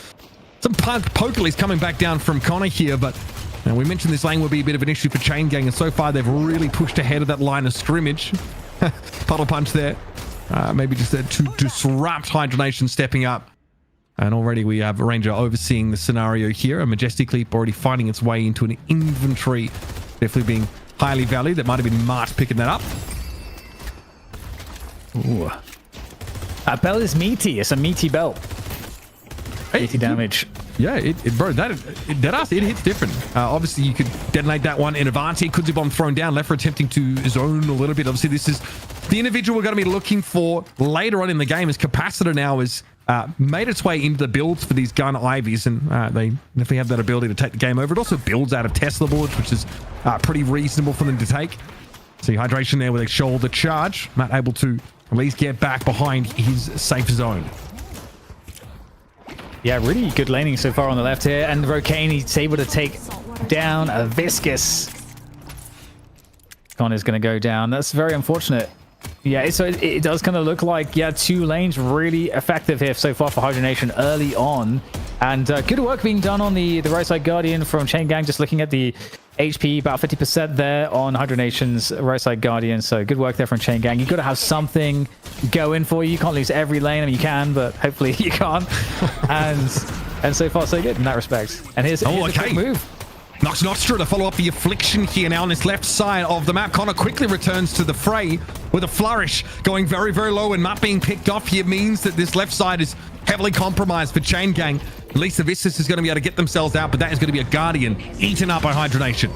S9: Some Pokelys coming back down from Connor here, but we mentioned this lane will be a bit of an issue for Chain Gang, and so far they've really pushed ahead of that line of scrimmage. Puddle punch there. Maybe just to disrupt Hydra Nation stepping up. And already we have Ranger overseeing the scenario here. A Majestic Leap already finding its way into an inventory. Definitely being highly valued. That might have been Mart picking that up.
S4: Ooh. That bell is meaty. It's a meaty bell. 80 damage.
S9: Yeah, bro, that hits different. Obviously, you could detonate that one in Avanti. Could bomb thrown down. Left for attempting to zone a little bit. Obviously, this is the individual we're going to be looking for later on in the game. As Capacitor now has made its way into the builds for these gun Ivies, and they definitely have that ability to take the game over. It also builds out of Tesla boards, which is pretty reasonable for them to take. See Hydration there with a shoulder charge. Matt able to at least get back behind his safe zone.
S4: Yeah, really good laning so far on the left here. And Rokane, he's able to take down a Viscous. Connor's going to go down. That's very unfortunate. Yeah, so it does kind of look like, yeah, 2 lanes really effective here so far for Hydra Nation early on. And good work being done on the right side Guardian from Chain Gang. Just looking at the HP, about 50% there on Hydra Nation's right side Guardian. So good work there from Chain Gang. You've got to have something going for you. You can't lose every lane. I mean, you can, but hopefully you can't. And so far, so good in that respect. And here's a quick move.
S9: Nox Nostra to follow up the affliction here now on this left side of the map. Connor quickly returns to the fray with a flourish going very, very low, and not being picked off here means that this left side is heavily compromised for Chain Gang. At least the Viscous is going to be able to get themselves out, but that is going to be a Guardian eaten up by Hydra Nation.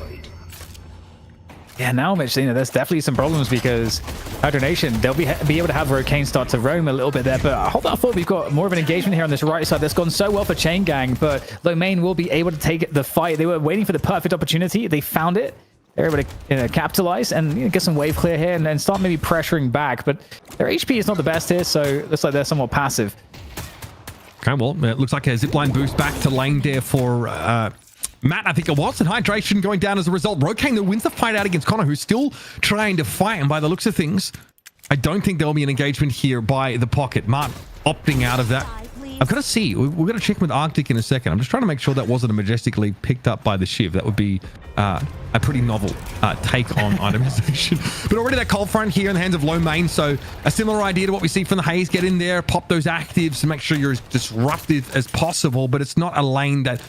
S4: Yeah, now, Mitch, there's definitely some problems because Hydra Nation, they'll be able to have Rokane start to roam a little bit there. But I thought we've got more of an engagement here on this right side. That's gone so well for Chain Gang, but Lomain will be able to take the fight. They were waiting for the perfect opportunity. They found it. They're able to capitalize and get some wave clear here and then start maybe pressuring back. But their HP is not the best here, so it looks like they're somewhat passive.
S9: Okay, well, it looks like a zipline boost back to lane there for Matt, I think it was, and Hydration going down as a result. Rokane that wins the fight out against Connor, who's still trying to fight, and by the looks of things, I don't think there'll be an engagement here by the pocket. Mart opting out of that. I've got to see. We're going to check with Arctic in a second. I'm just trying to make sure that wasn't a Majestically picked up by the Shiv. That would be a pretty novel take on itemization. But already that cold front here in the hands of Lomain, so a similar idea to what we see from the Haze. Get in there, pop those actives, and make sure you're as disruptive as possible. But it's not a lane that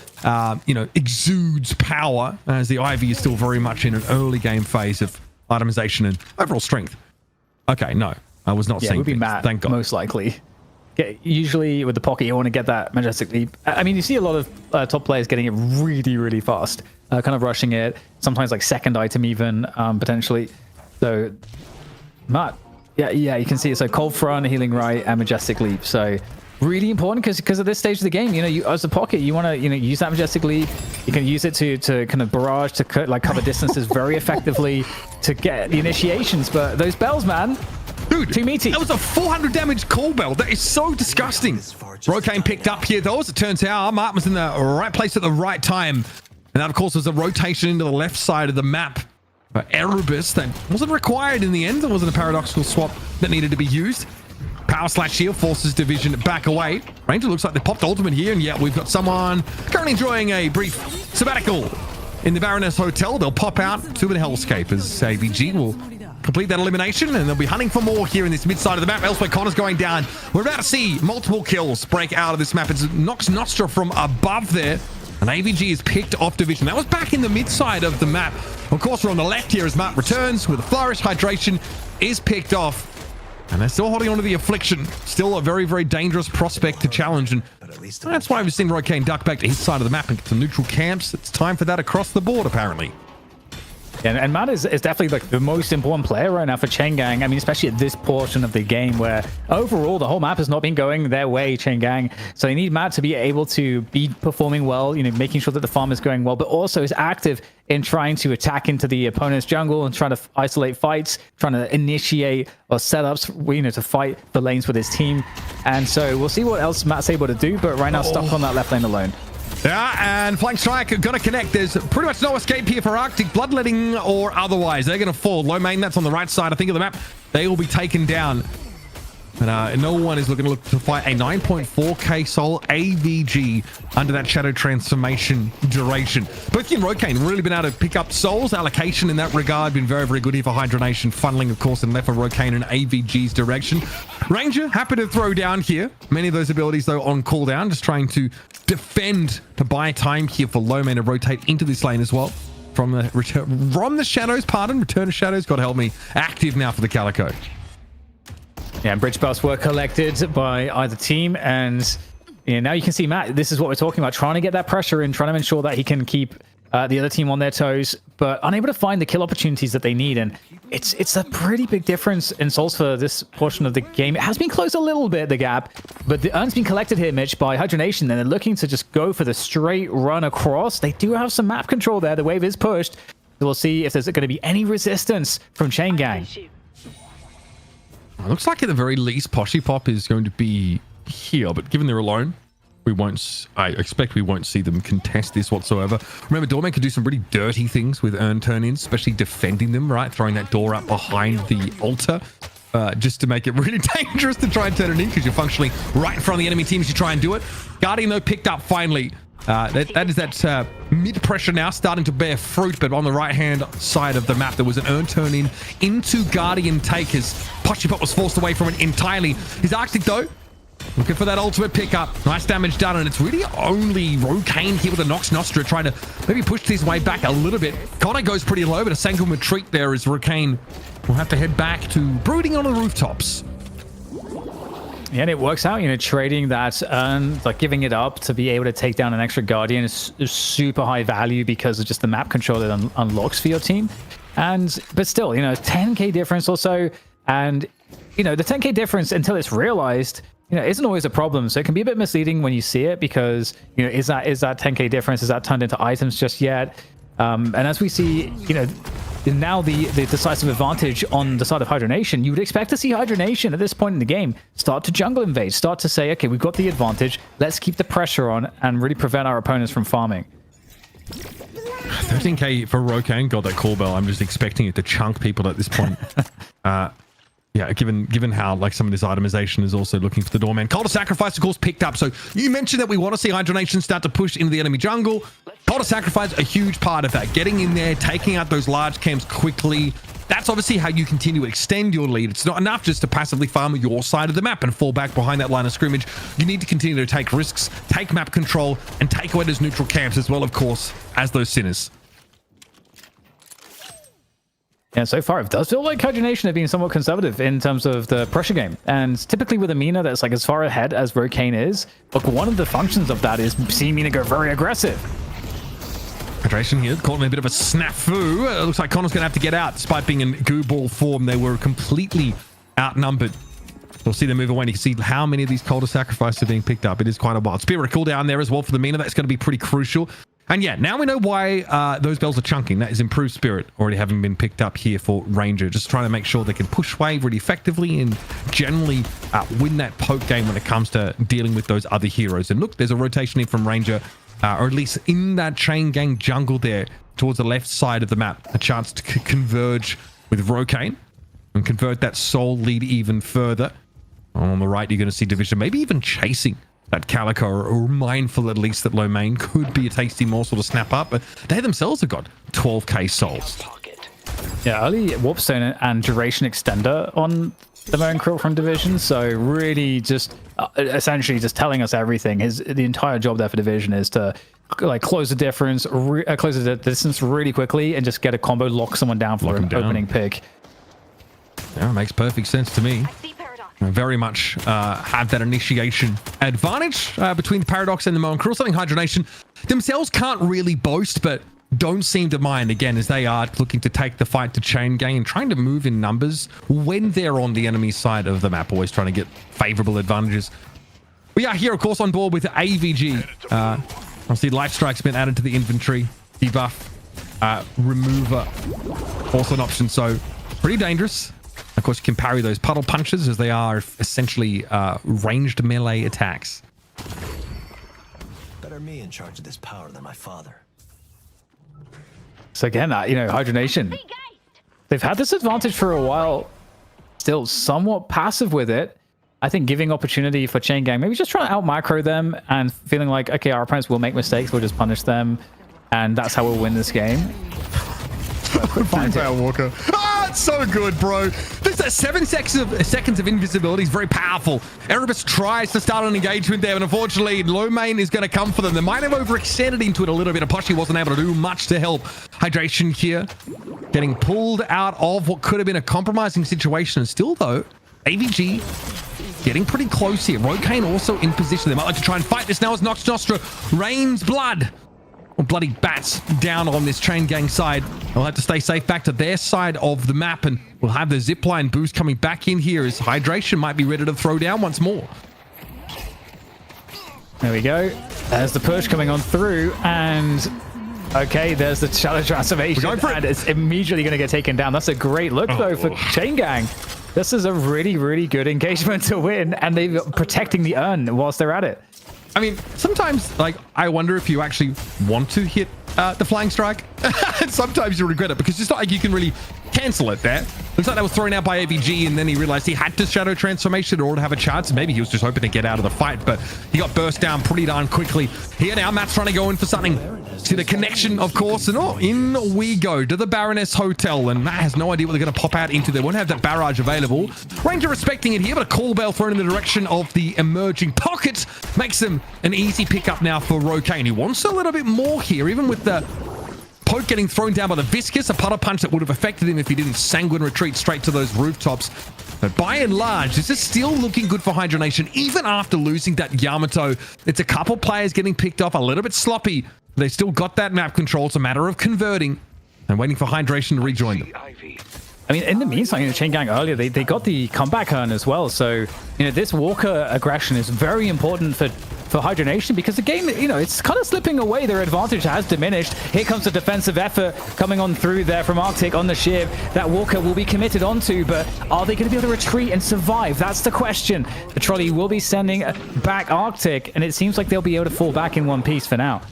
S9: exudes power, as the Ivy is still very much in an early game phase of itemization and overall strength. Okay, no, I was not saying.
S4: It would be Matt, thank God. Most likely. Usually with the pocket, you want to get that Majestic Leap. I mean, you see a lot of top players getting it really, really fast, kind of rushing it. Sometimes like second item even, potentially. So, Matt, yeah, you can see it. So Cold Front, Healing Right, and Majestic Leap. So really important because at this stage of the game, you as a pocket, you want to use that Majestic Leap. You can use it to kind of barrage to cover distances very effectively to get the initiations. But those bells, man.
S9: Dude,
S4: too meaty.
S9: That was a 400 damage call bell. That is so disgusting. Rokane picked up here, though, as it turns out. Martin was in the right place at the right time. And that, of course, was a rotation into the left side of the map. Erebus, that wasn't required in the end. There wasn't a paradoxical swap that needed to be used. Power Slash here forces Division back away. Ranger looks like they popped ultimate here. And yeah, we've got someone currently enjoying a brief sabbatical in the Baroness Hotel. They'll pop out to an hellscape as ABG will complete that elimination, and they'll be hunting for more here in this mid side of the map. Elsewhere, Connor's going down. We're about to see multiple kills break out of this map. It's Nox Nostra from above there. And AVG is picked off Division. That was back in the mid side of the map. Of course, we're on the left here as Map returns with a flourish. Hydration is picked off. And they're still holding on to the Affliction. Still a very, very dangerous prospect to challenge. And that's why we've seen Rokane duck back to his side of the map and get some neutral camps. It's time for that across the board, apparently.
S4: Yeah, and Matt is definitely like the most important player right now for Chain Gang. I mean, especially at this portion of the game where overall the whole map has not been going their way, Chain Gang. So they need Matt to be able to be performing well, you know, making sure that the farm is going well, but also is active in trying to attack into the opponent's jungle and trying to isolate fights, trying to initiate or setups, you know, to fight the lanes with his team. And so we'll see what else Matt's able to do, but right now stuck on that left lane alone.
S9: Yeah, and Flank Strike gonna connect. There's pretty much no escape here for Arctic, Bloodletting or otherwise. They're gonna fall. Low main, that's on the right side, I think, of the map. They will be taken down. But no one is looking to fight a 9.4k soul AVG under that shadow transformation duration. Both you and Rokane really been able to pick up souls. Allocation in that regard been very, very good here for Hydra Nation. Funneling, of course, and left for Rokane and AVG's direction. Ranger happy to throw down here. Many of those abilities, though, on cooldown. Just trying to defend to buy time here for low main to rotate into this lane as well. From the shadows, return of shadows. God help me. Active now for the Calico.
S4: Yeah, and bridge buffs were collected by either team, and you know, now you can see Matt, this is what we're talking about, trying to get that pressure in, trying to ensure that he can keep the other team on their toes, but unable to find the kill opportunities that they need. And it's a pretty big difference in souls for this portion of the game. It has been closed a little bit, the gap, but the urn's been collected here, Mitch, by Hydra Nation, and they're looking to just go for the straight run across. They do have some map control there. The wave is pushed. So we'll see if there's going to be any resistance from Chain Gang.
S9: It looks like at the very least Poshy Pop is going to be here, but given they're alone, I expect we won't see them contest this whatsoever. Remember, Doorman can do some pretty dirty things with Urn turn-ins, especially defending them, right? Throwing that door up behind the altar, just to make it really dangerous to try and turn it in, because you're functionally right in front of the enemy team as you try and do it. Guardian, though, picked up finally. That is mid-pressure now starting to bear fruit, but on the right-hand side of the map, there was an Urn turn-in into Guardian Takers. Poshy Pop was forced away from it entirely. His Arctic, though, looking for that ultimate pickup. Nice damage done, and it's really only Rokane here with a Nox Nostra trying to maybe push his way back a little bit. Connor goes pretty low, but a Sanguine retreat there as Rokane will have to head back to brooding on the rooftops.
S4: Yeah, and it works out, you know, trading that Urn, like giving it up to be able to take down an extra Guardian is super high value because of just the map control that unlocks for your team. But still, you know, 10k difference or so, and, you know, the 10k difference until it's realized, you know, isn't always a problem. So it can be a bit misleading when you see it because, you know, is that 10k difference? Is that turned into items just yet? And as we see, you know, now the decisive advantage on the side of Hydra Nation, you would expect to see Hydra Nation at this point in the game start to jungle invade, start to say, okay, we've got the advantage, let's keep the pressure on and really prevent our opponents from farming.
S9: 13k for Rokane. God, that call bell, I'm just expecting it to chunk people at this point. Yeah, given how like some of this itemization is also looking for the doorman. Call to Sacrifice, of course, picked up. So you mentioned that we want to see Hydra Nation start to push into the enemy jungle. Call to Sacrifice, a huge part of that. Getting in there, taking out those large camps quickly. That's obviously how you continue to extend your lead. It's not enough just to passively farm your side of the map and fall back behind that line of scrimmage. You need to continue to take risks, take map control, and take away those neutral camps as well, of course, as those sinners.
S4: Yeah, so far it does feel like Hydra Nation have been somewhat conservative in terms of the pressure game. And typically with a Mina that's like as far ahead as Rokane is, look, one of the functions of that is seeing Mina go very aggressive.
S9: Hydration here, caught in a bit of a snafu. It looks like Connor's going to have to get out. Despite being in goo ball form, they were completely outnumbered. We'll see them move away, and you can see how many of these Call to Sacrifice are being picked up. It is quite a wild. Spirit cooldown there as well for the Mina. That's going to be pretty crucial. And yeah, now we know why those bells are chunking. That is improved Spirit already having been picked up here for Ranger. Just trying to make sure they can push wave really effectively and generally win that poke game when it comes to dealing with those other heroes. And look, there's a rotation in from Ranger, or at least in that Chain Gang jungle there towards the left side of the map. A chance to converge with Rokane and convert that soul lead even further. On the right, you're going to see Division maybe even chasing that Calico, or mindful at least that low main could be a tasty morsel to snap up, but they themselves have got 12k souls.
S4: Yeah, early Warpstone and Duration Extender on the Moan Krill from Division, so really just essentially just telling us everything. The entire job there for Division is to like close the difference, close the distance really quickly, and just get a combo, lock someone down for an opening pick.
S9: Yeah, it makes perfect sense to me.
S5: I see Paradox.
S9: Very much have that initiation advantage between the Paradox and the Moan Cruel. Something Hydra Nation themselves can't really boast, but don't seem to mind, again, as they are looking to take the fight to Chain Gang and trying to move in numbers when they're on the enemy side of the map, always trying to get favorable advantages. We are here, of course, on board with AVG. Obviously, Life Strike's been added to the inventory. Debuff, remover, also an option, so pretty dangerous. Of course, you can parry those puddle punches as they are essentially ranged melee attacks.
S6: Better me in charge of this power than my father.
S4: So again, you know, Hydra Nation, they've had this advantage for a while, still somewhat passive with it. I think giving opportunity for Chain Gang, maybe just trying to out macro them and feeling like, okay, our opponents will make mistakes, we'll just punish them, and that's how we'll win this game.
S9: Walker. Ah, it's so good, bro. This 7 seconds of invisibility is very powerful. Erebus tries to start an engagement there, but unfortunately, low main is going to come for them. They might have overextended into it a little bit. Apache wasn't able to do much to help. Hydration here, getting pulled out of what could have been a compromising situation. Still, though, AVG getting pretty close here. Rokane also in position. They might like to try and fight this now as Nox Nostra rains blood. Or bloody bats down on this Chain Gang side. They'll have to stay safe back to their side of the map, and we'll have the zipline boost coming back in here as Hydration might be ready to throw down once more.
S4: There we go. There's the push coming on through, and okay, there's the shadow transformation, and it's immediately going to get taken down. That's a great look, though, for Chain Gang. This is a really, really good engagement to win, and they're protecting the urn whilst they're at it.
S9: I mean, sometimes, like, I wonder if you actually want to hit the flying strike. And sometimes you regret it because it's not like you can really cancel it there. Looks like that was thrown out by AVG, and then he realized he had to shadow transformation in order to have a chance. Maybe he was just hoping to get out of the fight, but he got burst down pretty darn quickly. Here now, Matt's trying to go in for something. See the connection, of course, and in we go to the Baroness Hotel, and Matt has no idea what they're going to pop out into. They won't have that barrage available. Ranger respecting it here, but a call bell thrown in the direction of the emerging pocket makes them an easy pickup now for Rokane, who wants a little bit more here, even with the poke getting thrown down by the Viscous, a puddle punch that would have affected him if he didn't sanguine retreat straight to those rooftops. But by and large, this is still looking good for Hydra Nation, even after losing that Yamato. It's a couple players getting picked off, a little bit sloppy. They still got that map control. It's a matter of converting and waiting for Hydration to rejoin them.
S4: I mean, in the meantime, you know, Chain Gang earlier, they got the comeback urn as well. So, you know, this Walker aggression is very important for Hydra Nation because the game, you know, it's kind of slipping away. Their advantage has diminished. Here comes the defensive effort coming on through there from Arctic on the ship. That Walker will be committed onto, but are they going to be able to retreat and survive? That's the question. The trolley will be sending back Arctic, and it seems like they'll be able to fall back in one piece for now.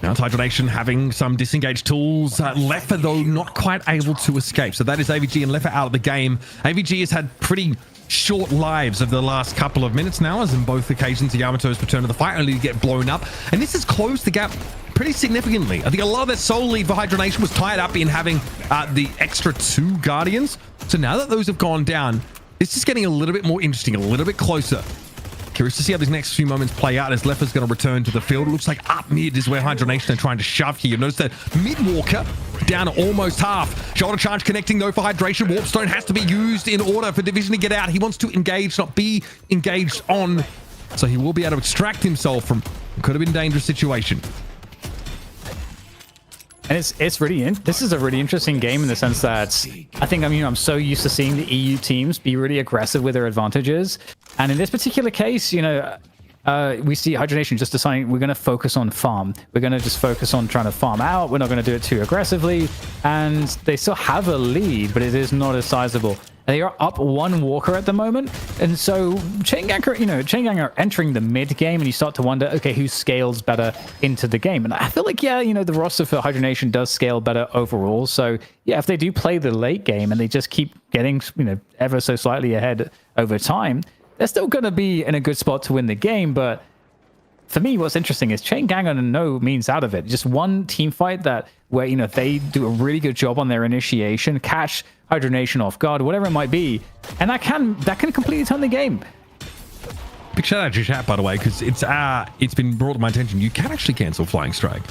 S9: Now, Hydra Nation having some disengaged tools. Leffa, though, not quite able to escape. So that is AVG and Leffa out of the game. AVG has had pretty short lives over the last couple of minutes now, as in both occasions the Yamato's return to the fight only to get blown up. And this has closed the gap pretty significantly. I think a lot of their soul lead for Hydra Nation was tied up in having the extra 2 Guardians. So now that those have gone down, it's just getting a little bit more interesting, a little bit closer. Curious to see how these next few moments play out as Leffa's going to return to the field. It looks like up mid is where Hydra Nation are trying to shove here. Notice that mid walker down to almost half. Shoulder charge connecting though for Hydration. Warpstone has to be used in order for Division to get out. He wants to engage, not be engaged on. So he will be able to extract himself from what could have been a dangerous situation.
S4: And it's really this is a really interesting game in the sense that I think I'm so used to seeing the EU teams be really aggressive with their advantages, and in this particular case, you know, we see Hydra Nation just deciding we're going to focus on farm. We're going to just focus on trying to farm out. We're not going to do it too aggressively, and they still have a lead, but it is not as sizable. They are up 1 Walker at the moment, and so Chain Gang are entering the mid game, and you start to wonder, okay, who scales better into the game? And I feel like, yeah, you know, the roster for Hydra Nation does scale better overall. So yeah, if they do play the late game and they just keep getting, you know, ever so slightly ahead over time, they're still going to be in a good spot to win the game. But for me, what's interesting is Chain Gang are no means out of it. Just one team fight where, you know, they do a really good job on their initiation, catch Hydra Nation off guard, whatever it might be, and that can completely turn the game.
S9: Big shout out to chat, by the way, because it's been brought to my attention. You can actually cancel Flying Strike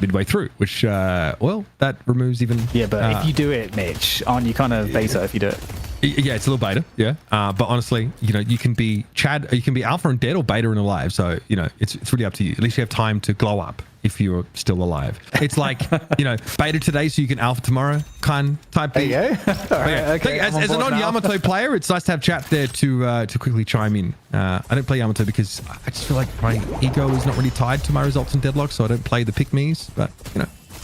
S9: midway through, which that removes even.
S4: Yeah, but if you do it, Mitch, aren't you kind of beta if you do it?
S9: Yeah, it's a little beta. Yeah, but honestly, you can be Chad, you can be alpha and dead or beta and alive. So it's really up to you. At least you have time to glow up if you're still alive. It's like beta today, so you can alpha tomorrow, kind type thing.
S4: There you go. All right, okay,
S9: as a non-Yamato player, it's nice to have chat there to quickly chime in. I don't play Yamato because I just feel like my ego is not really tied to my results in Deadlock, so I don't play the pick-me's. But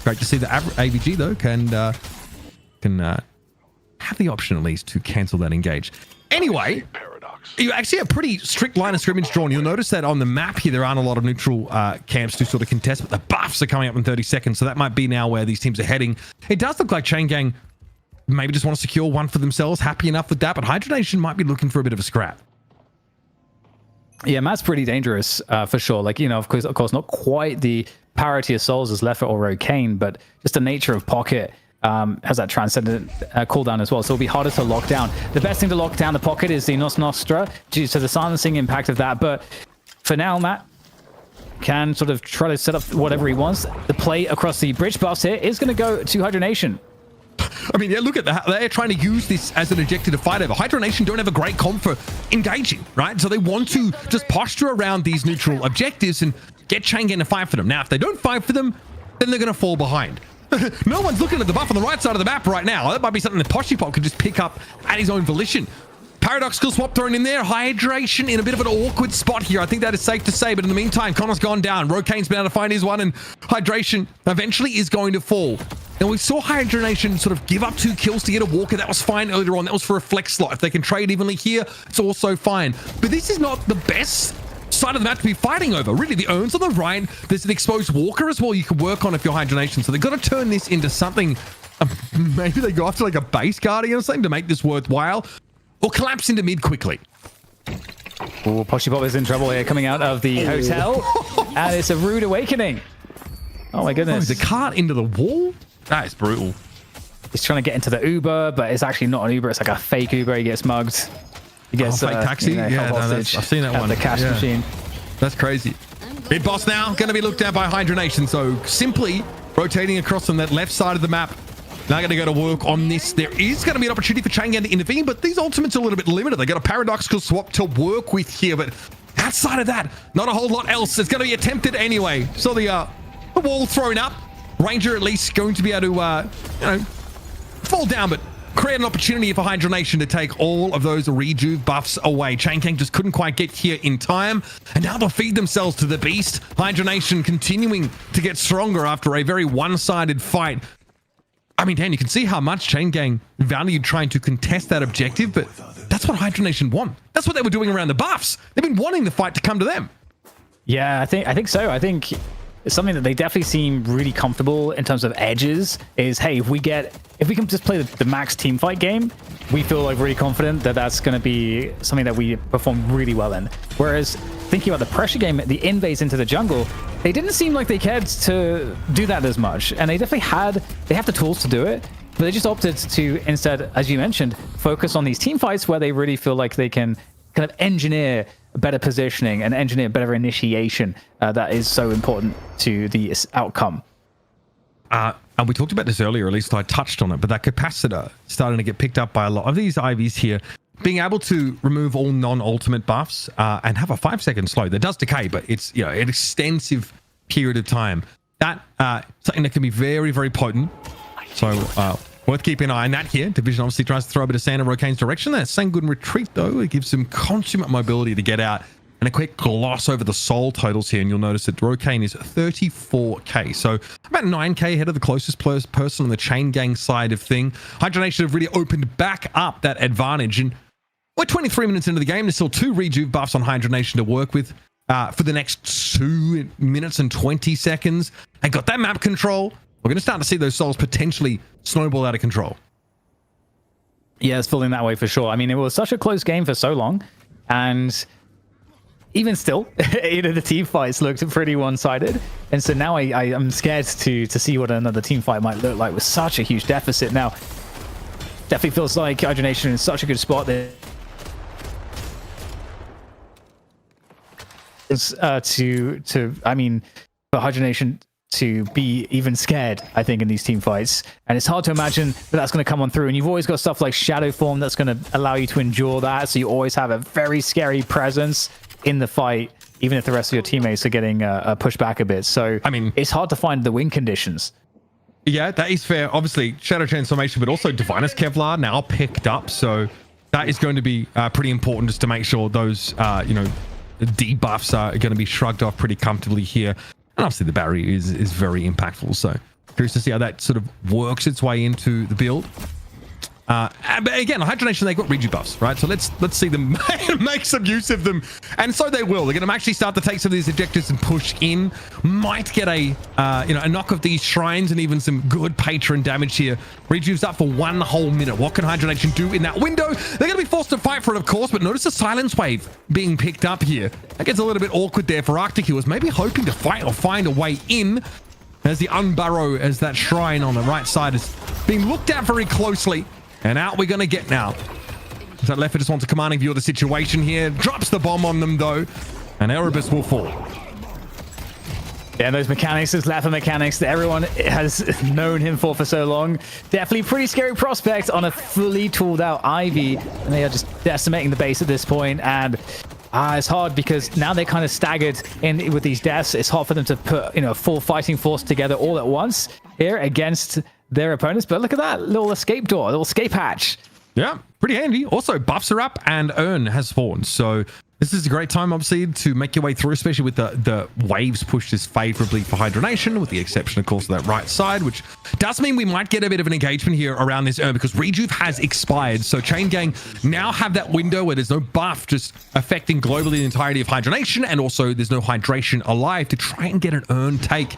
S9: great to see the AVG though can have the option at least to cancel that engage. Anyway, you actually have a pretty strict line of scrimmage drawn. You'll notice that on the map here, there aren't a lot of neutral camps to sort of contest, but the buffs are coming up in 30 seconds. So that might be now where these teams are heading. It does look like Chain Gang maybe just want to secure one for themselves. Happy enough with that, but Hydra Nation might be looking for a bit of a scrap.
S4: Yeah, Matt's pretty dangerous for sure. Like, of course, not quite the parity of souls as Leffert or Rokane, but just the nature of Pocket has that transcendent cooldown as well, so it'll be harder to lock down. The best thing to lock down the Pocket is the Nos Nostra due to the silencing impact of that, but for now, Matt can sort of try to set up whatever he wants. The play across the bridge buffs here is going to go to Hydra Nation.
S9: I mean, yeah, look at that. They're trying to use this as an objective to fight over. Hydra Nation don't have a great comp for engaging, right? So they want to just posture around these neutral objectives and get Chain Gang to fight for them. Now, if they don't fight for them, then they're going to fall behind. No one's looking at the buff on the right side of the map right now. That might be something that Poshipop could just pick up at his own volition. Paradoxical swap thrown in there. Hydration in a bit of an awkward spot here. I think that is safe to say. But in the meantime, Connor's gone down. Rokane's been able to find his one, and Hydration eventually is going to fall. Now, we saw Hydra Nation sort of give up 2 kills to get a Walker. That was fine earlier on. That was for a flex slot. If they can trade evenly here, it's also fine. But this is not the best side of the map to be fighting over. Really, the urns on the right. There's an exposed Walker as well you can work on if you're Hydra Nation. So they've got to turn this into something. Maybe they go after like a base guardian or something to make this worthwhile, or collapse into mid quickly.
S4: Oh, Poshipop is in trouble here coming out of the hotel. And it's a rude awakening. Oh my goodness.
S9: Oh, the cart into the wall? That is brutal.
S4: He's trying to get into the Uber, but it's actually not an Uber. It's like a fake Uber. He gets mugged. He gets
S9: fake taxi. Yeah, I've seen that one.
S4: The cash machine.
S9: That's crazy. Mid boss now going to be looked at by Hydra Nation. So simply rotating across on that left side of the map. Now going to go to work on this. There is going to be an opportunity for Chain Gang to intervene, but these ultimates are a little bit limited. They got a paradoxical swap to work with here, but outside of that, not a whole lot else. It's going to be attempted anyway. So the wall thrown up. Ranger at least going to be able to, fall down, but create an opportunity for Hydra Nation to take all of those rejuve buffs away. Chain Gang just couldn't quite get here in time, and now they'll feed themselves to the beast. Hydra Nation continuing to get stronger after a very one-sided fight. I mean, Dan, you can see how much Chain Gang valued trying to contest that objective, but that's what Hydra Nation want. That's what they were doing around the buffs. They've been wanting the fight to come to them.
S4: Yeah, I think so. I think it's something that they definitely seem really comfortable in terms of edges is, hey, if we can just play the max team fight game, we feel like really confident that that's going to be something that we perform really well in. Whereas thinking about the pressure game, the invades into the jungle, they didn't seem like they cared to do that as much. And they definitely have the tools to do it, but they just opted to instead, as you mentioned, focus on these team fights where they really feel like they can kind of engineer better positioning and engineer better initiation that is so important to the outcome.
S9: And we talked about this earlier, at least I touched on it, but that capacitor starting to get picked up by a lot of these IVs here, being able to remove all non-ultimate buffs and have a 5-second slow that does decay, but it's an extensive period of time. That something that can be very, very potent. So worth keeping an eye on that here. Division obviously tries to throw a bit of sand in Rokane's direction. That Sanguine retreat, though, it gives him consummate mobility to get out. And a quick gloss over the soul totals here, and you'll notice that Rokane is 34k. So about 9k ahead of the closest person on the Chain Gang side of thing. Hydra Nation have really opened back up that advantage. And we're 23 minutes into the game. There's still 2 rejuve buffs on Hydra Nation to work with for the next 2 minutes and 20 seconds. They got that map control. We're going to start to see those souls potentially snowball out of control.
S4: Yeah, it's feeling that way for sure. I mean, it was such a close game for so long. And even still, the team fights looked pretty one-sided. And so now I'm scared to see what another team fight might look like with such a huge deficit. Now, definitely feels like Hydra Nation is in such a good spot there. I mean, for Hydra Nation to be even scared, I think, in these team fights. And it's hard to imagine that that's going to come on through. And you've always got stuff like Shadow Form that's going to allow you to endure that. So you always have a very scary presence in the fight, even if the rest of your teammates are getting pushed back a bit. So, I mean, it's hard to find the win conditions.
S9: Yeah, that is fair. Obviously, Shadow Transformation, but also Divinus Kevlar now picked up. So that is going to be pretty important just to make sure those, debuffs are going to be shrugged off pretty comfortably here. And obviously the barrier is very impactful. So curious to see how that sort of works its way into the build. But again, Hydra Nation, they got regi buffs, right? So let's see them make some use of them. And so they will. They're going to actually start to take some of these objectives and push in. Might get a knock of these shrines and even some good patron damage here. Rejuve's up for 1 whole minute. What can Hydra Nation do in that window? They're going to be forced to fight for it, of course, but notice the silence wave being picked up here. That gets a little bit awkward there for Arctic, who was maybe hoping to fight or find a way in as the unburrow, as that shrine on the right side is being looked at very closely. And out we're going to get now. So Leffer just wants a commanding view of the situation here. Drops the bomb on them, though. And Erebus will fall.
S4: Yeah, those mechanics, those Leffer mechanics that everyone has known him for so long. Definitely pretty scary prospect on a fully tooled out Ivy. And they are just decimating the base at this point. And it's hard because now they're kind of staggered in with these deaths. It's hard for them to put, a full fighting force together all at once here against their opponents. But look at that little escape door, little escape hatch.
S9: Yeah, pretty handy. Also, buffs are up and Urn has spawned. So this is a great time, obviously, to make your way through, especially with the waves pushed as favorably for Hydra Nation, with the exception, of course, of that right side, which does mean we might get a bit of an engagement here around this Urn because Rejuve has expired. So Chain Gang now have that window where there's no buff just affecting globally the entirety of Hydra Nation, and also there's no hydration alive to try and get an Urn take.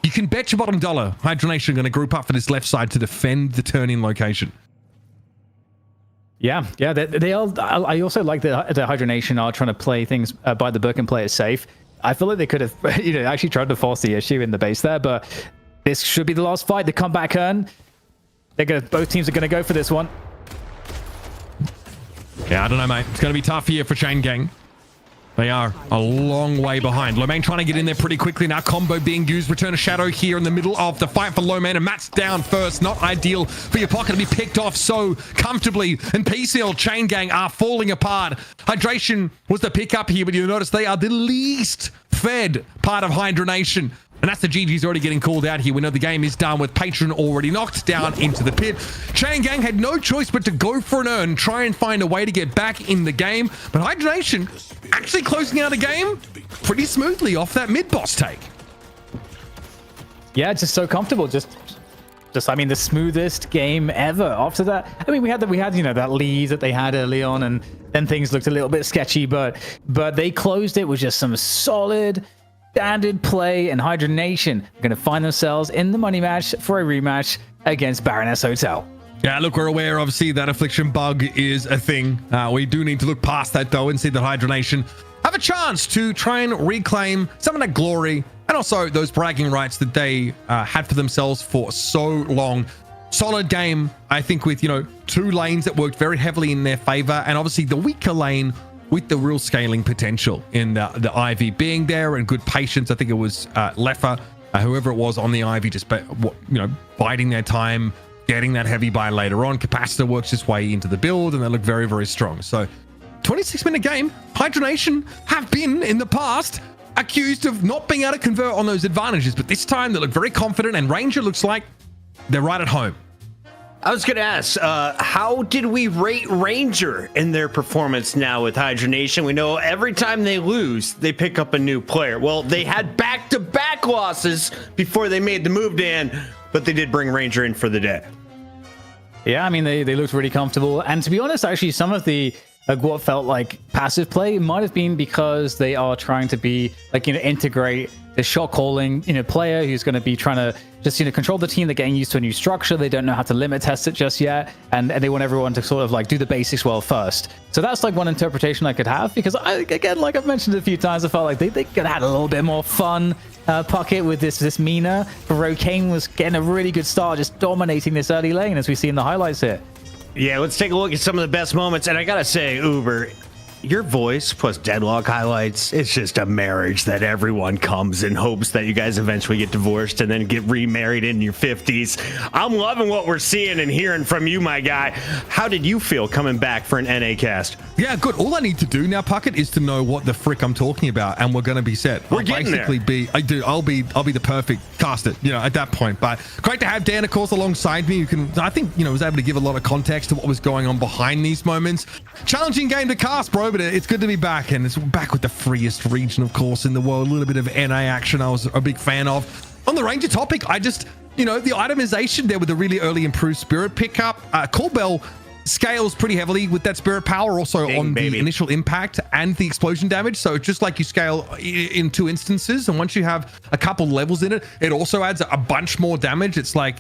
S9: You can bet your bottom dollar Hydra Nation are going to group up for this left side to defend the turn-in location.
S4: Yeah, they are. I also like that the Hydra Nation are trying to play things by the book and play it safe. I feel like they could have, actually tried to force the issue in the base there, but this should be the last fight. The comeback Urn. Both teams are going to go for this one.
S9: Yeah, I don't know, mate. It's going to be tough here for Chain Gang. They are a long way behind. Lomain trying to get in there pretty quickly now. Combo being used. Return of Shadow here in the middle of the fight for Lomain. And Matt's down first. Not ideal for your pocket to be picked off so comfortably. And PCL Chain Gang are falling apart. Hydration was the pickup here, but you notice they are the least fed part of Hydra Nation. And that's the GG's already getting called out here. We know the game is done with Patron already knocked down into the pit. Chain Gang had no choice but to go for an Urn, try and find a way to get back in the game. But Hydra Nation actually closing out a game pretty smoothly off that mid-boss take.
S4: Yeah, just so comfortable. Just I mean, the smoothest game ever. After that, I mean, we had that lead that they had early on, and then things looked a little bit sketchy, but they closed it with just some solid standard play, and Hydra Nation are going to find themselves in the money match for a rematch against Baroness Hotel.
S9: Yeah, look, we're aware, obviously, that Affliction bug is a thing. We do need to look past that, though, and see that Hydra Nation have a chance to try and reclaim some of that glory and also those bragging rights that they had for themselves for so long. Solid game, I think, with, 2 lanes that worked very heavily in their favor, and obviously the weaker lane with the real scaling potential in the Ivy being there and good patience. I think it was Leffer, whoever it was on the Ivy, just biding their time, getting that heavy buy later on. Capacitor works its way into the build, and they look very, very strong. So 26-minute game. Hydra Nation have been, in the past, accused of not being able to convert on those advantages, but this time they look very confident, and Ranger looks like they're right at home.
S1: I was going to ask, how did we rate Ranger in their performance now with Hydra Nation? We know every time they lose, they pick up a new player. Well, they had back-to-back losses before they made the move, Dan, but they did bring Ranger in for the day.
S4: Yeah, I mean, they looked really comfortable. And to be honest, actually, some of the what felt like passive play might have been because they are trying to be integrate the shot calling player who's going to be trying to just control the team. They're getting used to a new structure. They don't know how to limit test it just yet, and they want everyone to sort of do the basics well first. So that's one interpretation I could have, because again, like I've mentioned a few times, I felt like they could have had a little bit more fun pocket with this Mina. But Rokane was getting a really good start, just dominating this early lane, as we see in the highlights here.
S1: Yeah, let's take a look at some of the best moments. And I gotta say, Uber, your voice plus Deadlock highlights, it's just a marriage that everyone comes in hopes that you guys eventually get divorced and then get remarried in your 50s. I'm loving what we're seeing and hearing from you, my guy. How did you feel coming back for an NA cast?
S9: Yeah, good. All I need to do now, Puckett, is to know what the frick I'm talking about, and we're going to be set.
S1: We're getting
S9: basically
S1: there.
S9: I'll be the perfect caster, at that point. But great to have Dan, of course, alongside me. I think, was able to give a lot of context to what was going on behind these moments. Challenging game to cast, bro, but it's good to be back, and it's back with the freest region, of course, in the world. A little bit of NA action I was a big fan of. On the Ranger topic, I just, the itemization there with the really early improved spirit pickup. Corbell scales pretty heavily with that spirit power, also on the initial impact and the explosion damage. So just like you scale in 2 instances, and once you have a couple levels in it, it also adds a bunch more damage. It's like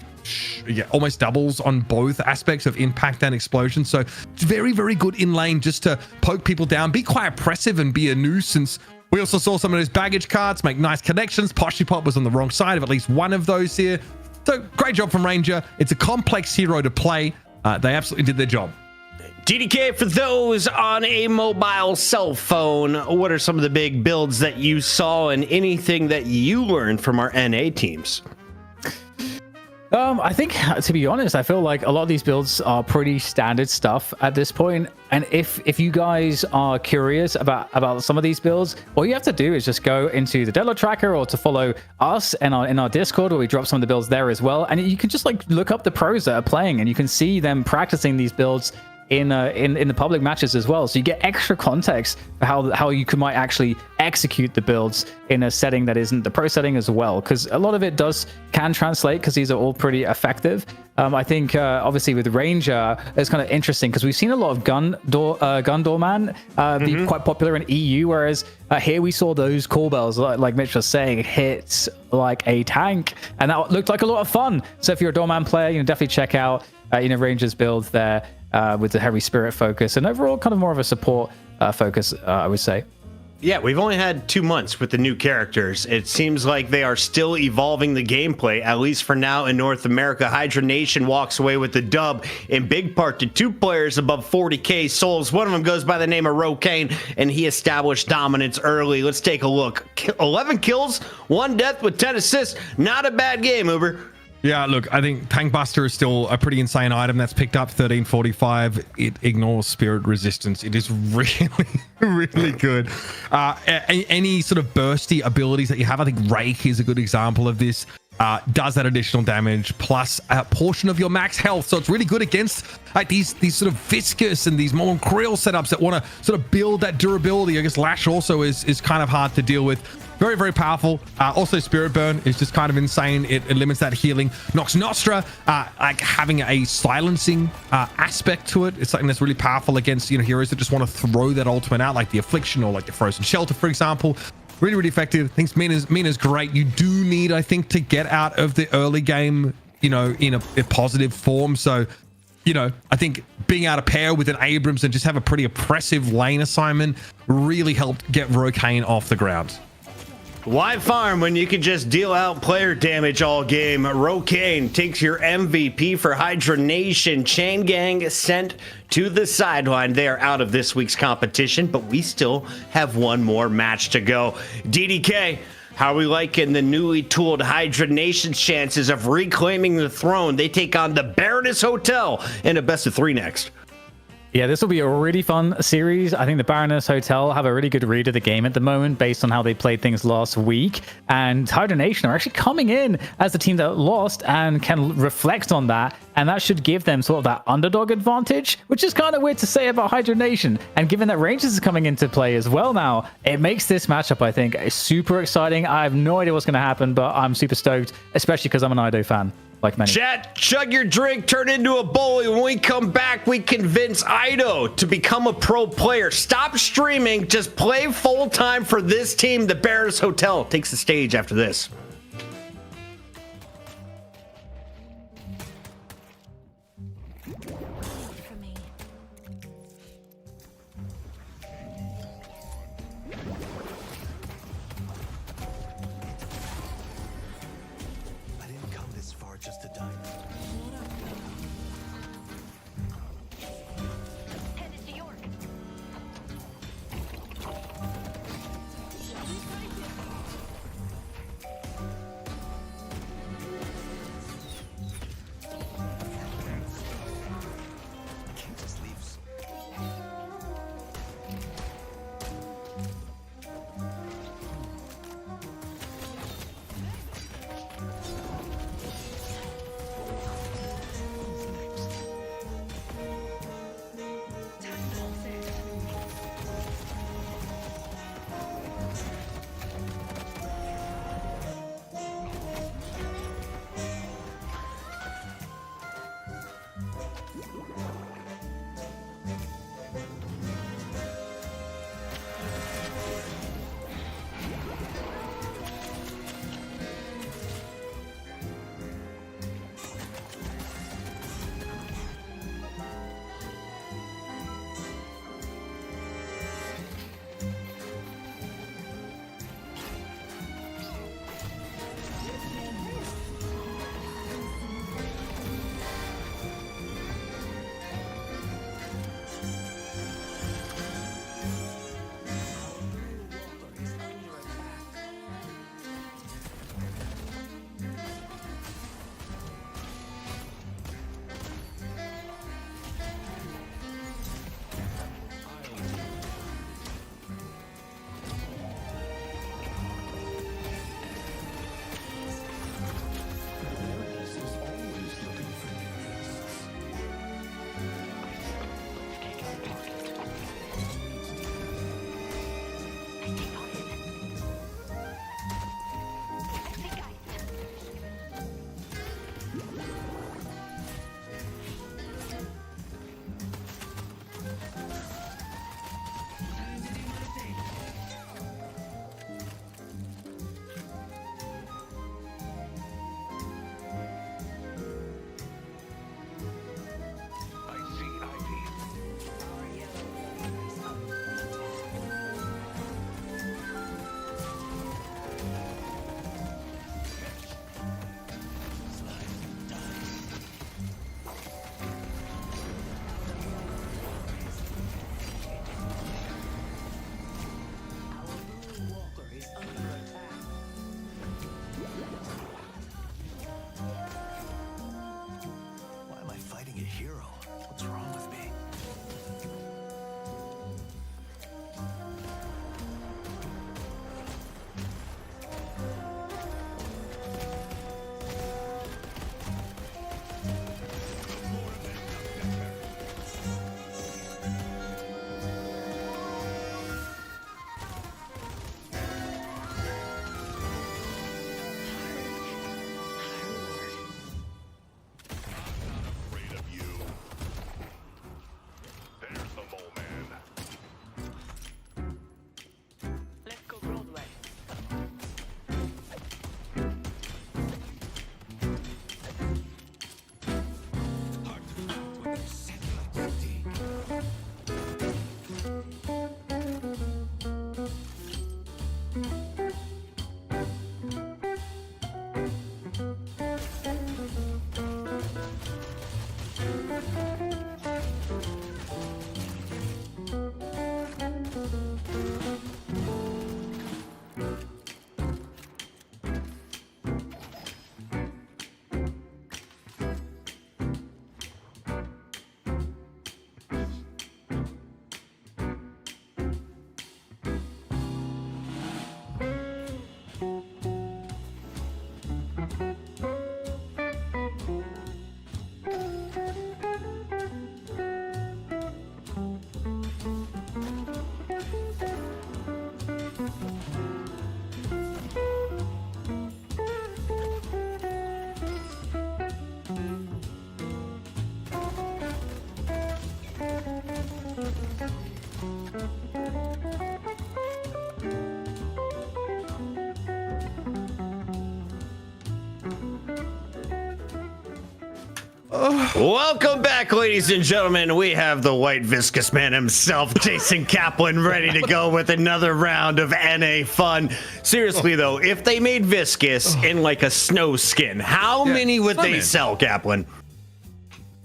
S9: almost doubles on both aspects of impact and explosion. So it's very, very good in lane just to poke people down, be quite oppressive and be a nuisance. We also saw some of those baggage cards make nice connections. Poshy Pop was on the wrong side of at least one of those here. So great job from Ranger. It's a complex hero to play. They absolutely did their job.
S1: DDK, for those on a mobile cell phone, what are some of the big builds that you saw and anything that you learned from our NA teams?
S4: I think, to be honest, I feel like a lot of these builds are pretty standard stuff at this point. And if you guys are curious about some of these builds, all you have to do is just go into the Deadlock tracker or to follow us in our Discord, where we drop some of the builds there as well. And you can just look up the pros that are playing, and you can see them practicing these builds in the public matches as well. So you get extra context for how you might actually execute the builds in a setting that isn't the pro setting as well, because a lot of it can translate, because these are all pretty effective. I think obviously with Ranger, it's kind of interesting because we've seen a lot of gun doorman be quite popular in EU, whereas here we saw those call bells, like Mitch was saying, hit like a tank, and that looked like a lot of fun. So if you're a doorman player, definitely check out Ranger's build there. With the heavy spirit focus and overall kind of more of a support focus, I would say.
S1: Yeah, we've only had 2 months with the new characters. It seems like they are still evolving the gameplay, at least for now in North America. Hydra Nation walks away with the dub in big part to 2 players above 40k souls. One of them goes by the name of Rokane, and he established dominance early. Let's take a look. 11 kills, 1 death with 10 assists. Not a bad game, Uber.
S9: Yeah, look, I think Tank Buster is still a pretty insane item that's picked up 1345. It ignores spirit resistance. It is really, really good. Any sort of bursty abilities that you have, I think Rake is a good example of this. Does that additional damage plus a portion of your max health. So it's really good against like these sort of viscous and these more Creel setups that want to sort of build that durability. I guess Lash also is kind of hard to deal with. Very, very powerful. Also, Spirit Burn is just kind of insane. It limits that healing. Nox Nostra, like having a silencing aspect to it. It's something that's really powerful against heroes that just want to throw that ultimate out, like the Affliction or like the Frozen Shelter, for example. Really, really effective. I think Mina's great. You do need, I think, to get out of the early game, in a positive form. So, I think being able to pair with an Abrams and just have a pretty oppressive lane assignment really helped get Rokane off the ground.
S1: Why farm when you can just deal out player damage all game? Rokane takes your MVP for Hydra Nation. Chain Gang sent to the sideline. They are out of this week's competition, but we still have one more match to go. DDK, how are we liking the newly tooled Hydra Nation's chances of reclaiming the throne? They take on the Baroness Hotel in a best of 3 next.
S4: Yeah, this will be a really fun series. I think the Baroness Hotel have a really good read of the game at the moment based on how they played things last week. And Hydra Nation are actually coming in as the team that lost and can reflect on that. And that should give them sort of that underdog advantage, which is kind of weird to say about Hydra Nation. And given that Rangers is coming into play as well now, it makes this matchup, I think, super exciting. I have no idea what's going to happen, but I'm super stoked, especially because I'm an Ido fan. Like many.
S1: Chat, chug your drink, turn into a bully. When we come back, we convince Ido to become a pro player. Stop streaming, just play full time for this team. The Baroness Hotel takes the stage after this. Welcome back, ladies and gentlemen. We have the white viscous man himself, Jason Kaplan, ready to go with another round of NA fun. Seriously, though, if they made viscous in like a snow skin, how many would they sell, Kaplan?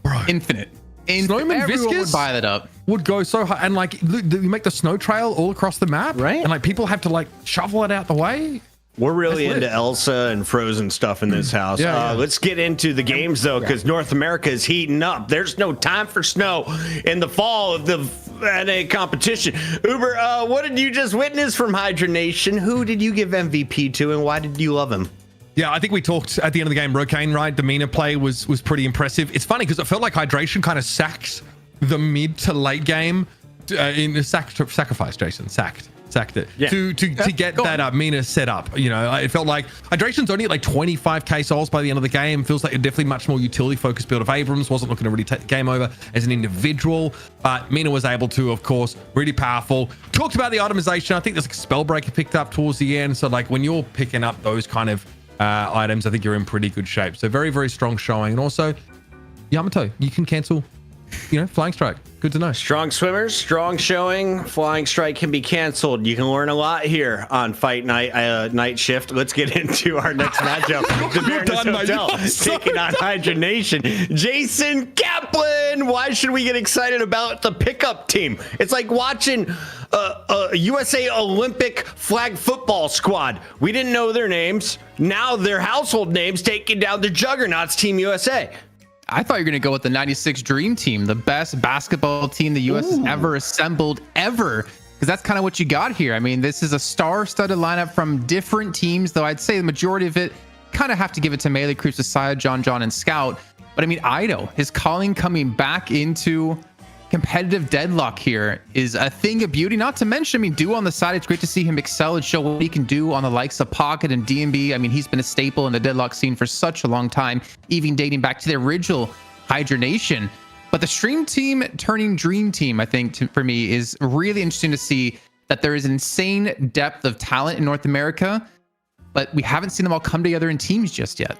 S9: Bro.
S3: Infinite.
S9: Snowman
S3: Everyone
S9: viscous
S3: would buy that up.
S9: Would go so high, and like you make the snow trail all across the map,
S3: right?
S9: And like people have to like shovel it out the way.
S1: We're really into Elsa and Frozen stuff in this house. Let's get into the games, though, because North America is heating up. There's no time for snow in the fall of the NA competition. Uber, what did you just witness from Hydra Nation? Who did you give MVP to, and why did you love him?
S9: Yeah, I think we talked at the end of the game. Rokane, right? The Mina play was pretty impressive. It's funny because it felt like Hydration kind of sacked the mid to late game sacrifice, Jason. Sacked it to get that Mina set up. You know, it felt like Hydration's only at like 25k souls by the end of the game. Feels like a definitely much more utility focused build of Abrams. Wasn't looking to really take the game over as an individual, but Mina was able to, of course, really powerful. Talked about the itemization. I think there's like a Spellbreaker picked up towards the end. So like when you're picking up those kind of items, I think you're in pretty good shape. So very, very strong showing. And also Yamato, you can cancel, Flying Strike. Good to know.
S1: Strong swimmers, strong showing. Flying Strike can be canceled. You can learn a lot here on Fight Night Night Shift. Let's get into our next matchup. The Baroness Hotel taking on Hydra Nation. Jason Kaplan, why should we get excited about the pickup team? It's like watching a USA Olympic flag football squad. We didn't know their names. Now their household names taking down the juggernauts, Team USA.
S3: I thought you were going to go with the 96 Dream Team, the best basketball team the U.S. has ever assembled, ever. Because that's kind of what you got here. I mean, this is a star-studded lineup from different teams, though I'd say the majority of it kind of have to give it to Melee Creeps, Josiah, John, and Scout. But I mean, Ido, his calling coming back into competitive Deadlock here is a thing of beauty. Not to mention, I mean, Duo on the side, it's great to see him excel and show what he can do on the likes of Pocket and DMB. I mean, he's been a staple in the Deadlock scene for such a long time, even dating back to the original Hydra Nation. But the Stream Team turning Dream Team, I think, for me, is really interesting to see that there is an insane depth of talent in North America, but we haven't seen them all come together in teams just yet.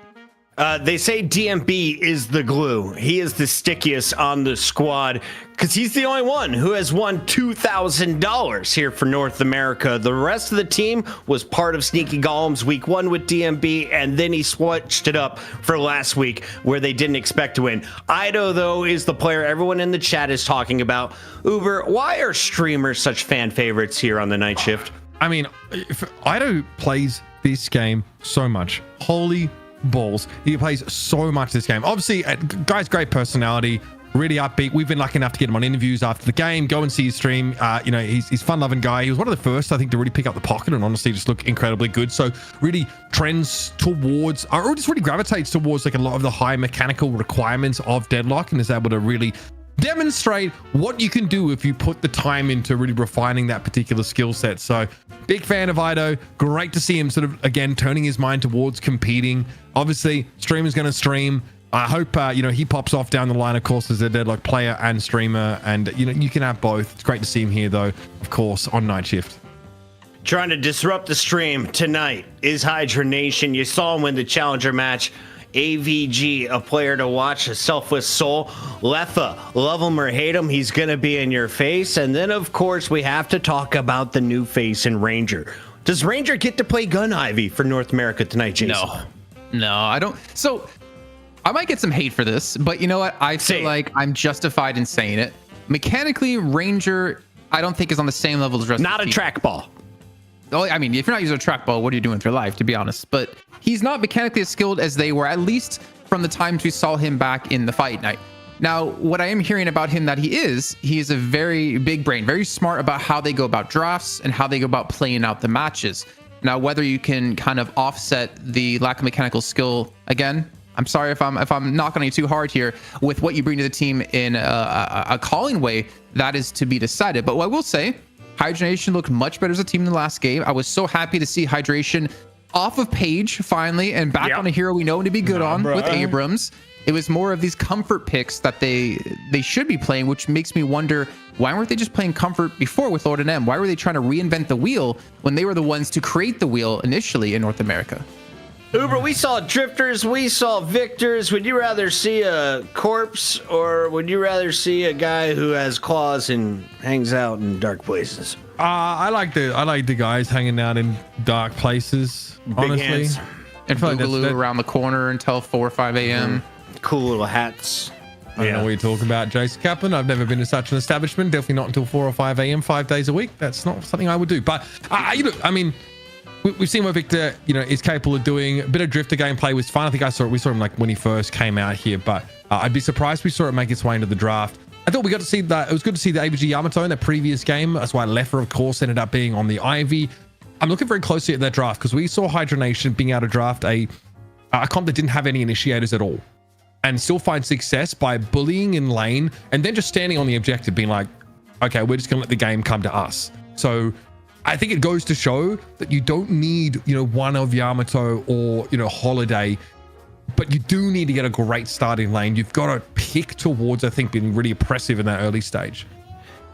S1: They say DMB is the glue. He is the stickiest on the squad because he's the only one who has won $2,000 here for North America. The rest of the team was part of Sneaky Golems week 1 with DMB, and then he switched it up for last week where they didn't expect to win. Ido, though, is the player everyone in the chat is talking about. Uber, why are streamers such fan favorites here on the Night Shift?
S9: I mean, Ido plays this game so much. Holy balls, he plays so much this game. Obviously, guy's great personality, really upbeat. We've been lucky enough to get him on interviews after the game. Go and see his stream. He's fun-loving guy. He was one of the first, I think, to really pick up the pocket and honestly just look incredibly good. So really trends towards, or just really gravitates towards like a lot of the high mechanical requirements of Deadlock and is able to really demonstrate what you can do if you put the time into really refining that particular skill set. So big fan of Ido. Great to see him sort of again turning his mind towards competing. Obviously, streamer's going to stream. I hope he pops off down the line, of course, as a Deadlock player and streamer, and you can have both. It's great to see him here, though, of course, on Night Shift.
S1: Trying to disrupt the stream tonight is Hydra Nation. You saw him win the challenger match. AVG, a player to watch, a selfless soul. Lefa, love him or hate him, he's going to be in your face. And then, of course, we have to talk about the new face in Ranger. Does Ranger get to play Gun Ivy for North America tonight, Jason?
S3: No, I don't. So I might get some hate for this, but you know what? I feel like I'm justified in saying it. Mechanically, Ranger, I don't think is on the same level as the rest of the
S1: Not a
S3: team.
S1: trackball.
S3: Oh, I mean, if you're not using a trackball, what are you doing with your life, to be honest? But he's not mechanically as skilled as they were, at least from the times we saw him back in the Fight Night. Now, what I am hearing about him that he is a very big brain, very smart about how they go about drafts and how they go about playing out the matches. Now, whether you can kind of offset the lack of mechanical skill, again, I'm sorry if I'm knocking on you too hard here, with what you bring to the team in a calling way, that is to be decided. But what I will say, Hydra Nation looked much better as a team in the last game. I was so happy to see Hydration off of Page finally and back on a hero we know him to be good with Abrams. It was more of these comfort picks that they should be playing, which makes me wonder, why weren't they just playing comfort before with Lord and M? Why were they trying to reinvent the wheel when they were the ones to create the wheel initially in North America?
S1: Uber, we saw drifters, we saw victors. Would you rather see a corpse or would you rather see a guy who has claws and hangs out in dark places?
S9: I like the guys hanging out in dark places.
S1: Big
S9: honestly,
S1: hands.
S3: And
S9: feel like
S3: Boogaloo
S9: that's-
S3: around the corner until 4 or 5 a.m.
S1: Cool little hats.
S9: I don't know what you're talking about, Jason Kaplan. I've never been to such an establishment. Definitely not until 4 or 5 a.m. 5 days a week. That's not something I would do. But I mean, we've seen what Victor, is capable of doing. A bit of drifter gameplay was fun. I think we saw him like when he first came out here. But I'd be surprised we saw it make its way into the draft. I thought we got to see that. It was good to see the AVG Yamato in that previous game. That's why Leffer, of course, ended up being on the Ivy. I'm looking very closely at that draft because we saw Hydra Nation being able to draft a comp that didn't have any initiators at all and still find success by bullying in lane and then just standing on the objective being like, okay, we're just going to let the game come to us. So I think it goes to show that you don't need, one of Yamato or, Holiday, but you do need to get a great starting lane. You've got to pick towards, I think, being really oppressive in that early stage.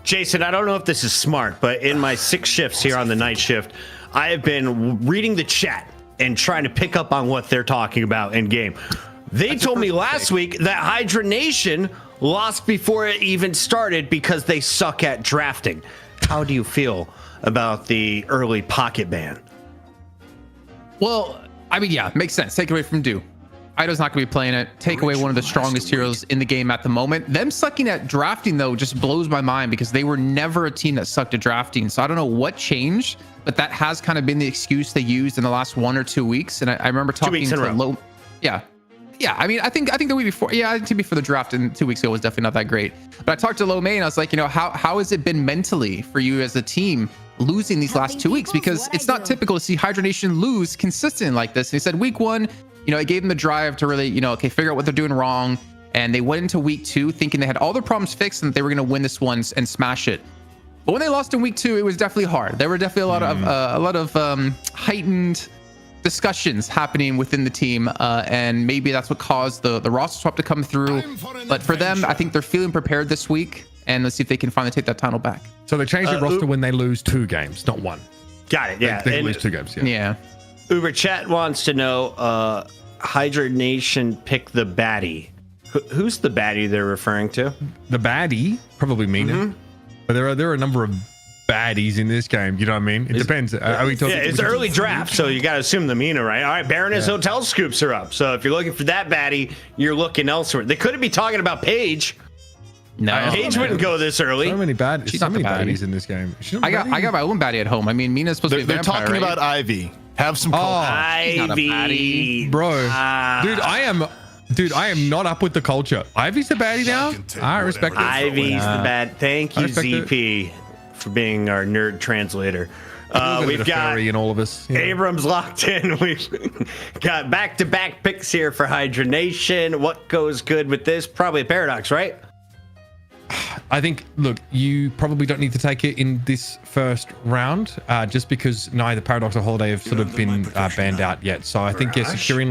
S1: Jason, I don't know if this is smart, but in my 6 shifts here on the night shift, I have been reading the chat and trying to pick up on what they're talking about in game. They told me last week that Hydra Nation lost before it even started because they suck at drafting. How do you feel about the early pocket ban?
S3: Well, I mean, yeah, makes sense. Take it away from Do. Ido's not going to be playing it. Take away one of the strongest heroes in the game at the moment. Them sucking at drafting, though, just blows my mind because they were never a team that sucked at drafting. So I don't know what changed, but that has kind of been the excuse they used in the last 1 or 2 weeks. And I remember talking to Low. Yeah. Yeah, I mean, I think the week before, I think before the draft in 2 weeks ago was definitely not that great. But I talked to Low May and I was like, how has it been mentally for you as a team losing these last 2 weeks? Because it's not typical to see Hydra Nation lose consistent like this. And he said week 1, it gave them the drive to really, figure out what they're doing wrong. And they went into week 2 thinking they had all their problems fixed and that they were going to win this one and smash it. But when they lost in week 2, it was definitely hard. There were definitely a lot of heightened discussions happening within the team, and maybe that's what caused the roster swap to come through. But for them, I think they're feeling prepared this week, and let's see if they can finally take that title back.
S9: So they changed the roster when they lose 2 games, not 1.
S1: Got it. Yeah,
S9: they lose 2 games.
S3: Yeah.
S1: Uber Chat wants to know, Hydra Nation pick the baddie. Who's the baddie they're referring to?
S9: The baddie, probably Mina. But there are a number of baddies in this game. You know what I mean? It depends. Are we talking?
S1: Yeah, it's early draft, so you got to assume the Mina, right? All right, Baroness Hotel scoops are up. So if you're looking for that baddie, you're looking elsewhere. They couldn't be talking about Paige.
S3: No,
S1: Paige wouldn't go this early.
S9: So many baddies.
S3: She's
S9: So
S3: not
S9: many
S3: the baddie.
S9: baddies in this game.
S3: I got my own baddie at home. I mean, Mina's supposed to be a
S2: They're
S3: vampire,
S2: talking
S3: right?
S2: about Ivy. Have some
S3: She's not a
S1: Ivy,
S3: baddie.
S9: Bro, dude, I am not up with the culture. Ivy's the baddie now. I respect it.
S1: Ivy's the bad. Thank you,
S9: respect it.
S1: ZP, for being our nerd translator.
S9: We've got in all of us. Yeah.
S1: Abrams locked in. We've got back-to-back picks here for Hydra Nation. What goes good with this? Probably a Paradox, right?
S9: I think, look, you probably don't need to take it in this first round, just because neither Paradox or Holiday have sort of been banned out yet. So I think securing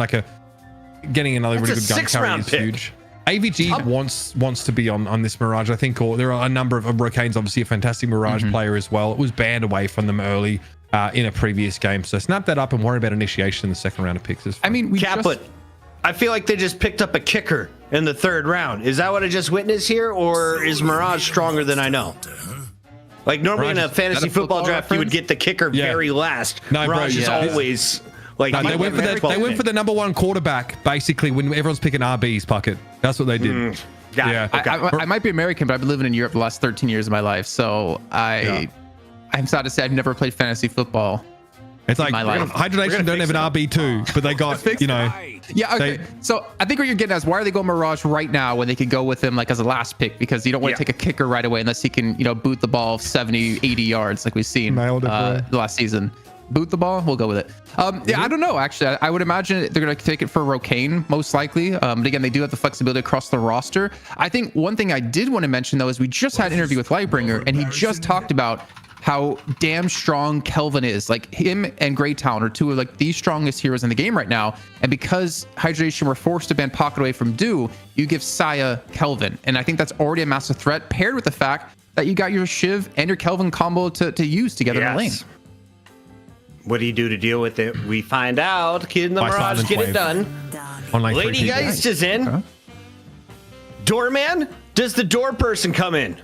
S9: getting another really good gun carry is huge. AVG wants to be on this Mirage, I think, or there are a number of Rokane's obviously a fantastic Mirage player as well. It was banned away from them early in a previous game. So snap that up and worry about initiation in the second round of picks.
S3: I mean,
S1: Kaplan, I feel like they just picked up a kicker in the 3rd round. Is that what I just witnessed here, or is Mirage stronger than I know? Like normally in a fantasy football draft, you would get the kicker very last.
S9: No,
S1: Mirage is always like
S9: they went for the number 1 quarterback basically when everyone's picking RB's pocket. That's what they did.
S3: I might be American, but I've been living in Europe the last 13 years of my life, so I'm sad to say I've never played fantasy football.
S9: It's like Hydra Nation don't have an RB2, but they got
S3: Yeah, okay. So I think what you're getting at is why are they going Mirage right now when they could go with him like as a last pick, because you don't want to take a kicker right away unless he can boot the ball 70, 80 yards like we've seen the last season. Boot the ball, we'll go with it. I don't know, actually. I would imagine they're going to take it for Rokane most likely, but again, they do have the flexibility across the roster. I think one thing I did want to mention though is we just had an interview with Lightbringer and he just talked about how damn strong Kelvin is. Like him and Greytown are 2 of like the strongest heroes in the game right now. And because Hydra Nation were forced to ban Pocket away from Do, you give Saya Kelvin. And I think that's already a massive threat paired with the fact that you got your Shiv and your Kelvin combo to use together in the lane.
S1: What do you do to deal with it? We find out. Kid in the
S9: By
S1: Mirage,
S9: silence
S1: get
S9: wave.
S1: it done.
S9: On like
S1: Lady
S9: 3
S1: Geist is in.
S3: Okay.
S1: Doorman? Does the door person come in?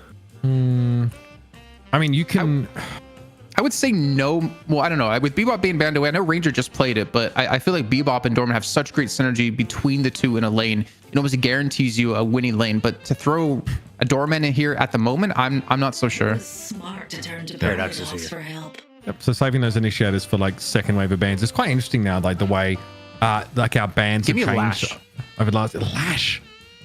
S9: I mean, you can.
S3: I would say no. Well, I don't know. With Bebop being banned away, I know Ranger just played it, but I feel like Bebop and Dorman have such great synergy between the two in a lane. It almost guarantees you a winning lane. But to throw a Doorman in here at the moment, I'm not so sure.
S5: Smart to turn to
S1: Paradox is
S5: Paradox
S1: here.
S5: for help.
S9: Yep, so saving those initiators for like second wave of bans. It's quite interesting now, like the way like our bans
S3: Give
S9: have
S3: me a
S9: changed
S3: Lash.
S9: over the last Lash.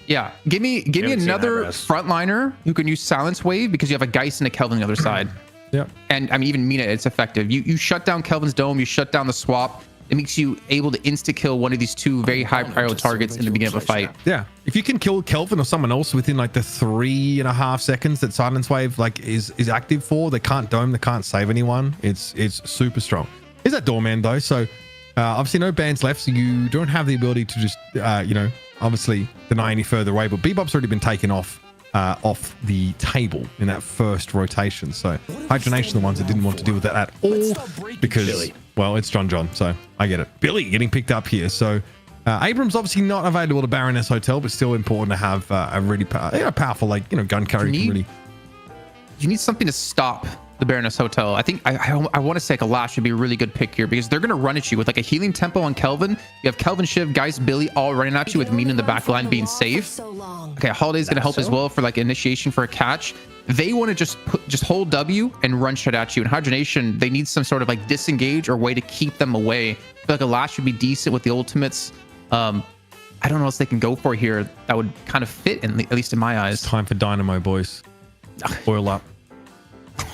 S3: Yeah, give me
S1: Haven't seen
S3: another
S1: that rest.
S3: frontliner who can use Silence Wave because you have a Geist and a Kelvin on the other side.
S9: Yep.
S3: And I mean, even Mina, it's effective. You shut down Kelvin's dome, you shut down the swap. It makes you able to insta kill one of these two very high priority targets in the beginning of a fight.
S9: Yeah. If you can kill Kelvin or someone else within like the 3.5 seconds that Silence Wave like is active for, they can't dome, they can't save anyone. It's super strong. Is that Doorman though? So obviously no bans left, so you don't have the ability to just obviously deny any further away. But Bebop's already been taken off the table in that first rotation. So Hydra Nation are the ones that didn't want to deal with that at all because,
S1: Billy.
S9: well, it's John, so I get it. Billy getting picked up here. So Abrams obviously not available to Baroness Hotel, but still important to have a really powerful, like, gun carry.
S3: You
S9: Can really.
S3: You need something to stop the Baroness Hotel. I think I want to say like a Lash would be a really good pick here because they're going to run at you with like a healing tempo on Kelvin. You have Kelvin, Shiv, Geist, Billy all running at you with Mina in the back line being safe. Okay, Holiday's going to help as well for like initiation for a catch. They want to just hold W and run straight at you. And Hydra Nation, they need some sort of like disengage or way to keep them away. I feel like a Lash would be decent with the ultimates. I don't know what else they can go for here that would kind of fit, at least in my eyes.
S9: Time for Dynamo, boys. Oil up.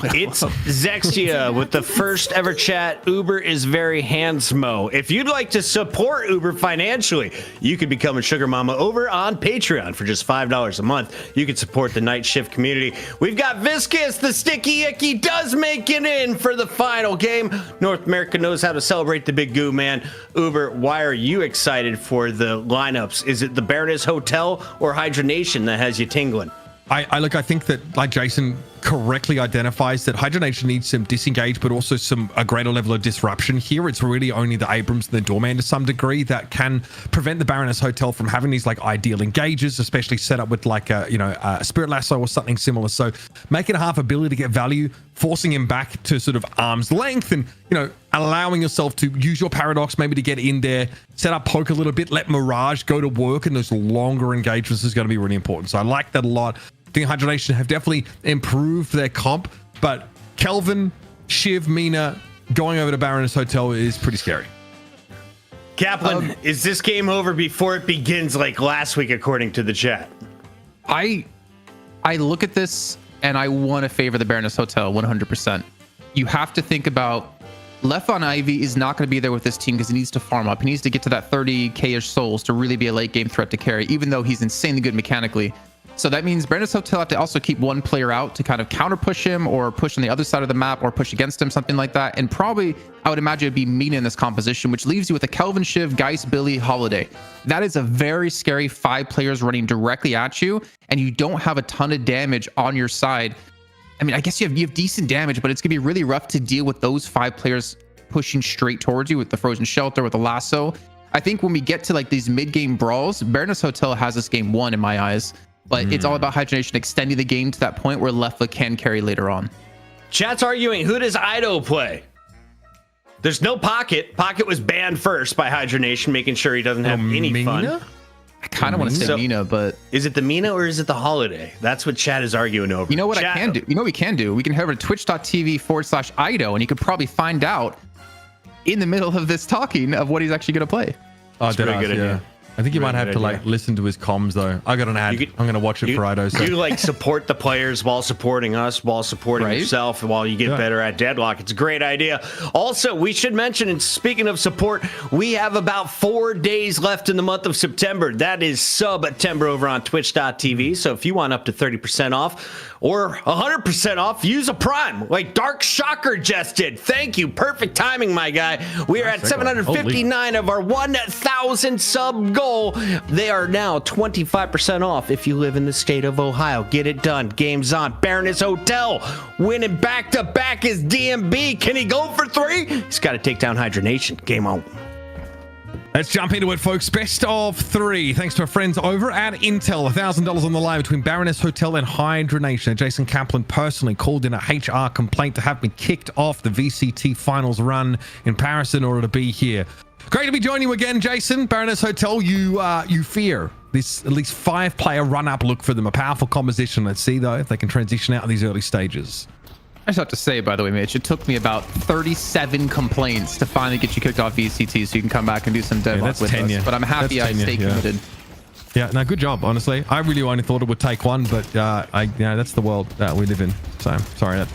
S1: It's Zextia with the first ever chat. Uber is very handsmo. If you'd like to support Uber financially, you can become a sugar mama over on Patreon for just $5 a month. You can support the night shift community. We've got Viscous, the sticky icky, does make it in for the final game. North America knows how to celebrate the big goo, man. Uber, why are you excited for the lineups? Is it the Baroness Hotel or Hydra Nation that has you tingling?
S9: I think that like Jason correctly identifies that Hydra Nation needs some disengage, but also a greater level of disruption here. It's really only the Abrams and the Doorman to some degree that can prevent the Baroness Hotel from having these like ideal engages, especially set up with like a Spirit Lasso or something similar. So making a half ability to get value, forcing him back to sort of arm's length, and allowing yourself to use your paradox maybe to get in there, set up poke a little bit, let Mirage go to work, and those longer engagements is going to be really important. So I like that a lot. I think Hydra Nation have definitely improved their comp, but Kelvin, Shiv, Mina going over to Baroness Hotel is pretty scary.
S1: Kaplan, is this game over before it begins like last week, according to the chat?
S3: I look at this and I want to favor the Baroness Hotel 100%. You have to think about Left on Ivy is not going to be there with this team because he needs to farm up. He needs to get to that 30k-ish souls to really be a late game threat to carry, even though he's insanely good mechanically. So that means Baroness Hotel have to also keep one player out to kind of counter push him or push on the other side of the map or push against him, something like that. And probably, I would imagine it'd be Mina in this composition, which leaves you with a Kelvin, Shiv, Geist, Billy, Holiday. That is a very scary 5 players running directly at you, and you don't have a ton of damage on your side. I mean, I guess you have decent damage, but it's going to be really rough to deal with those 5 players pushing straight towards you with the Frozen Shelter, with the Lasso. I think when we get to like these mid-game brawls, Baroness Hotel has this game won in my eyes. But it's all about Hydra Nation extending the game to that point where left foot can carry later on.
S1: Chat's arguing, who does Ido play? There's no Pocket. Pocket was banned first by Hydra Nation, making sure he doesn't have any fun.
S3: I kind of want to say Mina, but
S1: is it the Mina or is it the Holiday? That's what chat is arguing over.
S3: You know what
S1: chat,
S3: I can do? You know what we can do? We can head over to twitch.tv/Ido, and you could probably find out in the middle of this talking of what he's actually going to play.
S9: Oh,
S1: That's a pretty good idea.
S9: I think you
S1: Really
S9: might have
S1: good
S9: to
S1: idea.
S9: like listen to his comms though. I got an ad. I'm going to watch it for Ido. So.
S1: You like support the players while supporting us, while supporting
S3: Right.
S1: yourself, and while you get better at Deadlock. It's a great idea. Also, we should mention, and speaking of support, we have about 4 days left in the month of September. That is September over on twitch.tv. So if you want up to 30% off or 100% off, use a Prime like Dark Shocker just did. Thank you. Perfect timing, my guy. We are at 759 of our 1,000 sub goal. goal. They are now 25% off if you live in the state of Ohio. Get it done. Game's on. Baroness Hotel winning back-to-back is DMB. Can he go for 3? He's got to take down Hydra Nation. Game on.
S9: Let's jump into it, folks. Best of 3. Thanks to our friends over at Intel. $1,000 on the line between Baroness Hotel and Hydra Nation. Jason Kaplan personally called in a HR complaint to have me kicked off the VCT finals run in Paris in order to be here. Great to be joining you again, Jason. Baroness Hotel, you fear this at least 5-player run-up look for them. A powerful composition. Let's see, though, if they can transition out of these early stages.
S3: I just have to say, by the way, Mitch, it took me about 37 complaints to finally get you kicked off VCT so you can come back and do some Deadlock with us. But I'm happy I stay committed.
S9: Yeah, no, good job, honestly. I really only thought it would take one, but that's the world that we live in. So, sorry.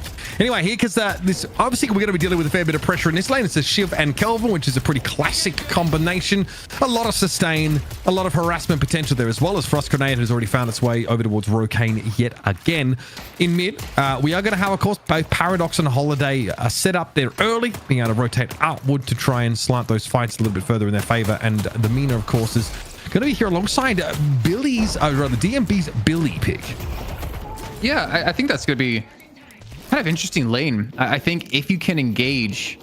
S9: Anyway, here, because this obviously we're going to be dealing with a fair bit of pressure in this lane. It's a Shiv and Kelvin, which is a pretty classic combination. A lot of sustain, a lot of harassment potential there, as well as Frost Grenade has already found its way over towards Rokane yet again. In mid, we are going to have, of course, both Paradox and Holiday set up there early, being able to rotate outward to try and slant those fights a little bit further in their favor. And the Mina, of course, is going to be here alongside DMB's Billy pick.
S3: Yeah, I think that's going to be kind of interesting lane. I think if you can engage,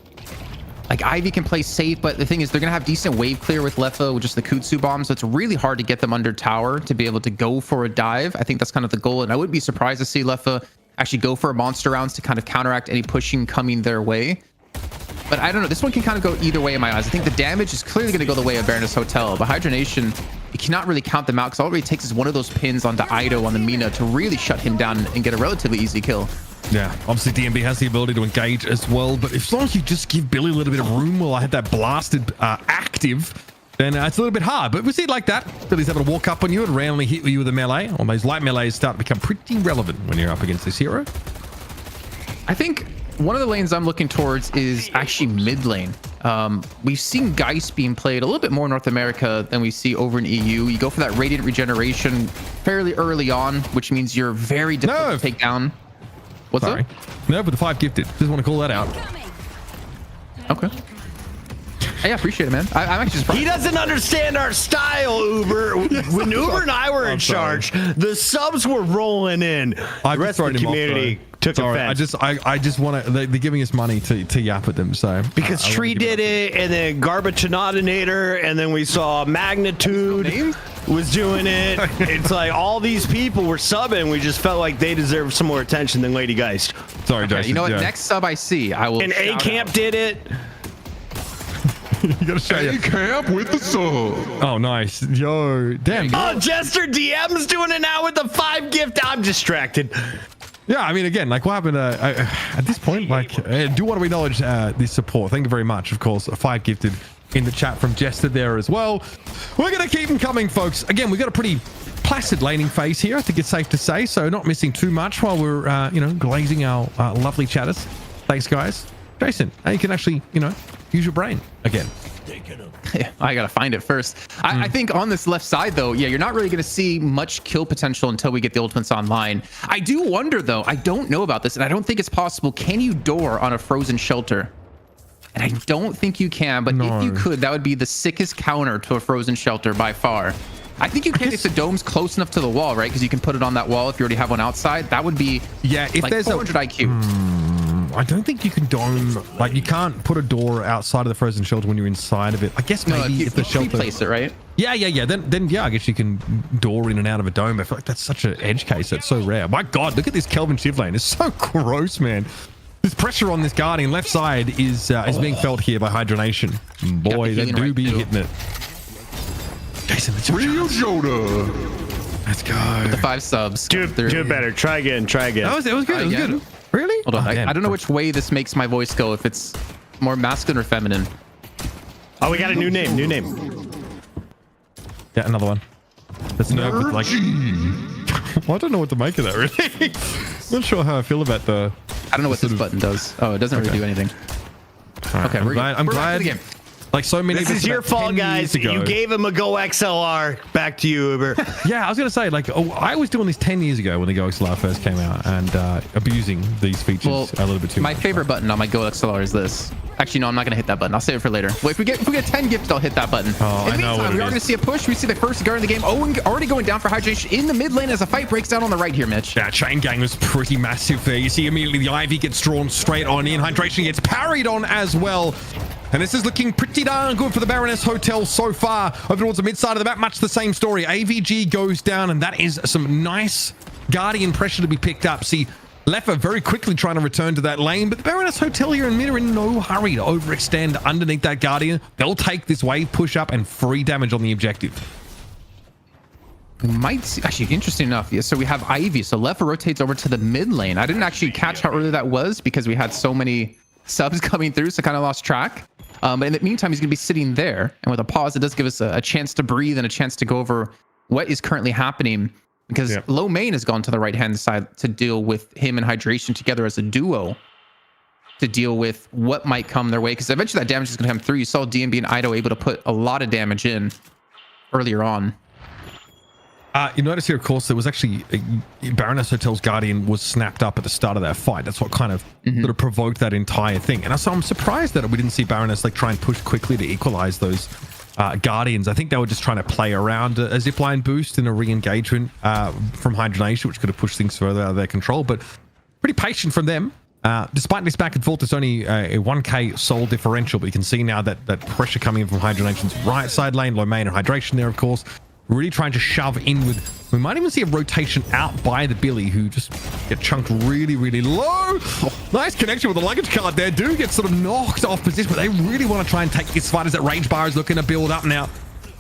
S3: like Ivy can play safe, but the thing is they're going to have decent wave clear with Leffa, with just the Kutsu bomb, so it's really hard to get them under tower to be able to go for a dive. I think that's kind of the goal, and I would be surprised to see Leffa actually go for monster rounds to kind of counteract any pushing coming their way. But I don't know. This one can kind of go either way in my eyes. I think the damage is clearly going to go the way of Baroness Hotel. But Hydra Nation, you cannot really count them out because all it really takes is one of those pins onto Ido on the Mina to really shut him down and get a relatively easy kill.
S9: Yeah, obviously DMB has the ability to engage as well. But as long as you just give Billy a little bit of room while I had that blasted active, then it's a little bit hard. But we see it like that. Billy's able to walk up on you and randomly hit you with a melee. All those light melees start to become pretty relevant when you're up against this hero.
S3: I think one of the lanes I'm looking towards is actually mid lane. We've seen Geist being played a little bit more in North America than we see over in EU. You go for that Radiant regeneration fairly early on, which means you're very difficult to take down. What's up?
S9: No, but the 5 gifted. Just want to call that out.
S3: Okay. Hey, I appreciate it, man. I'm actually surprised.
S1: He doesn't understand our style, Uber. When Uber and I were in charge, the subs were rolling in. The rest of the community took offense.
S9: I just want to. They're giving us money to yap at them. So
S1: because Tree did it, and then Garbage-Nominator, and then we saw Magnitude was doing it. It's like all these people were subbing. We just felt like they deserved some more attention than Lady Geist.
S9: Sorry, Jason.
S3: You know what? Next sub I see, I will.
S1: And A Camp did it.
S9: You gotta show you.
S10: Camp with the sub.
S9: Oh, nice. Yo, damn.
S1: Oh, Jester DM's doing it now with the 5 gift. I'm distracted.
S9: Yeah, I mean, again, like what happened at this point? Like, do want to acknowledge this support. Thank you very much. Of course, 5 gifted in the chat from Jester there as well. We're gonna keep them coming, folks. Again, we've got a pretty placid laning phase here. I think it's safe to say. So not missing too much while we're glazing our lovely chatters. Thanks, guys. Jason, now you can actually use your brain again.
S3: Yeah, I gotta find it first. I think on this left side though, yeah, you're not really gonna see much kill potential until we get the ultimates online. I do wonder though, I don't know about this and I don't think it's possible. Can you door on a frozen shelter? And I don't think you can, but if you could, that would be the sickest counter to a frozen shelter by far. I think you can if the dome's close enough to the wall, right? Because you can put it on that wall if you already have one outside. That would be
S9: if
S3: like
S9: there's
S3: 400 IQ.
S9: I don't think you can dome, like you can't put a door outside of the frozen shelter when you're inside of it. I guess maybe if the shelter
S3: place it, right?
S9: Yeah. Then I guess you can door in and out of a dome. I feel like that's such an edge case. That's so rare. My God, look at this Kelvin Shiv lane. It's so gross, man. This pressure on this guardian left side is being felt here by Hydra Nation. Boy, they do be hitting it. Jason, it's
S10: real Yoda.
S9: Let's go.
S3: With the 5 subs.
S1: Do it better. Try again.
S9: It was good. It was good. Really?
S3: Hold on. I don't know which way this makes my voice go. If it's more masculine or feminine.
S1: Oh, we got a new name.
S9: Yeah, another one. That's nerve with like. Well, I don't know what to make of that. Really. Not sure how I feel about the.
S3: I don't know what this button does. Oh, it doesn't really do anything.
S9: Right,
S3: okay,
S9: I'm glad. Like so many
S1: This
S9: of us
S1: is your
S9: about
S1: fault,
S9: 10
S1: guys.
S9: years ago.
S1: You gave him a Go XLR. Back to you, Uber.
S9: Yeah, I was going to say, like, I was doing this 10 years ago when the Go XLR first came out and abusing these features a little bit too
S3: My
S9: much.
S3: favorite button on my Go XLR is this. Actually, no, I'm not going to hit that button. I'll save it for later. Well, if we get 10 gifts, I'll hit that button.
S9: Oh,
S3: in the
S9: I know what
S3: meantime,
S9: it
S3: we are
S9: is.
S3: going to see a push. We see the first guard in the game. Owen already going down for Hydra Nation in the mid lane as a fight breaks down on the right here, Mitch.
S9: That chain gang was pretty massive there. You see immediately the Ivy gets drawn straight on in. Hydration gets parried on as well. And this is looking pretty darn good for the Baroness Hotel so far. Over towards the mid side of the map, much the same story. AVG goes down, and that is some nice Guardian pressure to be picked up. See, Leffa very quickly trying to return to that lane, but the Baroness Hotel here in mid are in no hurry to overextend underneath that Guardian. They'll take this wave, push up, and free damage on the objective.
S3: We might see, actually, interesting enough. Yeah, so we have Ivy. So Leffa rotates over to the mid lane. I didn't actually catch how early that was because we had so many subs coming through, so kind of lost track. But in the meantime, he's going to be sitting there. And with a pause, it does give us a chance to breathe and a chance to go over what is currently happening. Because Low Main has gone to the right-hand side to deal with him and Hydration together as a duo to deal with what might come their way. Because eventually that damage is going to come through. You saw DMB and Ido able to put a lot of damage in earlier on.
S9: You notice here, of course, there was actually Baroness Hotel's Guardian was snapped up at the start of that fight. That's what kind of sort of provoked that entire thing. And so I'm surprised that we didn't see Baroness like try and push quickly to equalize those Guardians. I think they were just trying to play around a zipline boost and a re-engagement from Hydra Nation, which could have pushed things further out of their control. But pretty patient from them. Despite this back and forth, it's only a 1k soul differential. But you can see now that pressure coming in from Hydra Nation's right side lane, Low Main and Hydration there, of course. Really trying to shove in with... We might even see a rotation out by the Billy, who just get chunked really, really low. Oh, nice connection with the luggage cart there. Do get sort of knocked off position, but they really want to try and take this fight as that range bar is looking to build up now.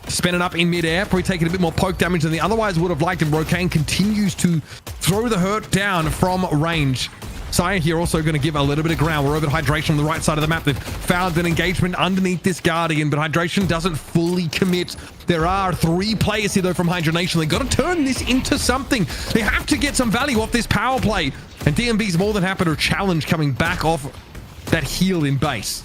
S9: Spin it up in midair, probably taking a bit more poke damage than they otherwise would have liked. And Rokane continues to throw the hurt down from range. Saya here also going to give a little bit of ground. We're over to Hydration on the right side of the map. They've found an engagement underneath this Guardian, but Hydration doesn't fully commit. There are 3 players here, though, from Hydra Nation. They've got to turn this into something. They have to get some value off this power play. And DMB's more than happy to challenge coming back off that heal in base.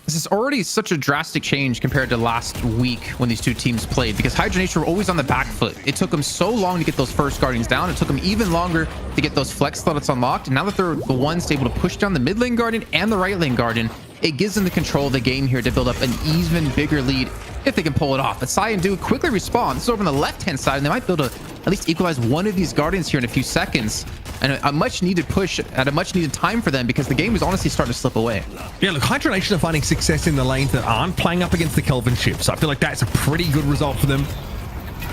S3: This is already such a drastic change compared to last week when these two teams played, because Hydra Nation were always on the back foot. It took them so long to get those first Guardians down. It took them even longer to get those flex slots unlocked. And now that they're the ones able to push down the mid lane Guardian and the right lane Guardian, it gives them the control of the game here to build up an even bigger lead if they can pull it off. But Sai and Do quickly respond. This is over on the left-hand side, and they might be able to at least equalize one of these Guardians here in a few seconds. And a much-needed push at a much-needed time for them, because the game is honestly starting to slip away.
S9: Yeah, look, Hydra Nation are finding success in the lanes that aren't playing up against the Kelvin ships. So I feel like that's a pretty good result for them.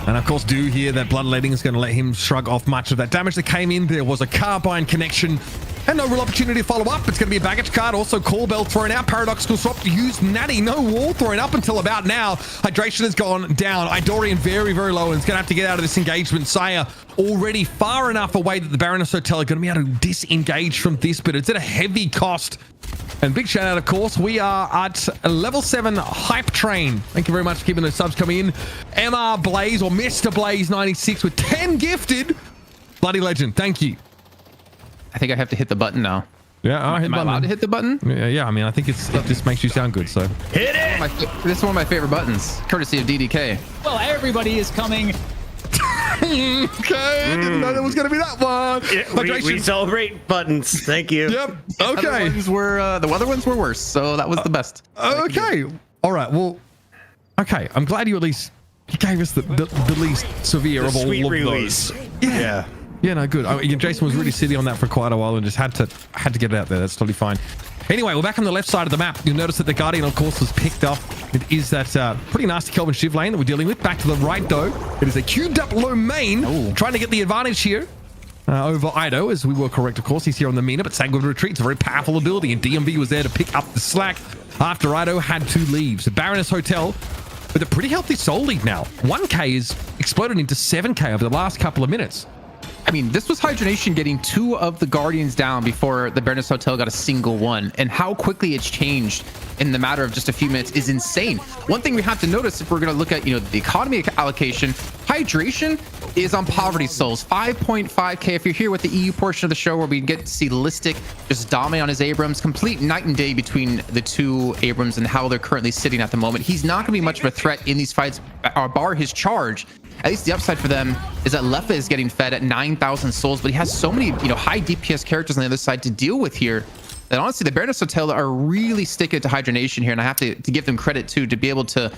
S9: And of course, Do here, that bloodletting is going to let him shrug off much of that damage that came in. There was a carbine connection and no real opportunity to follow up. It's going to be a baggage card. Also, Call Bell thrown out. Paradoxical swap to use Natty. No wall thrown up until about now. Hydration has gone down. Idorian very, very low, and it's going to have to get out of this engagement. Saya already far enough away that the Baroness Hotel are going to be able to disengage from this, but it's at a heavy cost. And big shout out, of course, we are at a level 7 hype train. Thank you very much for keeping those subs coming in. MR Blaze, or Mr. Blaze 96 with 10 gifted. Bloody legend. Thank you.
S3: I think I have to hit the button now.
S9: Yeah,
S3: Am I allowed to hit the button?
S9: Yeah, I mean, I think it just makes you sound good, so.
S1: Hit it!
S3: This is one of my favorite buttons, courtesy of DDK.
S4: Well, everybody is coming.
S9: Okay, didn't know there was going to be that one.
S1: Yeah, we celebrate buttons. Thank you.
S9: Yep. Okay.
S3: The other ones were worse, so that was the best.
S9: Okay. All right. Well. Okay. I'm glad you at least gave us the least severe of all
S1: Sweet
S9: of
S1: release.
S9: those. Yeah. Yeah. No. Good. Jason was really sitting on that for quite a while and just had to get it out there. That's totally fine. Anyway, we're back on the left side of the map. You'll notice that the Guardian, of course, was picked up. It is that pretty nasty Kelvin Shiv lane that we're dealing with. Back to the right, though. It is a cubed up Low Main, trying to get the advantage here over Ido, as we were correct, of course. He's here on the Mina, but Sanguine Retreat's a very powerful ability, and DMB was there to pick up the slack after Ido had to leave. So Baroness Hotel with a pretty healthy soul lead now. 1k is exploded into 7k over the last couple of minutes.
S3: I mean, this was Hydra Nation getting 2 of the Guardians down before the Baroness Hotel got a single one. And how quickly it's changed in the matter of just a few minutes is insane. One thing we have to notice if we're going to look at, the economy allocation, Hydration is on Poverty Souls, 5.5k. If you're here with the EU portion of the show where we get to see Listic just dominate on his Abrams, complete night and day between the 2 Abrams and how they're currently sitting at the moment. He's not going to be much of a threat in these fights, bar his charge. At least the upside for them is that Leffa is getting fed at 9,000 souls, but he has so many, high DPS characters on the other side to deal with here that honestly, the Baroness Hotel are really sticking to Hydra Nation here, and I have to give them credit too to be able to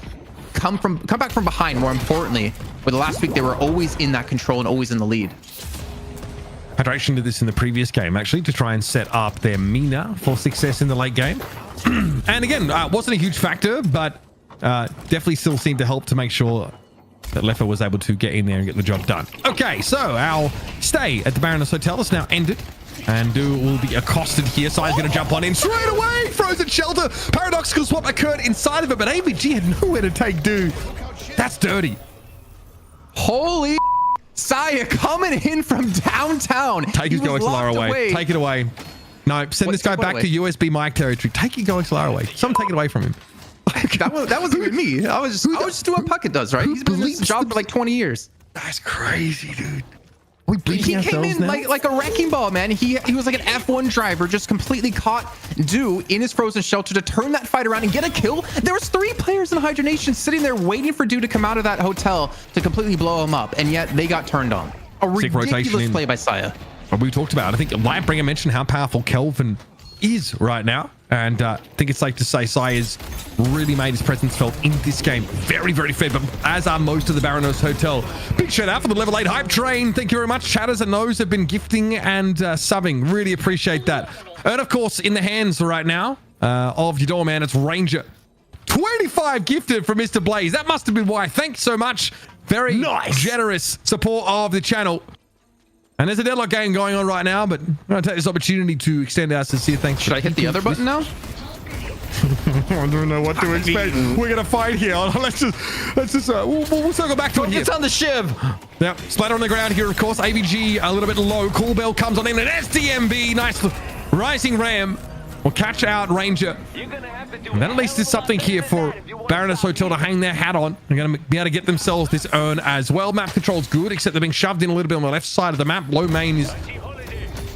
S3: come back from behind. More importantly, where the last week they were always in that control and always in the lead.
S9: Hydration did this in the previous game, actually, to try and set up their Mina for success in the late game. And again, wasn't a huge factor, but definitely still seemed to help to make sure that Leffa was able to get in there and get the job done. Okay, so our stay at the Baroness Hotel has now ended. And will be accosted here. Sai's going to jump on in straight away. Frozen shelter. Paradoxical swap occurred inside of it, but AVG had nowhere to take do. That's dirty.
S3: Holy Saya coming in from downtown.
S9: Take his Going Solar away. Take it away. No, send this guy back to USB mic territory. Take your Going Solar away. Someone take it away from him.
S3: that wasn't even me. I was just doing what Puckett does, right? He's been doing this job for like 20 years.
S9: That's crazy, dude.
S3: He came in like a wrecking ball, man. He was like an F1 driver, just completely caught Do in his frozen shelter to turn that fight around and get a kill. There was 3 players in Hydra Nation sitting there waiting for Do to come out of that hotel to completely blow him up, and yet they got turned on. A ridiculous play by Saya.
S9: We talked about, I think Lightbringer mentioned how powerful Kelvin is right now, and I think it's safe to say Sai has really made his presence felt in this game. Very, very fed, but as are most of the Baroness Hotel. Big shout out for the level 8 hype train. Thank you very much. Chatters and those have been gifting and subbing. Really appreciate that. And of course, in the hands right now of your doorman, it's Ranger. 25 gifted from Mr. Blaze. That must have been why. Thanks so much. Very generous support of the channel. And there's a Deadlock game going on right now, but I'm going to take this opportunity to extend our sincere thanks.
S3: Should I hit the other button now?
S9: I don't know what to expect. We're going to fight here. Let's just we'll circle back to it here.
S1: It's on the shiv.
S9: Yep. Splatter on the ground here, of course. AVG a little bit low. Cool Bell comes on in. And SDMB. Nice rising ram. Will catch out Ranger. And that at least is something here for Baroness Hotel to hang their hat on. They're going to be able to get themselves this urn as well. Map control's good, except they're being shoved in a little bit on the left side of the map. Low main is,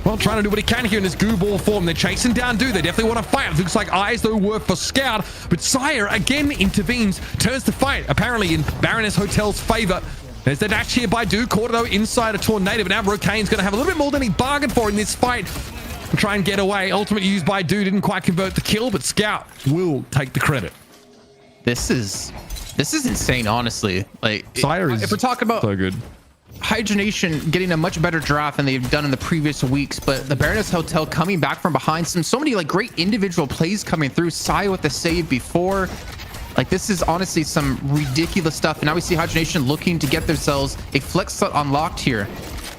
S9: well, trying to do what he can here in this goo ball form. They're chasing down Do. They definitely want to fight. It looks like eyes, though, were for Scout. But Sire again intervenes, turns the fight, apparently in Baroness Hotel's favor. There's the dash here by Do. Caught, though, inside a Tornado. But now Rokane's going to have a little bit more than he bargained for in this fight. Try and get away. Ultimate used by Do, didn't quite convert the kill, but Scout will take the credit.
S3: This is insane, honestly. Like,
S9: Sire is,
S3: if we're talking about
S9: so good,
S3: Hydra Nation getting a much better draft than they've done in the previous weeks, but the Baroness Hotel coming back from behind, so many like great individual plays coming through. Saya with the save before. Like, this is honestly some ridiculous stuff. And now we see Hydra Nation looking to get themselves a flex slot unlocked here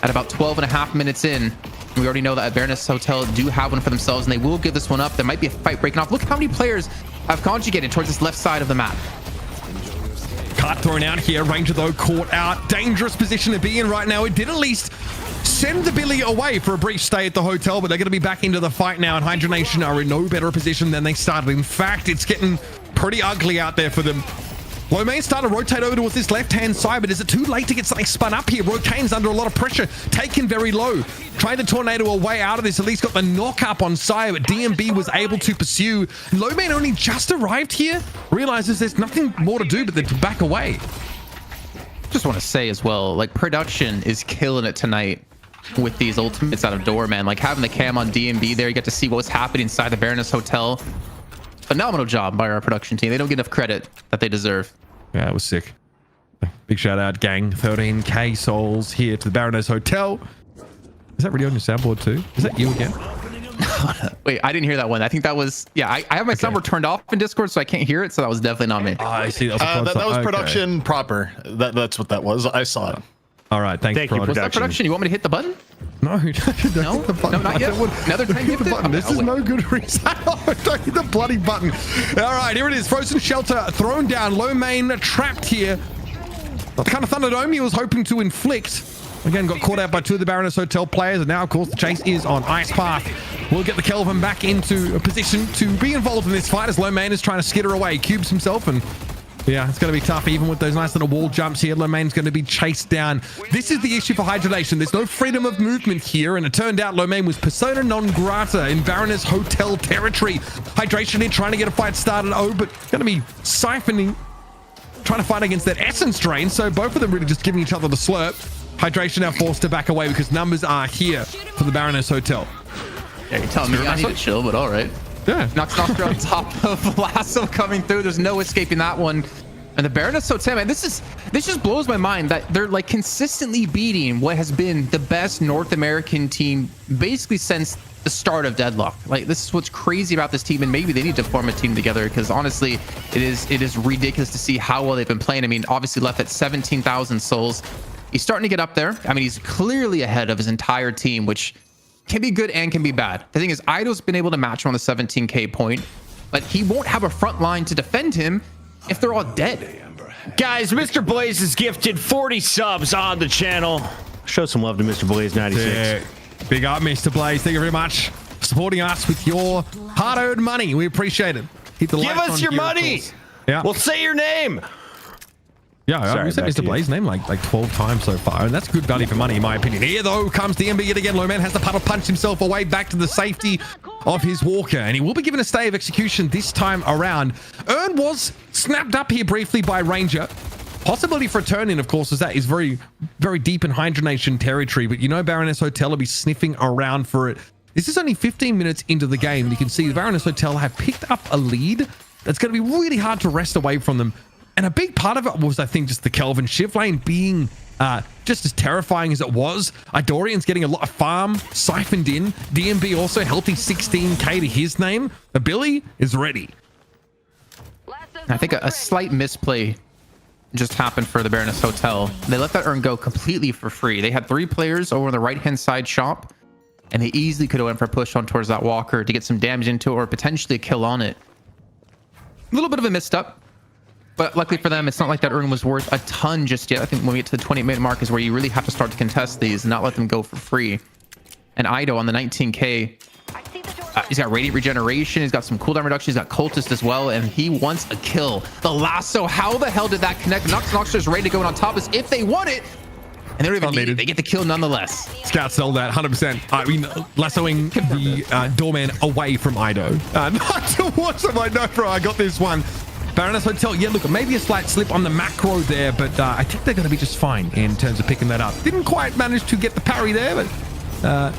S3: at about 12.5 minutes in. We already know that Baroness Hotel do have one for themselves, and they will give this one up. There might be a fight breaking off. Look how many players have conjugated towards this left side of the map.
S9: Cart thrown out here. Ranger, though, caught out. Dangerous position to be in right now. It did at least send the Billy away for a brief stay at the hotel, but they're going to be back into the fight now, and Hydra Nation are in no better position than they started. In fact, it's getting pretty ugly out there for them. Lomain starting to rotate over towards this left-hand side, but is it too late to get something spun up here? Rokane's under a lot of pressure, taken very low. Trying to Tornado a way out of this, at least got the knock up on Saya, but DMB was able to pursue. Lomain only just arrived here, realizes there's nothing more to do but to back away.
S3: Just want to say as well, like, production is killing it tonight with these ultimates out of door, man. Like, having the cam on DMB there, you get to see what's happening inside the Baroness Hotel. Phenomenal job by our production team. They don't get enough credit that they deserve.
S9: Yeah, it was sick. Big shout out, gang. 13k souls here to the Baroness Hotel. Is that really on your soundboard too? Is that you again?
S3: Wait, I didn't hear that one. I think that was, yeah, I have my soundboard turned off in Discord, so I can't hear it. So that was definitely not me.
S2: Oh, I see. That was production proper. That's what that was. I saw it.
S9: All right, thank you,
S3: production. Was that production? You want me to hit the button?
S9: No,
S3: no, no, not yet. Another 10 gifted?
S9: Button. This is no good reason. Don't hit the bloody button. All right, here it is. Frozen shelter thrown down. Low main trapped here. The kind of Thunderdome he was hoping to inflict. Again, got caught out by 2 of the Baroness Hotel players, and now, of course, the chase is on Ice Path. We'll get the Kelvin back into a position to be involved in this fight as Lomain is trying to skitter away. Cubes himself, and yeah, it's going to be tough even with those nice little wall jumps here. Lomain's going to be chased down. This is the issue for Hydra Nation. There's no freedom of movement here, and it turned out Lomain was persona non grata in Baroness Hotel territory. Hydration here trying to get a fight started. Oh, but going to be siphoning, trying to fight against that essence drain. So both of them really just giving each other the slurp. Hydration now forced to back away because numbers are here for the Baroness Hotel.
S3: Yeah, you're telling me I need to chill, but all right.
S9: Yeah.
S3: Nox on top of Lasso coming through. There's no escaping that one. And the Baroness Hotel, man, this just blows my mind that they're like consistently beating what has been the best North American team basically since the start of Deadlock. Like, this is what's crazy about this team, and maybe they need to form a team together because honestly, it is ridiculous to see how well they've been playing. I mean, obviously left at 17,000 souls. He's starting to get up there. I mean, he's clearly ahead of his entire team, which can be good and can be bad. The thing is, Ido's been able to match him on the 17k point, but he won't have a front line to defend him if they're all dead.
S1: Guys, Mr. Blaze has gifted 40 subs on the channel. Show some love to Mr. Blaze 96.
S9: Yeah. Big up, Mr. Blaze. Thank you very much for supporting us with your hard-earned money. We appreciate it. Hit the
S1: Give
S9: like
S1: us
S9: on
S1: your
S9: here,
S1: money.
S9: Yeah.
S1: We'll say your name.
S9: Yeah,
S1: Sorry,
S9: we said
S1: back to
S9: Mr.
S1: you.
S9: Blaze's name like 12 times so far, and that's good value for money in my opinion. Here though comes DMB yet again. Loman has to puddle punch himself away back to the safety of his walker, and he will be given a stay of execution this time around. Ern was snapped up here briefly by Ranger. Possibility for a turn in, of course, as that is very, very deep in Hydra Nation territory, but you know Baroness Hotel will be sniffing around for it. This is only 15 minutes into the game, and you can see the Baroness Hotel have picked up a lead that's going to be really hard to wrest away from them. And a big part of it was, I think, just the Kelvin shift lane being just as terrifying as it was. Idorian's getting a lot of farm siphoned in. DMB also healthy 16k to his name. The Billy is ready.
S3: I think a slight misplay just happened for the Baroness Hotel. They let that urn go completely for free. They had 3 players over on the right-hand side shop, and they easily could have went for a push on towards that walker to get some damage into it or potentially a kill on it. A little bit of a misstep. But luckily for them, it's not like that urn was worth a ton just yet. I think when we get to the 20-minute mark is where you really have to start to contest these and not let them go for free. And Ido on the 19k, he's got radiant regeneration. He's got some cooldown reduction. He's got cultist as well, and he wants a kill. The lasso, how the hell did that connect? Nox is ready to go on top as if they want it. And they don't even need it. They get the kill nonetheless.
S9: Scout sell that 100%. I mean, lassoing the doorman away from Ido. Not towards him. I know, bro. I got this one. Baroness Hotel, yeah, look, maybe a slight slip on the macro there, but I think they're going to be just fine in terms of picking that up. Didn't quite manage to get the parry there, but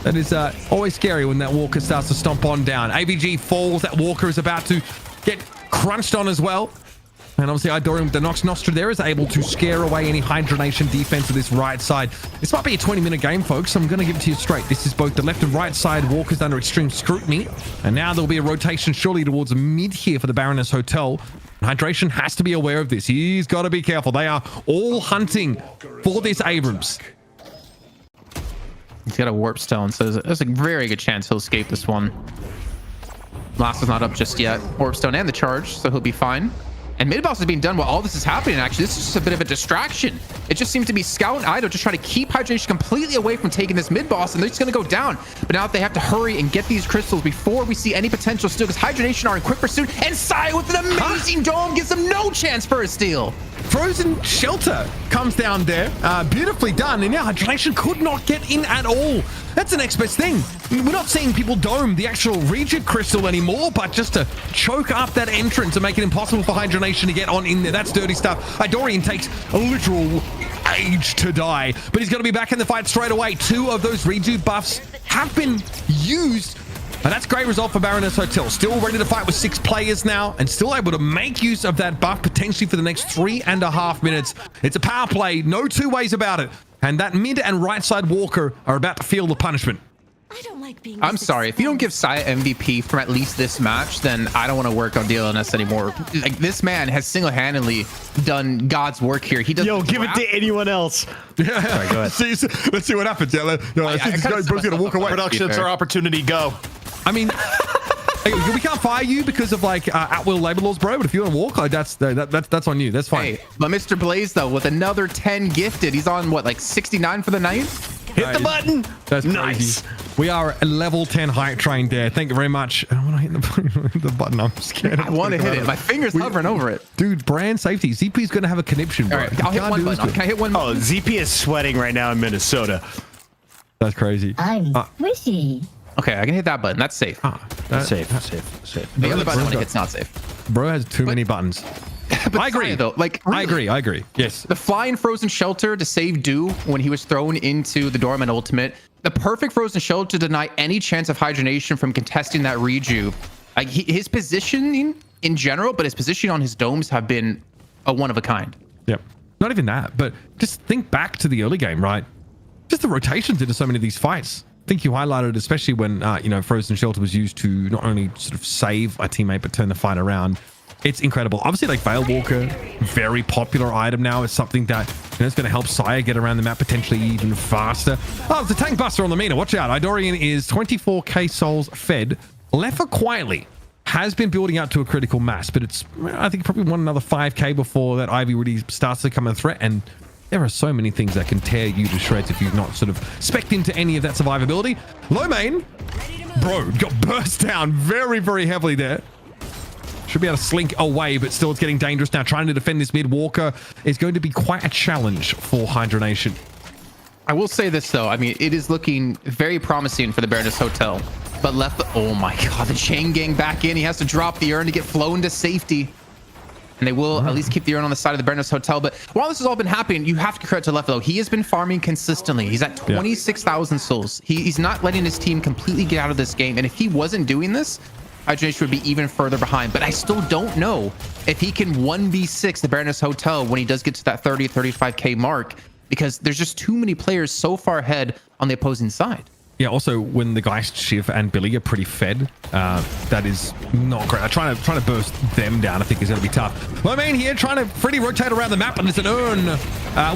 S9: that is always scary when that walker starts to stomp on down. AVG falls. That walker is about to get crunched on as well. And obviously, Idorian with the Nox Nostra there is able to scare away any Hydra Nation defense to this right side. This might be a 20-minute game, folks. I'm going to give it to you straight. This is both the left and right side walkers under extreme scrutiny. And now there'll be a rotation surely towards mid here for the Baroness Hotel. Hydration has to be aware of this. He's got to be careful. They are all hunting for this Abrams.
S3: He's got a warp stone, so there's a very good chance he'll escape this one. Last is not up just yet. Warp stone and the charge, so he'll be fine. And mid-boss is being done while all this is happening, actually. This is just a bit of a distraction. It just seems to be Scout and Ido just trying to keep Hydra Nation completely away from taking this mid-boss, and they're just going to go down. But now they have to hurry and get these crystals before we see any potential steal, because Hydra Nation are in quick pursuit, and Sai with an amazing dome gives them no chance for a steal.
S9: Frozen Shelter comes down there. Beautifully done. And now Hydra Nation could not get in at all. That's the next best thing. We're not seeing people dome the actual Regent Crystal anymore, but just to choke up that entrance and make it impossible for Hydra Nation to get on in there. That's dirty stuff. Idorian takes a literal age to die, but he's going to be back in the fight straight away. 2 of those Reju buffs have been used. And that's a great result for Baroness Hotel. Still ready to fight with 6 players now and still able to make use of that buff potentially for the next 3.5 minutes. It's a power play, no 2 ways about it. And that mid and right side walker are about to feel the punishment.
S5: I don't like being
S3: I'm sorry, if you don't give Saya MVP from at least this match, then I don't want to work on DLNS anymore. Like, this man has single-handedly done God's work here. He does.
S1: Yo, give it to anyone else.
S9: Yeah.
S1: Sorry, go ahead.
S9: Let's see what happons. Yeah, this guy's going to walk away.
S2: Production, it's our opportunity. Go.
S9: I mean, Hey, we can't fire you because of like at-will labor laws, bro. But if you want to walk, like, that's on you. That's fine.
S3: Hey, but Mr. Blaze though, with another 10 gifted, he's on what, like 69 for the night?
S1: Hit the button.
S9: That's
S1: nice.
S9: Crazy. We are a level 10 hype train there. Thank you very much. I don't want to hit the button. I'm scared.
S3: I want to hit it. My finger's hovering over it.
S9: Dude, brand safety. ZP's going to have a conniption, bro.
S3: All right, I'll hit one button. Can I hit one
S1: button? Oh, ZP is sweating right now in Minnesota.
S9: That's crazy.
S11: I'm squishy.
S3: Okay, I can hit that button. That's safe.
S1: That's safe.
S3: The other button I want to hit's not safe.
S9: Bro has too many buttons.
S3: But
S9: I agree
S3: though. Like really,
S9: I agree. Yes.
S3: The flying frozen shelter to save Do when he was thrown into the Dormant Ultimate. The perfect frozen shelter to deny any chance of Hydra Nation from contesting that reju. Like his positioning in general, but his positioning on his domes have been a one of a kind.
S9: Yep. Not even that, but just think back to the early game, right? Just the rotations into so many of these fights. I think you highlighted, especially when Frozen Shelter was used to not only sort of save a teammate but turn the fight around. It's incredible. Obviously, like Veil Walker, very popular item now. It's something that is going to help Saya get around the map potentially even faster. Oh, it's a tank buster on the Mina. Watch out. Idorian is 24k souls fed. Lefa quietly has been building up to a critical mass, but it's, I think, probably another 5k before that Ivy really starts to become a threat. And there are so many things that can tear you to shreds if you've not sort of specced into any of that survivability. Low main, bro, got burst down very, very heavily there. Should be able to slink away, but still it's getting dangerous now. Trying to defend this mid. Walker is going to be quite a challenge for Hydra Nation.
S3: I will say this though. I mean, it is looking very promising for the Baroness Hotel. But left, oh my god, the chain gang back in. He has to drop the urn to get flown to safety. And they will at least keep the urn on the side of the Baroness Hotel. But while this has all been happening, you have to credit to Leflo. He has been farming consistently. He's at 26,000 souls. He's not letting his team completely get out of this game. And if he wasn't doing this, Hydra Nation would be even further behind. But I still don't know if he can 1v6 the Baroness Hotel when he does get to that 35k mark, because there's just too many players so far ahead on the opposing side.
S9: Yeah, also when the Geist, Shiv, and Billy are pretty fed, that is not great. Trying to burst them down, I think, is going to be tough. My main here, trying to freely rotate around the map, and it's an urn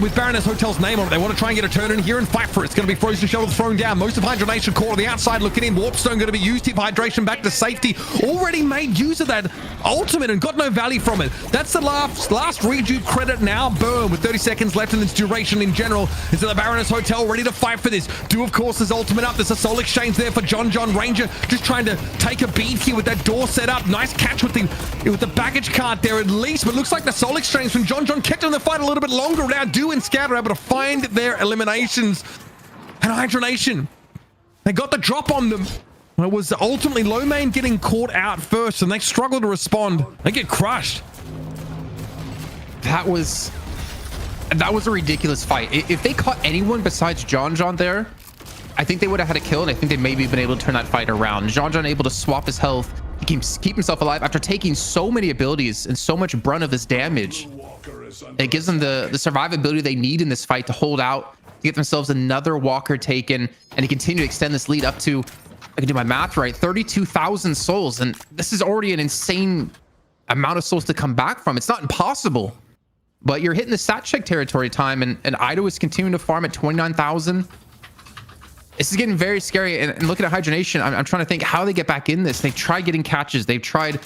S9: with Baroness Hotel's name on it. They want to try and get a turn in here and fight for it. It's going to be Frozen Shuttle thrown down. Most of Hydra Nation core on the outside looking in. Warpstone going to be used. Tip Hydration back to safety. Already made use of that ultimate and got no value from it. That's the last rejuve credit now. Boom, with 30 seconds left in its duration in general. Is the Baroness Hotel ready to fight for this? Do, of course, his ultimate up. There's a soul exchange there for John Ranger, just trying to take a beat here with that door set up. Nice catch with the baggage cart there at least, but looks like the soul exchange from John kept in the fight a little bit longer. Now Do and Scout are able to find their eliminations, and Hydra Nation, they got the drop on them. It was ultimately Low Main getting caught out first, and they struggle to respond. They get crushed.
S3: That was a ridiculous fight. If they caught anyone besides John there, I think they would have had a kill, and I think they maybe been able to turn that fight around. John able to swap his health, keep himself alive after taking so many abilities and so much brunt of this damage. It gives them the survivability they need in this fight to hold out, to get themselves another Walker taken, and to continue to extend this lead up to, I can do my math right, 32,000 souls. And this is already an insane amount of souls to come back from. It's not impossible, but you're hitting the stat check territory time, and Ido is continuing to farm at 29,000. This is getting very scary. And looking at Hydra Nation, I'm trying to think how they get back in this. They've tried getting catches. They've tried,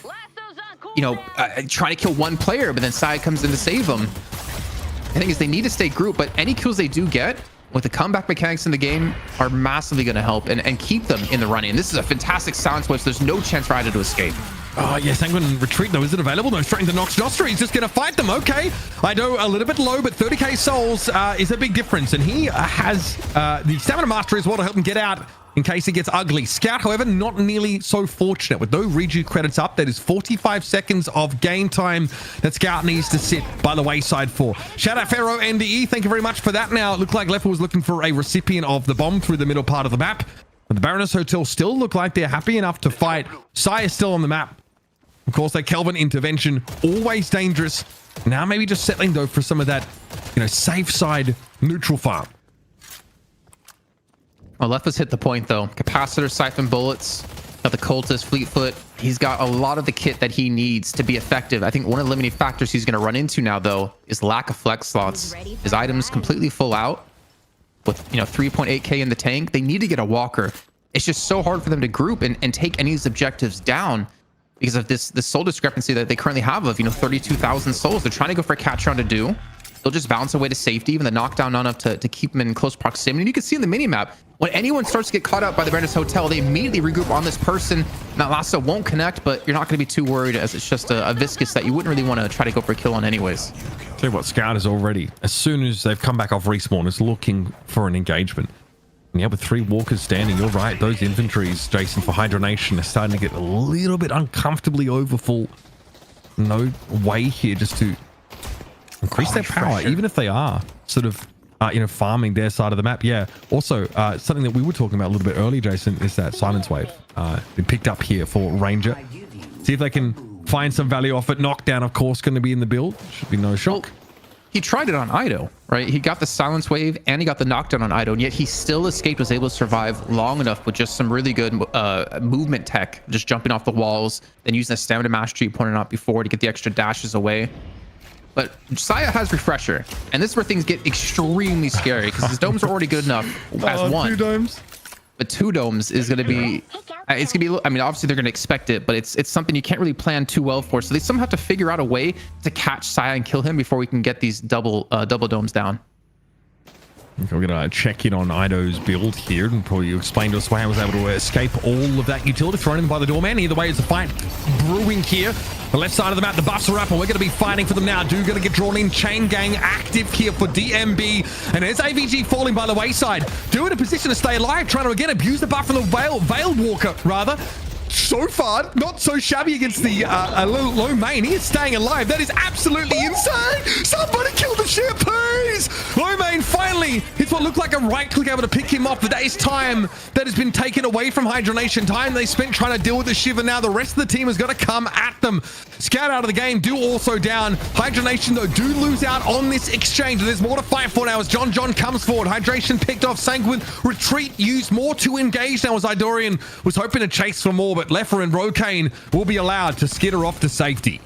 S3: trying to kill one player, but then Sai comes in to save them. The thing is, they need to stay grouped, but any kills they do get with the comeback mechanics in the game are massively going to help and keep them in the running. And this is a fantastic sound switch. There's no chance for Ida to escape.
S9: Oh, yes, Sanguine retreat, though. Is it available? No, straight into Nox Nostra. He's just going to fight them. Okay. I know a little bit low, but 30k souls is a big difference. And he has the Stamina Master as well to help him get out in case it gets ugly. Scout, however, not nearly so fortunate. With no reju credits up, that is 45 seconds of game time that Scout needs to sit by the wayside for. Shout out Pharaoh NDE. Thank you very much for that. Now, it looked like Leffa was looking for a recipient of the bomb through the middle part of the map. But the Baroness Hotel still look like they're happy enough to fight. Sai is still on the map. Of course, that Kelvin intervention, always dangerous. Now maybe just settling, though, for some of that, safe side neutral farm.
S3: Well, Leffa's hit the point, though. Capacitor, Siphon Bullets, got the Cultist, Fleetfoot. He's got a lot of the kit that he needs to be effective. I think one of the limiting factors he's going to run into now, though, is lack of flex slots. His items completely full out with, 3.8k in the tank. They need to get a Walker. it's just so hard for them to group and take any of these objectives down because of this soul discrepancy that they currently have of 32,000 souls. They're trying to go for a catch round to do. They'll just bounce away to safety, even the knockdown not enough to keep them in close proximity. And you can see in the minimap, when anyone starts to get caught up by the Baroness Hotel, they immediately regroup on this person. That lasso won't connect, but you're not going to be too worried as it's just a viscous that you wouldn't really want to try to go for a kill on anyways.
S9: Tell you what, Scout is already, as soon as they've come back off respawn, is looking for an engagement. And yeah, with 3 walkers standing, you're right. Those inventories, Jason, for Hydra Nation are starting to get a little bit uncomfortably overfull. No way here just to increase their power, even if they are sort of, farming their side of the map. Yeah. Also, something that we were talking about a little bit earlier, Jason, is that silence wave been picked up here for Ranger. See if they can find some value off it. Knockdown, of course, going to be in the build. Should be no shock.
S3: Well, he tried it on Ido, right? He got the silence wave and he got the knockdown on Ido, and yet he still escaped, was able to survive long enough with just some really good movement tech, just jumping off the walls, then using the stamina mastery you pointed out before to get the extra dashes away. But Saya has Refresher, and this is where things get extremely scary because his domes are already good enough as one.
S9: 2 domes.
S3: But 2 domes is going to be, it's going to be, I mean, obviously they're going to expect it, but it's something you can't really plan too well for. So they somehow have to figure out a way to catch Saya and kill him before we can get these double domes down.
S9: We're going to check in on Ido's build here and probably explain to us why I was able to escape all of that utility thrown in by the doorman. Either way, it's a fight brewing here. The left side of the map, the buffs are up, and we're going to be fighting for them now. Going to get drawn in. Chain Gang active here for DMB. And there's AVG falling by the wayside. In a position to stay alive, trying to again abuse the buff from the Veil Walker, rather. So far, not so shabby against the low main. He is staying alive. That is absolutely insane. Somebody kill the ship, please. Low main finally hits what looked like a right click, able to pick him off. But that is time that has been taken away from Hydra Nation. Time they spent trying to deal with the Shiver. Now the rest of the team has got to come at them. Scout out of the game, do also down. Hydra Nation, though, do lose out on this exchange. There's more to fight for now as John comes forward. Hydration picked off. Sanguine retreat used more to engage now as Idorian was hoping to chase for more, but Leffer and Rokane will be allowed to skitter off to safety.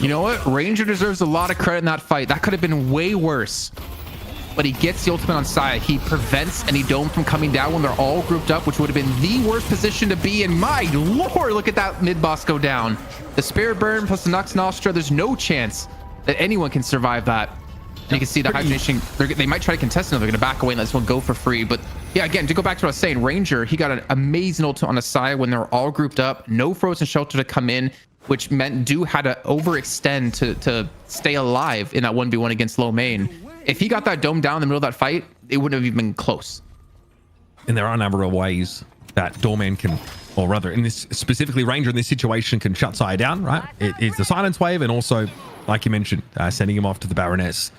S3: You know what? Ranger deserves a lot of credit in that fight. That could have been way worse. But he gets the ultimate on Saya. He prevents any dome from coming down when they're all grouped up, which would have been the worst position to be in. My lord, look at that mid boss go down. The Spirit Burn plus the Nux Nostra, there's no chance that anyone can survive that. And you can see the Hydra Nation, they might try to contest it. They're going to back away and let this one go for free. But yeah, again, to go back to what I was saying, Ranger, he got an amazing ult on Asaya when they're all grouped up. No frozen shelter to come in, which meant Du had to overextend to stay alive in that 1v1 against low main. If he got that dome down in the middle of that fight, it wouldn't have even been close.
S9: And there are a number of ways that Doorman can, or rather, in this specifically, Ranger in this situation can shut Saya down, right? It is the silence wave, and also, like you mentioned, sending him off to the Baroness.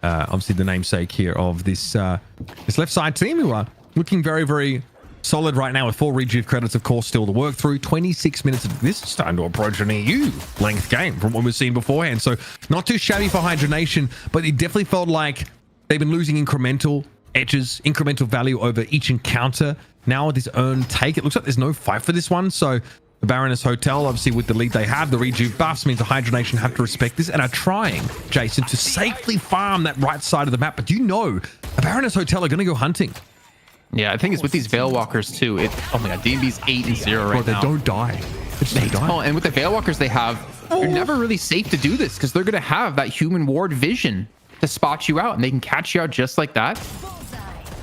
S9: Obviously the namesake here of this left side team, who are looking very, very solid right now with 4 rejuve credits, of course, still to work through. 26 minutes of this is starting to approach an EU length game from what we've seen beforehand. So not too shabby for Hydra Nation, but it definitely felt like they've been losing incremental edges, incremental value over each encounter. Now with this earn take, it looks like there's no fight for this one. So the Baroness Hotel, obviously with the lead they have, the rejuve buffs means the Hydra Nation have to respect this and are trying, Jason, to safely farm that right side of the map. But you know, the Baroness Hotel are going to go hunting.
S3: Yeah, I think it's with these Veil Walkers too. Oh my god, DMB's 8-0 right
S9: they
S3: now.
S9: They don't die. They die.
S3: Oh, and with the Veil Walkers they have, you're never really safe to do this because they're going to have that human ward vision to spot you out, and they can catch you out just like that.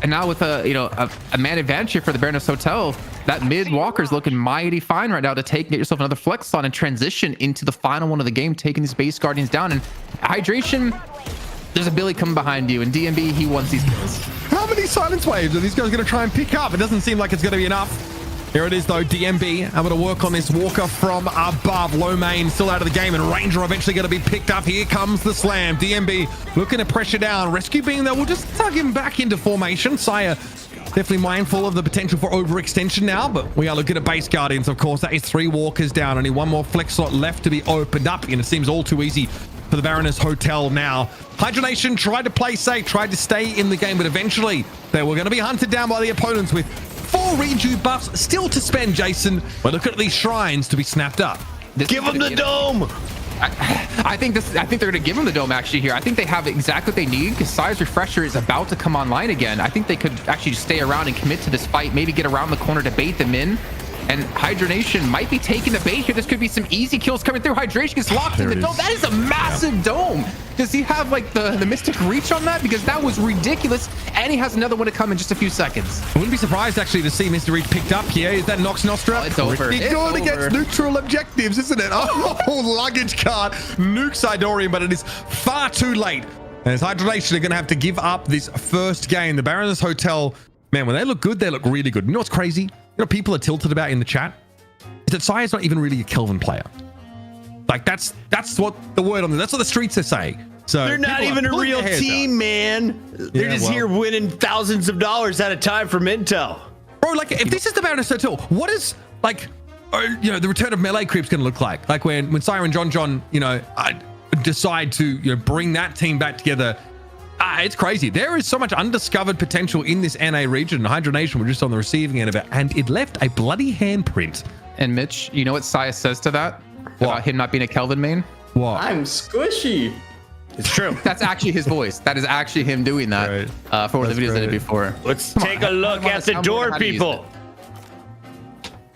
S3: And now with a man advantage here for the Baroness Hotel, that mid walker's looking mighty fine right now to take and get yourself another flex slot and transition into the final one of the game, taking these base guardians down. And Hydration, there's a Billy coming behind you, and DMB, he wants these kills.
S9: How many silence waves are these guys going to try and pick up? It doesn't seem like it's going to be enough. Here it is though, DMB able to work on this walker from above. Low main still out of the game, and Ranger eventually going to be picked up. Here comes the slam. DMB looking to pressure down. Rescue being there will just tug him back into formation. Saya definitely mindful of the potential for overextension now, but we are looking at base guardians, of course. That is 3 walkers down. Only 1 more flex slot left to be opened up, and it seems all too easy for the Baroness Hotel now. Hydra Nation tried to play safe, tried to stay in the game, but eventually they were going to be hunted down by the opponents with 4 rejuve buffs still to spend, Jason. But look at these shrines to be snapped up.
S1: Give him the dome!
S3: I think they're gonna give him the dome actually here. I think they have exactly what they need because Sire's Refresher is about to come online again. I think they could actually just stay around and commit to this fight, maybe get around the corner to bait them in. And Hydra Nation might be taking the bait here. This could be some easy kills coming through. Hydration gets locked in the dome. That is a massive dome. Does he have like the Mystic Reach on that? Because that was ridiculous. And he has another one to come in just a few seconds.
S9: I wouldn't be surprised actually to see Mystic Reach picked up here. Is that Nox Nostra?
S3: Oh, it's over.
S9: It's going against neutral objectives, isn't it? Oh, luggage cart. Nukes Idorian, but it is far too late. As Hydra Nation are going to have to give up this first game. The Baroness Hotel, man, when they look good, they look really good. You know what's crazy? You know, people are tilted about in the chat is that Sire's not even really a Kelvin player. Like that's what the word on there. That's what the streets are saying. So
S1: they're not even a real team, man. They're just here winning thousands of dollars at a time from Intel.
S9: Bro, like if this is the Baroness Hotel, what is like, the return of melee creep's going to look like? Like when Sire and John, decide to bring that team back together. It's crazy. There is so much undiscovered potential in this NA region. Hydra Nation were just on the receiving end of it, and it left a bloody handprint.
S3: And Mitch, you know what Saya says to that? About him not being a Kelvin main?
S9: What?
S11: I'm squishy.
S1: It's true.
S3: That's actually his voice. That is actually him doing that for one of the videos I did before.
S1: Let's take a look at the door, people.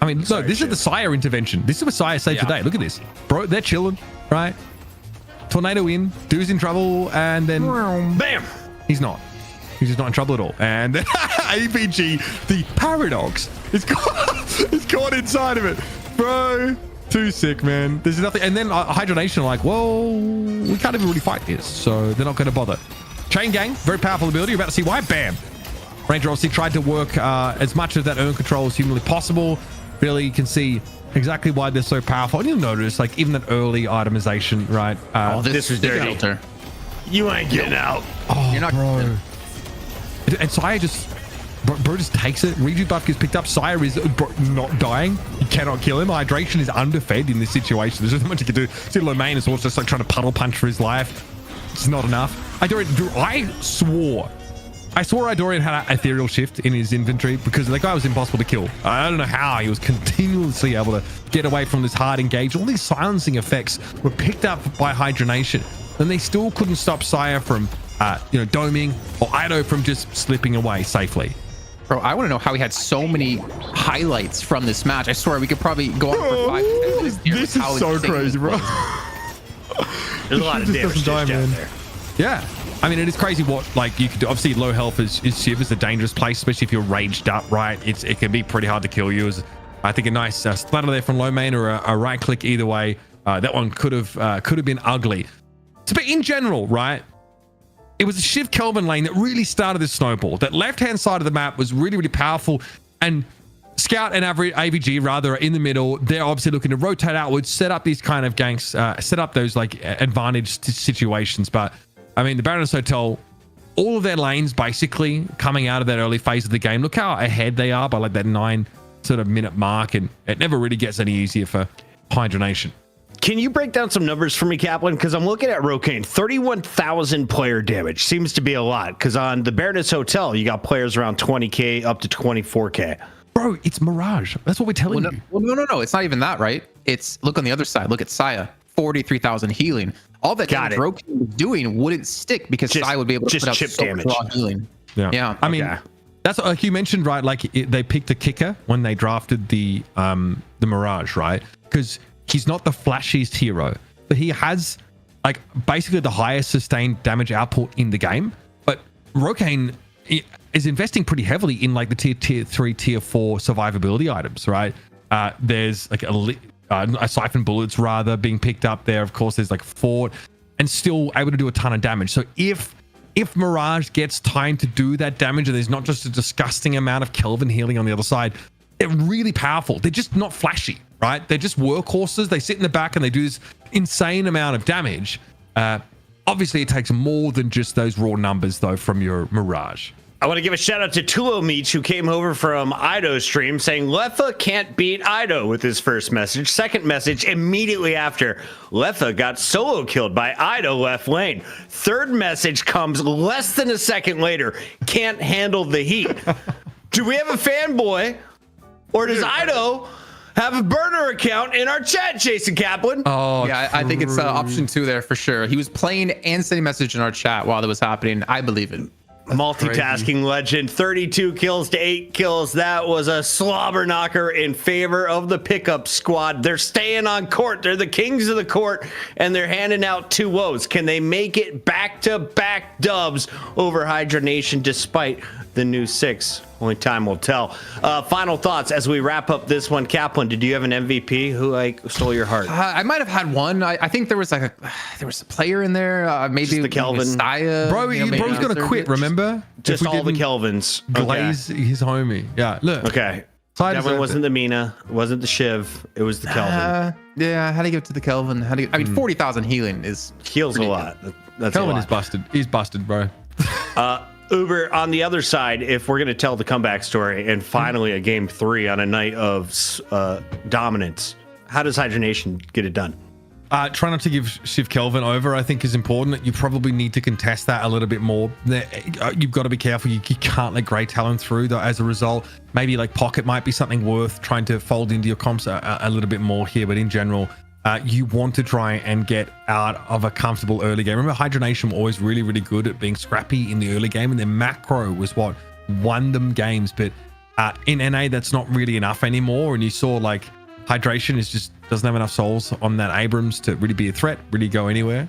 S9: I mean, look, this is the Sire intervention. This is what Sire saved today. Look at this. Bro, they're chilling, right? Tornado in, dude's in trouble, and then
S1: bam!
S9: He's not. He's just not in trouble at all. And then APG, the paradox, is caught inside of it. Bro, too sick, man. There's nothing. And then Hydra Nation are like, well, we can't even really fight this, so they're not going to bother. Chain Gang, very powerful ability. You're about to see why. Bam! Ranger obviously tried to work as much of that urn control as humanly possible. Really, you can see exactly why they're so powerful. And you'll notice, like, even that early itemization, right?
S1: This is dirty. You ain't getting out.
S9: Oh,
S3: You're not,
S9: bro. And Sire just, bro just takes it. Reju buff gets picked up. Sire is not dying. You cannot kill him. Hydration is underfed in this situation. There's not much you can do. See, Lomain is also just like trying to puddle punch for his life. It's not enough. I swore Idorian had an ethereal shift in his inventory because that guy was impossible to kill. I don't know how he was continuously able to get away from this hard engage. All these silencing effects were picked up by Hydra Nation, and they still couldn't stop Sire from, doming or Ido from just slipping away safely.
S3: Bro, I want to know how he had so many highlights from this match. I swear we could probably go on for 5 minutes.
S9: This is so crazy, bro.
S1: There's a lot of damage down there.
S9: Yeah. I mean, it is crazy what, like, you could do. Obviously, low health is Shiv is a dangerous place, especially if you're raged up, right? It can be pretty hard to kill you. I think a nice splatter there from Lomain or a right click either way. That one could have been ugly. So, but in general, right? It was a Shiv Kelvin lane that really started this snowball. That left-hand side of the map was really, really powerful. And Scout and AVG rather are in the middle. They're obviously looking to rotate outwards, set up these kind of ganks, set up those like advantage situations. But I mean, the Baroness Hotel, all of their lanes basically coming out of that early phase of the game. Look how ahead they are by like that 9 sort of minute mark, and it never really gets any easier for Hydra Nation.
S1: Can you break down some numbers for me, Kaplan? Because I'm looking at Rokane. 31,000 player damage seems to be a lot. Because on the Baroness Hotel, you got players around 20K up to 24K.
S9: Bro, it's Mirage. That's what we're telling you.
S3: Well, no. It's not even that, right? It's, look on the other side. Look at Saya. 43,000 healing. All that damage Rokane was doing wouldn't stick because Sai would be able to put out
S1: chip
S3: so
S1: damage.
S3: much raw healing. Yeah.
S9: I mean, that's like you mentioned, right? Like they picked a kicker when they drafted the Mirage, right? Because he's not the flashiest hero, but he has like basically the highest sustained damage output in the game. But Rokane is investing pretty heavily in like the tier 3, tier 4 survivability items, right? There's like a siphon bullets rather being picked up there. Of course, there's like Fort and still able to do a ton of damage. So if Mirage gets time to do that damage and there's not just a disgusting amount of Kelvin healing on the other side, they're really powerful. They're just not flashy, right? They're just workhorses. They sit in the back and they do this insane amount of damage. Obviously, it takes more than just those raw numbers though from your Mirage.
S1: I want to give a shout out to Tulo Meach, who came over from Ido's stream saying Letha can't beat Ido with his first message. Second message immediately after, Letha got solo killed by Ido left lane. Third message comes less than a second later, can't handle the heat. Do we have a fanboy, or does Ido have a burner account in our chat, Jason Kaplan.
S9: Oh,
S3: Yeah, I think it's option 2 there for sure. He was playing and sending message in our chat while that was happening. I believe it.
S1: Multitasking legend, 32 kills to 8 kills. That was a slobber knocker in favor of the pickup squad. They're staying on court. They're the kings of the court, and they're handing out 2 woes. Can they make it back-to-back dubs over Hydra Nation despite the new 6? Only time will tell. Final thoughts as we wrap up this one. Kaplan, did you have an MVP who stole your heart?
S3: I might have had one. I think there was a player in there. Maybe
S1: Just the Kelvin.
S3: Messiah,
S9: Bro,
S3: you know, maybe
S9: bro's gonna quit. Remember?
S1: Just
S9: If we
S1: all the
S9: didn't
S1: Kelvins.
S9: Glaze his homie. Yeah. Look.
S1: Okay.
S9: Side
S1: Definitely
S9: deserved
S1: wasn't
S9: it.
S1: the Mina, wasn't the Shiv, it was the Kelvin.
S3: Yeah, how do you give it to the Kelvin? I mean, 40,000 healing is
S1: Heals a lot. That's
S9: Kelvin
S1: a lot.
S9: is busted. He's busted, bro.
S1: Uber, on the other side, if we're going to tell the comeback story and finally a game 3 on a night of dominance, how does Hydra Nation get it done?
S9: Try not to give Shiv Kelvin over, I think, is important. You probably need to contest that a little bit more. You've got to be careful. You can't let Grey Talon through, though. As a result, maybe like Pocket might be something worth trying to fold into your comps a little bit more here. But in general, you want to try and get out of a comfortable early game. Remember, Hydra Nation were always really, really good at being scrappy in the early game, and their macro was what won them games. But in NA, that's not really enough anymore. And you saw like Hydration is just doesn't have enough souls on that Abrams to really be a threat, really go anywhere.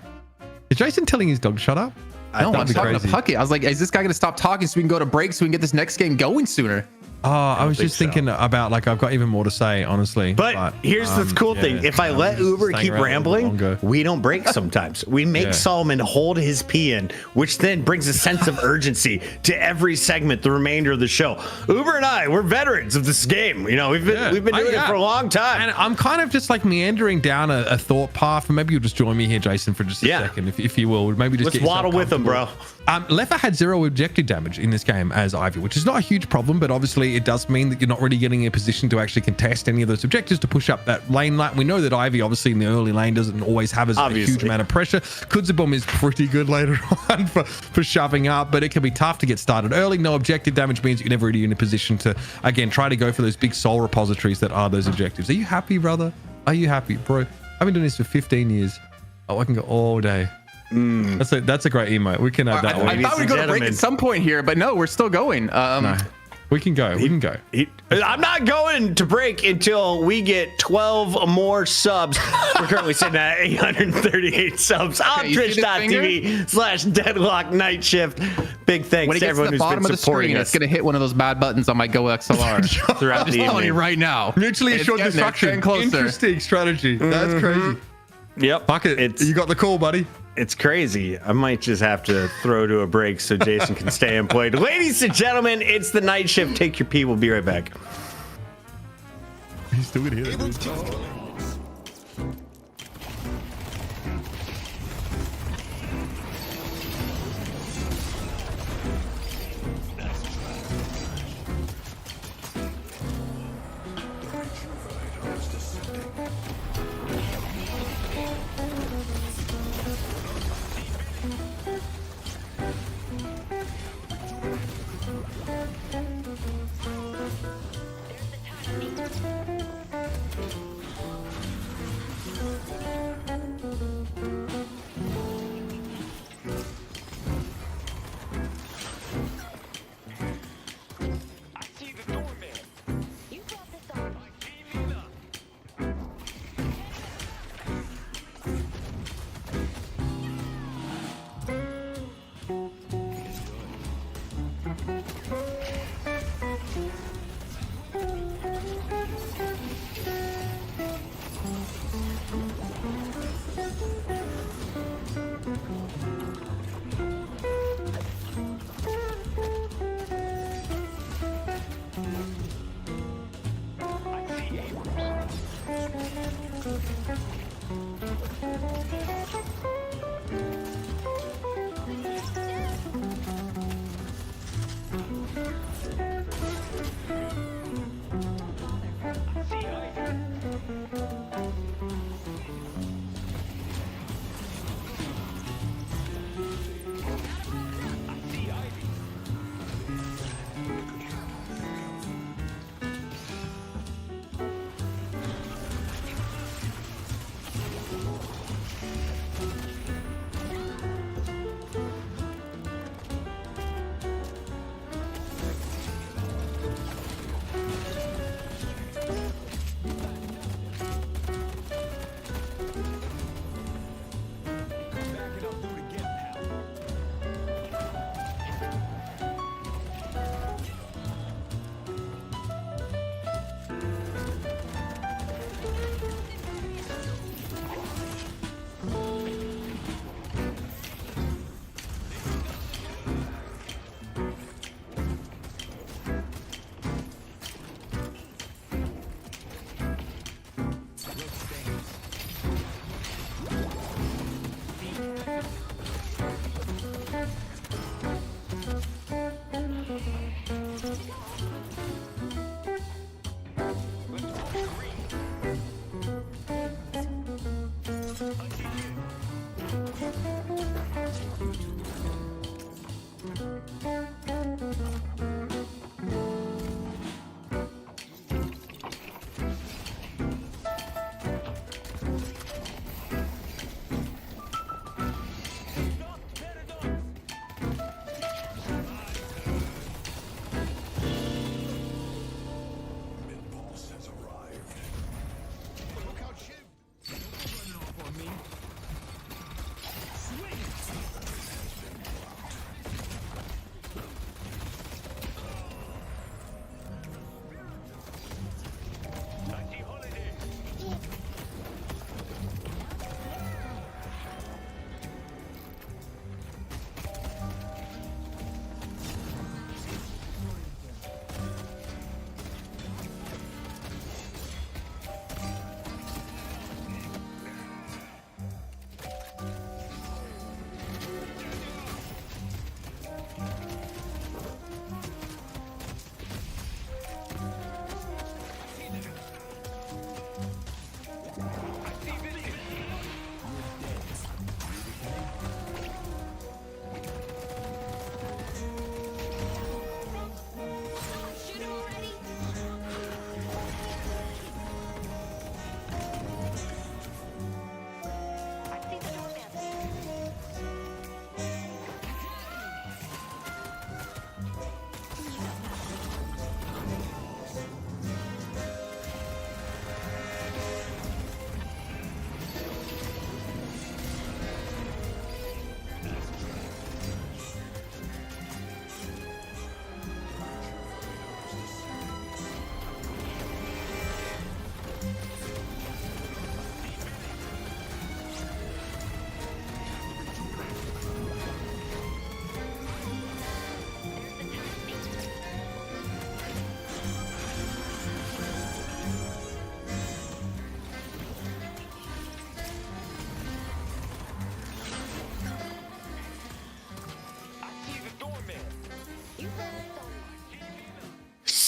S9: Is Jason telling his dog to shut up?
S3: No, I'm
S9: be
S3: talking to
S9: crazy.
S3: Pucky. I was like, is this guy going to stop talking so we can go to break so we can get this next game going sooner?
S9: Oh, I was just
S1: think so.
S9: thinking about like I've got even more to say, honestly.
S1: But here's the cool thing. If I let Uber
S9: staying
S1: keep
S9: around a little
S1: rambling,
S9: longer.
S1: we don't break sometimes. We make
S9: Yeah.
S1: Solomon hold his pee in, which then brings a sense of urgency to every segment, the remainder of the show. Uber and I, we're veterans of this game. You know, we've been doing it for a long time.
S9: And I'm kind of just like meandering down a thought path, and maybe you'll just join me here, Jason, for just a second, if you will. Maybe just
S1: Let's
S9: get yourself
S1: waddle with him, bro.
S9: Leffa had 0 objective damage in this game as Ivy, which is not a huge problem, but obviously it does mean that you're not really getting in a position to actually contest any of those objectives to push up that lane. We know that Ivy, obviously, in the early lane doesn't always have a huge amount of pressure. Kudzabom is pretty good later on for shoving up, but it can be tough to get started early. No objective damage means you're never really in a position to, again, try to go for those big soul repositories that are those objectives. Are you happy, brother? Are you happy, bro? I've been doing this for 15 years. Oh, I can go all day. That's a great emote. We can add that one.
S3: I thought we'd go to break at some point here, but no, we're still going.
S9: No, we can go. We can go.
S1: I'm not going to break until we get 12 more subs. We're currently sitting at 838 subs on twitch.tv/Deadlock Night Shift. Big thanks
S3: When it
S1: to
S3: gets to
S1: everyone
S3: the
S1: who's
S3: bottom
S1: been
S3: of the
S1: supporting
S3: screen,
S1: us
S3: it's going to hit one of those bad buttons on my Go XLR
S1: throughout
S3: I'm
S1: the
S3: just telling you
S1: evening.
S3: right now.
S9: Mutually
S3: It's
S9: assured
S3: getting there,
S9: destruction.
S3: getting closer.
S9: Interesting strategy. That's crazy.
S1: Yep.
S9: Fuck it. You got the call, buddy.
S1: It's crazy. I might just have to throw to a break so Jason can stay employed. Ladies and gentlemen, it's the Night Shift. Take your pee. We'll be right back.
S9: He's still gonna hit it.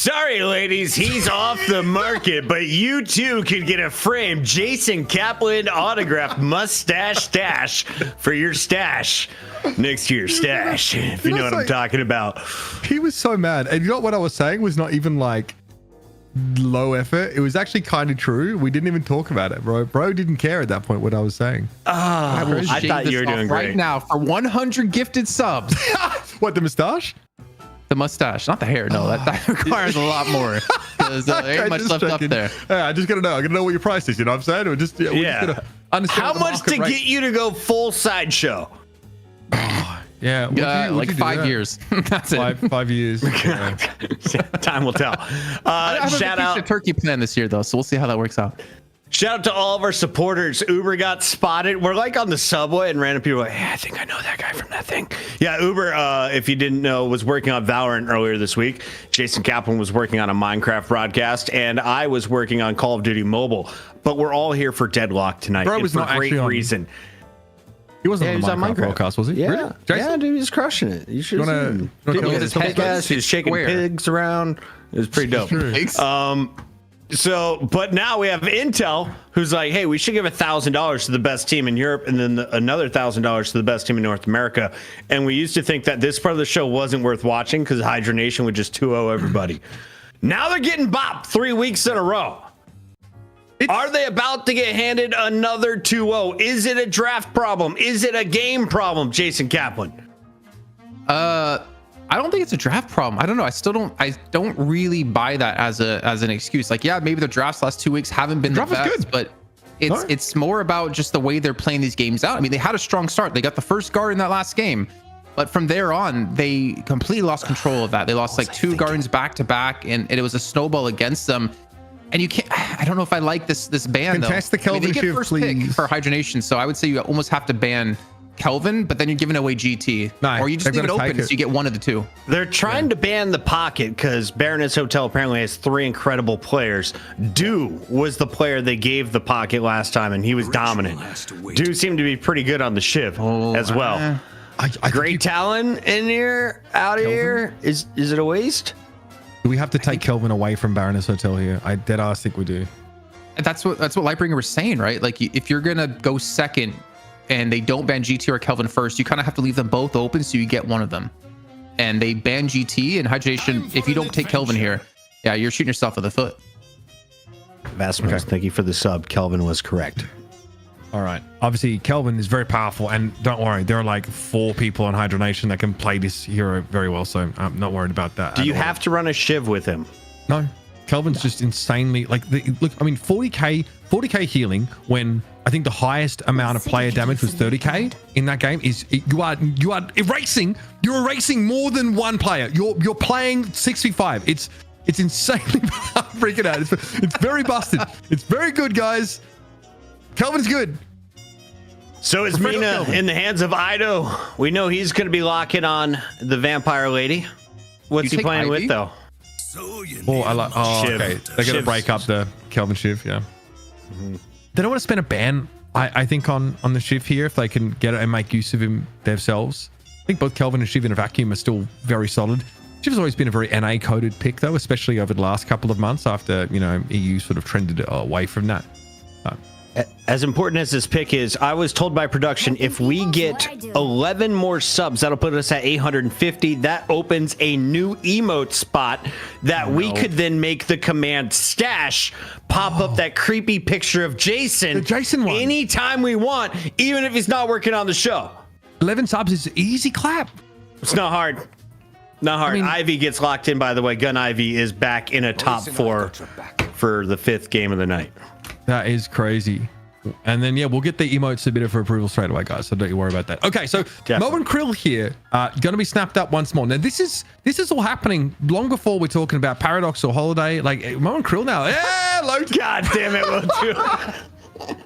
S1: Sorry, ladies, he's off the market, but you too could get a framed Jason Kaplan autographed mustache stash for your stash next to your stash, if you know what I'm talking about.
S9: He was so mad. And you know what I was saying was not even like low effort. It was actually kind of true. We didn't even talk about it, bro. Bro didn't care at that point what I was saying.
S1: I thought you were doing great.
S3: Right now for 100 gifted subs.
S9: What, the mustache?
S3: The mustache, not the hair. No, that requires a lot more because there ain't much left up there.
S9: Yeah, I just gotta know. I gotta know what your price is. You know what I'm saying? Or just we're just gonna understand
S1: How
S9: the
S1: much
S9: market
S1: to
S9: rate.
S1: get you to go full sideshow?
S9: Yeah, what'd
S3: Like
S9: you do
S3: 5
S9: there?
S3: years. That's it.
S9: 5 years. Yeah.
S1: Time will tell.
S3: I have
S1: Shout
S3: a
S1: out.
S3: turkey plan this year though, so we'll see how that works out.
S1: Shout out to all of our supporters. Uber got spotted. We're like on the subway and random people are like, hey, I think I know that guy from that thing. Yeah, Uber, if you didn't know, was working on Valorant earlier this week. Jason Kaplan was working on a Minecraft broadcast, and I was working on Call of Duty Mobile. But we're all here for Deadlock tonight.
S9: Bro
S1: and
S9: was
S1: for
S9: not
S1: great
S9: actually on-
S1: reason.
S9: He wasn't
S1: Yeah,
S9: on
S1: he
S9: the
S1: was on
S9: Minecraft
S1: Minecraft.
S9: broadcast, was he?
S1: Yeah,
S9: Really? Jason?
S1: yeah, dude, he's crushing it. You should
S9: You
S1: have
S9: wanna-
S1: seen.
S9: you wanna
S1: Dude,
S9: tell
S1: he
S9: me
S1: was
S9: the
S1: his
S9: topic?
S1: ass. He was shaking
S3: Square.
S1: pigs around. It was pretty dope.
S3: Pigs?
S1: But now we have Intel, who's like, hey, we should give $1,000 to the best team in Europe and then another $1,000 to the best team in North America. And we used to think that this part of the show wasn't worth watching because Hydra Nation would just 2-0 everybody. Now they're getting bopped 3 weeks in a row. Are they about to get handed another 2-0? Is it a draft problem? Is it a game problem, Jason Kaplan?
S3: I don't think it's a draft problem. I don't know. I don't really buy that as an excuse. Like, yeah, maybe the drafts last 2 weeks haven't been the
S9: draft was
S3: best,
S9: good.
S3: but it's more about just the way they're playing these games out. I mean, they had a strong start. They got the first guard in that last game, but from there on, they completely lost control of that. They lost like 2 guards back to back, and it was a snowball against them. And you can't. I don't know if I like this ban though.
S9: Contest the Kelvin
S3: they get
S9: shift,
S3: first
S9: please.
S3: pick for Hydra Nation, so I would say you almost have to ban Kelvin, but then you're giving away GT,
S9: No,
S3: or you just
S9: they've
S3: leave it
S9: gotta
S3: open
S9: take
S3: so
S9: it.
S3: you get one of the two.
S1: They're trying to ban the pocket because Baroness Hotel apparently has 3 incredible players. Dew was the player they gave the pocket last time, and he was dominant. Dew seemed to be pretty good on the shiv as well. Great talent in here, out of here. Is it a waste?
S9: Do we have to take Kelvin away from Baroness Hotel here? I dead ass think we do.
S3: That's what Lightbringer was saying, right? Like, if you're gonna go second and they don't ban GT or Kelvin first, you kind of have to leave them both open so you get one of them. And they ban GT and Hydra Nation. If you don't take Kelvin here, yeah, you're shooting yourself in the foot.
S1: Vasmos, thank you for the sub. Kelvin was correct.
S9: All right. Obviously, Kelvin is very powerful, and don't worry, there are like 4 people on Hydra Nation that can play this hero very well, so I'm not worried about that.
S1: Do you have to run a shiv with him?
S9: No. Kelvin's just insanely like look. I mean, 40k healing when I think the highest amount of player damage was 30k in that game is you are erasing. You're erasing more than one player. You're playing 6v5. It's insanely freaking out. It's very busted. It's very good, guys. Kelvin's good.
S1: So is Mina in the hands of Ido? We know he's going to be locking on the vampire lady. What's he
S3: take
S1: playing with
S3: Ivy?
S1: though?
S9: Oh, I like. Oh,
S1: Shiv.
S9: okay. They're gonna
S1: Shivs.
S9: break up the Kelvin Shiv. Yeah. They don't want to spend a ban. I think on the Shiv here if they can get it and make use of him themselves. I think both Kelvin and Shiv in a vacuum are still very solid. Shiv has always been a very NA coded pick though, especially over the last couple of months after EU sort of trended away from that.
S1: As important as this pick is, I was told by production if we get 11 more subs, that'll put us at 850. That opens a new emote spot that we could then make the command stash pop up that creepy picture of Jason.
S9: The Jason one.
S1: Anytime we want, even if he's not working on the show.
S9: 11 subs is easy clap.
S1: It's not hard. Not hard.
S9: I mean-
S1: Ivy gets locked in, by the way. Gun Ivy is back in a top 4 for the 5th game of the night.
S9: That is crazy. And then, yeah, we'll get the emotes submitted for approval straight away, guys. So don't you worry about that. Okay, so Mo and Krill here going to be snapped up once more. Now, this is all happening long before we're talking about Paradox or Holiday. Like, Mo and Krill now. Yeah, Lotos.
S1: God damn it, Will too.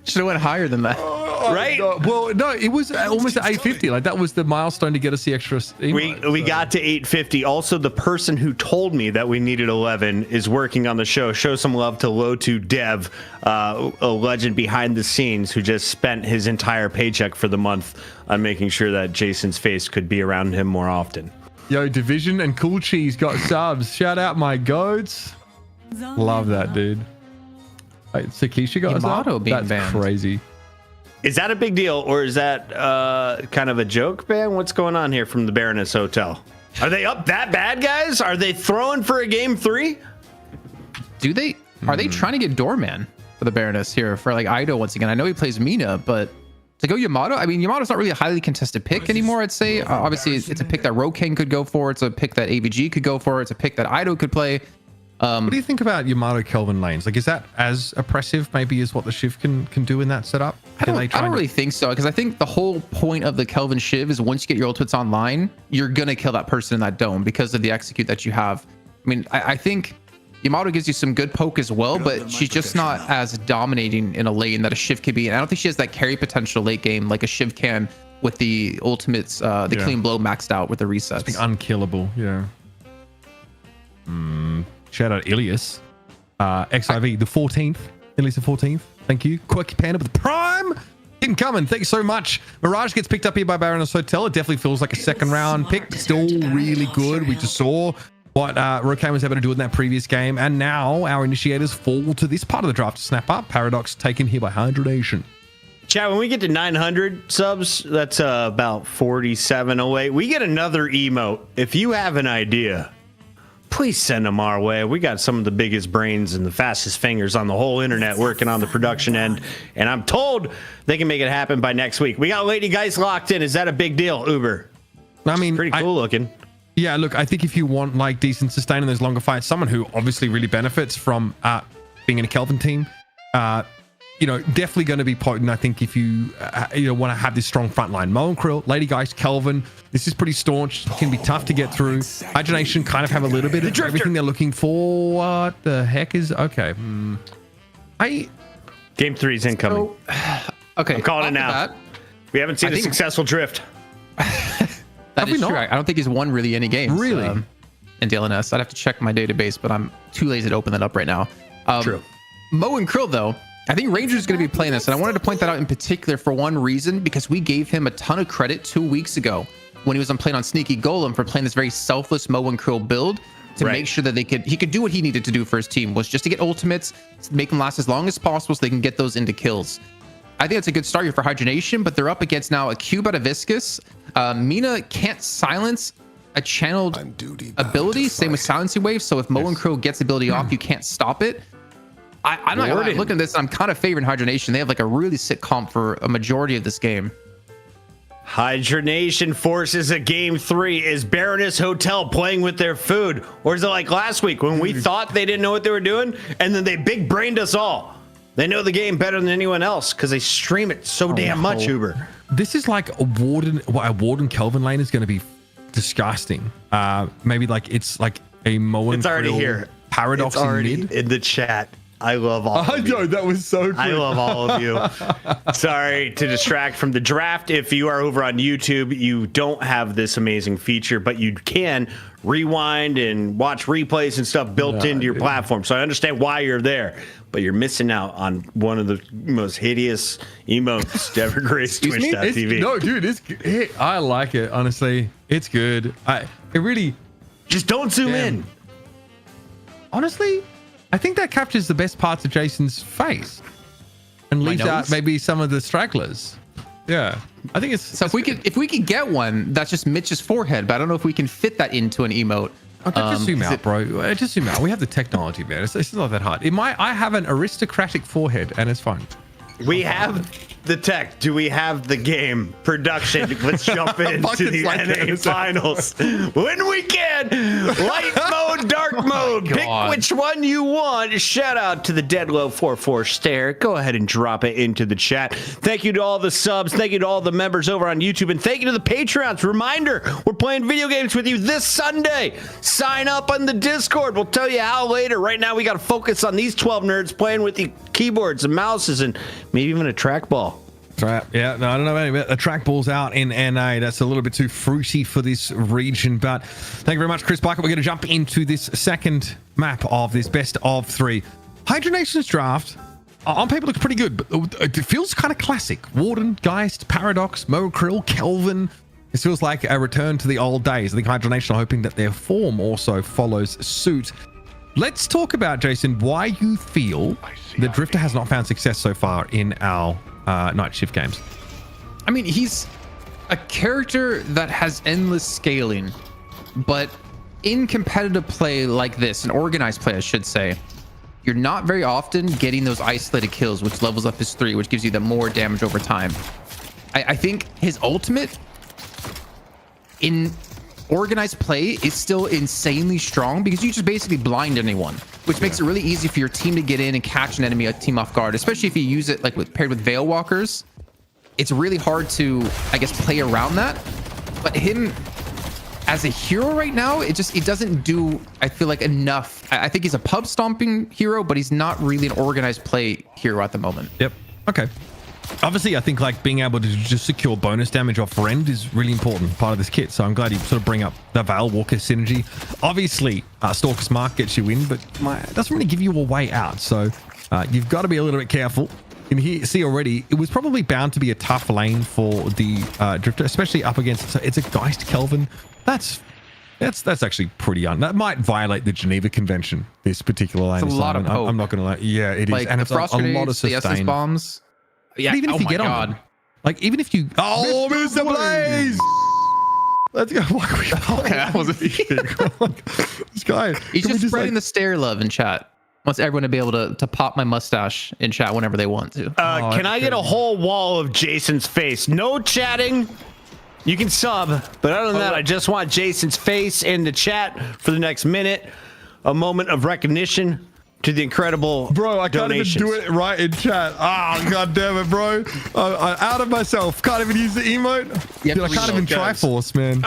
S3: Should have went higher than that.
S1: Right?
S9: Well, no, it was almost at 850. Like, that was the milestone to get us the extra emote.
S1: We got to 850. Also, the person who told me that we needed 11 is working on the show. Show some love to Loto Dev, a legend behind the scenes who just spent his entire paycheck for the month on making sure that Jason's face could be around him more often.
S9: Yo, Division and Cool Cheese got subs. Shout out my goats. Love that, dude. Wait, Sakisha got a sub?
S3: Yamato being
S9: That's
S3: banned.
S9: crazy.
S1: Is that a big deal, or is that kind of a joke ban? What's going on here from the Baroness Hotel? Are they up that bad, guys? Are they throwing for a game 3?
S3: Are they trying to get Doorman for the Baroness here for like Ido once again? I know he plays Mina, but to go Yamato, I mean, Yamato's not really a highly contested pick anymore, I'd say. Obviously, it's a pick that Roken could go for. It's a pick that AVG could go for. It's a pick that Ido could play.
S9: What do you think about Yamato Kelvin lanes? Like, is that as oppressive maybe as what the Shiv can do in that setup?
S3: I don't really think so, because I think the whole point of the Kelvin Shiv is once you get your ultimates online, you're going to kill that person in that dome because of the execute that you have. I mean, I think Yamato gives you some good poke as well, but she's just not as dominating in a lane that a Shiv could be. And I don't think she has that carry potential late game like a Shiv can with the ultimates, the clean blow maxed out with the resets.
S9: It's unkillable, yeah. Shout out Ilias. XIV, the 14th. Ilias the 14th. Thank you. Quirky Panda with the Prime. Keep 'em coming. Thanks so much. Mirage gets picked up here by Baroness Hotel. It definitely feels like a second round pick. Still really good. We just saw what Rokan was able to do in that previous game. And now our initiators fall to this part of the draft to snap up. Paradox taken here by Hydra Nation.
S1: Chat, when we get to 900 subs, that's about 4708. We get another emote. If you have an idea, please send them our way. We got some of the biggest brains and the fastest fingers on the whole internet working on the production end. And I'm told they can make it happen by next week. We got Lady Geist locked in. Is that a big deal, Uber?
S9: I mean,
S1: pretty cool looking.
S9: Yeah, look, I think if you want like decent sustain in those longer fights, someone who obviously really benefits from being in a Kelvin team, definitely going to be potent. I think if you want to have this strong front line, Mo and Krill, Lady Geist, Kelvin, this is pretty staunch. It can be tough to get through. Hydra Nation kind of have a little bit of everything they're looking for. What the heck is okay?
S1: Game 3 is incoming.
S3: Okay,
S1: I'm calling it now. We haven't seen a successful drift.
S3: That is true. I don't think he's won really any games.
S9: Really?
S3: In DLNS. I'd have to check my database, but I'm too lazy to open that up right now.
S1: True.
S3: Mo and Krill, though, I think Ranger's going to be playing this, and I wanted to point that out in particular for one reason, because we gave him a ton of credit 2 weeks ago when he was playing on Sneaky Golem for playing this very selfless Mo and Krill build to make sure that he could do what he needed to do for his team, was just to get ultimates, make them last as long as possible so they can get those into kills. I think it's a good start here for Hydra Nation, but they're up against now a cube out of Viscus. Mina can't silence a channeled ability, same with Silencing Wave, so if Mo and Krill gets the ability off, you can't stop it. I'm not gonna look at this. I'm kind of favoring Hydra Nation. They have like a really sick comp for a majority of this game.
S1: Hydra Nation forces a game 3. Is Baroness Hotel playing with their food? Or is it like last week when we thought they didn't know what they were doing and then they big brained us all? They know the game better than anyone else because they stream it so damn much, Uber.
S9: This is like a Warden Kelvin lane is going to be disgusting. Maybe like it's like a Mo and
S1: It's already
S9: Krill
S1: here.
S9: Paradox
S1: it's already
S9: in mid.
S1: in the chat. I love all of you.
S9: know, that was so good.
S1: I love all of you. Sorry to distract from the draft. If you are over on YouTube, you don't have this amazing feature, but you can rewind and watch replays and stuff built into your platform. So I understand why you're there, but you're missing out on one of the most hideous emotes to ever grace Twitch.tv.
S9: No, dude, I like it. Honestly, it's good. It really
S1: just don't zoom in.
S9: Honestly, I think that captures the best parts of Jason's face and leaves out maybe some of the stragglers. Yeah, I think it's
S3: so. If we could get one that's just Mitch's forehead, but I don't know if we can fit that into an emote.
S9: Just zoom out, bro. Just zoom out. We have the technology, man. It's not that hard. I have an aristocratic forehead, and it's fine.
S1: We have the tech. Do we have the game? Production. Let's jump into the NA finals. When we can. Light mode, dark mode. Pick which one you want. Shout out to the Deadlock 44 Stare. Go ahead and drop it into the chat. Thank you to all the subs. Thank you to all the members over on YouTube. And thank you to the Patreons. Reminder, we're playing video games with you this Sunday. Sign up on the Discord. We'll tell you how later. Right now, we got to focus on these 12 nerds playing with the keyboards and mouses and maybe even a trackball.
S9: Yeah, no, I don't know about the trackball's out in NA. That's a little bit too fruity for this region. But thank you very much, Chris Bucket. We're going to jump into this second map of this best of 3. Hydra Nation's draft on paper looks pretty good, but it feels kind of classic. Warden, Geist, Paradox, Mo Krill, Kelvin. This feels like a return to the old days. I think Hydra Nation are hoping that their form also follows suit. Let's talk about, Jason, why you feel the Drifter has not found success so far in our night shift games.
S3: I mean, he's a character that has endless scaling, but in competitive play like this, an organized play, I should say, you're not very often getting those isolated kills, which levels up his 3, which gives you the more damage over time. I think his ultimate in organized play is still insanely strong because you just basically blind anyone, which makes it really easy for your team to get in and catch an enemy, a team off guard, especially if you use it like paired with Veil Walkers. It's really hard to, I guess, play around that. But him as a hero right now, it doesn't do, I feel like, enough. I think he's a pub stomping hero, but he's not really an organized play hero at the moment.
S9: Yep. Okay. Obviously, I think like being able to just secure bonus damage off Rend is really important part of this kit. So I'm glad you sort of bring up the Veil Walker synergy. Obviously, Stalker's Mark gets you in, but it doesn't really give you a way out. So you've got to be a little bit careful. You can see already, it was probably bound to be a tough lane for the Drifter, especially up against, so it's a Geist Kelvin. That's actually pretty that might violate the Geneva Convention, this particular lane.
S3: It's a lot of hope.
S9: I'm not going to lie. Yeah, it is.
S3: Like
S9: And
S3: the
S9: it's
S3: frost
S9: a lot of
S3: grenades, the SS
S9: sustain.
S3: bombs. Yeah,
S9: But even if you get on them, like even if you Mr. Blaze, let's go.
S3: Okay, that was
S9: This guy,
S3: he's
S9: can we
S3: just spreading
S9: like,
S3: the stare love in chat. Wants everyone to be able to pop my mustache in chat whenever they want to.
S1: Can I get a whole wall of Jason's face? No chatting. You can sub, but other than that, I just want Jason's face in the chat for the next minute. A moment of recognition to the incredible
S9: bro, I can't
S1: donations.
S9: even do it right in chat. God damn it, bro. I'm out of myself. Can't even use the emote. Dude, I can't even Triforce, man.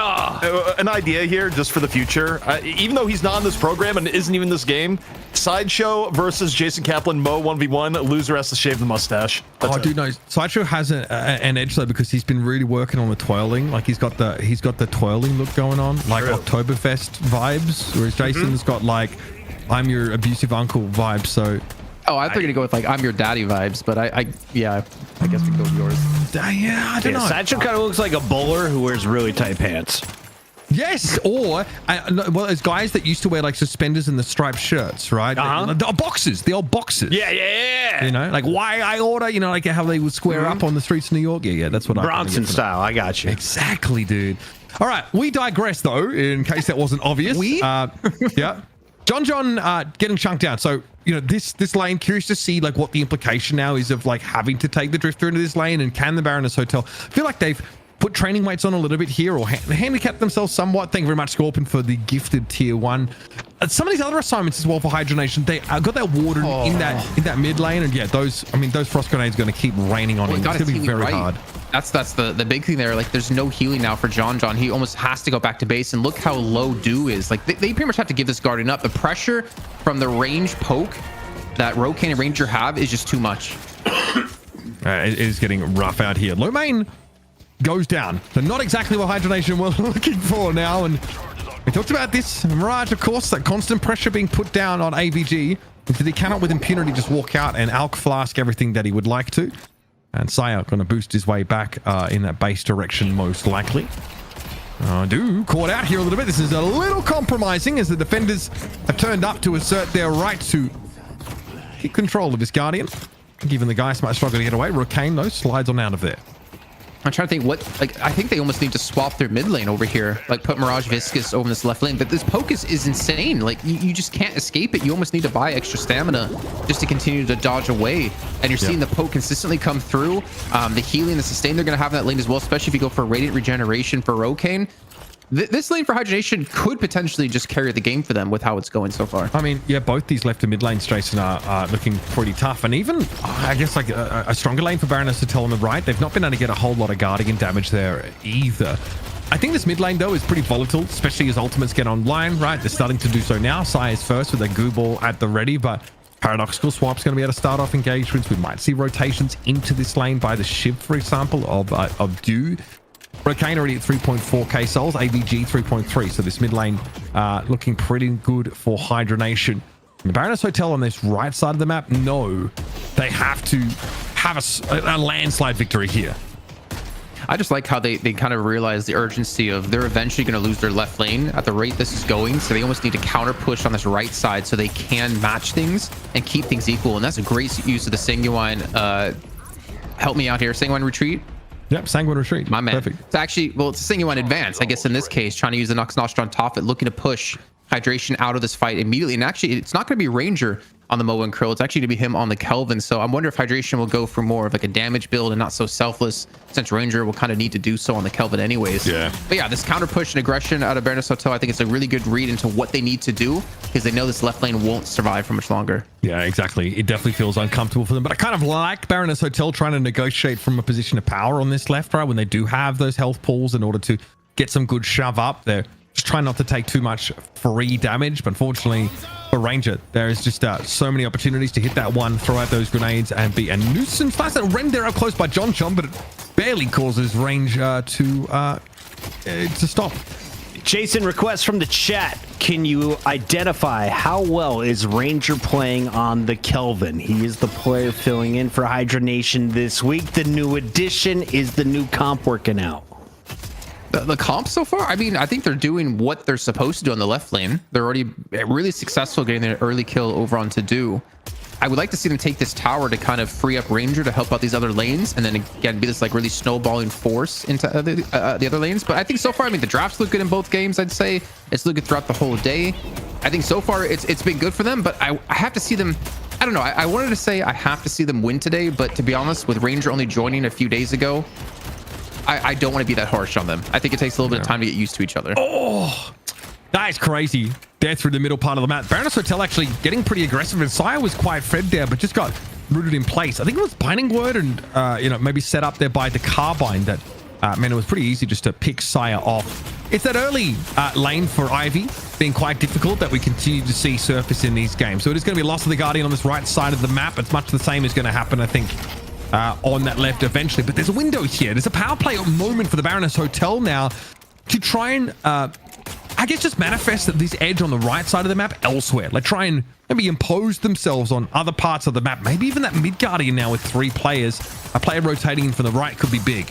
S2: An idea here just for the future. Even though he's not in this program and isn't even this game, Sideshow versus Jason Kaplan, Mo 1v1, loser has to shave the mustache. That's it.
S9: Dude, no. Sideshow has an edge though because he's been really working on the twirling. Like he's got the twirling look going on, like Oktoberfest vibes, whereas Jason's got like I'm your abusive uncle vibes. So
S3: I thought you were gonna go with like I'm your daddy vibes, but I guess we can go with yours.
S9: Yeah, I don't know.
S1: Sideshow kind of looks like a bowler who wears really tight pants.
S9: Yes, or well, there's guys that used to wear like suspenders and the striped shirts, right? The boxers, the old boxers.
S1: Yeah.
S9: You know, like why I order, you know, like how they would square up on the streets of New York. Yeah, that's what
S1: Bronson style. I got you.
S9: Exactly, dude. All right, we digress though, in case that wasn't obvious. Yeah. John getting chunked out. So, you know, this lane, curious to see like what the implication now is of like having to take the Drifter into this lane, and can the Baroness Hotel, I feel like they've put training weights on a little bit here or handicap themselves somewhat. Thank you very much, Scorpion, for the gifted tier 1. Some of these other assignments as well for Hydra Nation, they got that Warden in that mid lane, and yeah, those frost grenades going to keep raining on him. It's going to be very hard.
S3: That's the big thing there. Like there's no healing now for John. He almost has to go back to base, and look how low Do is. Like they pretty much have to give this Guardian up. The pressure from the range poke that Rokaine and Ranger have is just too much.
S9: It is getting rough out here. Low main goes down. So not exactly what Hydra Nation were looking for now. And we talked about this. Mirage, of course, that constant pressure being put down on AVG. Because he cannot with impunity just walk out and Alk Flask everything that he would like to. And Saya going to boost his way back in that base direction most likely. Do caught out here a little bit. This is a little compromising as the defenders have turned up to assert their right to keep control of this Guardian. Given the guys might struggle to get away. Rokaine, though, slides on out of there.
S3: I'm trying to think I think they almost need to swap their mid lane over here. Like put Mirage Viscous over this left lane. But this poke is insane. Like you just can't escape it. You almost need to buy extra stamina just to continue to dodge away. And you're seeing the poke consistently come through. The healing, the sustain they're going to have in that lane as well, especially if you go for Radiant Regeneration for Rokaine. This lane for Hydra Nation could potentially just carry the game for them with how it's going so far.
S9: I mean, yeah, both these left and mid lanes, Jason, are looking pretty tough. And even, I guess, like a stronger lane for Baroness Hotel on the right. They've not been able to get a whole lot of Guardian damage there either. I think this mid lane, though, is pretty volatile, especially as ultimates get online, right? They're starting to do so now. Sai is first with a goo ball at the ready, but Paradoxical Swap's going to be able to start off engagements. We might see rotations into this lane by the Shiv, for example, of Dew. Rokaine already at 3.4k souls, AVG 3.3, so this mid lane looking pretty good for Hydra Nation. The Baroness Hotel on this right side of the map, no, they have to have a landslide victory here.
S3: I just like how they kind of realize the urgency of they're eventually going to lose their left lane at the rate this is going. So they almost need to counter push on this right side so they can match things and keep things equal. And that's a great use of the Sanguine. Help me out here. Sanguine retreat.
S9: Yep, Sanguine retreat.
S3: My man.
S9: Perfect.
S3: It's actually, well, it's a Sanguine advance, I guess, in this case, trying to use the Nox Nostra on top of it, looking to push Hydration out of this fight immediately. And actually, it's not going to be Ranger on the Moa and Krill. It's actually going to be him on the Kelvin. So I wonder if Hydration will go for more of like a damage build and not so selfless, since Ranger will kind of need to do so on the Kelvin anyways.
S2: Yeah.
S3: But yeah, this counter push and aggression out of Baroness Hotel, I think it's a really good read into what they need to do, because they know this left lane won't survive for much longer.
S9: Yeah, exactly. It definitely feels uncomfortable for them. But I kind of like Baroness Hotel trying to negotiate from a position of power on this left, right? When they do have those health pools in order to get some good shove up there. Just try not to take too much free damage. But unfortunately for Ranger, there is just so many opportunities to hit that one, throw out those grenades, and be a nuisance. Nice that Ren there up close by John, but it barely causes range to stop.
S1: Jason, request from the chat. Can you identify how well is Ranger playing on the Kelvin? He is the player filling in for Hydra Nation this week. The new addition is the new comp working out.
S3: The comp so far, I mean, I think they're doing what they're supposed to do on the left lane. They're already really successful getting their early kill over on To Do. I would like to see them take this tower to kind of free up Ranger to help out these other lanes, and then again be this like really snowballing force into the other lanes. But I think so far, I mean, the drafts look good in both games. I'd say it's looking throughout the whole day. I think so far it's been good for them, but I have to see them. I don't know. I wanted to say I have to see them win today, but to be honest, with Ranger only joining a few days ago, I don't want to be that harsh on them. I think it takes a little bit of time to get used to each other.
S9: Oh, that is crazy. There through the middle part of the map. Baroness Hotel actually getting pretty aggressive, and Sire was quite fed there, but just got rooted in place. I think it was Binding Word and, maybe set up there by the Carbine that, it was pretty easy just to pick Sire off. It's that early lane for Ivy being quite difficult that we continue to see surface in these games. So it is going to be loss of the Guardian on this right side of the map. It's much the same is going to happen, I think, on that left eventually. But there's a window here. There's a power play moment for the Baroness Hotel now to try and I guess just manifest this edge on the right side of the map elsewhere. Like try and maybe impose themselves on other parts of the map. Maybe even that mid Guardian now with 3 players. A player rotating in from the right could be big.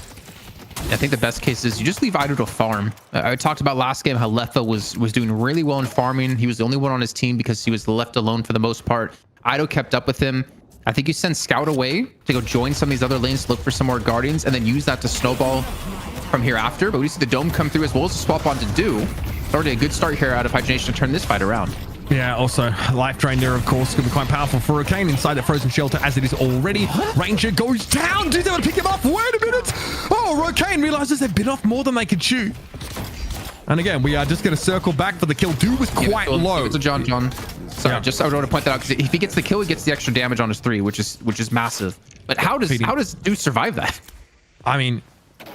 S3: I think the best case is you just leave Ido to farm. I talked about last game how Leffa was doing really well in farming. He was the only one on his team because he was left alone for the most part. Ido kept up with him. I think you send Scout away to go join some of these other lanes to look for some more Guardians, and then use that to snowball from here after. But we see the Dome come through as well as to swap on To Do. It's already a good start here out of Hydra Nation to turn this fight around.
S9: Yeah, also Life Drain there, of course, could be quite powerful for Rokane inside that frozen shelter as it is already. Ranger goes down. Do they want to pick him up? Wait a minute. Oh, Rokane realizes they've bit off more than they could chew. And again, we are just going to circle back for the kill. Do was quite low.
S3: It's a John. Sorry,
S9: Yeah.
S3: just I want to point that out because if he gets the kill, he gets the extra damage on his 3, which is massive. But how does Dude survive that?
S9: I mean,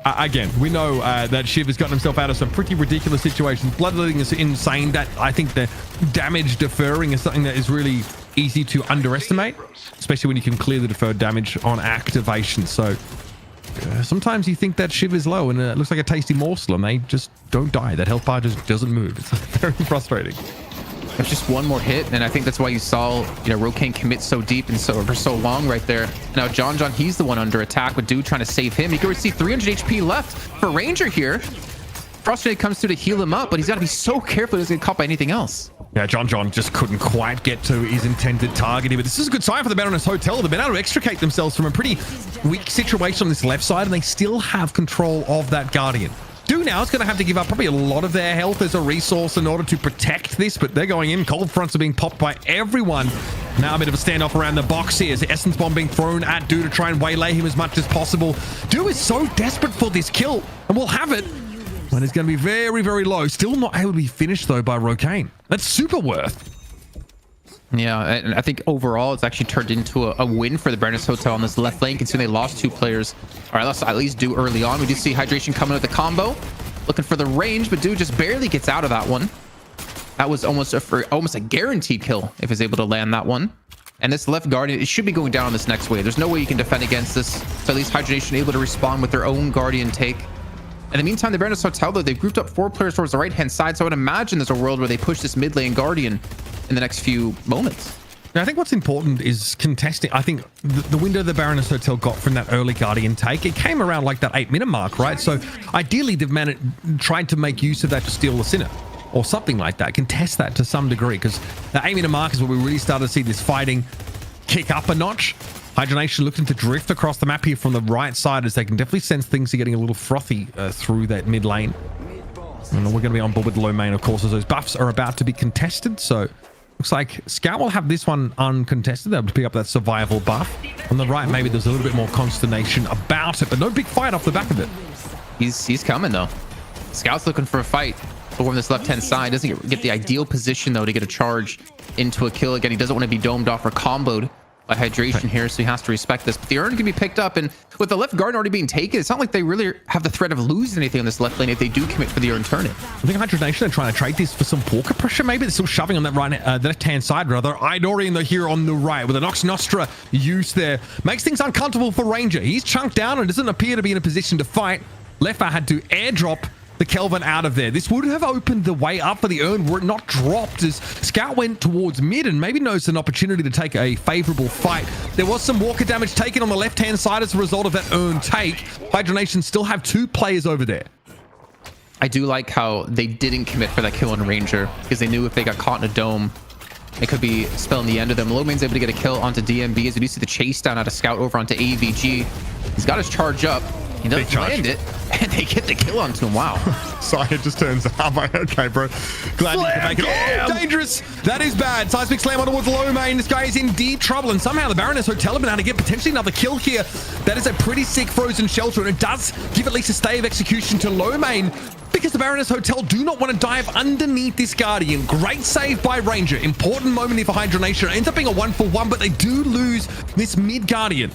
S9: again, we know that Shiv has gotten himself out of some pretty ridiculous situations. Bloodletting is insane. That I think the damage deferring is something that is really easy to underestimate, especially when you can clear the deferred damage on activation. So sometimes you think that Shiv is low and it looks like a tasty morsel and they just don't die. That health bar just doesn't move. It's very frustrating.
S3: It's just one more hit, and I think that's why you saw, Rokane commit so deep and for so long right there. Now John, he's the one under attack with Dude trying to save him. You can already see 300 HP left for Ranger here. Frustrated comes through to heal him up, but he's got to be so careful he doesn't get caught by anything else.
S9: Yeah, John just couldn't quite get to his intended target here, but this is a good sign for the Baroness Hotel. They've been able to extricate themselves from a pretty weak situation on this left side, and they still have control of that Guardian. Do now is going to have to give up probably a lot of their health as a resource in order to protect this, but they're going in. Cold fronts are being popped by everyone. Now a bit of a standoff around the box here. The Essence Bomb being thrown at Do to try and waylay him as much as possible. Do is so desperate for this kill, and will have it. And it's going to be very, very low. Still not able to be finished, though, by Rokane. That's super worth.
S3: Yeah, and I think overall it's actually turned into a win for the Baroness Hotel on this left lane, considering they lost 2 players, or at least Do early on. We do see Hydration coming with the combo, looking for the range, but Do just barely gets out of that one. That was almost a guaranteed kill if he's able to land that one. And this left Guardian, it should be going down on this next wave. There's no way you can defend against this. So at least Hydra Nation able to respond with their own Guardian take. In the meantime, the Baroness Hotel, though, they've grouped up 4 players towards the right-hand side, so I would imagine there's a world where they push this mid lane Guardian in the next few moments.
S9: Now, I think what's important is contesting. I think the window the Baroness Hotel got from that early Guardian take, it came around like that 8-minute mark, right? So ideally, they've tried to make use of that to steal the Sinner or something like that, contest that to some degree, because the 8-minute mark is where we really started to see this fighting kick up a notch. Hydra Nation looking to drift across the map here from the right side, as they can definitely sense things are getting a little frothy through that mid lane. And we're going to be on board with the low main, of course, as those buffs are about to be contested. So looks like Scout will have this one uncontested. They'll pick up that survival buff. On the right, maybe there's a little bit more consternation about it, but no big fight off the back of it.
S3: He's coming, though. Scout's looking for a fight over this left-hand side. Doesn't get the ideal position, though, to get a charge into a kill. Again, he doesn't want to be domed off or comboed by Hydration here, so he has to respect this. But the urn can be picked up, and with the left guard already being taken, it's not like they really have the threat of losing anything on this left lane if they do commit for the urn turn-in.
S9: I think Hydra Nation are trying to trade this for some Porker pressure, maybe. They're still shoving on that the left-hand side, rather. Eidorian, though, here on the right, with an Nox Nostra use there. Makes things uncomfortable for Ranger. He's chunked down and doesn't appear to be in a position to fight. Lefa had to airdrop the Kelvin out of there. This would have opened the way up for the urn were it not dropped, as Scout went towards mid and maybe noticed an opportunity to take a favorable fight. There was some walker damage taken on the left-hand side as a result of that urn take. Hydra Nation still have 2 players over there.
S3: I do like how they didn't commit for that kill on Ranger, because they knew if they got caught in a dome, it could be spelling the end of them. Low main's able to get a kill onto DMB, as we do see the chase down out of Scout over onto AVG. He's got his charge up. He doesn't land it, and they get the kill onto him. Wow.
S9: Sorry, it just turns out. Okay, bro. Glad you can make it. Oh, dangerous. That is bad. Seismic slam on towards low main. This guy is in deep trouble, and somehow the Baroness Hotel have been able to get potentially another kill here. That is a pretty sick frozen shelter, and it does give at least a stay of execution to low main, because the Baroness Hotel do not want to dive underneath this Guardian. Great save by Ranger. Important moment here for Hydra Nation. It ends up being a 1-for-1, but they do lose this mid Guardian.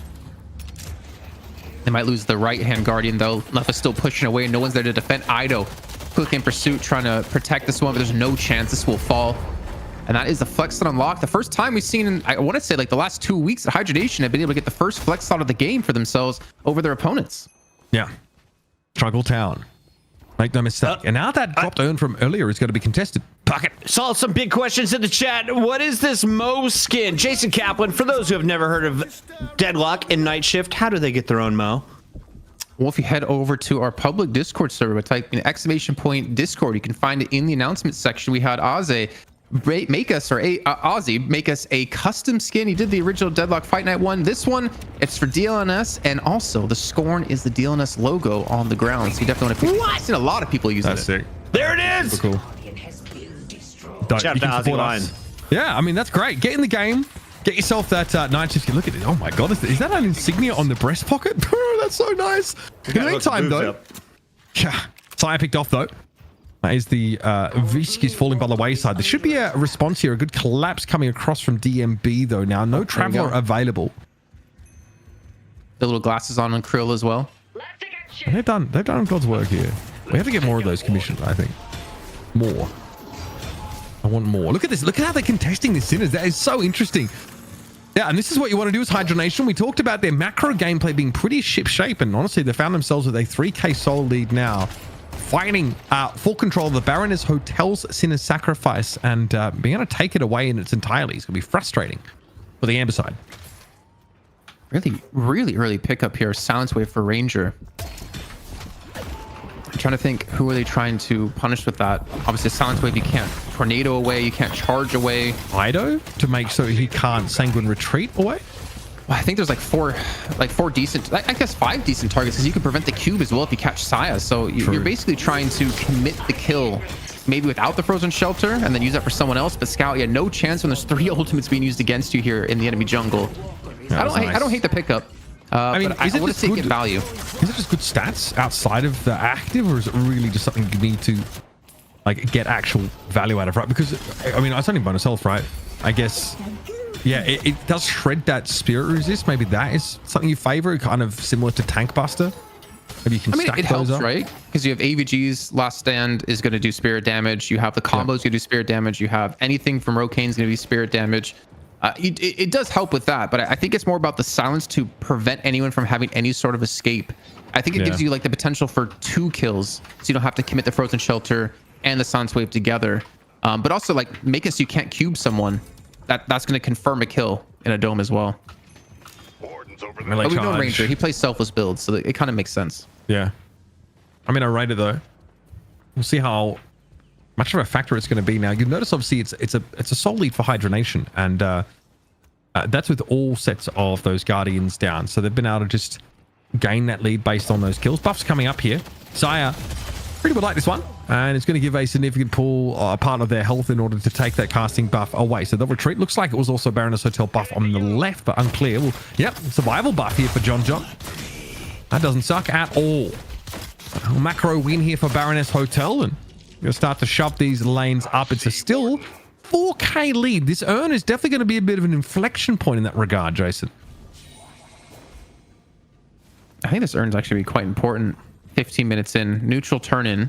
S3: They might lose the right-hand Guardian, though. Lefa's still pushing away, and no one's there to defend. Ido quickly in pursuit, trying to protect this one, but there's no chance this will fall. And that is the flex that unlocked. The first time we've seen in, I want to say, like the last 2 weeks, that Hydra Nation have been able to get the first flex thought of the game for themselves over their opponents.
S9: Yeah. Struggle Town. Make no mistake. And now that dropped urn from earlier is going to be contested.
S1: Pocket. Saw some big questions in the chat. What is this Mo skin? Jason Kaplan, for those who have never heard of Deadlock and Night Shift, how do they get their own Mo?
S3: Well, if you head over to our public Discord server by typing !Discord, you can find it in the announcement section. We had Ozzy make us a custom skin. He did the original Deadlock Fight Night one. This one, it's for DLNS, and also the Scorn is the DLNS logo on the ground. So you definitely want to pick. I've seen a lot of people using
S9: That's
S3: it.
S9: Sick.
S1: There it is.
S9: Super cool.
S1: Shout out to Ozzy Line.
S9: Yeah, I mean, that's great. Get in the game. Get yourself that Night Shift. Look at it. Oh my God. Is that an insignia on the breast pocket? That's so nice. In the meantime, though. Yeah. Saya picked off, though. That is the Visk is falling by the wayside. There should be a response here. A good collapse coming across from DMB, though. Now, no Traveler available.
S3: The little glasses on Krill as well.
S9: They've done God's work here. We have to get more of those commissioned, I think. More. I want more. Look at this. Look at how they're contesting this Sinners. That is so interesting. Yeah, and this is what you want to do as Hydra Nation. We talked about their macro gameplay being pretty ship-shape, and honestly, they found themselves with a 3k soul lead now, fighting full control of the Baroness Hotel's Sinner's Sacrifice, and being able to take it away in its entirety is going to be frustrating for the Amber side.
S3: Really early pickup here. Silence Wave for Ranger. I'm trying to think, who are they trying to punish with that? Obviously, Silence Wave, you can't tornado away, you can't charge away.
S9: Ido to make so he can't Sanguine Retreat away?
S3: Well, I think there's like four decent, I guess 5 decent targets, because you can prevent the cube as well if you catch Saya. So you're basically trying to commit the kill, maybe without the frozen shelter, and then use that for someone else. But Scout, you had no chance when there's 3 ultimates being used against you here in the enemy jungle. I don't hate the pickup.
S9: I mean,
S3: but I want to see it get value.
S9: Is it just good stats outside of the active, or is it really just something you need to like get actual value out of, right? Because I mean, it's only bonus health, right? I guess, yeah, it does shred that spirit resist. Maybe that is something you favor, kind of similar to Tank Buster. Maybe you can stack
S3: it helps,
S9: up.
S3: right? Because you have AVG's Last Stand is going to do spirit damage. You have the combos going to do spirit damage. You have anything from Rokane's going to be spirit damage. It does help with that, but I think it's more about the silence to prevent anyone from having any sort of escape. I think it gives you like the potential for 2 kills, so you don't have to commit the frozen shelter and the silence wave together. But also like make it so you can't cube someone that's going to confirm a kill in a dome as well.
S9: Melee
S3: But we know
S9: charge.
S3: Ranger. He plays selfless builds, so it kind of makes sense.
S9: Yeah. I mean, I rate it though. We'll see how much of a factor it's going to be now. You'll notice, obviously, it's a sole lead for Hydra Nation, and that's with all sets of those Guardians down. So they've been able to just gain that lead based on those kills. Buffs coming up here. Saya pretty would like this one, and it's going to give a significant pull, a part of their health in order to take that casting buff away. So they'll retreat. Looks like it was also Baroness Hotel buff on the left, but unclear. Well, yep, survival buff here for John. That doesn't suck at all. A macro win here for Baroness Hotel, and going to start to shove these lanes up. It's a still 4K lead. This earn is definitely going to be a bit of an inflection point in that regard, Jason.
S3: I think this earn's actually quite important. 15 minutes in, neutral turn in.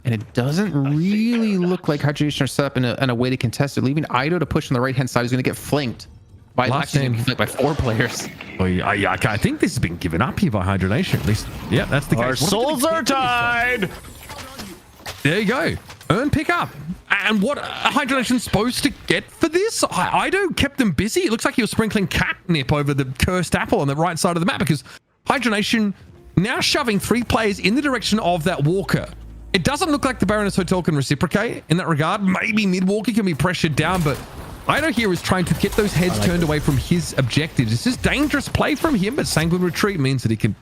S3: And it doesn't really look like Hydra Nation are set up in a way to contest it. Leaving Ido to push on the right-hand side is going to get flanked. By 4 players.
S9: Oh, yeah, I think this has been given up here by Hydra Nation. At least, yeah, that's the case.
S1: Our souls are tied.
S9: There you go. Earn pick up. And what Hydra Nation's supposed to get for this? Ido kept them busy. It looks like he was sprinkling catnip over the cursed apple on the right side of the map, because Hydra Nation now shoving 3 players in the direction of that walker. It doesn't look like the Baroness Hotel can reciprocate in that regard. Maybe mid-walker can be pressured down, but Ido here is trying to get those heads turned away from his objectives. It's just dangerous play from him, but Sanguine Retreat means that he can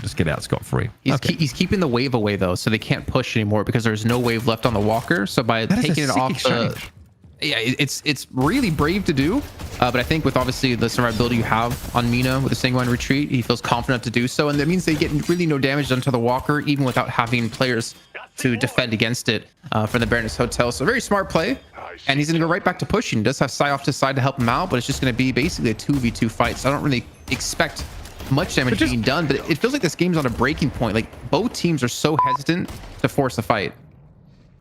S9: just get out scot-free.
S3: He's keeping the wave away, though, so they can't push anymore because there's no wave left on the walker. So by taking it off it's really brave to do. But I think with obviously the survivability you have on Mina with the Sanguine Retreat, he feels confident to do so. And that means they get really no damage done to the walker, even without having players to defend against it from the Baroness Hotel. So very smart play. And he's going to go right back to pushing. He does have Sai off to the side to help him out, but it's just going to be basically a 2v2 fight. So I don't really expect much damage being done, but it feels like this game's on a breaking point. Like both teams are so hesitant to force a fight.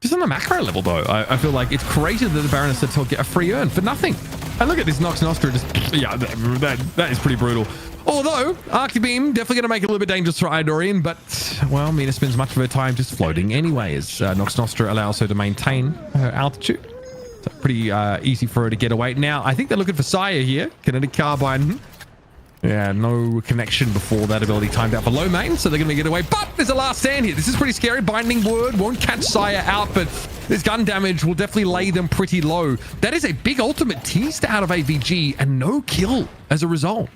S9: Just on the macro level, though, I feel like it's crazy that the Baroness Hotel get a free earn for nothing. And look at this Nox Nostra. Just, yeah, that is pretty brutal. Although, Arctic Beam definitely going to make it a little bit dangerous for Idorian, but, well, Mina spends much of her time just floating anyway, as Nox Nostra allows her to maintain her altitude. So pretty easy for her to get away. Now, I think they're looking for Saya here. Kinetic Carbine. Yeah, no connection before that ability timed out for low main, so they're going to get away. But there's a last stand here. This is pretty scary. Binding Word won't catch Saya out, but this gun damage will definitely lay them pretty low. That is a big ultimate teased out of AVG and no kill as a result.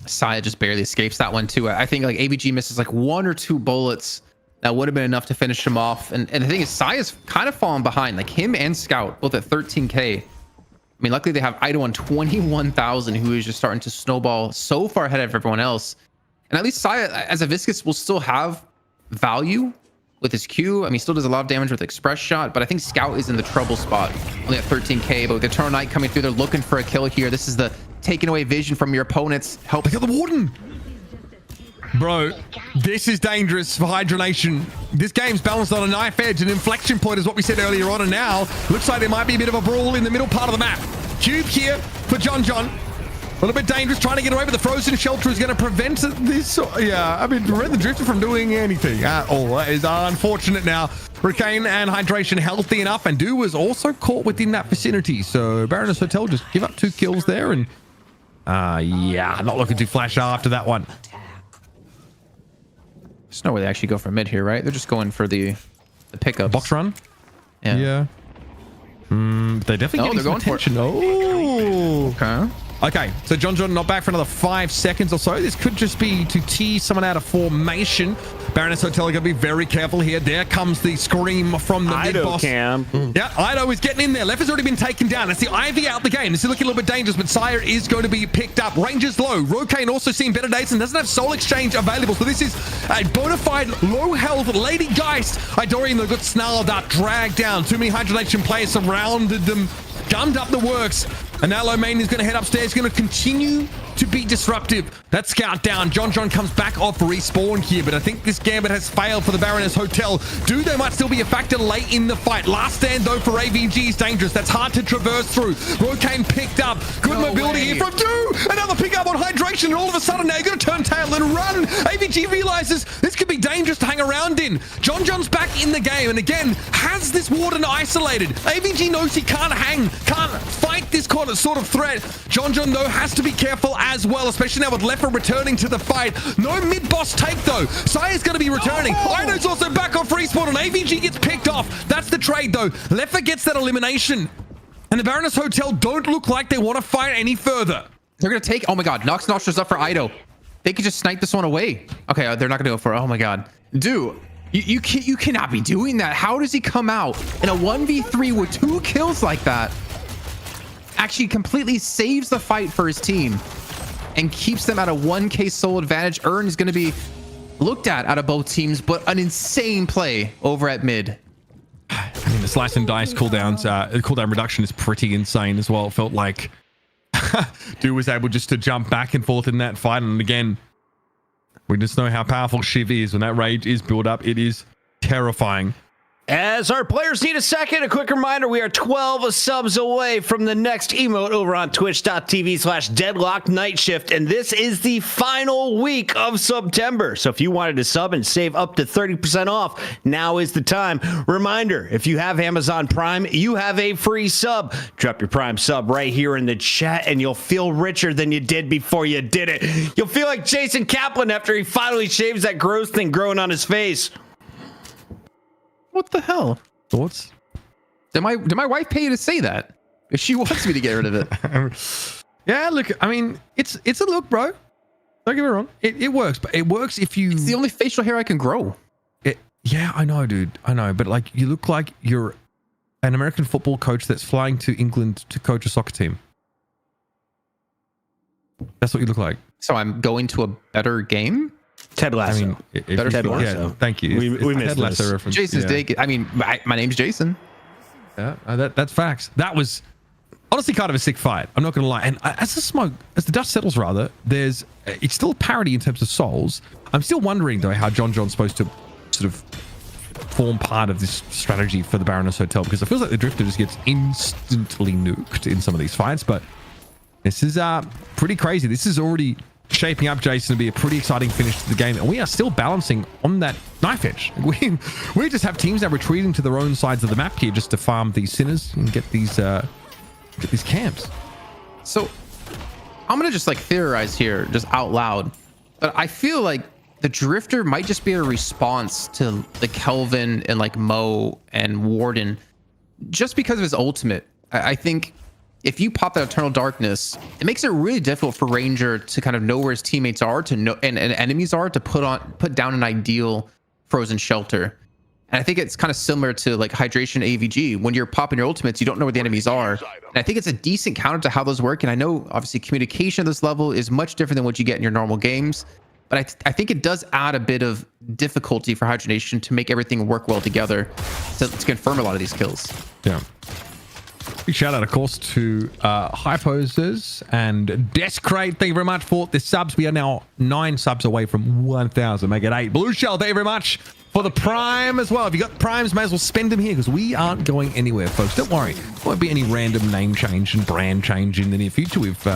S3: Saya just barely escapes that one too. I think like AVG misses like 1 or 2 bullets that would have been enough to finish him off. And the thing is, Saya's kind of fallen behind. Like him and Scout both at 13k. I mean, luckily they have Ido on 21,000, who is just starting to snowball so far ahead of everyone else. And at least Saya, as a Viscous, will still have value with his Q. I mean, he still does a lot of damage with Express Shot, but I think Scout is in the trouble spot, only at 13k. But with Eternal Knight coming through, they're looking for a kill here. This is the taking away vision from your opponents. Help.
S9: Look at the Warden. Bro, this is dangerous for Hydra Nation. This game's balanced on a knife edge. An inflection point is what we said earlier on, and now looks like there might be a bit of a brawl in the middle part of the map. Cube here for John. A little bit dangerous, trying to get away, but the frozen shelter is going to prevent this. Yeah, I mean, prevent the Drifter from doing anything at all. That is unfortunate now. Hurricane and Hydration healthy enough, and Do was also caught within that vicinity. So Baroness Hotel just give up 2 kills there, and yeah, not looking to flash after that one.
S3: There's no way they actually go for mid here, right? They're just going for the pickups.
S9: Box run?
S3: Yeah.
S9: They're definitely getting some attention. Oh,
S3: okay.
S9: Okay, so John not back for another 5 seconds or so. This could just be to tease someone out of formation. Baroness Hotel are going to be very careful here. There comes the scream from the mid-boss. Yeah, Ido is getting in there. Left has already been taken down. That's the Ivy out the game. This is looking a little bit dangerous, but Sire is going to be picked up. Ranger's low. Rokane also seeing better days and doesn't have Soul Exchange available. So this is a bona fide low-health Lady Geist. Idorian, though, got snarled up, dragged down. Too many Hydra Nation players surrounded them, gummed up the works. And now Low Main is going to head upstairs, going to continue to be disruptive. That scout down. John comes back off respawn here, but I think this gambit has failed for the Baroness Hotel. They might still be a factor late in the fight. Last stand, though, for AVG is dangerous. That's hard to traverse through. Rocane picked up. Good mobility here from Du. Another pickup on Hydration, and all of a sudden now you're going to turn tail and run. AVG realizes this could be dangerous to hang around in. John's back in the game, and again, has this warden isolated. AVG knows he can't fight this sort of threat. John, though, has to be careful as well, especially now with Leffa returning to the fight. No mid-boss take, though. Saya's going to be returning. Ido's also back off respawn, and AVG gets picked off. That's the trade, though. Leffa gets that elimination. And the Baroness Hotel don't look like they want to fight any further.
S3: They're going to take... Oh, my God. Nox Nostrils up for Ido. They could just snipe this one away. Okay, they're not going to go for it. Oh, my God. Dude, you cannot be doing that. How does he come out in a 1v3 with 2 kills like that? Actually completely saves the fight for his team and keeps them at a 1k soul advantage. Earn is going to be looked at out of both teams, but an insane play over at mid.
S9: I mean, the slice and dice cooldown reduction is pretty insane as well. It felt like Du was able just to jump back and forth in that fight. And again, we just know how powerful Shiv is. When that rage is built up, it is terrifying.
S1: As our players need a second, a quick reminder, we are 12 subs away from the next emote over on twitch.tv/Deadlock Night Shift, and this is the final week of September. So if you wanted to sub and save up to 30% off, now is the time. Reminder, if you have Amazon Prime, you have a free sub. Drop your Prime sub right here in the chat, and you'll feel richer than you did before you did it. You'll feel like Jason Kaplan after he finally shaves that gross thing growing on his face.
S3: What the hell?
S9: Thoughts?
S3: Did my wife pay you to say that? If she wants me to get rid of it.
S9: Yeah, look, I mean, it's a look, bro. Don't get me wrong. It works, but it works if you...
S3: It's the only facial hair I can grow.
S9: Yeah, I know, dude. I know, but like, you look like you're an American football coach that's flying to England to coach a soccer team. That's what you look like.
S3: So I'm going to a better game?
S1: Ted Lasso.
S9: I mean,
S1: Ted Lasso.
S9: Yeah, thank you.
S1: We missed
S9: Ted Lasso
S1: this.
S9: reference.
S3: Jason's dick. I mean, my name's Jason.
S9: Yeah, that's facts. That was honestly kind of a sick fight. I'm not going to lie. And as the dust settles, rather, it's still a parity in terms of souls. I'm still wondering though how John's supposed to sort of form part of this strategy for the Baroness Hotel, because it feels like the Drifter just gets instantly nuked in some of these fights. But this is pretty crazy. This is already shaping up, Jason, to be a pretty exciting finish to the game, and we are still balancing on that knife edge. We just have teams that are retreating to their own sides of the map here just to farm these sinners and get these camps.
S3: So I'm gonna just like theorize here, just out loud, but I feel like the Drifter might just be a response to the Kelvin and like Mo and Warden, just because of his ultimate. I think if you pop that Eternal Darkness, it makes it really difficult for Ranger to kind of know where his teammates are, to know and enemies are, to put down an ideal frozen shelter. And I think it's kind of similar to like Hydration AVG. When you're popping your ultimates, you don't know where the enemies are. And I think it's a decent counter to how those work. And I know obviously communication at this level is much different than what you get in your normal games. But I think it does add a bit of difficulty for Hydra Nation to make everything work well together to confirm a lot of these kills.
S9: Yeah. Big shout out, of course, to Hyposes and Descrate. Thank you very much for the subs. We are now 9 subs away from 1,000. Make it 8. Blue Shell, thank you very much for the Prime as well. If you got Primes, may as well spend them here because we aren't going anywhere, folks. Don't worry. There won't be any random name change and brand change in the near future. We've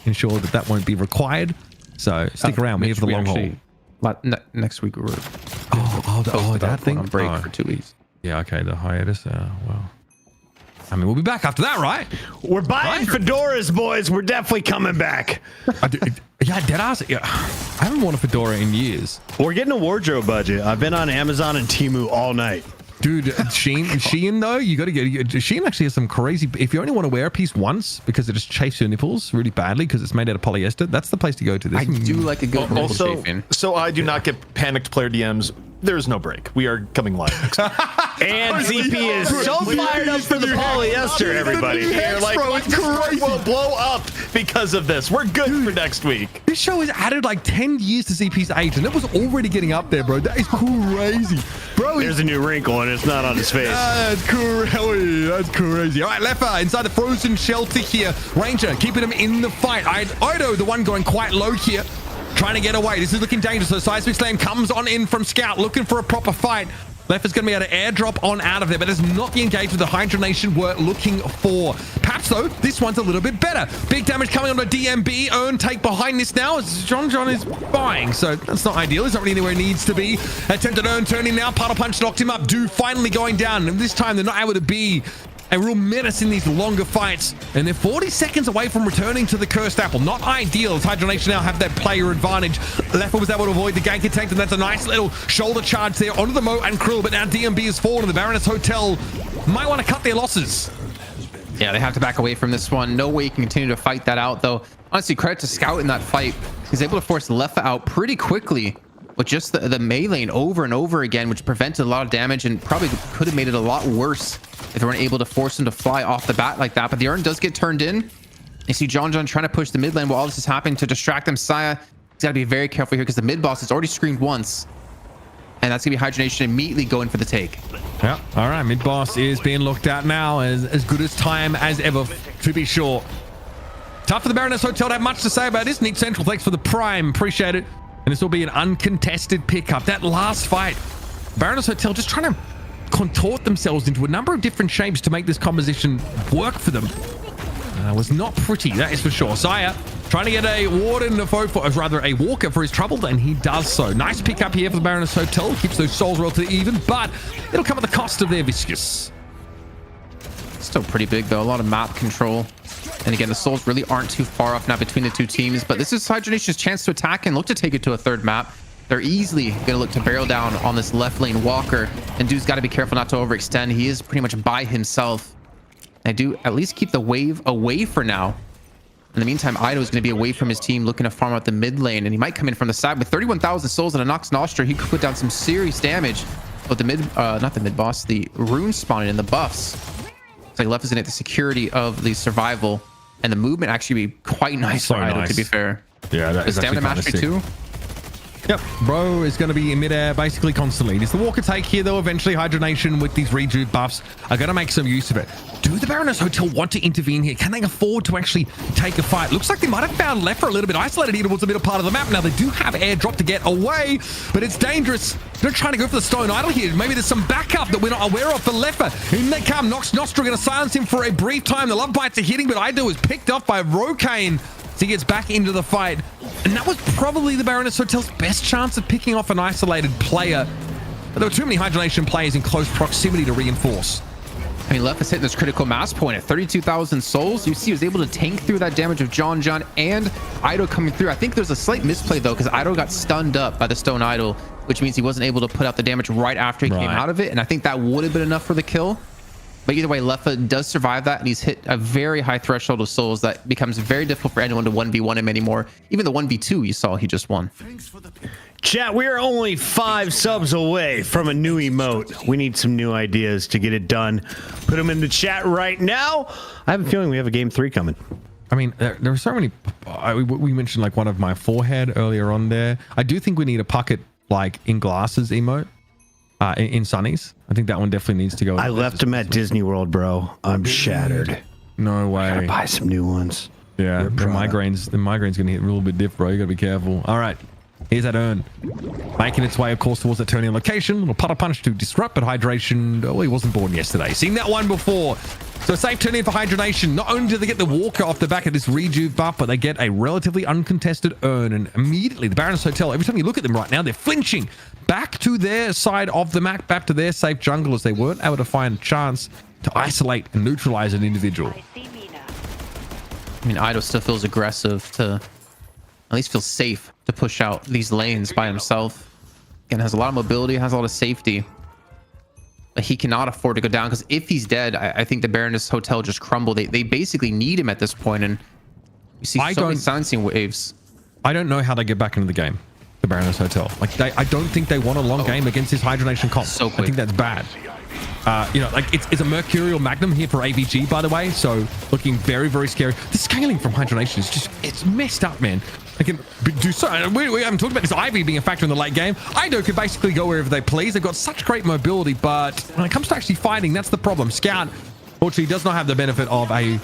S9: ensured that won't be required. So stick around. We're here for the long haul.
S3: Next week we're
S9: that thing
S3: on break for 2 weeks.
S9: Yeah, okay, the hiatus. Well, I mean, we'll be back after that, right?
S1: We're buying fedoras, boys. We're definitely coming back.
S9: Yeah, deadass. Yeah, I haven't worn a fedora in years.
S1: We're getting a wardrobe budget. I've been on Amazon and Temu all night.
S9: Dude, Shein though, you got to get Shein. Actually has some crazy. If you only want to wear a piece once because it just chafes your nipples really badly because it's made out of polyester, that's the place to go to. This
S3: I do like a good nipple
S2: also,
S3: chafing.
S2: so I do not get panicked player DMs. There's no break. We are coming live next week.
S1: And ZP is so fired up for the polyester, everybody.
S2: Here, like, this will blow up because of this. We're good for next week.
S9: This show has added like 10 years to ZP's age, and it was already getting up there, bro. That is crazy. Bro,
S1: There's a new wrinkle, and it's not on his face.
S9: that's crazy. That's crazy. All right, Leffa inside the frozen shelter here. Ranger keeping him in the fight. Ido, the one going quite low here, trying to get away. This is looking dangerous. So Seismic Slam comes on in from Scout, looking for a proper fight. Leffa's going to be able to airdrop on out of there, but it's not the engagement the Hydra Nation were looking for. Perhaps, though, this one's a little bit better. Big damage coming on the DMB. Earn take behind this now as John is buying, so that's not ideal. He's not really anywhere he needs to be. Attempted Earn turning now. Puddle Punch knocked him up. Do finally going down, and this time they're not able to be a real menace in these longer fights, and they're 40 seconds away from returning to the Cursed Apple. Not ideal as Hydra Nation now have that player advantage. Leffa was able to avoid the gank attempt, and that's a nice little shoulder charge there onto the Mo and Krill, but now DMB is fallen, and the Baroness Hotel might want to cut their losses.
S3: Yeah, they have to back away from this one. No way you can continue to fight that out, though. Honestly, credit to Scout in that fight. He's able to force Leffa out pretty quickly with just the melee over and over again, which prevented a lot of damage and probably could have made it a lot worse if they weren't able to force him to fly off the bat like that. But the Urn does get turned in. You see John trying to push the mid lane while all this is happening to distract them. Saya, he's got to be very careful here because the mid boss has already screamed once. And that's going to be Hydra Nation immediately going for the take.
S9: Yeah, all right. Mid boss is being looked at now as good as time as ever, to be sure. Tough for the Baroness Hotel to have much to say about this. Neat Central, thanks for the prime. Appreciate it. And this will be an uncontested pickup. That last fight, Baroness Hotel just trying to contort themselves into a number of different shapes to make this composition work for them. Was not pretty, that is for sure. Saya trying to get a Warden, a Walker for his trouble, and he does so. Nice pickup here for the Baroness Hotel. Keeps those souls relatively even, but it'll come at the cost of their Viscous.
S3: Still pretty big, though. A lot of map control. And again, the souls really aren't too far off now between the two teams, but this is Hydra Nation's chance to attack and look to take it to a third map. They're easily going to look to barrel down on this left lane Walker, and Dude's got to be careful not to overextend. He is pretty much by himself. I do at least keep the wave away for now. In the meantime, Ido is going to be away from his team looking to farm out the mid lane, and he might come in from the side with 31,000 souls and a Nox Nostra. He could put down some serious damage. But the not the mid boss, the rune spawning in the buffs. It's like left is in it the security of the survival, and the movement actually be quite nice for Ido, to be fair.
S9: Yeah, that
S3: the
S9: is
S3: stamina mastery too.
S9: Yep, bro is going to be in midair basically constantly. It's the Walker take here, though. Eventually, Hydra Nation with these rejuve buffs are going to make some use of it. Do the Baroness Hotel want to intervene here? Can they afford to actually take a fight? Looks like they might have found Leffa a little bit isolated here towards the middle part of the map. Now, they do have airdrop to get away, but it's dangerous. They're trying to go for the Stone Idol here. Maybe there's some backup that we're not aware of for Leffa. In they come. Nox Nostra going to silence him for a brief time. The love bites are hitting, but Ido is picked up by Rokane. So he gets back into the fight. And that was probably the Baroness Hotel's best chance of picking off an isolated player. But there were too many Hydra Nation players in close proximity to reinforce.
S3: I mean, Leffa's hitting this critical mass point at 32,000 souls. You see he was able to tank through that damage of John and Ido coming through. I think there's a slight misplay, though, because Ido got stunned up by the Stone Idol, which means he wasn't able to put out the damage right after he came out of it. And I think that would have been enough for the kill. But either way, Leffa does survive that, and he's hit a very high threshold of souls that becomes very difficult for anyone to 1v1 him anymore. Even the 1v2 you saw, he just won.
S1: Chat, we're only 5 subs away from a new emote. We need some new ideas to get it done. Put them in the chat right now. I have a feeling we have a game 3 coming.
S9: I mean, there are so many. We mentioned like one of my forehead earlier on there. I do think we need a pocket like in glasses emote. In Sunny's. I think that one definitely needs to go.
S1: I left him at Disney World, bro. I'm shattered.
S9: No way.
S1: Gotta buy some new ones.
S9: Yeah, the migraines gonna hit a little bit diff, bro. You gotta be careful. All right, here's that Urn. Making its way, of course, towards that turn-in location. Little putter punch to disrupt, but Hydration, oh, he wasn't born yesterday. Seen that one before. So safe turn-in for Hydra Nation. Not only do they get the Walker off the back of this rejuve buff, but they get a relatively uncontested Urn. And immediately, the Baroness Hotel, every time you look at them right now, they're flinching back to their side of the map, back to their safe jungle, as they weren't able to find a chance to isolate and neutralize an individual.
S3: I mean, Ido still feels aggressive to at least feel safe to push out these lanes by himself. Again, has a lot of mobility, has a lot of safety. But he cannot afford to go down, because if he's dead, I think the Baroness Hotel just crumble. They basically need him at this point, and you see so many silencing waves.
S9: I don't know how they get back into the game, the Baroness Hotel. Like, I don't think they want a long game against this Hydra Nation comp.
S3: So quick.
S9: I think that's bad. Like it's a Mercurial Magnum here for AVG, by the way. So looking very, very scary. The scaling from Hydra Nation is just, it's messed up, man. They can do so. We haven't talked about this Ivy being a factor in the late game. Ido can basically go wherever they please. They've got such great mobility, but when it comes to actually fighting, that's the problem. Scout, fortunately, does not have the benefit of a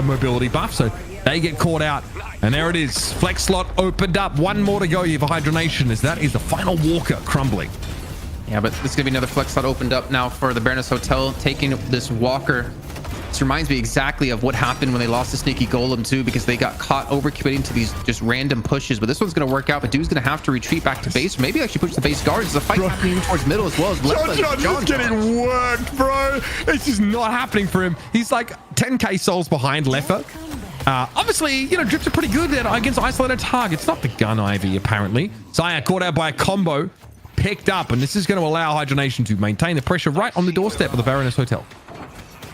S9: mobility buff, so they get caught out. And there it is. Flex slot opened up. One more to go here for Hydra Nation, as that is the final Walker crumbling.
S3: Yeah, but this is gonna be another flex slot opened up now for the Baroness Hotel, taking this Walker. This reminds me exactly of what happened when they lost the Sneaky Golem too, because they got caught overcommitting to these just random pushes. But this one's gonna work out, but Dude's gonna have to retreat back to base, or maybe actually push the base guards. There's a fight happening towards middle as well as left.
S9: John's getting worked, bro. It's just not happening for him. He's like 10k souls behind Leffer. Obviously, drips are pretty good against isolated targets. Not the gun Ivy, apparently. Saya caught out by a combo. Picked up, and this is going to allow Hydra Nation to maintain the pressure right on the doorstep of the Baroness Hotel.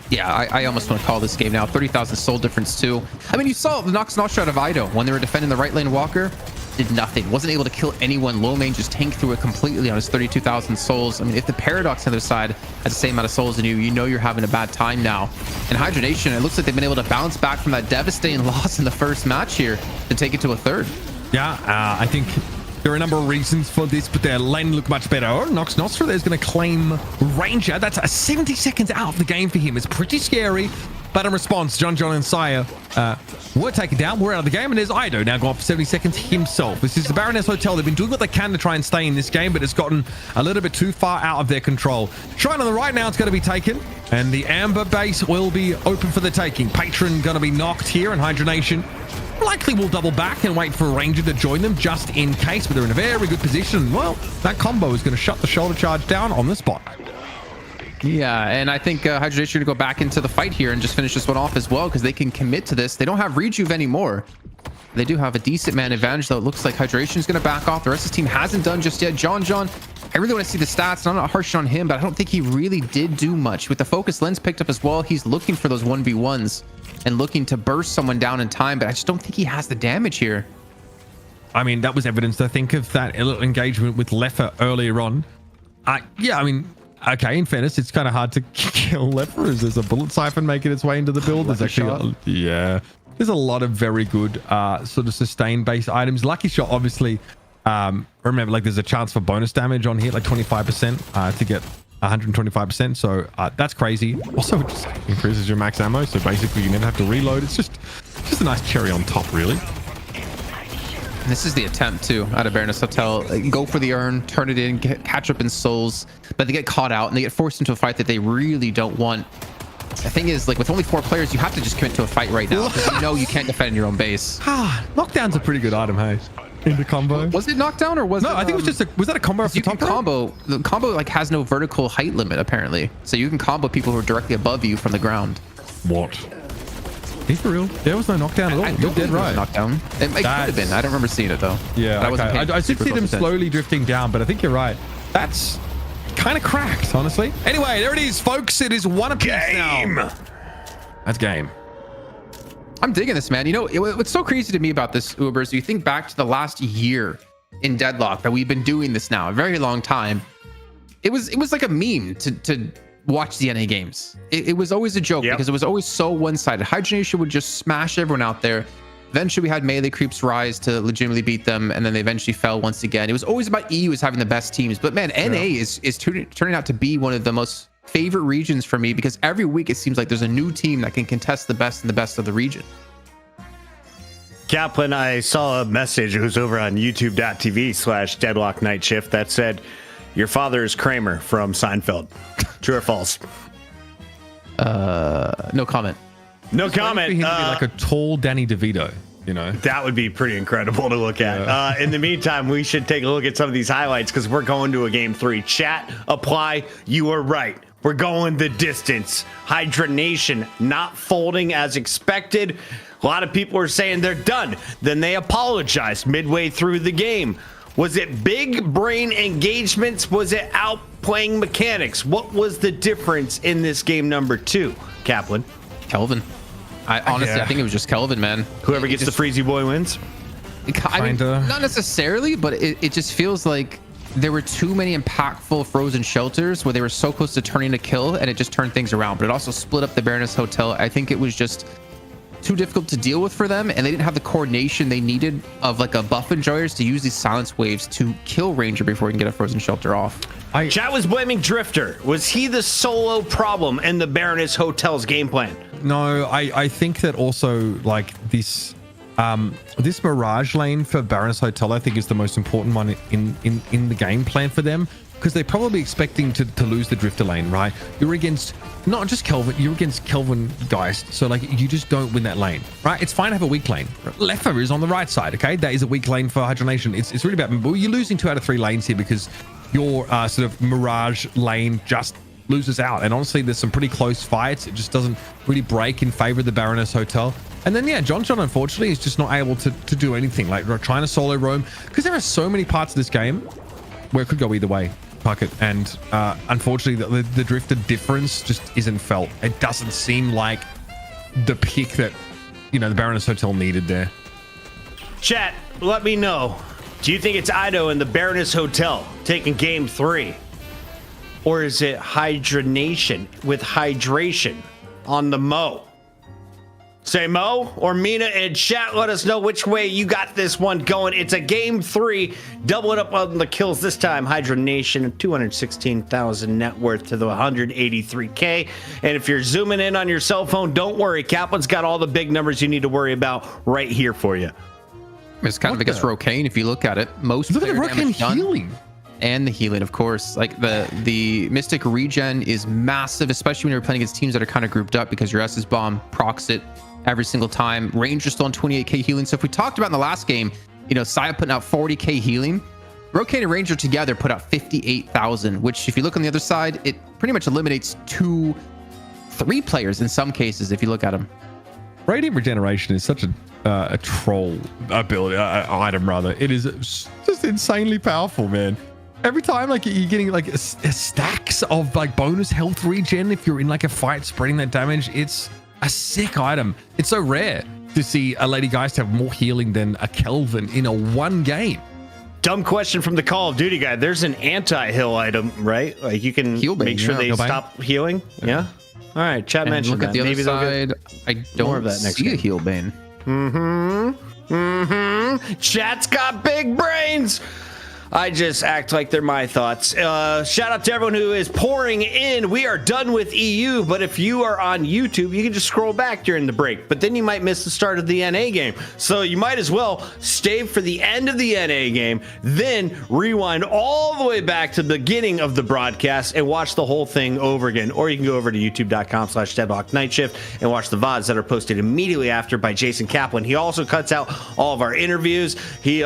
S3: Yeah, I almost want to call this game now. 30,000 soul difference too. I mean, you saw the Nox Nostra out of Ido when they were defending the right lane Walker. Did nothing. Wasn't able to kill anyone. Low main just tanked through it completely on his 32,000 souls. I mean, if the Paradox on the other side has the same amount of souls as you know you're having a bad time now. And Hydra Nation, it looks like they've been able to bounce back from that devastating loss in the first match here to take it to a third.
S9: Yeah, I think there are a number of reasons for this, but their lane look much better. Oh, Nox Nostra there's going to claim Ranger. That's 70 seconds out of the game for him. It's pretty scary. But in response, John and Saya were taken down. We're out of the game, and there's Ido now gone for 70 seconds himself. This is the Baroness Hotel. They've been doing what they can to try and stay in this game, but it's gotten a little bit too far out of their control. Shrine on the right now, it's going to be taken, and the Amber base will be open for the taking. Patron going to be knocked here, and Hydra Nation likely will double back and wait for a Ranger to join them just in case, but they're in a very good position. Well, that combo is going to shut the shoulder charge down on the spot.
S3: Yeah, and I think Hydra Nation are going to go back into the fight here and just finish this one off as well, because they can commit to this. They don't have Rejuve anymore. They do have a decent man advantage, though. It looks like Hydra Nation is going to back off. The rest of this team hasn't done just yet. John, I really want to see the stats, and I'm not harsh on him, but I don't think he really did do much. With the focus lens picked up as well, he's looking for those 1v1s and looking to burst someone down in time, but I just don't think he has the damage here.
S9: I mean, that was evidenced, I think, of that little engagement with Leffer earlier on. Yeah, I mean, okay, in fairness, it's kind of hard to kill Leffer as there's a bullet siphon making its way into the build. There's actually, there's a lot of very good sort of sustain-based items. Lucky Shot, obviously, remember, like, there's a chance for bonus damage on here, like 25% to get 125%, so that's crazy. Also, it just increases your max ammo, so basically you never have to reload. It's just a nice cherry on top, really.
S3: And this is the attempt too out of Baroness Hotel. Go for the urn, turn it in, catch up in souls, but they get caught out and they get forced into a fight that they really don't want. The thing is, like, with only 4 players, you have to just commit to a fight right now, because you know you can't defend your own base.
S9: Knockdown's a pretty good item, hey? In the combo.
S3: Was it knockdown or was it?
S9: No, I think it was just was that a combo off the top?
S3: The combo like has no vertical height limit apparently, so you can combo people who are directly above you from the ground.
S9: What? He's for real. There was no knockdown at all. You're dead right.
S3: Knockdown. It could have been. I don't remember seeing it though.
S9: Yeah, okay. I did see them slowly drifting down, but I think you're right. That's kind of cracked, honestly. Anyway, there it is, folks. It is one apiece now. That's game.
S3: I'm digging this, man. You know, what's so crazy to me about this, Uber, is you think back to the last year in Deadlock that we've been doing this now, a very long time. It was like a meme to watch the NA games. It was always a joke because it was always so one-sided. Hydra Nation would just smash everyone out there. Eventually, we had melee creeps rise to legitimately beat them, and then they eventually fell once again. It was always about EU as having the best teams, but man, NA is turning out to be one of the most favorite regions for me, because every week it seems like there's a new team that can contest the best and the best of the region.
S1: Kaplan, I saw a message. It was over on youtube.tv/Deadlock Night Shift that said, "Your father is Kramer from Seinfeld." True or false?
S3: No comment.
S1: No comment.
S9: For him to be like a tall Danny DeVito, you know?
S1: That would be pretty incredible to look at. In the meantime, we should take a look at some of these highlights because we're going to a game 3. Chat, apply. You are right. We're going the distance. Hydra Nation not folding as expected. A lot of people are saying they're done. Then they apologized midway through the game. Was it big brain engagements? Was it outplaying mechanics? What was the difference in this game number 2, Kaplan?
S3: Kelvin. I think it was just Kelvin, man.
S1: Whoever gets the Freezy Boy wins?
S3: I mean, not necessarily, but it just feels like there were too many impactful frozen shelters where they were so close to turning a kill, and it just turned things around. But it also split up the Baroness Hotel. I think it was just too difficult to deal with for them, and they didn't have the coordination they needed of like a buff enjoyers to use these silence waves to kill Ranger before he can get a frozen shelter off.
S1: Chat was blaming Drifter. Was he the solo problem in the Baroness Hotel's game plan?
S9: No, I think that also like this this Mirage lane for Baroness Hotel, I think, is the most important one in the game plan for them, because they're probably expecting to lose the Drifter lane, right? You're against not just Kelvin, you're against Kelvin Geist, so like you just don't win that lane, right? It's fine to have a weak lane. Leffer is on the right side, okay? That is a weak lane for Hydra Nation. It's really about, well, you're losing 2 out of 3 lanes here because your sort of Mirage lane just loses out. And honestly, there's some pretty close fights. It just doesn't really break in favor of the Baroness Hotel. And then, yeah, John, unfortunately, is just not able to do anything. Like, trying to solo roam, because there are so many parts of this game where it could go either way. Fuck it. And unfortunately, the Drifter difference just isn't felt. It doesn't seem like the pick that, you know, the Baroness Hotel needed there.
S1: Chat, let me know. Do you think it's Ido and the Baroness Hotel taking game 3? Or is it Hydra Nation with hydration on the Mo? Say Mo or Mina in chat. Let us know which way you got this one going. It's a game 3. Double it up on the kills this time. Hydra Nation, 216,000 net worth to the 183K. And if you're zooming in on your cell phone, don't worry. Kaplan's got all the big numbers you need to worry about right here for you.
S3: It's kind of against Rocane if you look at it. Most
S9: Look at the Rocane healing.
S3: And the healing, of course. Like the Mystic regen is massive, especially when you're playing against teams that are kind of grouped up, because your S's bomb procs it every single time. Ranger's still on 28k healing. So if we talked about in the last game, you know, Saya putting out 40k healing, Rocane and Ranger together put out 58,000, which if you look on the other side, it pretty much eliminates 2-3 players in some cases if you look at them.
S9: Radiant Regeneration is such a troll ability, item rather. It is just insanely powerful, man. Every time, like, you're getting like stacks of like bonus health regen if you're in like a fight spreading that damage. It's a sick item. It's so rare to see a Lady Geist have more healing than a Kelvin in a one game.
S1: Dumb question from the Call of Duty guy. There's an anti-heal item, right? Like you can make sure they stop healing. Yeah. All right. Chat mentioned
S3: look at the other side. I don't see a heal bane.
S1: Chat's got big brains. I just act like they're my thoughts. Shout out to everyone who is pouring in. We are done with EU, but if you are on YouTube, you can just scroll back during the break, but then you might miss the start of the NA game. So you might as well stay for the end of the NA game, then rewind all the way back to the beginning of the broadcast and watch the whole thing over again. Or you can go over to youtube.com/Deadlock Night Shift and watch the VODs that are posted immediately after by Jason Kaplan. He also cuts out all of our interviews. He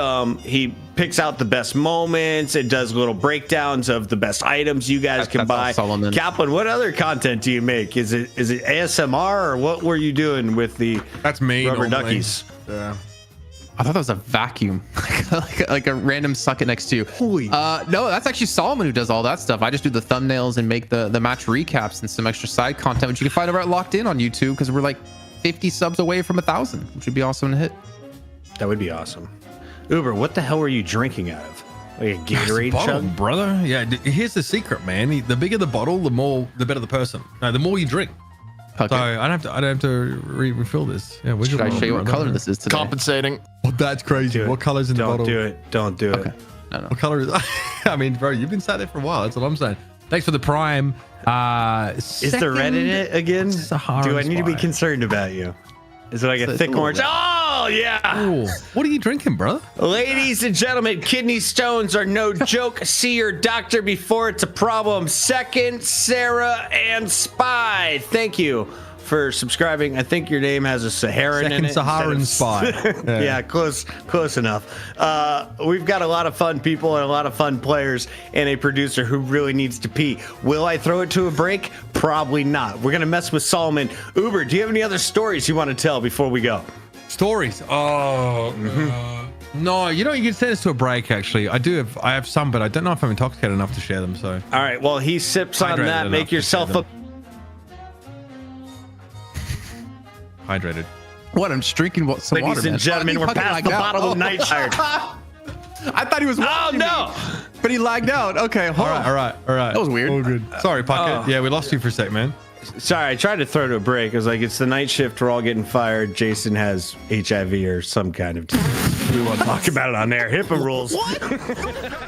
S1: picks out the best moments. It does little breakdowns of the best items you guys can buy. Kaplan, what other content do you make? Is it ASMR, or what were you doing with the rubber duckies?
S9: Yeah.
S3: I thought that was a vacuum, like a random socket next to you. No, that's actually Solomon who does all that stuff. I just do the thumbnails and make the match recaps and some extra side content, which you can find over at Locked In on YouTube, because we're like 50 subs away from 1,000, which would be awesome to hit.
S1: That would be awesome. Uber, what the hell were you drinking out of? Like a Gatorade
S9: bottle,
S1: chug?
S9: brother. Yeah, here's the secret, man. The bigger the bottle, the better the person. No, the more you drink.
S3: Okay.
S9: So I don't have to refill this. Yeah,
S3: should I show you what color this is today?
S2: Compensating.
S9: Oh, that's crazy. What color's in the bottle?
S1: Don't do it.
S3: No.
S9: What color is? I mean, bro, you've been sat there for a while. That's what I'm saying. Thanks for the prime.
S1: Is the red in it again? Do I need to be concerned about you? Is it like a thick orange? Oh, yeah.
S9: Ooh, what are you drinking, brother?
S1: Ladies and gentlemen, kidney stones are no joke. See your doctor before it's a problem. Second, Sarah and Spy. Thank you for subscribing. I think your name has a Saharan in it.
S9: Saharan Spy.
S1: Yeah, close enough. We've got a lot of fun people and a lot of fun players and a producer who really needs to pee. Will I throw it to a break? Probably not. We're going to mess with Solomon. Uber, do you have any other stories you want to tell before we go?
S9: Stories? Oh, no. You know, you can send us to a break, actually. I have some, but I don't know if I'm intoxicated enough to share them, so.
S1: All right, well, he sips on that. Make yourself a...
S3: Hydrated. What? I'm just drinking some water,
S1: Ladies and gentlemen, we're past the bottle of Nightshire.
S3: I thought he was watching me, but he lagged out. Okay, hold on.
S9: All right.
S3: That was weird.
S9: All good. Sorry, Puckett. Yeah, we lost you for a sec, man.
S1: Sorry, I tried to throw to a break. I was like, it's the night shift. We're all getting fired. Jason has HIV or some kind of. We won't talk about it on air. HIPAA rules. What?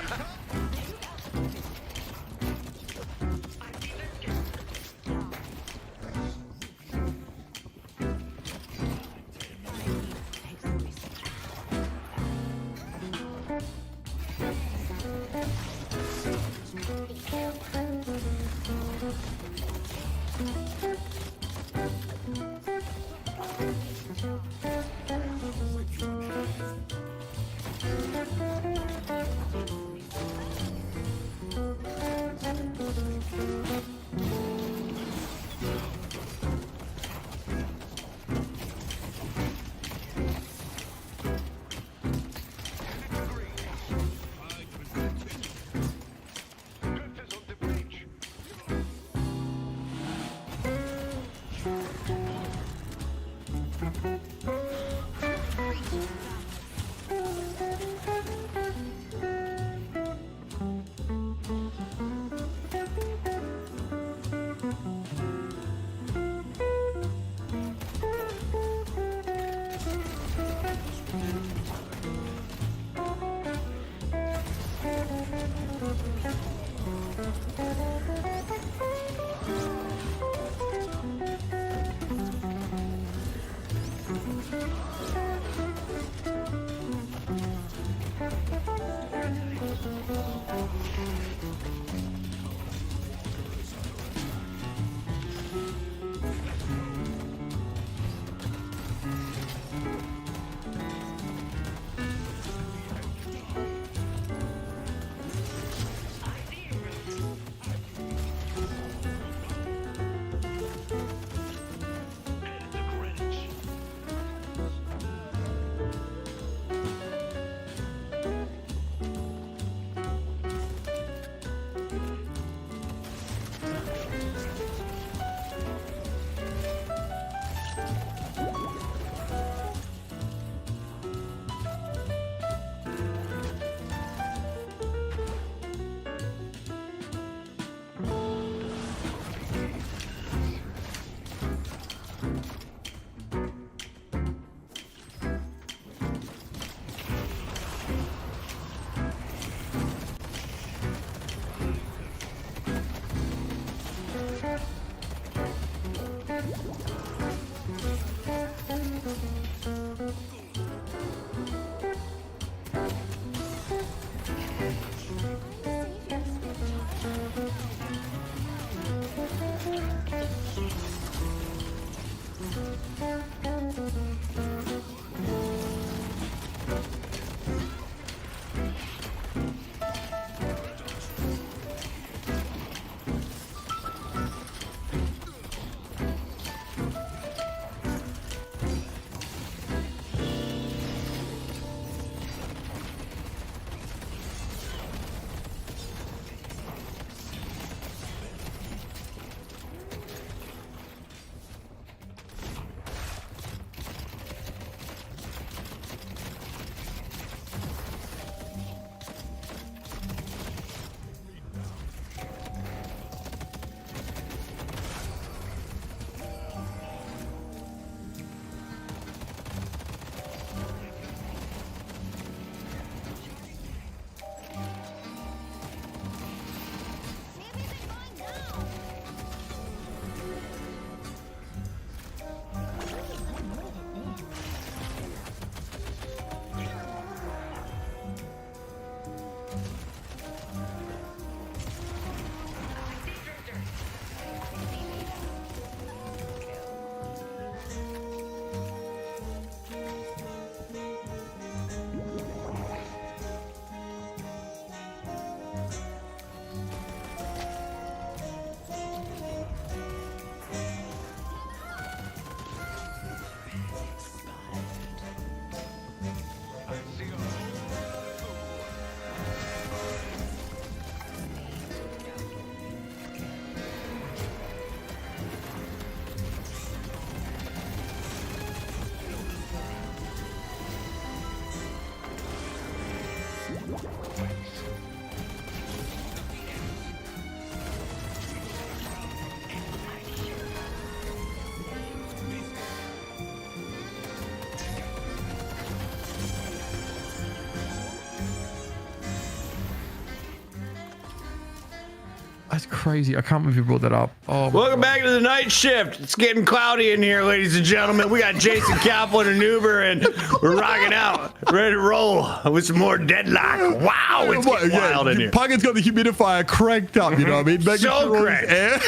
S9: That's crazy. I can't believe you brought that up. Oh,
S1: Welcome back to the night shift. It's getting cloudy in here, ladies and gentlemen. We got Jason Kaplan and Uber, and we're rocking out, ready to roll with some more Deadlock. Wow, it's getting wild in here.
S9: Puggin's got the humidifier cranked up, you know what I mean? Making
S1: So
S9: sure all this
S1: cranked.
S9: air-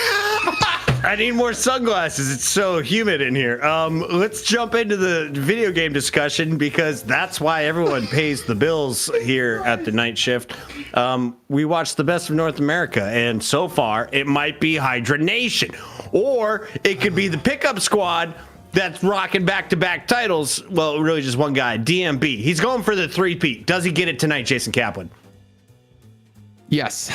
S1: I need more sunglasses. It's so humid in here. Let's jump into the video game discussion because that's why everyone pays the bills here at the night shift. We watched the best of North America, and so far it might be Hydra Nation, or it could be the pickup squad that's rocking back-to-back titles. Well, really just one guy, DMB. He's going for the 3-peat. Does he get it tonight, Jason Kaplan?
S3: Yes,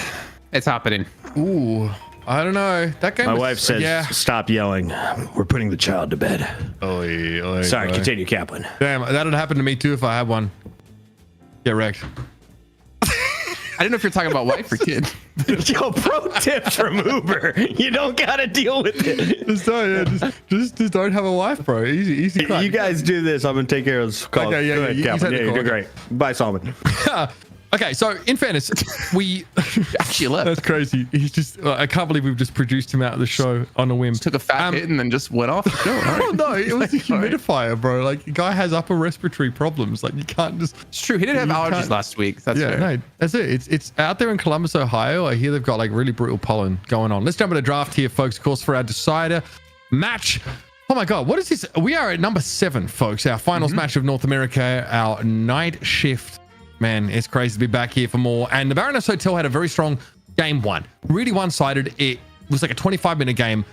S3: it's happening.
S9: Ooh, I don't know. That game.
S1: My
S9: was-
S1: wife says,
S9: yeah.
S1: stop yelling. We're putting the child to bed.
S9: Oy, oy,
S1: Sorry,
S9: oy.
S1: continue, Kaplan.
S9: Damn, that'd happen to me too if I had one. Get wrecked.
S3: I don't know if you're talking about wife or kid.
S1: Yo, pro tips from Uber. You don't gotta deal with it.
S9: Just don't, yeah, just don't have a wife, bro. Easy crack.
S1: You guys do this. I'm gonna take care of this call.
S9: Okay, yeah,
S1: Go
S9: yeah,
S1: ahead,
S9: you
S1: Kaplan.
S9: said
S1: Yeah,
S9: the
S1: you
S9: call.
S1: do great. Bye, Solomon.
S9: Okay, so in fairness, we
S3: Actually left.
S9: that's crazy. He's just I can't believe we've just produced him out of the show on a whim.
S3: Took a fat hit and then just went off the show. All right.
S9: Oh no, it was the humidifier, bro. Like the guy has upper respiratory problems. Like you can't just
S3: It's true. He didn't have
S9: You
S3: allergies
S9: can't-
S3: last week. That's
S9: yeah,
S3: fair.
S9: no, that's it. It's out there in Columbus, Ohio. I hear they've got like really brutal pollen going on. Let's jump into draft here, folks. Of course, for our decider match. Oh my God, what is this? We are at number 7, folks. Our finals match of North America, our night shift. Man, it's crazy to be back here for more. And the Baroness Hotel had a very strong game 1. Really one-sided. It was like a 25-minute game.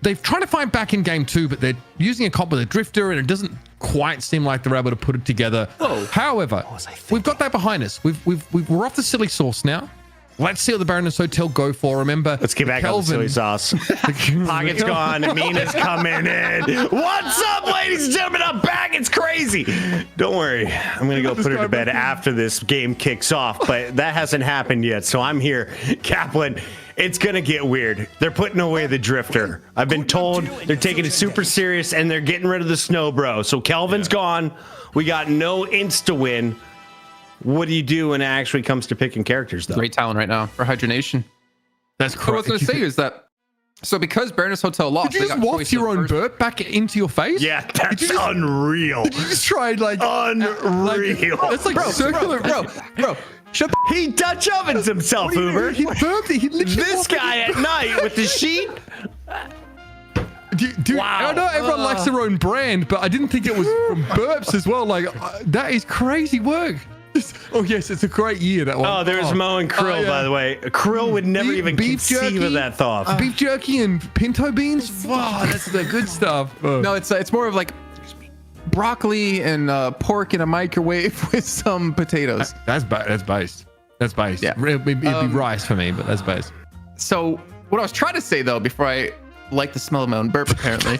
S9: They're trying to find back in game 2, but they're using a comp with a drifter, and it doesn't quite seem like they're able to put it together. However, we've got that behind us. We're off the silly sauce now. Let's see what the Baroness Hotel go for. Remember,
S1: Let's get back on the silly sauce. Pocket's gone. Mina's coming in. What's up, ladies and gentlemen? I'm back. It's crazy. Don't worry. I'm going to go put her to bed after this game kicks off, but that hasn't happened yet. So I'm here. Kaplan, it's going to get weird. They're putting away the drifter. I've been told they're taking it super serious and they're getting rid of the snow bro. So Kelvin's gone. We got no insta win. What do you do when it actually comes to picking characters, though?
S3: Great talent right now for Hydra Nation.
S9: That's
S3: What I was going to say is that, so because Baroness Hotel lost,
S9: Did you
S3: they
S9: just
S3: got
S9: waft
S3: choice
S9: your
S3: of
S9: own
S3: first-
S9: burp back into your face?
S1: Yeah,
S9: Did
S1: that's
S9: you just-
S1: unreal.
S9: Did you just try like
S1: Unreal.
S9: That's like circular,
S3: Bro, shut the
S1: He Dutch ovens himself, Uber.
S9: He burped it. He literally
S1: This guy at night with the sheet.
S9: Dude,
S1: Wow.
S9: I know everyone likes their own brand, but I didn't think it was from burps as well. Like that is crazy work. Oh yes, it's a great year that one.
S1: Oh, there's Mo and Krill,
S9: yeah.
S1: by the way. Krill would never even conceive of that thought.
S9: beef jerky and pinto beans. Wow, that's the good stuff.
S3: No, it's more of like broccoli and pork in a microwave with some potatoes.
S9: That's based. That's based.
S3: Yeah.
S9: It'd be rice for me, but that's based.
S3: So what I was trying to say though, before I like the smell of my own burp apparently,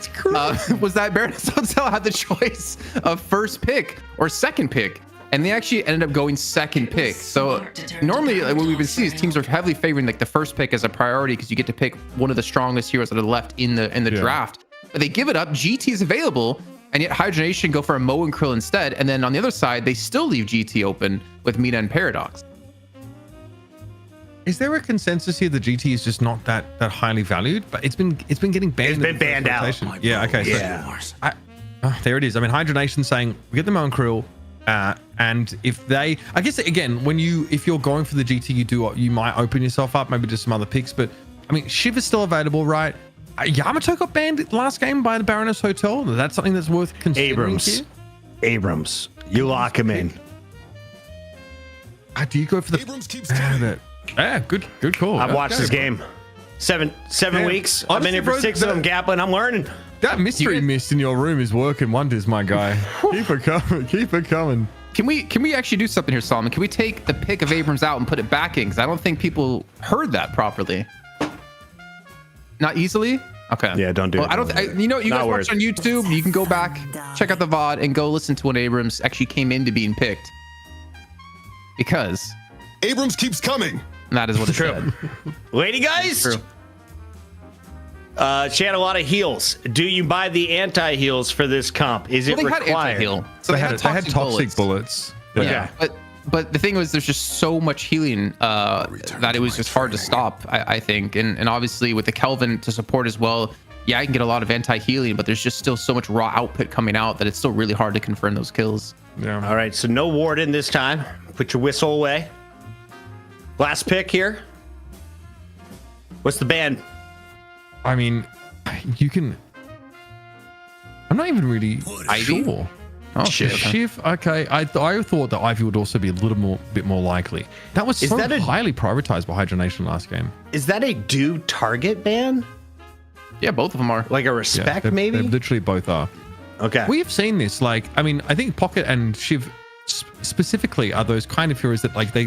S3: was that Baroness Hotel had the choice of first pick or second pick, and they actually ended up going second pick. So normally like, what we've been seeing is teams are heavily favoring like the first pick as a priority because you get to pick one of the strongest heroes that are left in the draft. But they give it up. GT is available, and yet Hydra Nation go for a Mo and Krill instead. And then on the other side, they still leave GT open with Mina and Paradox.
S9: Is there a consensus here that GT is just not that highly valued? But it's been getting banned.
S1: It's been
S9: in the
S1: banned
S9: first
S1: out.
S9: rotation. Yeah. Okay.
S1: Yeah.
S9: So there it is. I mean, Hydra Nation saying we get the Mo and Krill, and if they, I guess again, if you're going for the GT, you might open yourself up maybe to some other picks. But I mean, Shiv is still available, right? Yamato got banned last game by the Baroness Hotel. That's something that's worth considering.
S1: Abrams. You lock him in.
S9: Do you go for the
S10: Abrams keeps coming.
S9: Yeah, good call.
S1: I've watched this game. Seven weeks. I've been here for 6 of them, Kaplan. I'm learning.
S9: That mystery mist in your room is working wonders, my guy. Keep it coming. Keep it coming.
S3: Can we actually do something here, Solomon? Can we take the pick of Abrams out and put it back in? Because I don't think people heard that properly. Not easily? Okay.
S1: Yeah, don't do it.
S3: I don't. You know, you
S1: Not
S3: guys
S1: worth
S3: watch on YouTube. You can go back, check out the VOD, and go listen to when Abrams actually came into being picked. Because
S10: Abrams keeps coming.
S3: that is what it said.
S1: Lady guys.
S3: True.
S1: She had a lot of heals. Do you buy the anti-heals for this comp? Is it
S3: Well, they had
S1: required?
S3: anti-heal. So
S9: They had toxic bullets.
S1: Okay.
S3: Yeah. But But the thing was, there's just so much healing that it was just hard to stop, I think. And obviously with the Kelvin to support as well, yeah, I can get a lot of anti-healing, but there's just still so much raw output coming out that it's still really hard to confirm those kills.
S9: Yeah.
S1: All right, so no Warden this time. Put your whistle away. Last pick here. What's the ban?
S9: I mean, you can. I'm not even really
S3: Ivy?
S9: sure.
S3: Oh, shit.
S9: Shiv. Okay, I thought that Ivy would also be a bit more likely. That was
S1: Is
S9: so
S1: that a-
S9: highly prioritized by Hydra Nation last game.
S1: Is that a do target ban?
S3: Yeah, both of them are.
S1: Like a
S9: Yeah,
S1: respect,
S9: they
S1: maybe?
S9: literally both are.
S1: Okay.
S9: We've seen this. Like, I mean, I think Pocket and Shiv specifically are those kind of heroes that like they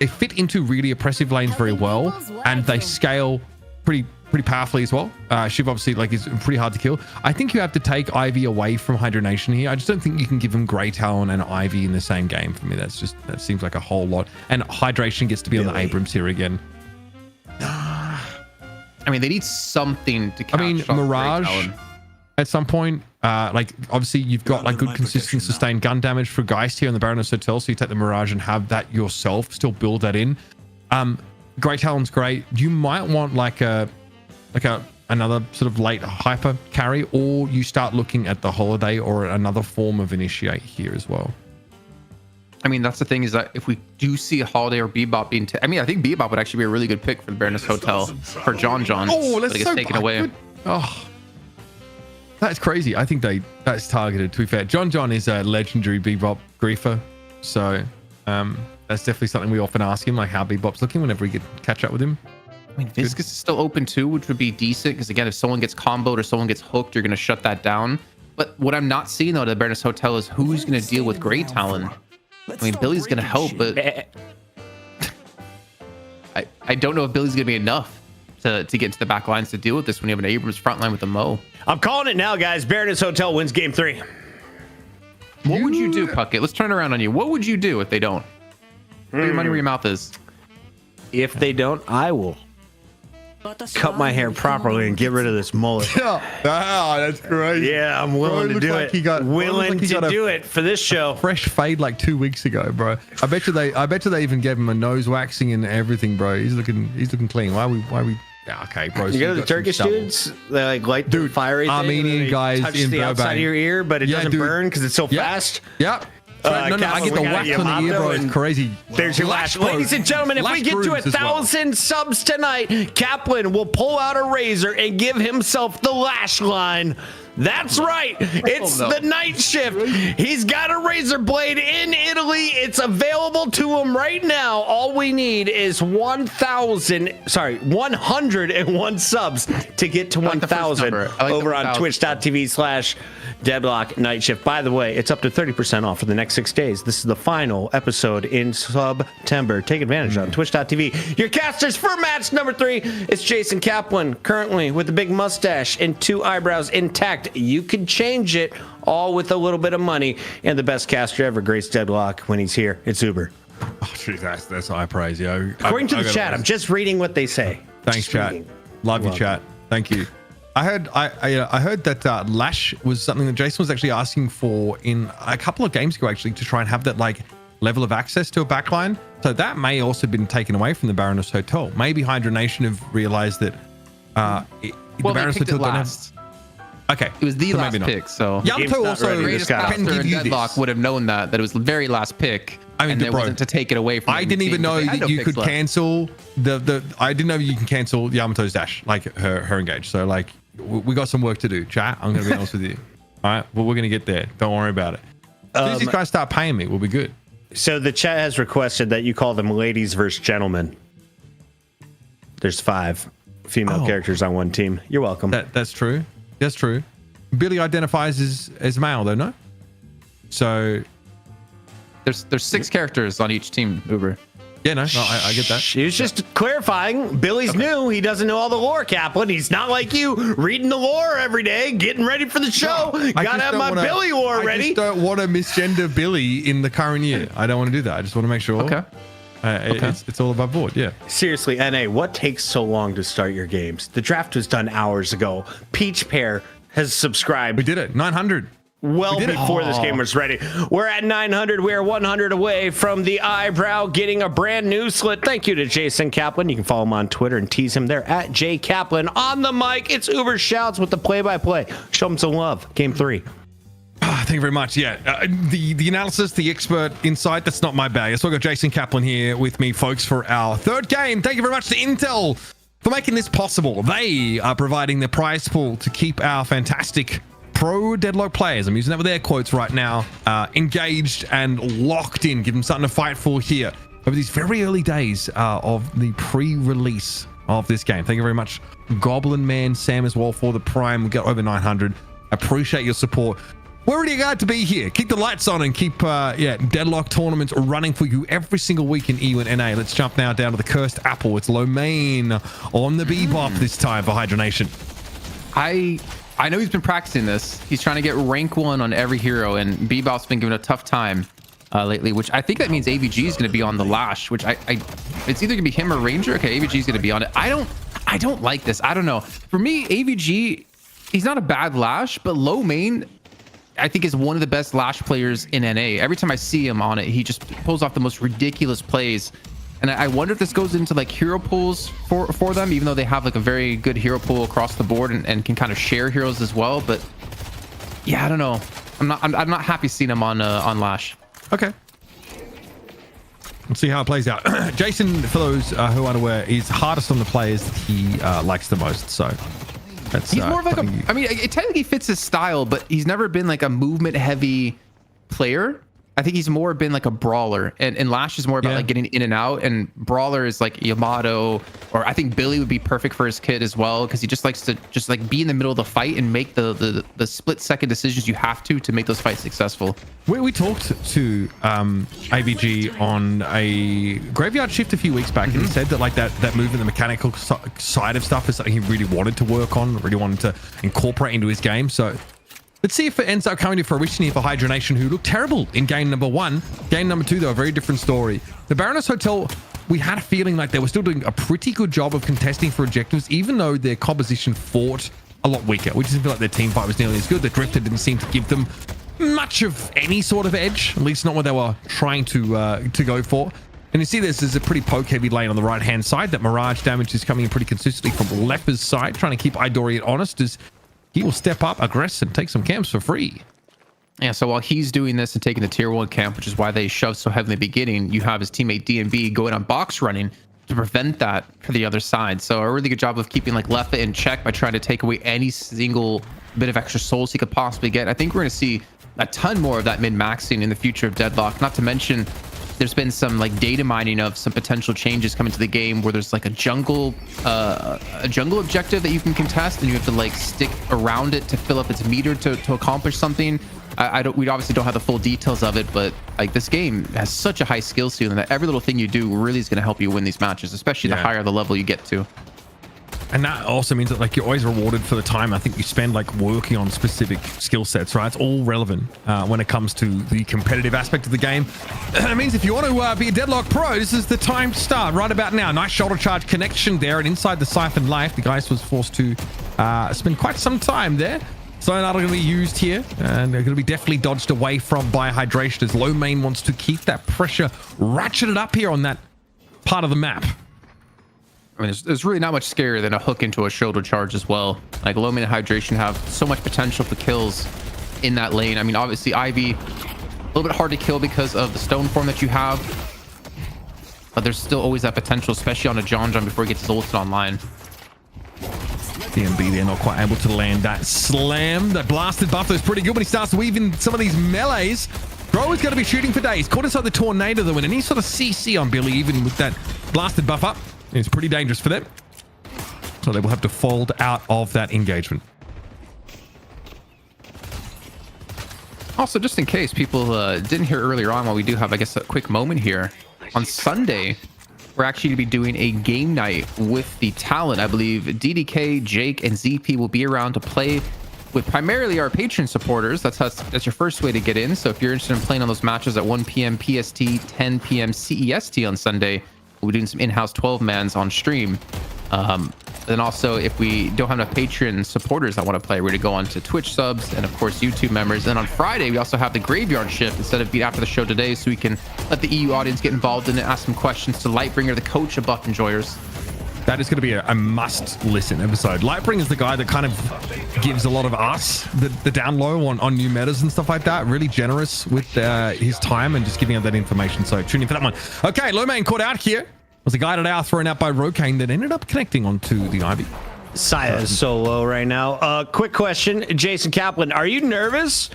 S9: fit into really oppressive lanes very well, and they scale pretty powerfully as well. Shiv obviously like is pretty hard to kill. I think you have to take Ivy away from Hydra Nation here. I just don't think you can give him Grey Talon and Ivy in the same game. For me, that seems like a whole lot. And Hydration gets to be on the Abrams here again.
S3: I mean, they need something to catch.
S9: I mean,
S3: off Grey
S9: Mirage
S3: Talon.
S9: at some point. Like obviously you've got like good consistent sustained gun damage for Geist here on the Baroness Hotel, so you take the Mirage and have that yourself, still build that in. Grey Talon's great. You might want like another sort of late hyper carry, or you start looking at the Holiday or another form of Initiate here as well.
S3: I mean, that's the thing is that if we do see a Holiday or Bebop being, I mean, I think Bebop would actually be a really good pick for the Baroness Hotel for John.
S9: Oh,
S3: but it gets taken away.
S9: good. Oh, that's crazy. I think that's targeted. To be fair, John is a legendary Bebop griefer, so that's definitely something we often ask him, like how Bebop's looking whenever we get catch up with him.
S3: I mean, Viscous is still open too, which would be decent because again, if someone gets comboed or someone gets hooked, you're going to shut that down. But what I'm not seeing though at the Baroness Hotel is who's going to deal with Grey Talon. I mean, Billy's going to help, but I don't know if Billy's going to be enough to get into the back lines to deal with this when you have an Abrams front line with a Mo.
S1: I'm calling it now, guys. Baroness Hotel wins game 3.
S3: What would you do, Puckett? Let's turn around on you. What would you do if they don't? Put your money where your mouth is.
S1: If they don't, I will cut my hair properly and get rid of this mullet.
S9: That's great.
S1: Yeah, I'm willing to do it. Willing to do it for this show.
S9: Fresh fade like 2 weeks ago, bro. I bet you they even gave him a nose waxing and everything, bro. He's looking clean. Why we? Yeah, okay, bro.
S1: You go to the Turkish dudes, they like light the fiery thing,
S9: Armenian
S1: and they
S9: guys
S1: touch
S9: in
S1: the outside
S9: Burbank.
S1: of your ear, but it doesn't
S9: dude.
S1: burn because it's so fast.
S9: Yep. No, I get the wax on the ear, bro. It's crazy.
S1: There's your lash. Ladies and gentlemen, if we get to 1,000 subs tonight, Kaplan will pull out a razor and give himself the lash line. That's right. It's the night shift. He's got a razor blade in Italy. It's available to him right now. All we need is 101 subs to get to 1,000 over on twitch.tv/Deadlock Night Shift. By the way, it's up to 30% off for the next 6 days. This is the final episode in September. Take advantage on twitch.tv. Your casters for match number 3 is Jason Kaplan, currently with the big mustache and 2 eyebrows intact. You can change it all with a little bit of money. And the best caster ever, Grace Deadlock, when he's here. It's Uber.
S9: Oh, geez, that's high praise, yo.
S1: According to the chat, I'm just reading what they say.
S9: Thanks, chat. Love you, chat. Thank you. I heard that Lash was something that Jason was actually asking for in a couple of games ago, actually, to try and have that like level of access to a backline. So that may also have been taken away from the Baroness Hotel. Maybe Hydra Nation have realized that the Baroness Hotel don't have. Okay,
S3: it was the last pick, so
S9: Yamato also
S3: greatest caster in Deadlock would have known that it was the very last pick.
S9: I mean,
S3: and it wasn't to take it away from.
S9: I didn't even know that you could cancel the. I didn't know you can cancel Yamato's dash, like her engage. So like, we got some work to do, chat. I'm gonna be honest with you. All right, well, we're gonna get there. Don't worry about it. As soon as these guys start paying me, we'll be good.
S1: So the chat has requested that you call them ladies versus gentlemen. There's 5 female characters on one team. You're welcome.
S9: That's true. That's true. Billy identifies as male, though, no? So
S3: there's 6 characters on each team, Uber.
S9: Yeah, no, I get that.
S1: He was just clarifying. Billy's new. He doesn't know all the lore, Kaplan. He's not like you, reading the lore every day, getting ready for the show. Gotta have my Billy lore ready.
S9: I just don't want to misgender Billy in the current year. I don't want to do that. I just want to make sure.
S3: Okay.
S9: It's all above board, yeah.
S1: Seriously, NA, what takes so long to start your games? The draft was done hours ago. Peach Pear has subscribed.
S9: We did it. 900.
S1: well before this game was ready. We're at 900. We are 100 away from the eyebrow getting a brand new slit. Thank you to Jason Kaplan. You can follow him on Twitter and tease him there at J Kaplan. On the mic, it's Uber Shouts with the play-by-play. Show him some love. Game 3.
S9: Thank you very much. Yeah, the analysis, the expert insight, that's not my bag. So I've got Jason Kaplan here with me, folks, for our third game. Thank you very much to Intel for making this possible. They are providing the prize pool to keep our fantastic pro Deadlock players, I'm using that with air quotes right now, engaged and locked in. Give them something to fight for here over these very early days of the pre-release of this game. Thank you very much, Goblin Man, Sam as well, for the Prime. We got over 900. Appreciate your support. We're really glad to be here. Keep the lights on and keep Deadlock tournaments running for you every single week in EU and NA. Let's jump now down to the Cursed Apple. It's Lomain on the Bebop this time for Hydra Nation.
S3: I know he's been practicing this. He's trying to get rank 1 on every hero, and Bebop's been given a tough time lately, which I think that means AVG is going to be on the Lash, which it's either going to be him or Ranger. Okay, AVG is going to be on it. I don't like this. I don't know. For me, AVG, he's not a bad Lash, but Lomain, I think, is one of the best Lash players in NA. Every time I see him on it, he just pulls off the most ridiculous plays. And I wonder if this goes into like hero pools for them, even though they have like a very good hero pool across the board and can kind of share heroes as well. But yeah, I don't know. I'm not happy seeing him on Lash.
S9: Okay. Let's see how it plays out. Jason, for those who are unaware, is hardest on the players that he likes the most. So that's
S3: he's more of like I mean, it technically fits his style, but he's never been like a movement heavy player. I think he's more been like a brawler, and Lash is more about like getting in and out, and brawler is like Yamato, or I think Billy would be perfect for his kid as well, because he just likes to just like be in the middle of the fight and make the split second decisions you have to make those fights successful.
S9: We talked to AVG on a graveyard shift a few weeks back, and he said that like that movement, the mechanical side of stuff is something he really wanted to work on, really wanted to incorporate into his game. So let's see if it ends up coming to fruition here for Hydra Nation, who looked terrible in game number 1. Game number 2, though, a very different story. The Baroness Hotel, we had a feeling like they were still doing a pretty good job of contesting for objectives, even though their composition fought a lot weaker. We just didn't feel like their team fight was nearly as good. The Drifter didn't seem to give them much of any sort of edge, at least not what they were trying to go for. And you see there's a pretty poke-heavy lane on the right-hand side. That Mirage damage is coming in pretty consistently from Leper's side, trying to keep Idorian honest as he will step up, aggress, and take some camps for free.
S3: Yeah, so while he's doing this and taking the tier 1 camp, which is why they shoved so heavily in the beginning, you have his teammate DNB going on box running to prevent that for the other side. So a really good job of keeping like Lefa in check by trying to take away any single bit of extra souls he could possibly get. I think we're going to see a ton more of that mid-maxing in the future of Deadlock. Not to mention, there's been some like data mining of some potential changes coming to the game where there's like a jungle objective that you can contest, and you have to like stick around it to fill up its meter to accomplish something. We obviously don't have the full details of it, but like this game has such a high skill ceiling that every little thing you do really is going to help you win these matches, especially the higher the level you get to.
S9: And that also means that like you're always rewarded for the time I think you spend like working on specific skill sets, right? It's all relevant when it comes to the competitive aspect of the game. That means if you want to be a Deadlock pro, this is the time to start right about now. Nice shoulder charge connection there, and inside the Siphon Life, the Geist was forced to spend quite some time there. So that are going to be used here, and they're going to be definitely dodged away from by Hydration as Lomain wants to keep that pressure ratcheted up here on that part of the map.
S3: I mean, there's really not much scarier than a hook into a shoulder charge as well. Like Lomain and Hydration have so much potential for kills in that lane. I mean, obviously Ivy, a little bit hard to kill because of the stone form that you have, but there's still always that potential, especially on a John before he gets his ultimate online.
S9: DMB there not quite able to land that slam. That blasted buff is pretty good when he starts weaving some of these melees. Bro is going to be shooting for days. Caught inside the tornado though, and any sort of CC on Billy, even with that blasted buff up, it's pretty dangerous for them. So they will have to fold out of that engagement.
S3: Also, just in case people didn't hear earlier on, while we do have, I guess, a quick moment here, on Sunday, we're actually going to be doing a game night with the talent. I believe DDK, Jake, and ZP will be around to play with primarily our Patreon supporters. That's your first way to get in. So if you're interested in playing on those matches at 1 p.m. PST, 10 p.m. CEST on Sunday, we'll be doing some in-house 12-mans on stream. Then also, if we don't have enough Patreon supporters that want to play, we're going to go on to Twitch subs and, of course, YouTube members. And on Friday, we also have the Graveyard Shift instead of beat after the show today, so we can let the EU audience get involved in it, ask some questions to Lightbringer, the coach of Buff Enjoyers.
S9: That is going to be a must-listen episode. Lightbringer is the guy that kind of gives a lot of us the down low on new metas and stuff like that. Really generous with his time and just giving out that information. So tune in for that one. Okay, Lomain caught out here. Was a guided arrow thrown out by Rokane that ended up connecting onto the Ivy.
S1: Saya is so low right now. Quick question, Jason Kaplan, are you nervous?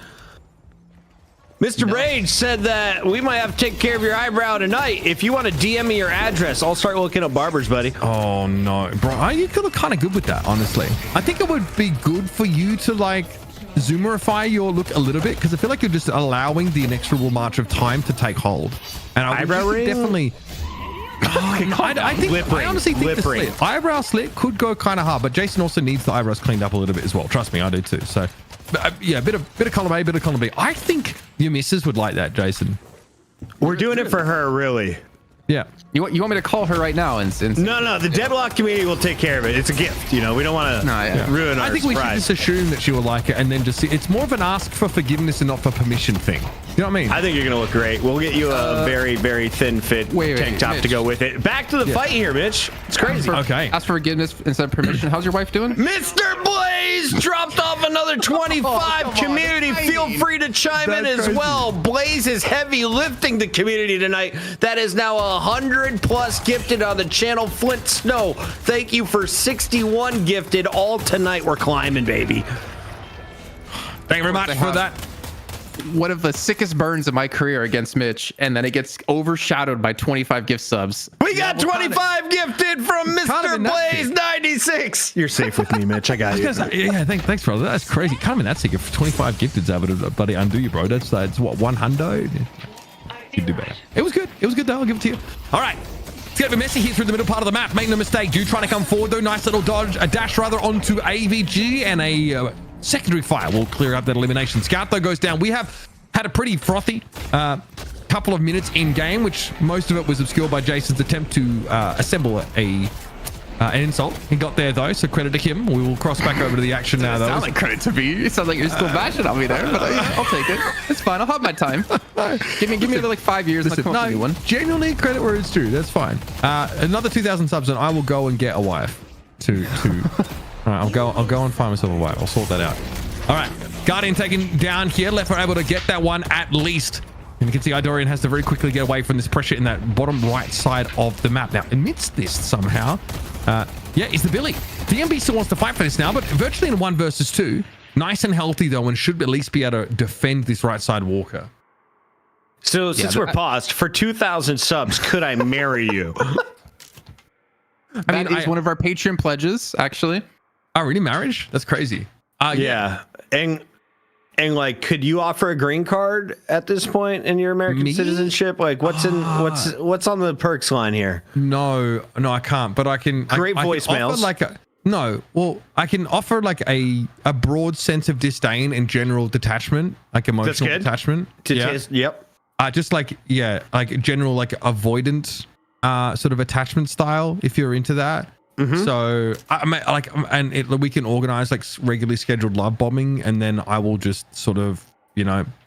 S1: Mr. Rage said that we might have to take care of your eyebrow tonight. If you want to DM me your address, I'll start looking up barbers, buddy.
S9: Oh no, bro, you look kind of good with that, honestly. I think it would be good for you to like zoomerify your look a little bit, because I feel like you're just allowing the inexorable march of time to take hold. And I
S1: eyebrow ring?
S9: definitely. I honestly think the slit, eyebrow slit could go kind of hard, but Jason also needs the eyebrows cleaned up a little bit as well. Trust me, I do too. So, yeah, bit of column A, bit of column B. I think your missus would like that, Jason.
S1: We're doing it for her, really.
S9: Yeah.
S3: You want me to call her right now?
S1: No, the Deadlock community will take care of it. It's a gift, you know. We don't want to ruin our
S9: I think we should just assume that she will like it, and then just see. It's more of an ask for forgiveness and not for permission thing. You know what I mean?
S1: I think you're gonna look great. We'll get you a very, very thin fit tank top
S3: Mitch.
S1: to go with it. Back to the fight here, Mitch. It's crazy.
S9: Okay.
S3: Ask for forgiveness instead of permission. How's your wife doing?
S1: Mr. Blaze dropped off another 25 community. Feel free to chime in as well. Blaze is heavy lifting the community tonight. That is now 100 plus gifted on the channel. Flint Snow, thank you for 61 gifted all tonight. We're climbing, baby.
S9: Thank you very much for that.
S3: One of the sickest burns of my career against Mitch, and then it gets overshadowed by 25 gift subs.
S1: We got 25 gifted from Mr. Blaze 96. You're safe with me, Mitch. I got you.
S9: Yeah, thanks, brother. That's crazy. Can't even that sick. If 25 gifted's able to bloody undo you, bro. That's what, 100? You'd do better. It was good. It was good, though. I'll give it to you. All right. It's going to be messy here through the middle part of the map. Make no mistake. Dude trying to come forward, though. Nice little dodge. A dash, rather, onto AVG, and a secondary fire will clear up that elimination. Scout, though, goes down. We have had a pretty frothy couple of minutes in game, which most of it was obscured by Jason's attempt to assemble an insult. He got there, though, so credit to him. We will cross back over to the action now, though.
S3: Sounds like credit to me. It sounds like you're still bashing on me there, but I'll take it. It's fine. I'll have my time. Give me another like 5 years.
S9: Listen, no, one. Genuinely credit where it's due. That's fine. Another 2,000 subs, and I will go and get a wife. All right, I'll go and find myself a wife. I'll sort that out. All right, Guardian taken down here. Left are able to get that one at least. And you can see Idorian has to very quickly get away from this pressure in that bottom right side of the map. Now, amidst this somehow, is the Billy. DMB still wants to fight for this now, but virtually in 1 versus 2. Nice and healthy, though, and should at least be able to defend this right side walker.
S1: So, since we're paused, for 2,000 subs, could I marry you?
S3: That is one of our Patreon pledges, actually.
S9: Oh, really? Marriage? That's crazy.
S1: Yeah. And like, could you offer a green card at this point in your American citizenship? Like, what's on the perks line here?
S9: No, I can't. But I can.
S1: Great voicemails.
S9: I can offer like a broad sense of disdain and general detachment, like emotional detachment.
S1: Yep.
S9: Just like general like avoidant sort of attachment style. If you're into that. Mm-hmm. So we can organize like regularly scheduled love bombing, and then I will just sort of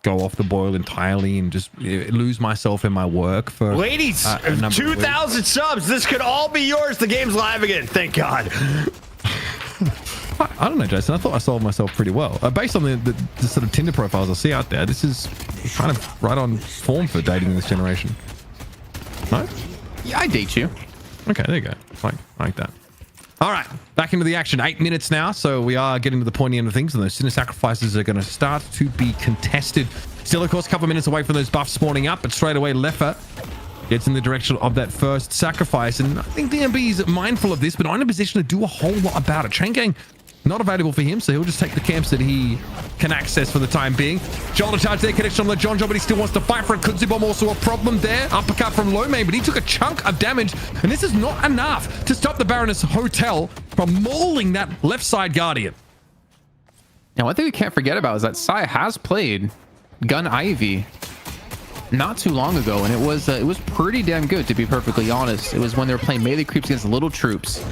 S9: go off the boil entirely and just lose myself in my work for
S1: ladies. 2,000 subs. This could all be yours. The game's live again. Thank God.
S9: I don't know, Jason. I thought I sold myself pretty well based on the sort of Tinder profiles I see out there. This is kind of right on form for dating in this generation. No?
S3: Yeah, I date you.
S9: Okay, there you go. Like that. All right, back into the action. 8 minutes now, so we are getting to the pointy end of things, and those sinner sacrifices are going to start to be contested. Still, of course, a couple of minutes away from those buffs spawning up, but straight away, Leffa gets in the direction of that first sacrifice, and I think DMB is mindful of this, but not in a position to do a whole lot about it. Chain Gang not available for him, so he'll just take the camps that he can access for the time being. Shoulder charge there, connection on the John, but he still wants to fight for it. Kudzu Bomb also a problem there. Uppercut from Lomain, but he took a chunk of damage, and this is not enough to stop the Baroness Hotel from mauling that left side Guardian.
S3: Now, one thing we can't forget about is that Sai has played Gun Ivy not too long ago, and it was pretty damn good, to be perfectly honest. It was when they were playing melee creeps against little troops.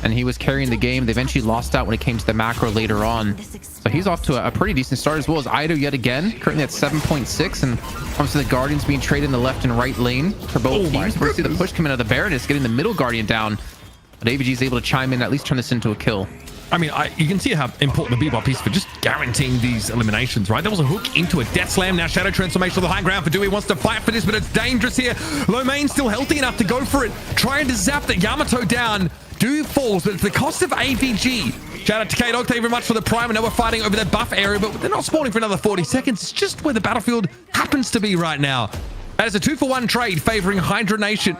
S3: and he was carrying the game. They eventually lost out when it came to the macro later on. So he's off to a pretty decent start, as well as Ido yet again, currently at 7.6, and obviously the Guardians being traded in the left and right lane for both teams. We're going to see the push coming out of the Baroness, getting the middle Guardian down, but AVG is able to chime in, at least turn this into a kill.
S9: I mean, you can see how important the Bebop is for just guaranteeing these eliminations, right? There was a hook into a death slam. Now Shadow Transformation on the high ground for Dewey. Wants to fight for this, but it's dangerous here. Lomain still healthy enough to go for it. Trying to zap the Yamato down. Dewey falls, but it's the cost of AVG. Shout out to K-Dog. Thank you very much for the prime. And now we're fighting over that buff area, but they're not spawning for another 40 seconds. It's just where the battlefield happens to be right now. That is a 2-for-1 trade favoring Hydra Nation.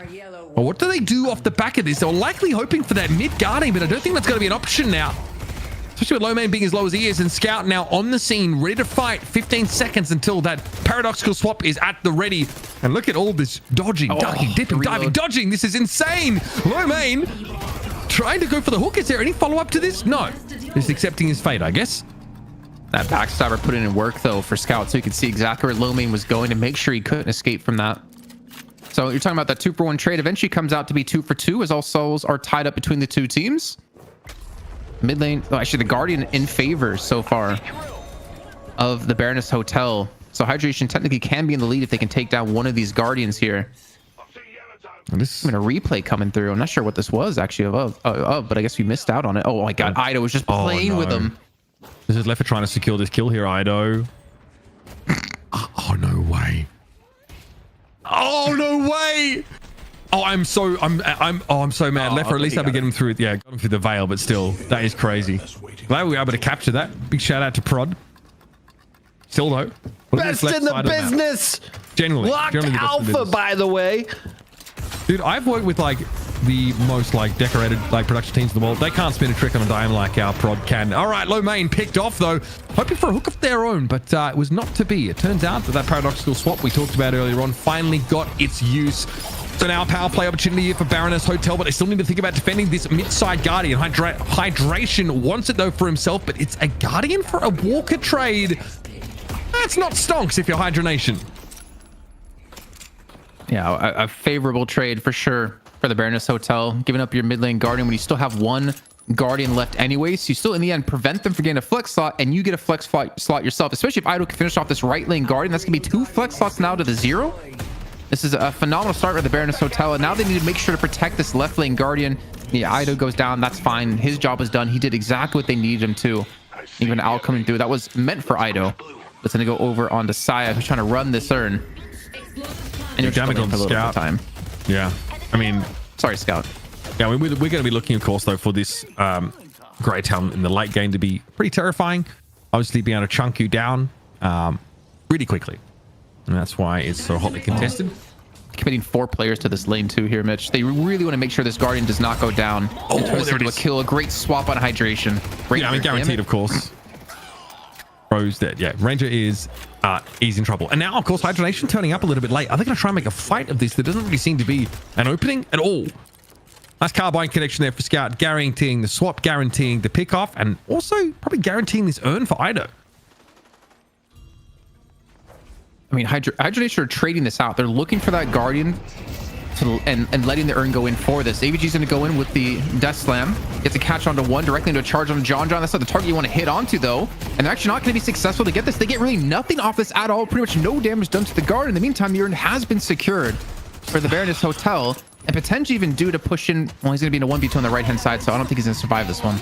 S9: Well, what do they do off the back of this? They're likely hoping for that mid guarding, but I don't think that's going to be an option now. Especially with Lomain being as low as he is, and Scout now on the scene, ready to fight. 15 seconds until that paradoxical swap is at the ready. And look at all this dodging, ducking, dipping, diving, dodging. This is insane. Lomain trying to go for the hook. Is there any follow-up to this? No. Just accepting his fate, I guess.
S3: That backstabber put in work, though, for Scout, so he could see exactly where Lomain was going to make sure he couldn't escape from that. So you're talking about that 2-for-1 trade. Eventually comes out to be 2-for-2, as all souls are tied up between the two teams. Mid lane, actually the Guardian in favor so far of the Baroness Hotel. So Hydra Nation technically can be in the lead if they can take down one of these Guardians here.
S9: This
S3: a replay coming through. I'm not sure what this was actually but I guess we missed out on it. Oh my god, Ido was just playing with them.
S9: This is Leffa trying to secure this kill here, Ido. Oh, no way. Oh, no way. Oh, I'm so mad. Leffa at least had to get him through. Yeah, got him through the veil, but still, that is crazy. Glad we were able to capture that. Big shout out to Prod. Still though,
S1: best in the business.
S9: Generally,
S1: Locked alpha, by the way.
S9: Dude, I've worked with like the most like decorated like production teams in the world. They can't spin a trick on a dime like our Prod can. All right, Lomain picked off though, hoping for a hook of their own, but it was not to be. It turns out that paradoxical swap we talked about earlier on finally got its use. So now power play opportunity here for Baroness Hotel, but they still need to think about defending this mid-side Guardian. Hydration wants it though for himself, but it's a Guardian for a Walker trade. That's not stonks if you're Hydra Nation.
S3: Yeah, a favorable trade for sure for the Baroness Hotel. Giving up your mid lane Guardian when you still have one Guardian left anyway. So you still in the end prevent them from getting a flex slot, and you get a flex slot yourself, especially if Ido can finish off this right lane Guardian. That's going to be 2 flex slots now to the 0. This is a phenomenal start with the Baroness Hotel, and now they need to make sure to protect this left lane Guardian. Yeah, Ido goes down. That's fine. His job was done. He did exactly what they needed him to. Even Al coming through. That was meant for Ido. It's going to go over onto Saya, who's trying to run this urn. And you're
S9: damage on Scout.
S3: Time.
S9: Yeah. I mean... Sorry,
S3: Scout.
S9: Yeah, we're going to be looking, of course, though, for this great talent in the late game to be pretty terrifying. Obviously, being able to chunk you down really quickly. And that's why it's so hotly contested.
S3: Committing 4 players to this lane too here, Mitch. They really want to make sure this Guardian does not go down.
S9: Oh,
S3: turn this into a kill. A great swap on Hydration.
S9: Yeah, I mean, guaranteed, of course. Bro's dead. Yeah, Ranger is he's in trouble. And now, of course, Hydra Nation turning up a little bit late. Are they going to try and make a fight of this? There doesn't really seem to be an opening at all. Nice carbine connection there for Scout, guaranteeing the swap, guaranteeing the pickoff, and also probably guaranteeing this urn for Ido.
S3: I mean, Hydra Nation are trading this out. They're looking for that Guardian and letting the urn go in for this. AVG's going to go in with the Death Slam. Get to catch onto one directly into a charge on John. That's not the target you want to hit onto, though. And they're actually not going to be successful to get this. They get really nothing off this at all. Pretty much no damage done to the guard. In the meantime, the urn has been secured for the Baroness Hotel. And potentially even due to push in... Well, he's going to be in a 1v2 on the right-hand side, so I don't think he's going to survive this one.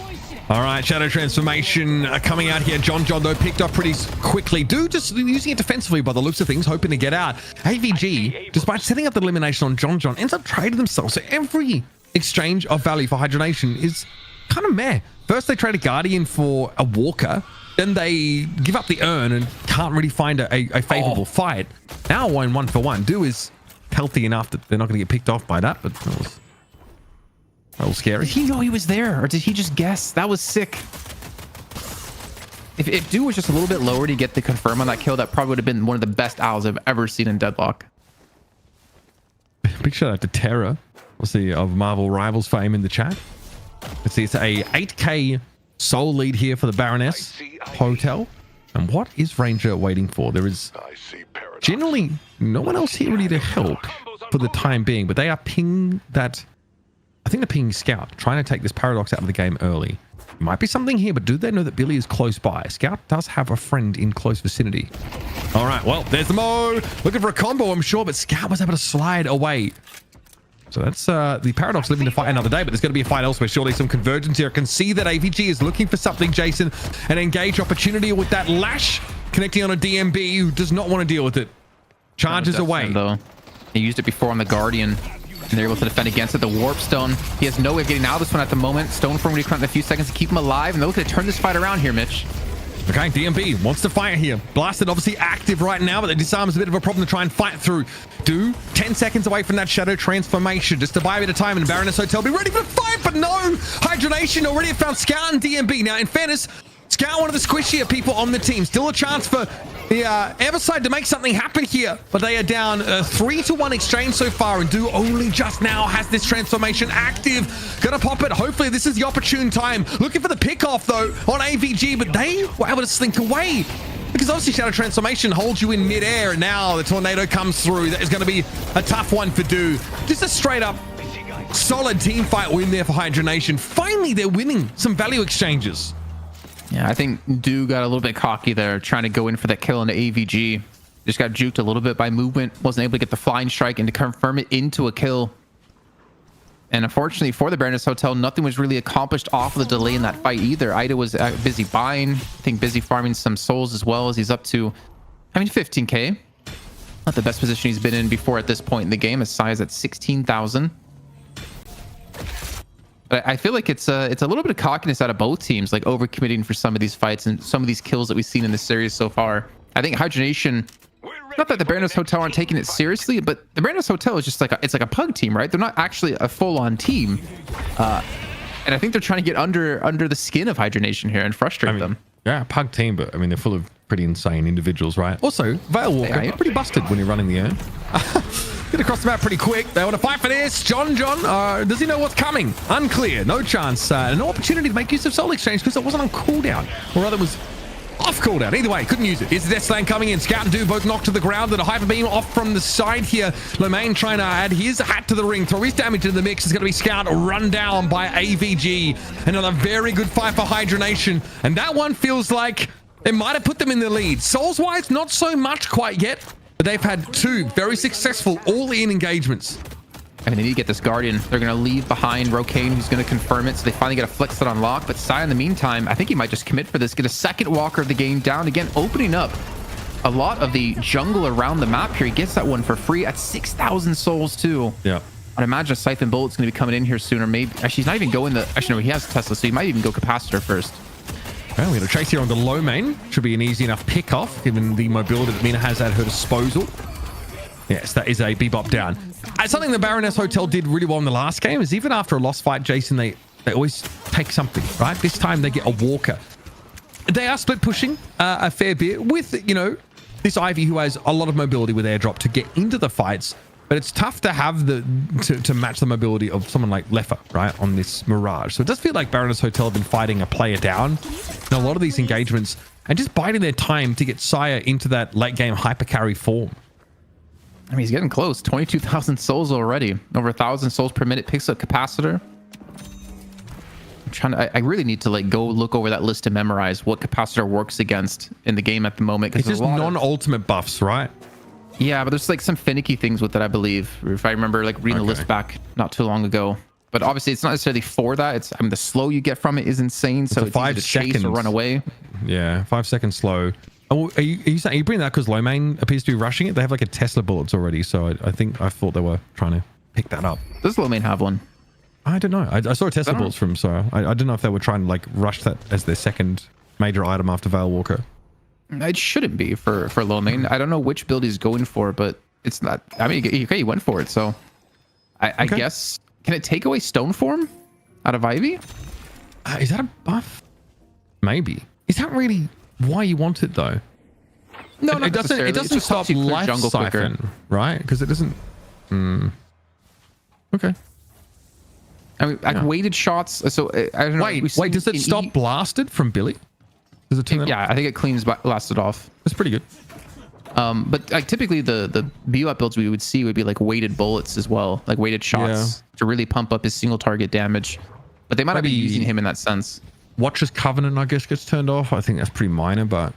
S9: All right, Shadow Transformation coming out here. John, though, picked up pretty quickly. Dude just using it defensively by the looks of things, hoping to get out. AVG, despite setting up the elimination on John, ends up trading themselves. So every exchange of value for Hydra Nation is kind of meh. First, they trade a Guardian for a Walker. Then they give up the urn and can't really find a favorable fight. Now, 1-for-1. Do is healthy enough that they're not going to get picked off by that, but that was a little scary.
S3: Did he know he was there, or did he just guess? That was sick. If Dew was just a little bit lower to get the confirm on that kill, that probably would have been one of the best owls I've ever seen in Deadlock.
S9: Big shout out to Terra. We'll see of Marvel Rivals fame in the chat. Let's see, it's a 8k soul lead here for the Baroness Hotel. And what is Ranger waiting for? There is generally no one else here really to help for the time being, but they are pinging that I think they're pinging Scout, trying to take this Paradox out of the game early. Might be something here, but do they know that Billy is close by? Scout does have a friend in close vicinity. All right, well, there's the Mo. Looking for a combo, I'm sure, but Scout was able to slide away. So that's the Paradox living to fight another day, but there's going to be a fight elsewhere. Surely some convergence here. I can see that AVG is looking for something, Jason. An engage opportunity with that Lash connecting on a DMB who does not want to deal with it. Charges away.
S3: Though. He used it before on the Guardian, and they're able to defend against it. The Warp Stone. He has no way of getting out of this one at the moment. Stoneform will recount in a few seconds to keep him alive, and they're looking to turn this fight around here, Mitch.
S9: Okay, DMB wants to fight here. Blasted obviously active right now, but the disarm is a bit of a problem to try and fight through. 10 seconds away from that shadow transformation just to buy a bit of time, and Baroness Hotel be ready for the fight, but no! Hydra Nation already have found Scout and DMB. Now, in fairness, Scout, one of the squishier people on the team. Still a chance for the Everside to make something happen here, but they are down 3-1 exchange so far, and Do only just now has this transformation active. Gonna pop it. Hopefully this is the opportune time. Looking for the pick off though on AVG, but they were able to slink away because obviously Shadow Transformation holds you in midair, and now the tornado comes through. That is going to be a tough one for Do. Just a straight up solid team fight win there for Hydra Nation. Finally they're winning some value exchanges.
S3: Yeah, I think Do got a little bit cocky there, trying to go in for that kill into AVG. Just got juked a little bit by movement. Wasn't able to get the flying strike and to confirm it into a kill. And unfortunately for the Baroness Hotel, nothing was really accomplished off of the delay in that fight either. Ida was busy buying, I think busy farming some souls as well, as he's up to, 15k. Not the best position he's been in before at this point in the game. His size at 16,000. But I feel like it's a little bit of cockiness out of both teams, like overcommitting for some of these fights and some of these kills that we've seen in this series so far. I think Hydra Nation, not that the Baroness Hotel aren't taking it seriously, but the Baroness Hotel is just like it's like a pug team, right? They're not actually a full-on team, and I think they're trying to get under the skin of Hydra Nation here and frustrate them.
S9: Yeah, pug team, but they're full of pretty insane individuals, right? Also, Veil Walker, pretty busted when you're running the air. Get across the map pretty quick. They want to fight for this. John, does he know what's coming? Unclear. No chance. No opportunity to make use of Soul Exchange because it wasn't on cooldown. Or rather, it was off cooldown. Either way, couldn't use it. Here's the Death Slam coming in. Scout and Do both knocked to the ground. And a Hyper Beam off from the side here. Lomain trying to add his hat to the ring. Throw his damage into the mix. It's going to be Scout run down by AVG. Another very good fight for Hydra Nation. And that one feels like it might have put them in the lead. Souls-wise, not so much quite yet. But they've had two very successful all-in engagements.
S3: They need to get this Guardian. They're going to leave behind Rokane, who's going to confirm it. So they finally get a flex that unlock. But Sai, in the meantime, I think he might just commit for this. Get a second Walker of the game down again, opening up a lot of the jungle around the map here. He gets that one for free at 6,000 souls too.
S9: Yeah.
S3: I'd imagine a Siphon Bullet's going to be coming in here sooner. Maybe actually, he's not even going the. Actually, no, he has Tesla, so he might even go Capacitor first.
S9: Well, we got a chase here on the low main. Should be an easy enough pick off, given the mobility that Mina has at her disposal. Yes, that is a bebop down. Something the Baroness Hotel did really well in the last game is even after a lost fight, Jason, they always take something, right? This time they get a Walker. They are split pushing a fair bit with, this Ivy who has a lot of mobility with airdrop to get into the fights. But it's tough to have to match the mobility of someone like Leffa, right, on this Mirage. So it does feel like Baroness Hotel have been fighting a player down in a lot of these engagements and just biding their time to get Saya into that late game hyper carry form.
S3: He's getting close. 22,000 souls already. Over 1,000 souls per minute. Picks up Capacitor. I really need to go look over that list to memorize what Capacitor works against in the game at the moment.
S9: It's just non-ultimate buffs, right?
S3: Yeah, but there's some finicky things with it, I believe. If I remember reading the list back not too long ago. But obviously it's not necessarily for that. It's the slow you get from it is insane. So it's
S9: 5
S3: easy to chase or run away.
S9: Yeah, 5 second slow. Oh, are you bringing that because Lomain appears to be rushing it? They have a Tesla bullets already, so I thought they were trying to pick that up.
S3: Does Lomain have one?
S9: I don't know. I saw a Tesla bullets from, so I don't know if they were trying to rush that as their second major item after Veil Walker.
S3: It shouldn't be for Lomain. I don't know which build he's going for, but it's not. He went for it, so I guess. Can it take away Stone Form out of Ivy?
S9: Is that a buff? Maybe. Is that really why you want it though?
S3: No,
S9: it doesn't. It doesn't stop life
S3: jungle
S9: siphon,
S3: quicker,
S9: right? Because it doesn't. Okay.
S3: Weighted shots. So I don't know.
S9: Wait. Does it stop blasted from Billy? Does it turn?
S3: Yeah, I think it cleans blasted off.
S9: That's pretty good.
S3: But like typically the BUP builds we would see would be like weighted bullets as well, like weighted shots to really pump up his single target damage. But they might not be using him in that sense.
S9: Watcher's Covenant, I guess, gets turned off. I think that's pretty minor, but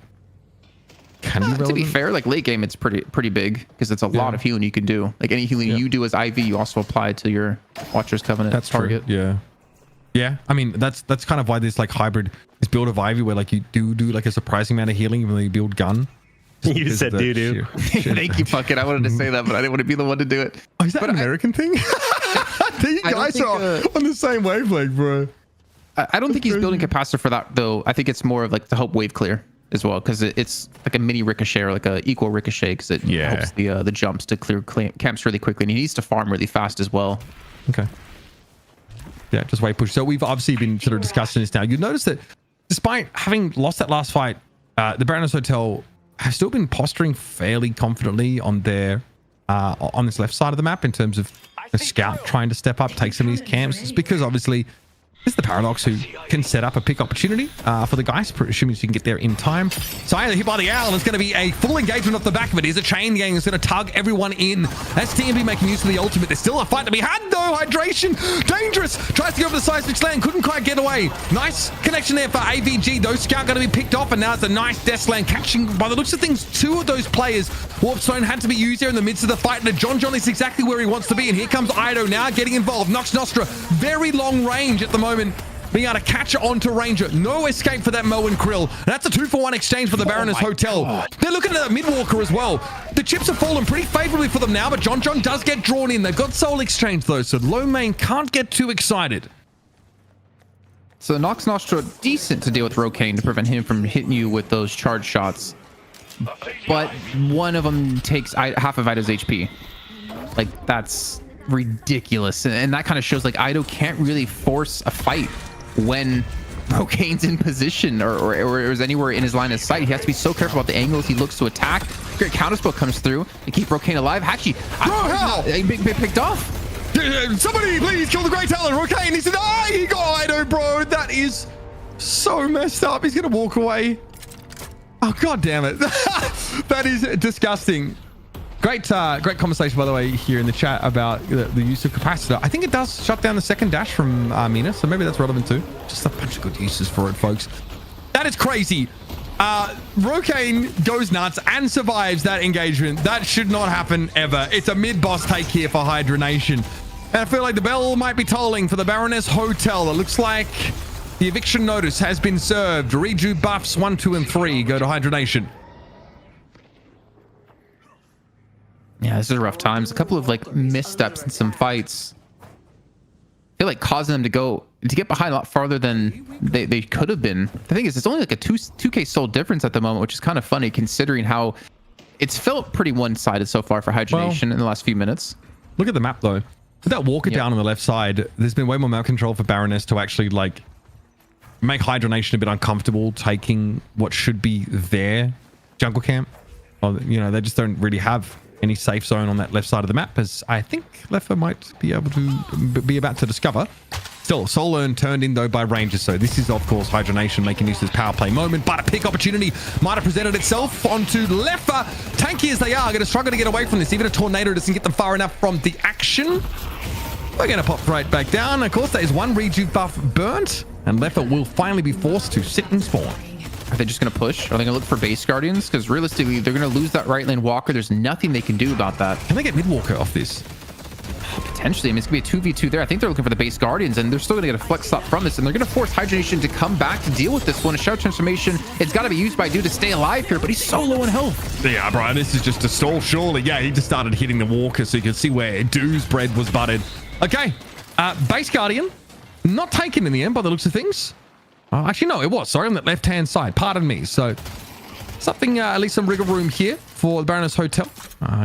S9: can be relevant.
S3: To be fair, like late game, it's pretty big because it's a lot of healing you can do. Like any healing you do as IV, you also apply to your Watcher's Covenant target.
S9: True. Yeah. I mean, that's kind of why this like hybrid is build of Ivy, where like you do like a surprising amount of healing even though you build gun.
S1: You said doo-doo.
S3: Thank you, Puckett. I wanted to say that, but I didn't want to be the one to do it.
S9: Oh, is that an American thing? You guys are on the same wavelength, bro.
S3: I don't think he's building capacitor for that though. I think it's more of like to help wave clear as well, because it's like a mini ricochet or like a equal ricochet, because it helps the jumps to clear camps really quickly, and he needs to farm really fast as well.
S9: Okay. Yeah, just wave push. So we've obviously been sort of discussing this now. You notice that despite having lost that last fight, the Baroness Hotel have still been posturing fairly confidently on their on this left side of the map in terms of a scout trying to step up, take some of these camps. It's because obviously it's the Paradox who can set up a pick opportunity for the guys, assuming you can get there in time. So either hit by the owl, it's going to be a full engagement off the back of it. Is a chain gang that's going to tug everyone in. That's TMB making use of the ultimate. There's still a fight to be had though. Hydration, dangerous. Tries to go over the seismic slam, couldn't quite get away. Nice connection there for AVG. Those scout going to be picked off, and now it's a nice death slam catching. By the looks of things, two of those players, Warp Stone had to be used there in the midst of the fight, and John is exactly where he wants to be. And here comes Ido now getting involved. Nox Nostra, very long range at the moment, being able to catch onto Ranger. No escape for that Mo and Krill. And that's a 2-for-1 exchange for the Baroness Hotel. God. They're looking at that Midwalker as well. The chips have fallen pretty favorably for them now, but John does get drawn in. They've got Soul Exchange though, so low main can't get too excited.
S3: So Nox Nostra, decent to deal with Rokane to prevent him from hitting you with those charge shots. But one of them takes half of Ido's HP. Like, that's ridiculous. And that kind of shows like Ido can't really force a fight when Rokane's in position or is anywhere in his line of sight. He has to be so careful about the angles he looks to attack. Great counterspell comes through to keep Rokane alive. Hachi, big picked off.
S9: Somebody please kill the Great Talon. Rokane, he said, he got Ido, bro. That is so messed up. He's gonna walk away. Oh, god damn it. That is disgusting. Great conversation, by the way, here in the chat about the use of capacitor. I think it does shut down the second dash from Mina, so maybe that's relevant too. Just a bunch of good uses for it, folks. That is crazy. Rokane goes nuts and survives that engagement. That should not happen ever. It's a mid-boss take here for Hydra Nation. And I feel like the bell might be tolling for the Baroness Hotel. It looks like the eviction notice has been served. Reju buffs 1, 2, and 3 go to Hydra Nation.
S3: Yeah, this is rough times. A couple of like missteps in some fights. I feel like causing them to get behind a lot farther than they could have been. The thing is, it's only like a 2k soul difference at the moment, which is kind of funny considering how it's felt pretty one-sided so far for Hydra Nation in the last few minutes.
S9: Look at the map though. With that walker down on the left side, there's been way more map control for Baroness to actually like make Hydra Nation a bit uncomfortable taking what should be their jungle camp. Or, you know, they just don't really have any safe zone on that left side of the map, as I think Leffa might be able to be about to discover. Still, Soul Urn turned in though by Rangers, so this is of course Hydra Nation making use of this power play moment, but a pick opportunity might have presented itself onto Leffa. Tanky as they are going to struggle to get away from this. Even a tornado doesn't get them far enough from the action. We're going to pop right back down. Of course, there is one rejuve buff burnt, and Leffa will finally be forced to sit and spawn.
S3: Are they just going to push? Are they going to look for base guardians? Because realistically, they're going to lose that right lane walker. There's nothing they can do about that.
S9: Can they get mid walker off this?
S3: Potentially. I mean, it's going to be a 2v2 there. I think they're looking for the base guardians, and they're still going to get a flex stop from this, and they're going to force Hydra Nation to come back to deal with this one. A shout transformation. It's got to be used by Dude to stay alive here, but he's so low in health.
S9: Yeah, bro, this is just a stall, surely. Yeah, he just started hitting the walker, so you can see where Doo's bread was buttered. Okay, base guardian. Not taken in the end by the looks of things. Actually, no, it was. Sorry, on that left-hand side. Pardon me. So, something, at least some wriggle room here for the Baroness Hotel.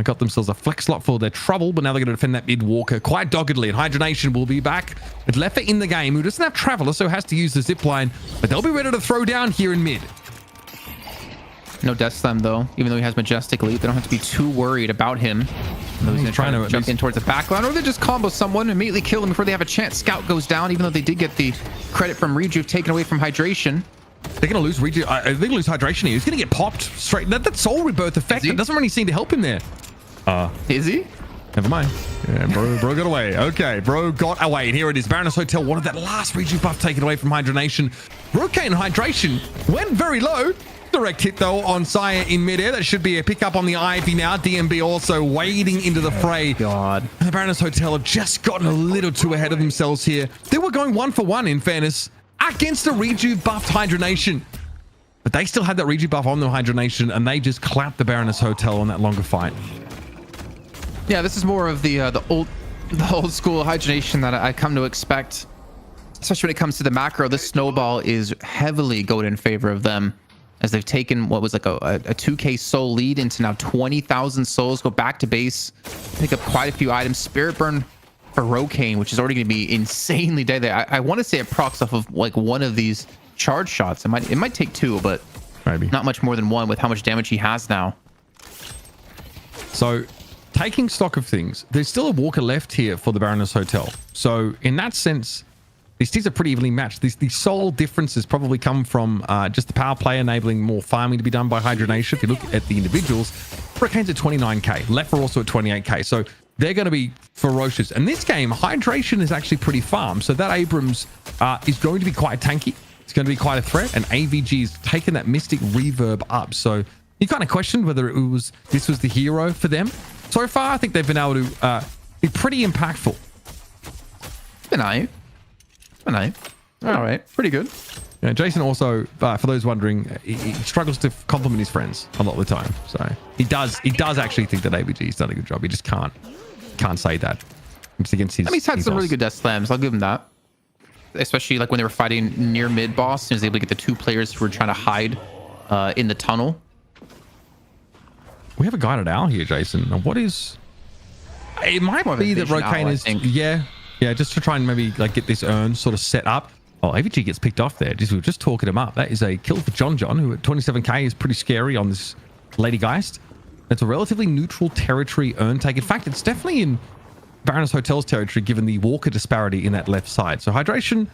S9: Got themselves a flex slot for their trouble, but now they're going to defend that mid-walker quite doggedly. And Hydra Nation will be back with Leffa in the game, who doesn't have Traveler, so has to use the zipline. But they'll be ready to throw down here in mid.
S3: No Death Slam, though. Even though he has Majestic Leap, they don't have to be too worried about him. He's trying to jump in towards the backline, or they just combo someone and immediately kill him before they have a chance. Scout goes down, even though they did get the credit from Rejuve taken away from Hydration.
S9: They're going to lose Regi. They're going to lose hydration here. He's going to get popped straight. That soul rebirth effect, it doesn't really seem to help him there.
S3: Is he?
S9: Never mind. Yeah, bro got away. Okay, bro got away. And here it is. Baroness Hotel wanted that last Regi buff taken away from Hydra Nation. Rocane Hydration went very low. Direct hit though on Saya in midair. That should be a pickup on the Ivy now. DMB also wading into the fray.
S4: God.
S9: The Baroness Hotel have just gotten a little too ahead of themselves here. They were going 1 for 1 in fairness against a Reju buffed Hydra Nation. But they still had that Reju buff on the Hydra Nation and they just clapped the Baroness Hotel on that longer fight.
S3: Yeah, this is more of the old school Hydra Nation that I come to expect, especially when it comes to the macro. This snowball is heavily going in favor of them, as they've taken what was like a 2k soul lead into now 20,000 souls. Go back to base, pick up quite a few items. Spirit burn for Rocane, which is already going to be insanely deadly. I want to say it procs off of like one of these charge shots. It might take 2, but
S9: maybe
S3: not much more than 1 with how much damage he has now.
S9: So taking stock of things, there's still a walker left here for the Baroness Hotel. So in that sense, these teams are pretty evenly matched. The sole differences probably come from just the power play enabling more farming to be done by Hydra Nation. If you look at the individuals, Hurricane's at 29k, Left are also at 28k. So they're going to be ferocious. And this game, Hydration is actually pretty farmed. So that Abrams is going to be quite tanky. It's going to be quite a threat. And AVG is taking that Mystic reverb up. So you kind of questioned whether this was the hero for them. So far, I think they've been able to be pretty impactful.
S3: Good night. All right, pretty good.
S9: Yeah, Jason also, for those wondering, he struggles to compliment his friends a lot of the time. So he does actually think that ABG's done a good job. He just can't say that. It's against his.
S3: I mean, he's had
S9: his
S3: some
S9: boss.
S3: really good death slams. I'll give him that. Especially like when they were fighting near mid boss, he was able to get the 2 players who were trying to hide in the tunnel.
S9: We have a guided owl here, Jason. Now, what is? It might be that Rocane is. Yeah, just to try and maybe like get this urn sort of set up. Oh, AVG gets picked off there. We were just talking him up. That is a kill for John, who at 27k is pretty scary on this Lady Geist. It's a relatively neutral territory urn take. In fact, it's definitely in Baroness Hotel's territory, given the walker disparity in that left side. So Hydration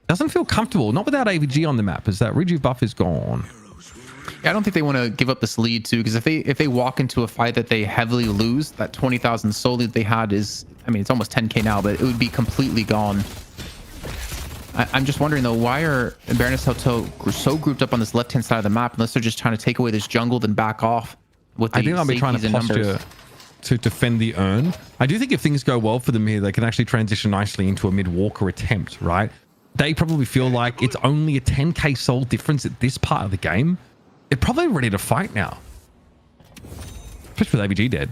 S9: doesn't feel comfortable, not without AVG on the map, as that Reju buff is gone.
S3: Yeah, I don't think they want to give up this lead too, because if they walk into a fight that they heavily lose, that 20,000 soul lead they had is, I mean, it's almost 10k now, but it would be completely gone. I'm just wondering though, why are Baroness Hotel so grouped up on this left-hand side of the map, unless they're just trying to take away this jungle, then back off with the
S9: I think I'll be trying to posture to defend the urn. I do think if things go well for them here, they can actually transition nicely into a mid-walker attempt, right? They probably feel like it's only a 10k soul difference at this part of the game. They're probably ready to fight now. Especially with AVG dead.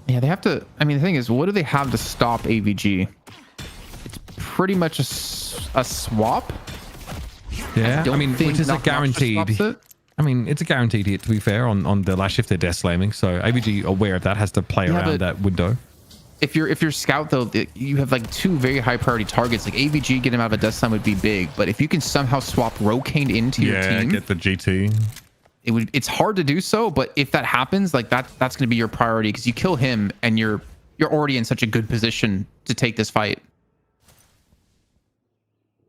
S3: Yeah, they have to. I mean, the thing is, what do they have to stop AVG? It's pretty much a swap.
S9: Yeah, I mean, which is a
S3: Knock
S9: guaranteed. I mean, it's a guaranteed hit, to be fair, on the last shift they're death slamming. So AVG, aware of that, has to play around that window.
S3: If you're scout though, you have like 2 very high priority targets. Like AVG getting him out of a death slam would be big, but if you can somehow swap Rocane into your team,
S9: get the GT.
S3: It's hard to do so, but if that happens, like that's going to be your priority, because you kill him and you're already in such a good position to take this fight.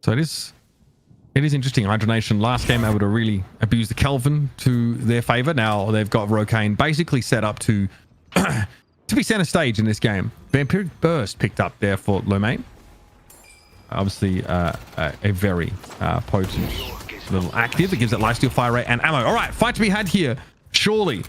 S9: So it is interesting. Hydra Nation last game able to really abuse the Kelvin to their favor. Now they've got Rocane basically set up to to be center stage in this game. Vampiric Burst picked up there for Lomain. Obviously a very potent little active that gives it lifesteal, fire rate, and ammo. All right, fight to be had here. Surely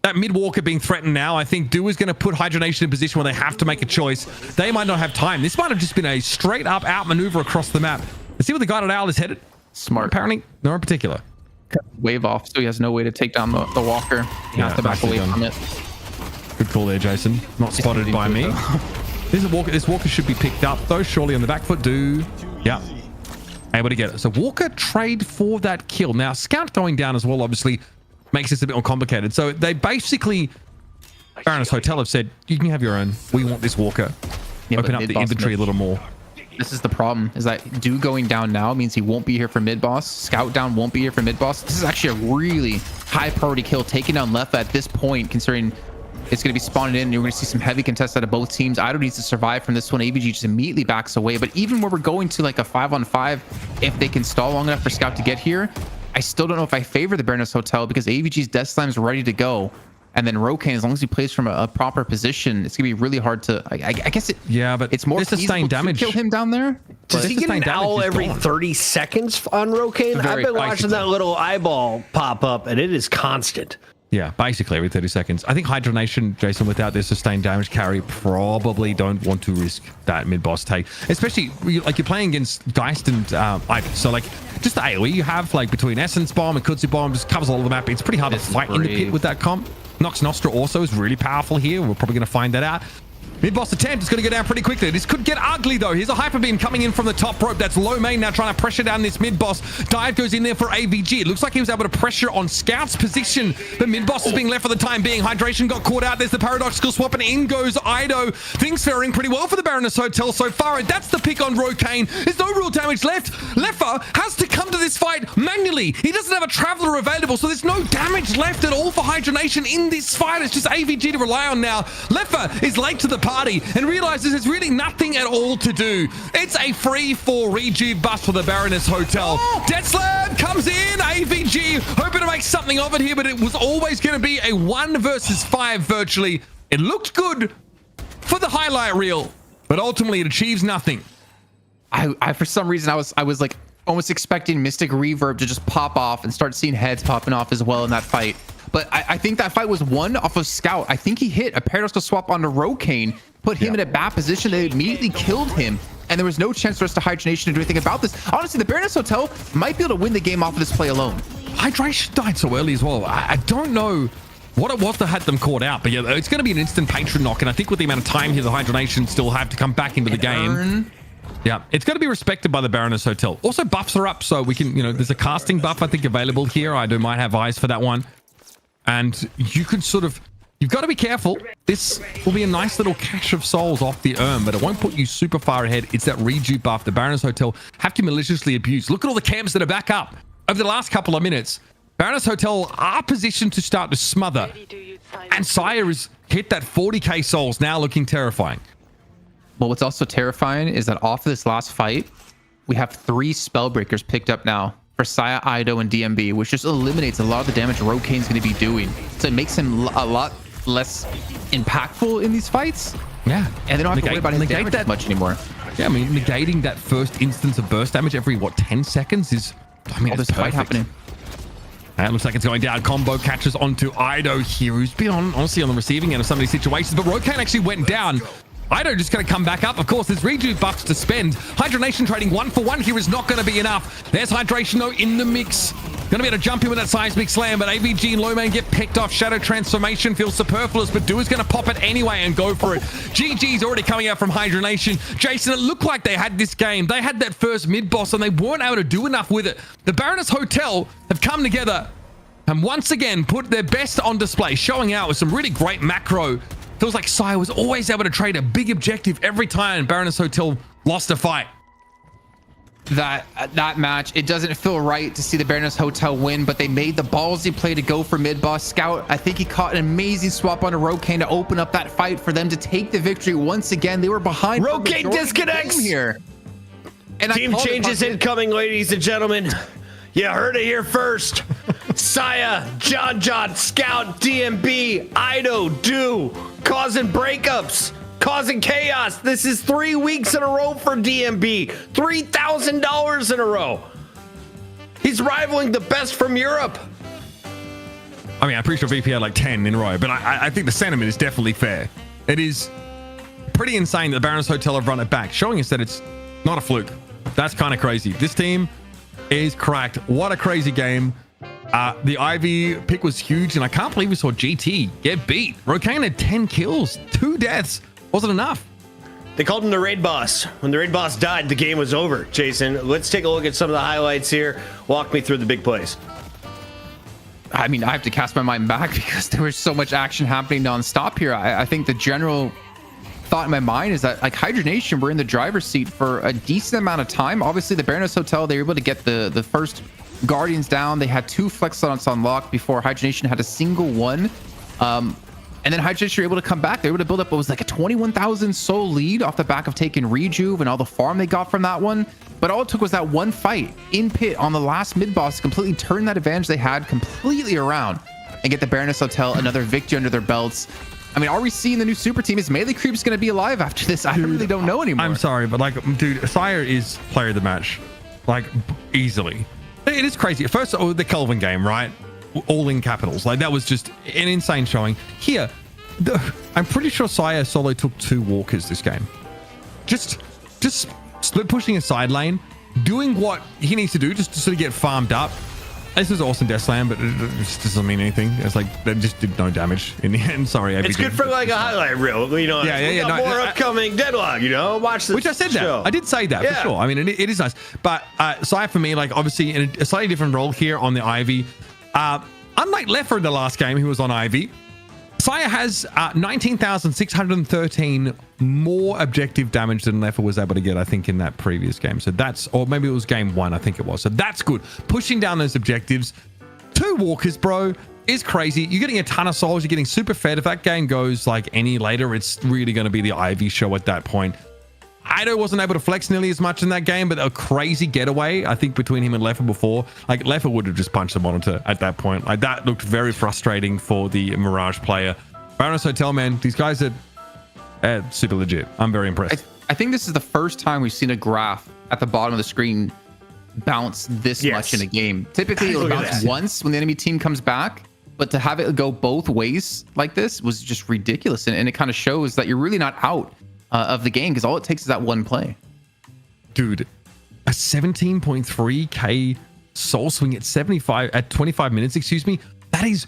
S9: that mid walker being threatened now. I think Do is going to put Hydra Nation in a position where they have to make a choice. They might not have time. This might have just been a straight up outmaneuver across the map. Let's see where the guided owl is headed.
S3: Smart.
S9: Apparently, no in particular.
S3: Wave off, so he has no way to take down the walker. He has to back away from it.
S9: Good call there, Jason. Not spotted by me. This walker should be picked up though, surely on the back foot. Do. Yeah. Able to get it. So Walker trade for that kill. Now, Scout going down as well, obviously, makes this a bit more complicated. So they basically, Baroness Hotel have said, you can have your own. We want this Walker.
S3: Yeah,
S9: open up the inventory a little more.
S3: This is the problem, is that Do going down now means he won't be here for mid-boss. Scout down won't be here for mid-boss. This is actually a really high priority kill, taking down Left at this point, considering is going to be spawning in, and you're going to see some heavy contests out of both teams. Ido needs to survive from this one. AVG just immediately backs away. But even where we're going to like a 5-on-5, if they can stall long enough for Scout to get here, I still don't know if I favor the Baroness Hotel, because AVG's Death Slam's ready to go. And then Rokane, as long as he plays from a proper position, it's gonna be really hard to. I guess it.
S9: Yeah, but
S3: it's more
S9: this sustained damage.
S3: Kill him down there.
S1: Does he get an owl every 30 seconds on Rokane? I've been watching that little eyeball pop up, and it is constant.
S9: Yeah, basically every 30 seconds. I think Hydra Nation, Jason, without their sustained damage carry, probably don't want to risk that mid-boss take. Especially, like, you're playing against Geist and Ivy. So, like, just the AoE you have, like, between Essence Bomb and Kudzu Bomb, just covers all of the map. It's pretty hard to fight in the pit with that comp. Nox Nostra also is really powerful here. We're probably going to find that out. Mid-boss attempt is going to go down pretty quickly. This could get ugly, though. Here's a Hyper Beam coming in from the top rope. That's low main now trying to pressure down this mid-boss. Dive goes in there for AVG. It looks like he was able to pressure on Scout's position. The mid-boss is being left for the time being. Hydration got caught out. There's the paradoxical swap, and in goes Ido. Things faring pretty well for the Baroness Hotel so far, and that's the pick on Rokane. There's no real damage left. Leffa has to come to this fight manually. He doesn't have a Traveler available, so there's no damage left at all for Hydra Nation in this fight. It's just AVG to rely on now. Leffa is late to the party and realizes there's really nothing at all to do. It's a free for rejuve bust for the Baroness Hotel. Death Slam comes in. AVG hoping to make something of it here, but it was always going to be a 1 versus 5 virtually. It looked good for the highlight reel, but ultimately it achieves nothing.
S3: I for some reason I was like almost expecting Mystic Reverb to just pop off and start seeing heads popping off as well in that fight. But I think that fight was won off of Scout. I think he hit a paradoxical swap onto Rokane, put him in a bad position. They immediately killed him, and there was no chance for us to Hydra Nation to do anything about this. Honestly, the Baroness Hotel might be able to win the game off of this play alone.
S9: Hydration died so early as well. I don't know what it was that had them caught out, but yeah, it's going to be an instant patron knock, and I think with the amount of time here the Hydra Nation still have to come back into the game. Yeah, it's going to be respected by the Baroness Hotel. Also, buffs are up, so we can, there's a casting buff, I think, available here. I might have eyes for that one. And you can you've got to be careful. This will be a nice little cache of souls off the but it won't put you super far ahead. It's that rejuve buff the Baroness Hotel have to maliciously abuse. Look at all the camps that are back up over the last couple of minutes. Baroness Hotel are positioned to start to smother. And Sire has hit that 40k souls, now looking terrifying.
S3: Well, what's also terrifying is that off of this last fight, we have 3 Spellbreakers picked up now for Saya, Ido, and DMB, which just eliminates a lot of the damage Rokane's going to be doing. So it makes him a lot less impactful in these fights.
S9: Yeah.
S3: And they don't have to worry about his damage that much anymore.
S9: Yeah, I mean, negating that first instance of burst damage every, 10 seconds is,
S3: there's a fight happening.
S9: And it looks like it's going down. Combo catches onto Ido here, who's been honestly on the receiving end of some of these situations, but Rokane actually went down. Ido just going to come back up. Of course, there's rejuve buffs to spend. Hydra Nation trading 1 for 1 here is not going to be enough. There's Hydration, though, in the mix. Going to be able to jump in with that seismic slam, but AVG and Lowman get picked off. Shadow transformation feels superfluous, but Dua's going to pop it anyway and go for it. GG's already coming out from Hydra Nation. Jason, it looked like they had this game. They had that first mid-boss, and they weren't able to do enough with it. The Baroness Hotel have come together and once again put their best on display, showing out with some really great macro. Feels like Sire was always able to trade a big objective every time Baroness Hotel lost a fight.
S3: That match, it doesn't feel right to see the Baroness Hotel win, but they made the ballsy play to go for mid-boss. Scout, I think he caught an amazing swap onto Rokane to open up that fight for them to take the victory once again. They were behind.
S1: Rokane disconnects
S3: here. And
S1: team changes incoming, ladies and gentlemen. You heard it here first. Saya, John, Scout, DMB, Ido, Do, causing breakups, causing chaos. This is 3 weeks in a row for DMB. $3,000 in a row. He's rivaling the best from Europe.
S9: I mean, I'm pretty sure VP had like 10 in a row, but I think the sentiment is definitely fair. It is pretty insane that the Baroness Hotel have run it back, showing us that it's not a fluke. That's kind of crazy. This team is cracked. What a crazy game. The Ivy pick was huge, and I can't believe we saw GT get beat. Rokane had 10 kills, 2 deaths. Wasn't enough.
S1: They called him the raid boss. When the raid boss died, the game was over. Jason, let's take a look at some of the highlights here. Walk me through the big plays.
S3: I mean, I have to cast my mind back because there was so much action happening nonstop here. I think the general thought in my mind is that like Hydra Nation were in the driver's seat for a decent amount of time. Obviously, the Baroness Hotel, they were able to get the first Guardians down. They had 2 flex slots unlocked before Hydra Nation had a single one. And then Hydra Nation were able to come back. They were able to build up what was like a 21,000 soul lead off the back of taking Rejuve and all the farm they got from that one. But all it took was that one fight in pit on the last mid boss to completely turn that advantage they had completely around and get the Baroness Hotel another victory under their belts. I mean, are we seeing the new super team? Is Melee Creeps going to be alive after this? I really don't know anymore.
S9: I'm sorry, but like, dude, Sire is player of the match, like easily. It is crazy. First, the Kelvin game, right? All in capitals. Like that was just an insane showing. Here, I'm pretty sure Sire solo took 2 walkers this game. Just split pushing a side lane, doing what he needs to do just to sort of get farmed up. This is awesome Death Slam, but it just doesn't mean anything. It's like that just did no damage in the end. Sorry, ABG.
S1: It's good for like a highlight reel. You know, we got more upcoming Deadlock. You know, watch this.
S9: Which I said
S1: show.
S9: that. I did say that for sure. I mean, it is nice. But Sire for me, like obviously in a slightly different role here on the Ivy. Unlike Leffer in the last game, who was on Ivy, Sire has 19,613 more objective damage than Leffer was able to get, I think, in that previous game. So that's, or maybe it was game 1, I think it was. So that's good. Pushing down those objectives. 2 walkers, bro, is crazy. You're getting a ton of souls. You're getting super fed. If that game goes like any later, it's really going to be the Ivy show at that point. Ido wasn't able to flex nearly as much in that game, but a crazy getaway, I think, between him and Leffer before. Like, Leffer would have just punched the monitor at that point. Like, that looked very frustrating for the Mirage player. Baroness Hotel, man, these guys are super legit. I'm very impressed.
S3: I think this is the first time we've seen a graph at the bottom of the screen bounce this much in a game. Typically, it'll bounce once when the enemy team comes back, but to have it go both ways like this was just ridiculous. And it kind of shows that you're really not out of the game because all it takes is that one play.
S9: Dude, a 17.3k soul swing at 25 minutes, excuse me. That is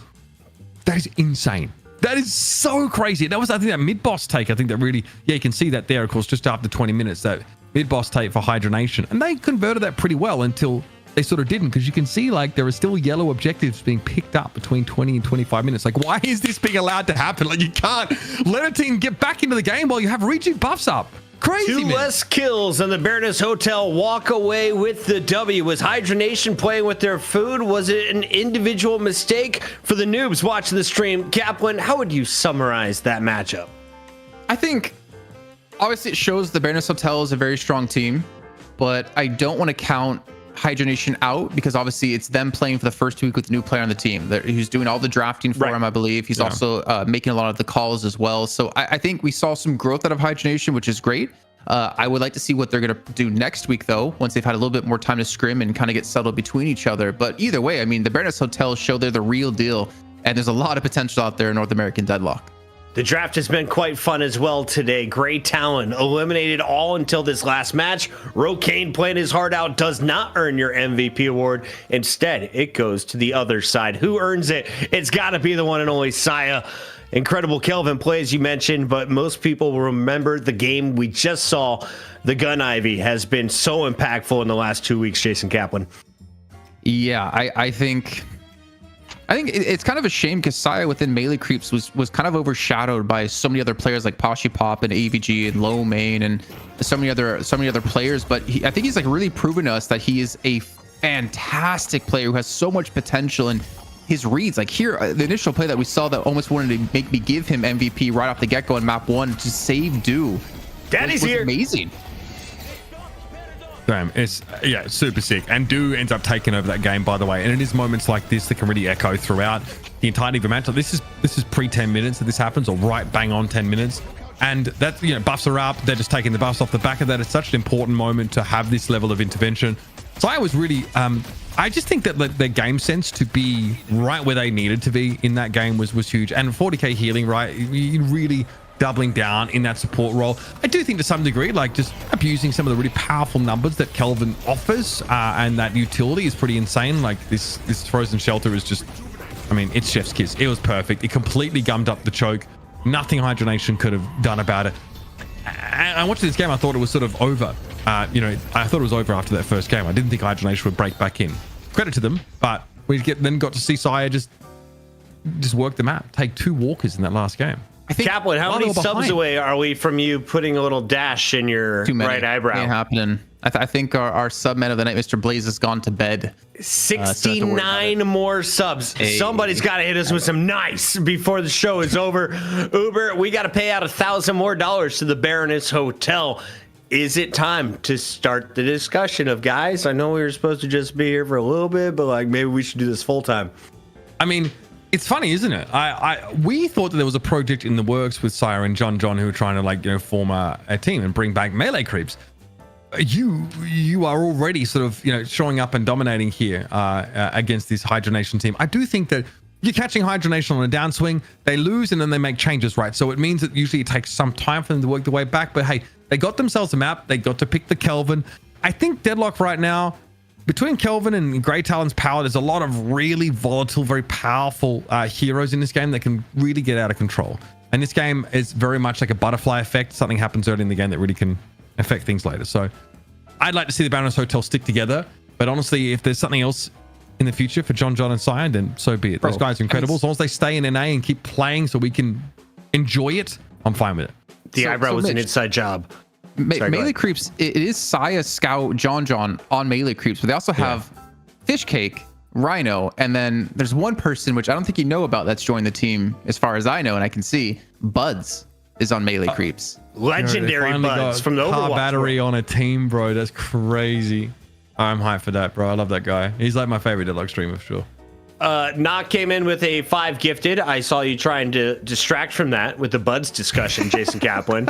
S9: insane. That is so crazy. That was, I think, that mid-boss take. I think that really, you can see that there, of course, just after 20 minutes, that mid-boss take for Hydra Nation. And they converted that pretty well until they sort of didn't, because you can see like there are still yellow objectives being picked up between 20 and 25 minutes. Like, why is this being allowed to happen? Like, you can't let a team get back into the game while you have Rejuve buffs up. Crazy,
S1: 2
S9: man.
S1: less kills and the Baroness Hotel walk away with the W. Was Hydra Nation playing with their food? Was it an individual mistake? For the noobs watching the stream, Kaplan, how would you summarize that matchup?
S3: I think, obviously, it shows the Baroness Hotel is a very strong team, but I don't want to count Hydra Nation out because obviously it's them playing for the first week with the new player on the team. He's doing all the drafting for him, I believe. He's also making a lot of the calls as well. So I think we saw some growth out of Hydra Nation, which is great. I would like to see what they're going to do next week, though, once they've had a little bit more time to scrim and kind of get settled between each other. But either way, I mean, the Baroness Hotel show they're the real deal, and there's a lot of potential out there in North American Deadlock.
S1: The draft has been quite fun as well today. Great talent eliminated all until this last match. Rokane playing his heart out does not earn your MVP award. Instead, it goes to the other side. Who earns it? It's got to be the one and only Saya. Incredible Kelvin play, as you mentioned, but most people will remember the game we just saw. The Gun Ivy has been so impactful in the last 2 weeks, Jason Kaplan.
S3: Yeah, I think it's kind of a shame because Saya within Melee Creeps was kind of overshadowed by so many other players like Pashi Pop and AVG and Low Main and so many other players. But I think he's like really proven to us that he is a fantastic player who has so much potential. And his reads, like here, the initial play that we saw that almost wanted to make me give him MVP right off the get-go in map 1 to save Do.
S1: Daddy's
S3: was
S1: here.
S3: Amazing.
S9: Damn, it's super sick. And Do ends up taking over that game, by the way. And it is moments like this that can really echo throughout the entirety of the match. So this is pre 10 minutes that this happens, or right bang on 10 minutes. And that, buffs are up. They're just taking the buffs off the back of that. It's such an important moment to have this level of intervention. So I was really, I just think that their game sense to be right where they needed to be in that game was huge. And 40k healing, right? You really doubling down in that support role. I do think to some degree, like just abusing some of the really powerful numbers that Kelvin offers, and that utility is pretty insane. Like this frozen shelter is just, I mean, it's chef's kiss. It was perfect. It completely gummed up the choke. Nothing Hydra Nation could have done about it. And watching this game, I thought it was sort of over. I thought it was over after that first game. I didn't think Hydra Nation would break back in. Credit to them, but we then got to see Saya just work the map, take 2 walkers in that last game.
S3: I think
S1: Kaplan, how many subs away are we from you putting a little dash in your right eyebrow?
S3: Ain't happening. I think our subman of the night, Mr. Blaze, has gone to bed.
S1: 69 more subs. Somebody's got to hit us with some nice before the show is over. Uber, we got to pay out $1,000 more to the Baroness Hotel. Is it time to start the discussion of, guys, I know we were supposed to just be here for a little bit, but like maybe we should do this full time.
S9: I mean, it's funny, isn't it? We thought that there was a project in the works with Sire and John who were trying to form a team and bring back melee creeps. You are already sort of showing up and dominating here against this Hydra Nation team. I do think that you're catching Hydra Nation on a downswing. They lose and then they make changes, right? So it means that usually it takes some time for them to work their way back. But hey, they got themselves a map. They got to pick the Kelvin. I think Deadlock right now, between Kelvin and Grey Talon's power, there's a lot of really volatile, very powerful heroes in this game that can really get out of control. And this game is very much like a butterfly effect. Something happens early in the game that really can affect things later. So I'd like to see the Baroness Hotel stick together. But honestly, if there's something else in the future for John and Cyan, then so be it. Those guys are incredible. As long as they stay in NA and keep playing so we can enjoy it, I'm fine with it.
S1: The eyebrow was an inside job.
S3: Melee creeps, it is Saya, Scout, John on melee creeps, but they also have Fish Cake, Rhino, and then there's one person which I don't think you know about that's joined the team as far as I know and I can see. Buds is on melee creeps.
S1: Legendary Buds from the Overwatch
S9: battery on a team, bro. That's crazy. I'm hyped for that, bro. I love that guy. He's like my favorite Deadlock streamer for sure.
S1: Knock came in with a 5 gifted. I saw you trying to distract from that with the Buds discussion, Jason Kaplan.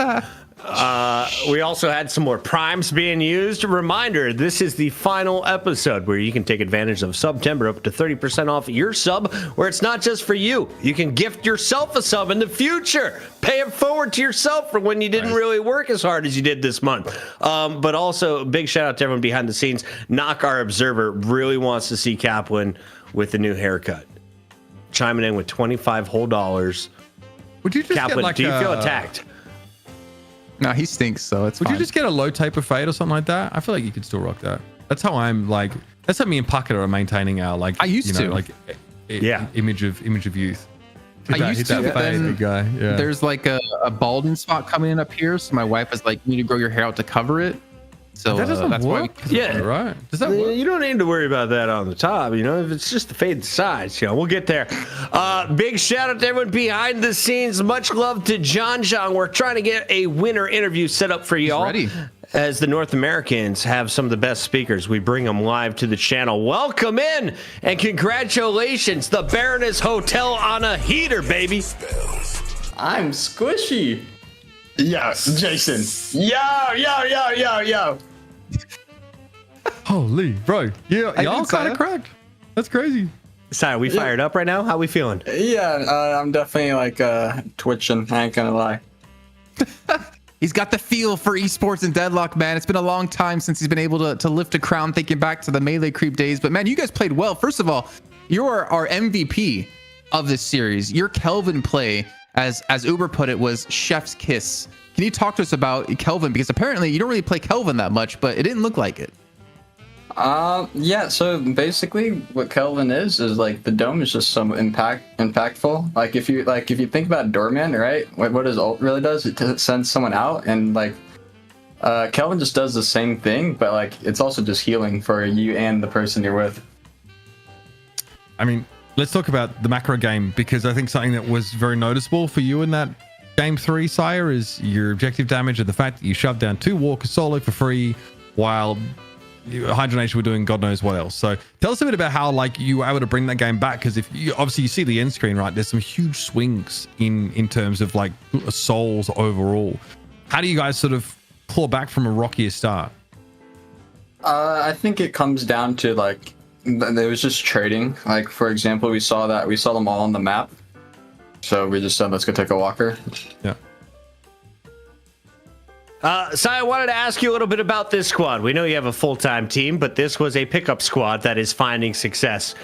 S1: We also had some more primes being used. Reminder, this is the final episode where you can take advantage of September up to 30% off your sub, where it's not just for you. You can gift yourself a sub in the future. Pay it forward to yourself for when you didn't really work as hard as you did this month. But also, big shout out to everyone behind the scenes. Knock, our observer, really wants to see Kaplan with a new haircut. Chiming in with $25 whole.
S9: Would you just
S1: Kaplan,
S9: get like
S1: do you feel attacked?
S3: No, he stinks, so it's
S9: Would
S3: fine.
S9: you just get a low taper fade or something like that? I feel like you could still rock that. That's how I'm like. That's how me and Puckett are maintaining our like.
S3: I used to
S9: like. Image of youth.
S3: I used to, but then
S9: guy. Yeah.
S3: there's like a balding spot coming in up here, so my wife was like, "You need to grow your hair out to cover it." So
S9: that doesn't
S3: that's
S9: work.
S1: Yeah,
S9: right. Does that work?
S1: You don't need to worry about that on the top. If it's just the fade sides, we'll get there. Big shout out to everyone behind the scenes. Much love to John. We're trying to get a winner interview set up for y'all.
S3: Ready.
S1: As the North Americans have some of the best speakers, we bring them live to the channel. Welcome in and congratulations, the Baroness Hotel on a heater, baby.
S11: I'm squishy. Yo, Jason. Yo.
S9: Holy, bro. Yeah, y'all kind of cracked. That's crazy.
S1: Sorry, we fired up right now? How we feeling?
S11: Yeah, I'm definitely like twitching. I ain't gonna lie.
S3: He's got the feel for esports and Deadlock, man. It's been a long time since he's been able to lift a crown, thinking back to the melee creep days. But man, you guys played well. First of all, you're our MVP of this series. Your Kelvin play, as Uber put it, was chef's kiss. Can you talk to us about Kelvin? Because apparently you don't really play Kelvin that much, but it didn't look like it.
S11: Yeah, so basically what Kelvin is like the dome is just so impactful. Like if you think about Doorman, right? What his ult really does, it sends someone out, and like Kelvin just does the same thing, but like it's also just healing for you and the person you're with.
S9: I mean, let's talk about the macro game, because I think something that was very noticeable for you in that game 3, Sire, is your objective damage and the fact that you shoved down 2 walkers solo for free while Hydra Nation were doing God knows what else. So tell us a bit about how like you were able to bring that game back, because if you obviously you see the end screen, right, there's some huge swings in terms of like souls overall. How do you guys sort of claw back from a rockier start?
S11: I think it comes down to like there was just trading. Like for example, we saw them all on the map, so we just said let's go take a walker.
S9: Yeah.
S1: So I wanted to ask you a little bit about this squad. We know you have a full-time team, but this was a pickup squad that is finding success.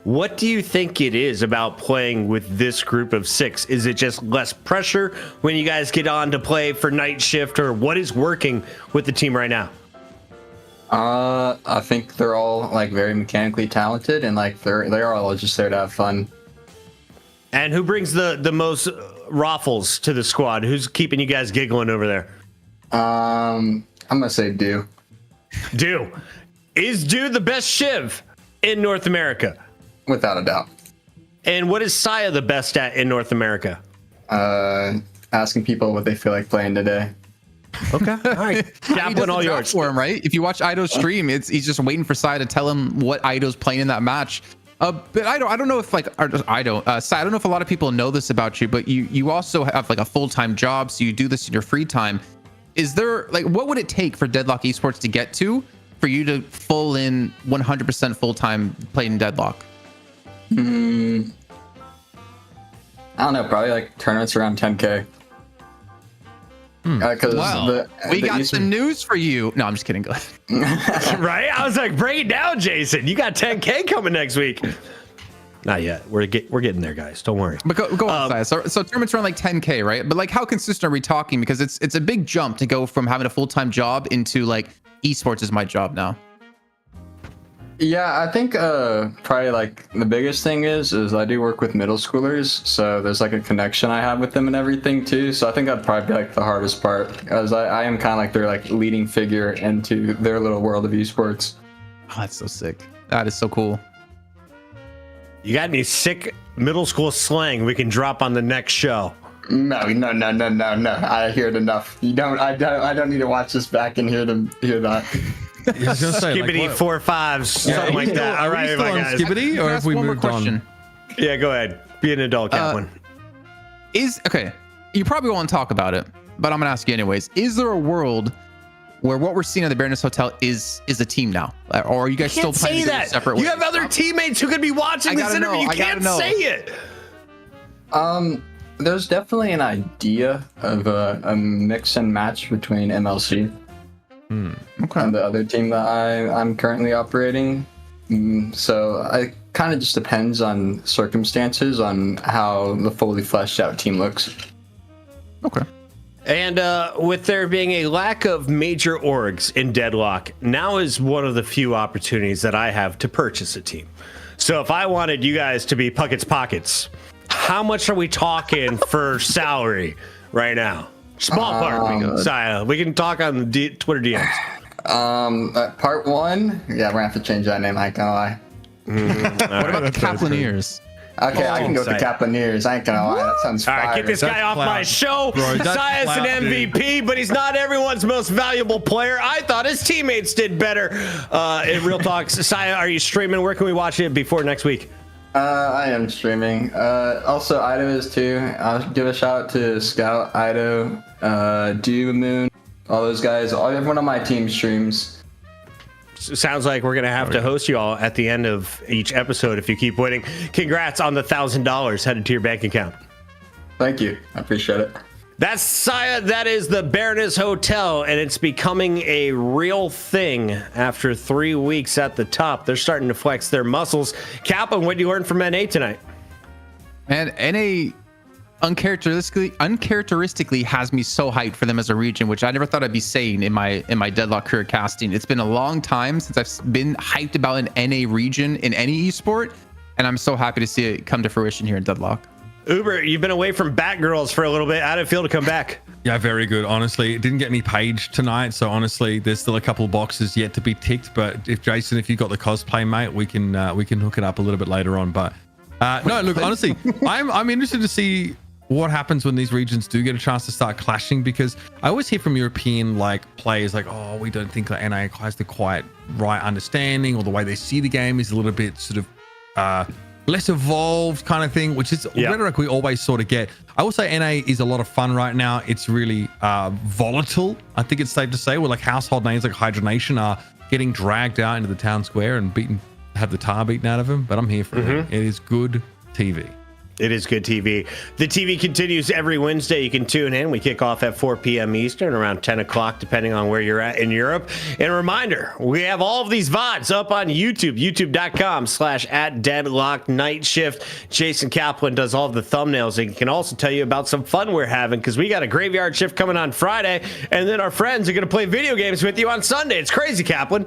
S1: What do you think it is about playing with this group of 6? Is it just less pressure when you guys get on to play for night shift, or what is working with the team right now?
S11: I think they're all like very mechanically talented, and like they're all just there to have fun.
S1: And who brings the most raffles to the squad? Who's keeping you guys giggling over there?
S11: I'm gonna say Do.
S1: Is Dew the best Shiv in North America?
S11: Without a doubt.
S1: And what is Saya the best at in North America?
S11: Asking people what they feel like playing today.
S1: Okay. All right. Kaplan, all yours.
S3: For him, right? If you watch Ido's stream, he's just waiting for Sai to tell him what Ido's playing in that match. But I don't know if like Sai, I don't know if a lot of people know this about you, but you also have like a full-time job, so you do this in your free time. Is there like what would it take for Deadlock Esports to get to for you to full in 100% full-time playing Deadlock?
S11: I don't know, probably like tournaments around 10K.
S3: Well, we got some news for you. No, I'm just kidding. Go ahead.
S1: Right? I was like, break it down, Jason. You got 10K coming next week. Not yet. We're getting there, guys. Don't worry.
S3: But go on, Sai. So tournaments around like 10K, right? But like, how consistent are we talking? Because it's a big jump to go from having a full-time job into like esports is my job now.
S11: Yeah, I think probably like the biggest thing is I do work with middle schoolers, so there's like a connection I have with them and everything too. So I think that'd probably be like the hardest part, because I am kind of like their like leading figure into their little world of esports.
S3: Oh, that's so sick. That is so cool.
S1: You got any sick middle school slang we can drop on the next show?
S11: No. I hear it enough. I don't need to watch this back and hear that.
S1: Skibbity 4-5, something like that. All right,
S9: still on
S1: guys.
S9: Skibbity, or have we moved on?
S1: Yeah, go ahead. Be an adult, Kaplan.
S3: Okay, you probably won't talk about it, but I'm gonna ask you anyways. Is there a world where what we're seeing at the Baroness Hotel is a team now, or are you guys still playing together separate?
S1: You have other teammates who could be watching this interview. You can't say it.
S11: There's definitely an idea of a mix and match between MLC.
S3: Okay.
S11: And the other team that I'm currently operating. So it kind of just depends on circumstances on how the fully fleshed out team looks.
S3: Okay.
S1: And with there being a lack of major orgs in Deadlock, now is one of the few opportunities that I have to purchase a team. So if I wanted you guys to be Puckett's Pockets, how much are we talking for salary right now? Small part, Saya. We can talk on the Twitter DMs.
S11: Part one, yeah, we're gonna have to change that name. I ain't gonna lie.
S3: What about the Kaplaneers?
S11: Okay, I can go with the Kaplaneers. I ain't gonna lie. That sounds fire.
S1: All right, get this guy off my show. Saya's an MVP, but he's not everyone's most valuable player. I thought his teammates did better. In real talk, Saya, are you streaming? Where can we watch it before next week?
S11: I am streaming. Also, Ido is too. I'll give a shout out to Scout, Ido, Dew Moon, all those guys. Everyone on my team streams.
S1: Sounds like we're going to have to host you all at the end of each episode if you keep winning. Congrats on the $1,000 headed to your bank account.
S11: Thank you. I appreciate it.
S1: That's Saya. That is the Baroness Hotel, and it's becoming a real thing after 3 weeks at the top. They're starting to flex their muscles. Kaplan, what did you learn from NA tonight?
S3: And NA uncharacteristically has me so hyped for them as a region, which I never thought I'd be saying in my Deadlock career casting. It's been a long time since I've been hyped about an NA region in any esport, and I'm so happy to see it come to fruition here in Deadlock.
S1: Uber, you've been away from Batgirls for a little bit. How did it feel to come back?
S9: Yeah, very good. Honestly, it didn't get any page tonight, so honestly, there's still a couple of boxes yet to be ticked. But if Jason, if you got the cosplay, mate, we can hook it up a little bit later on. But no, look, honestly, I'm interested to see what happens when these regions do get a chance to start clashing, because I always hear from European players like, oh, we don't think that NA has the quite right understanding, or the way they see the game is a little bit sort of less evolved kind of thing, which is rhetoric we always sort of get. I will say NA is a lot of fun right now. It's really volatile. I think it's safe to say, where like household names like Hydra Nation are getting dragged out into the town square and have the tar beaten out of them. But I'm here for it. It is good TV.
S1: It is good TV. The TV continues every Wednesday. You can tune in. We kick off at 4 p.m. Eastern, around 10 o'clock, depending on where you're at in Europe. And a reminder, we have all of these VODs up on YouTube, youtube.com/@DeadlockNightShift. Jason Kaplan does all of the thumbnails, and he can also tell you about some fun we're having, because we got a graveyard shift coming on Friday, and then our friends are going to play video games with you on Sunday. It's crazy, Kaplan.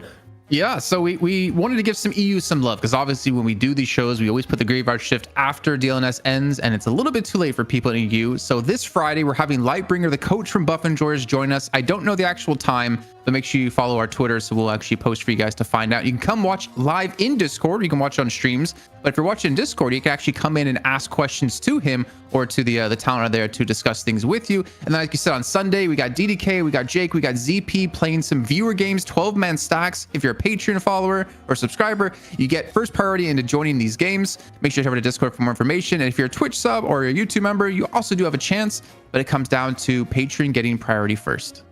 S3: Yeah, so we wanted to give some EU some love because obviously when we do these shows, we always put the Graveyard Shift after DLNS ends, and it's a little bit too late for people in EU. So this Friday, we're having Lightbringer, the coach from Buff and Joyers, join us. I don't know the actual time, but make sure you follow our Twitter, so we'll actually post for you guys to find out. You can come watch live in Discord. You can watch on streams, but if you're watching Discord, you can actually come in and ask questions to him or to the talent there to discuss things with you. And then, like you said, on Sunday, we got DDK, we got Jake, we got ZP playing some viewer games, 12-man stacks. If you're a Patreon follower or subscriber, you get first priority into joining these games. Make sure you head over to Discord for more information. And if you're a Twitch sub or a YouTube member, you also do have a chance, but it comes down to Patreon getting priority first.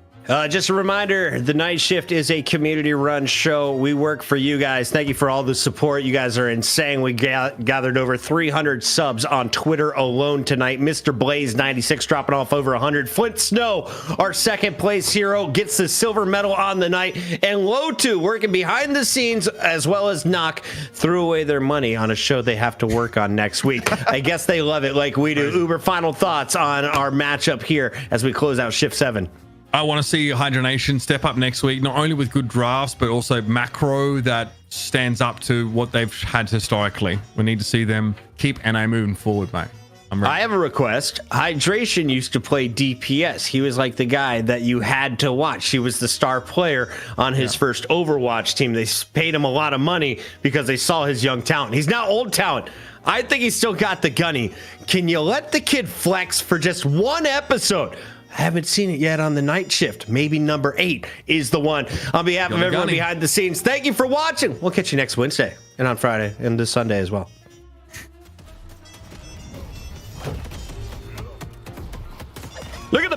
S1: Just a reminder, the Night Shift is a community-run show. We work for you guys. Thank you for all the support. You guys are insane. We gathered over 300 subs on Twitter alone tonight. Mr. Blaze 96 dropping off over 100. Flint Snow, our second place hero, gets the silver medal on the night. And Lotos, working behind the scenes, as well as Knock, threw away their money on a show they have to work on next week. I guess they love it like we do. Uber, final thoughts on our matchup here as we close out Shift 7.
S9: I want to see Hydra Nation step up next week, not only with good drafts, but also macro that stands up to what they've had historically. We need to see them keep NA moving forward, mate.
S1: I have a request. Hydration used to play DPS. He was like the guy that you had to watch. He was the star player on his first Overwatch team. They paid him a lot of money because they saw his young talent. He's now old talent. I think he's still got the gunny. Can you let the kid flex for just one episode? I haven't seen it yet on the Night Shift. Maybe number 8 is the one. On behalf of everyone behind the scenes, thank you for watching. We'll catch you next Wednesday and on Friday and this Sunday as well. Look at the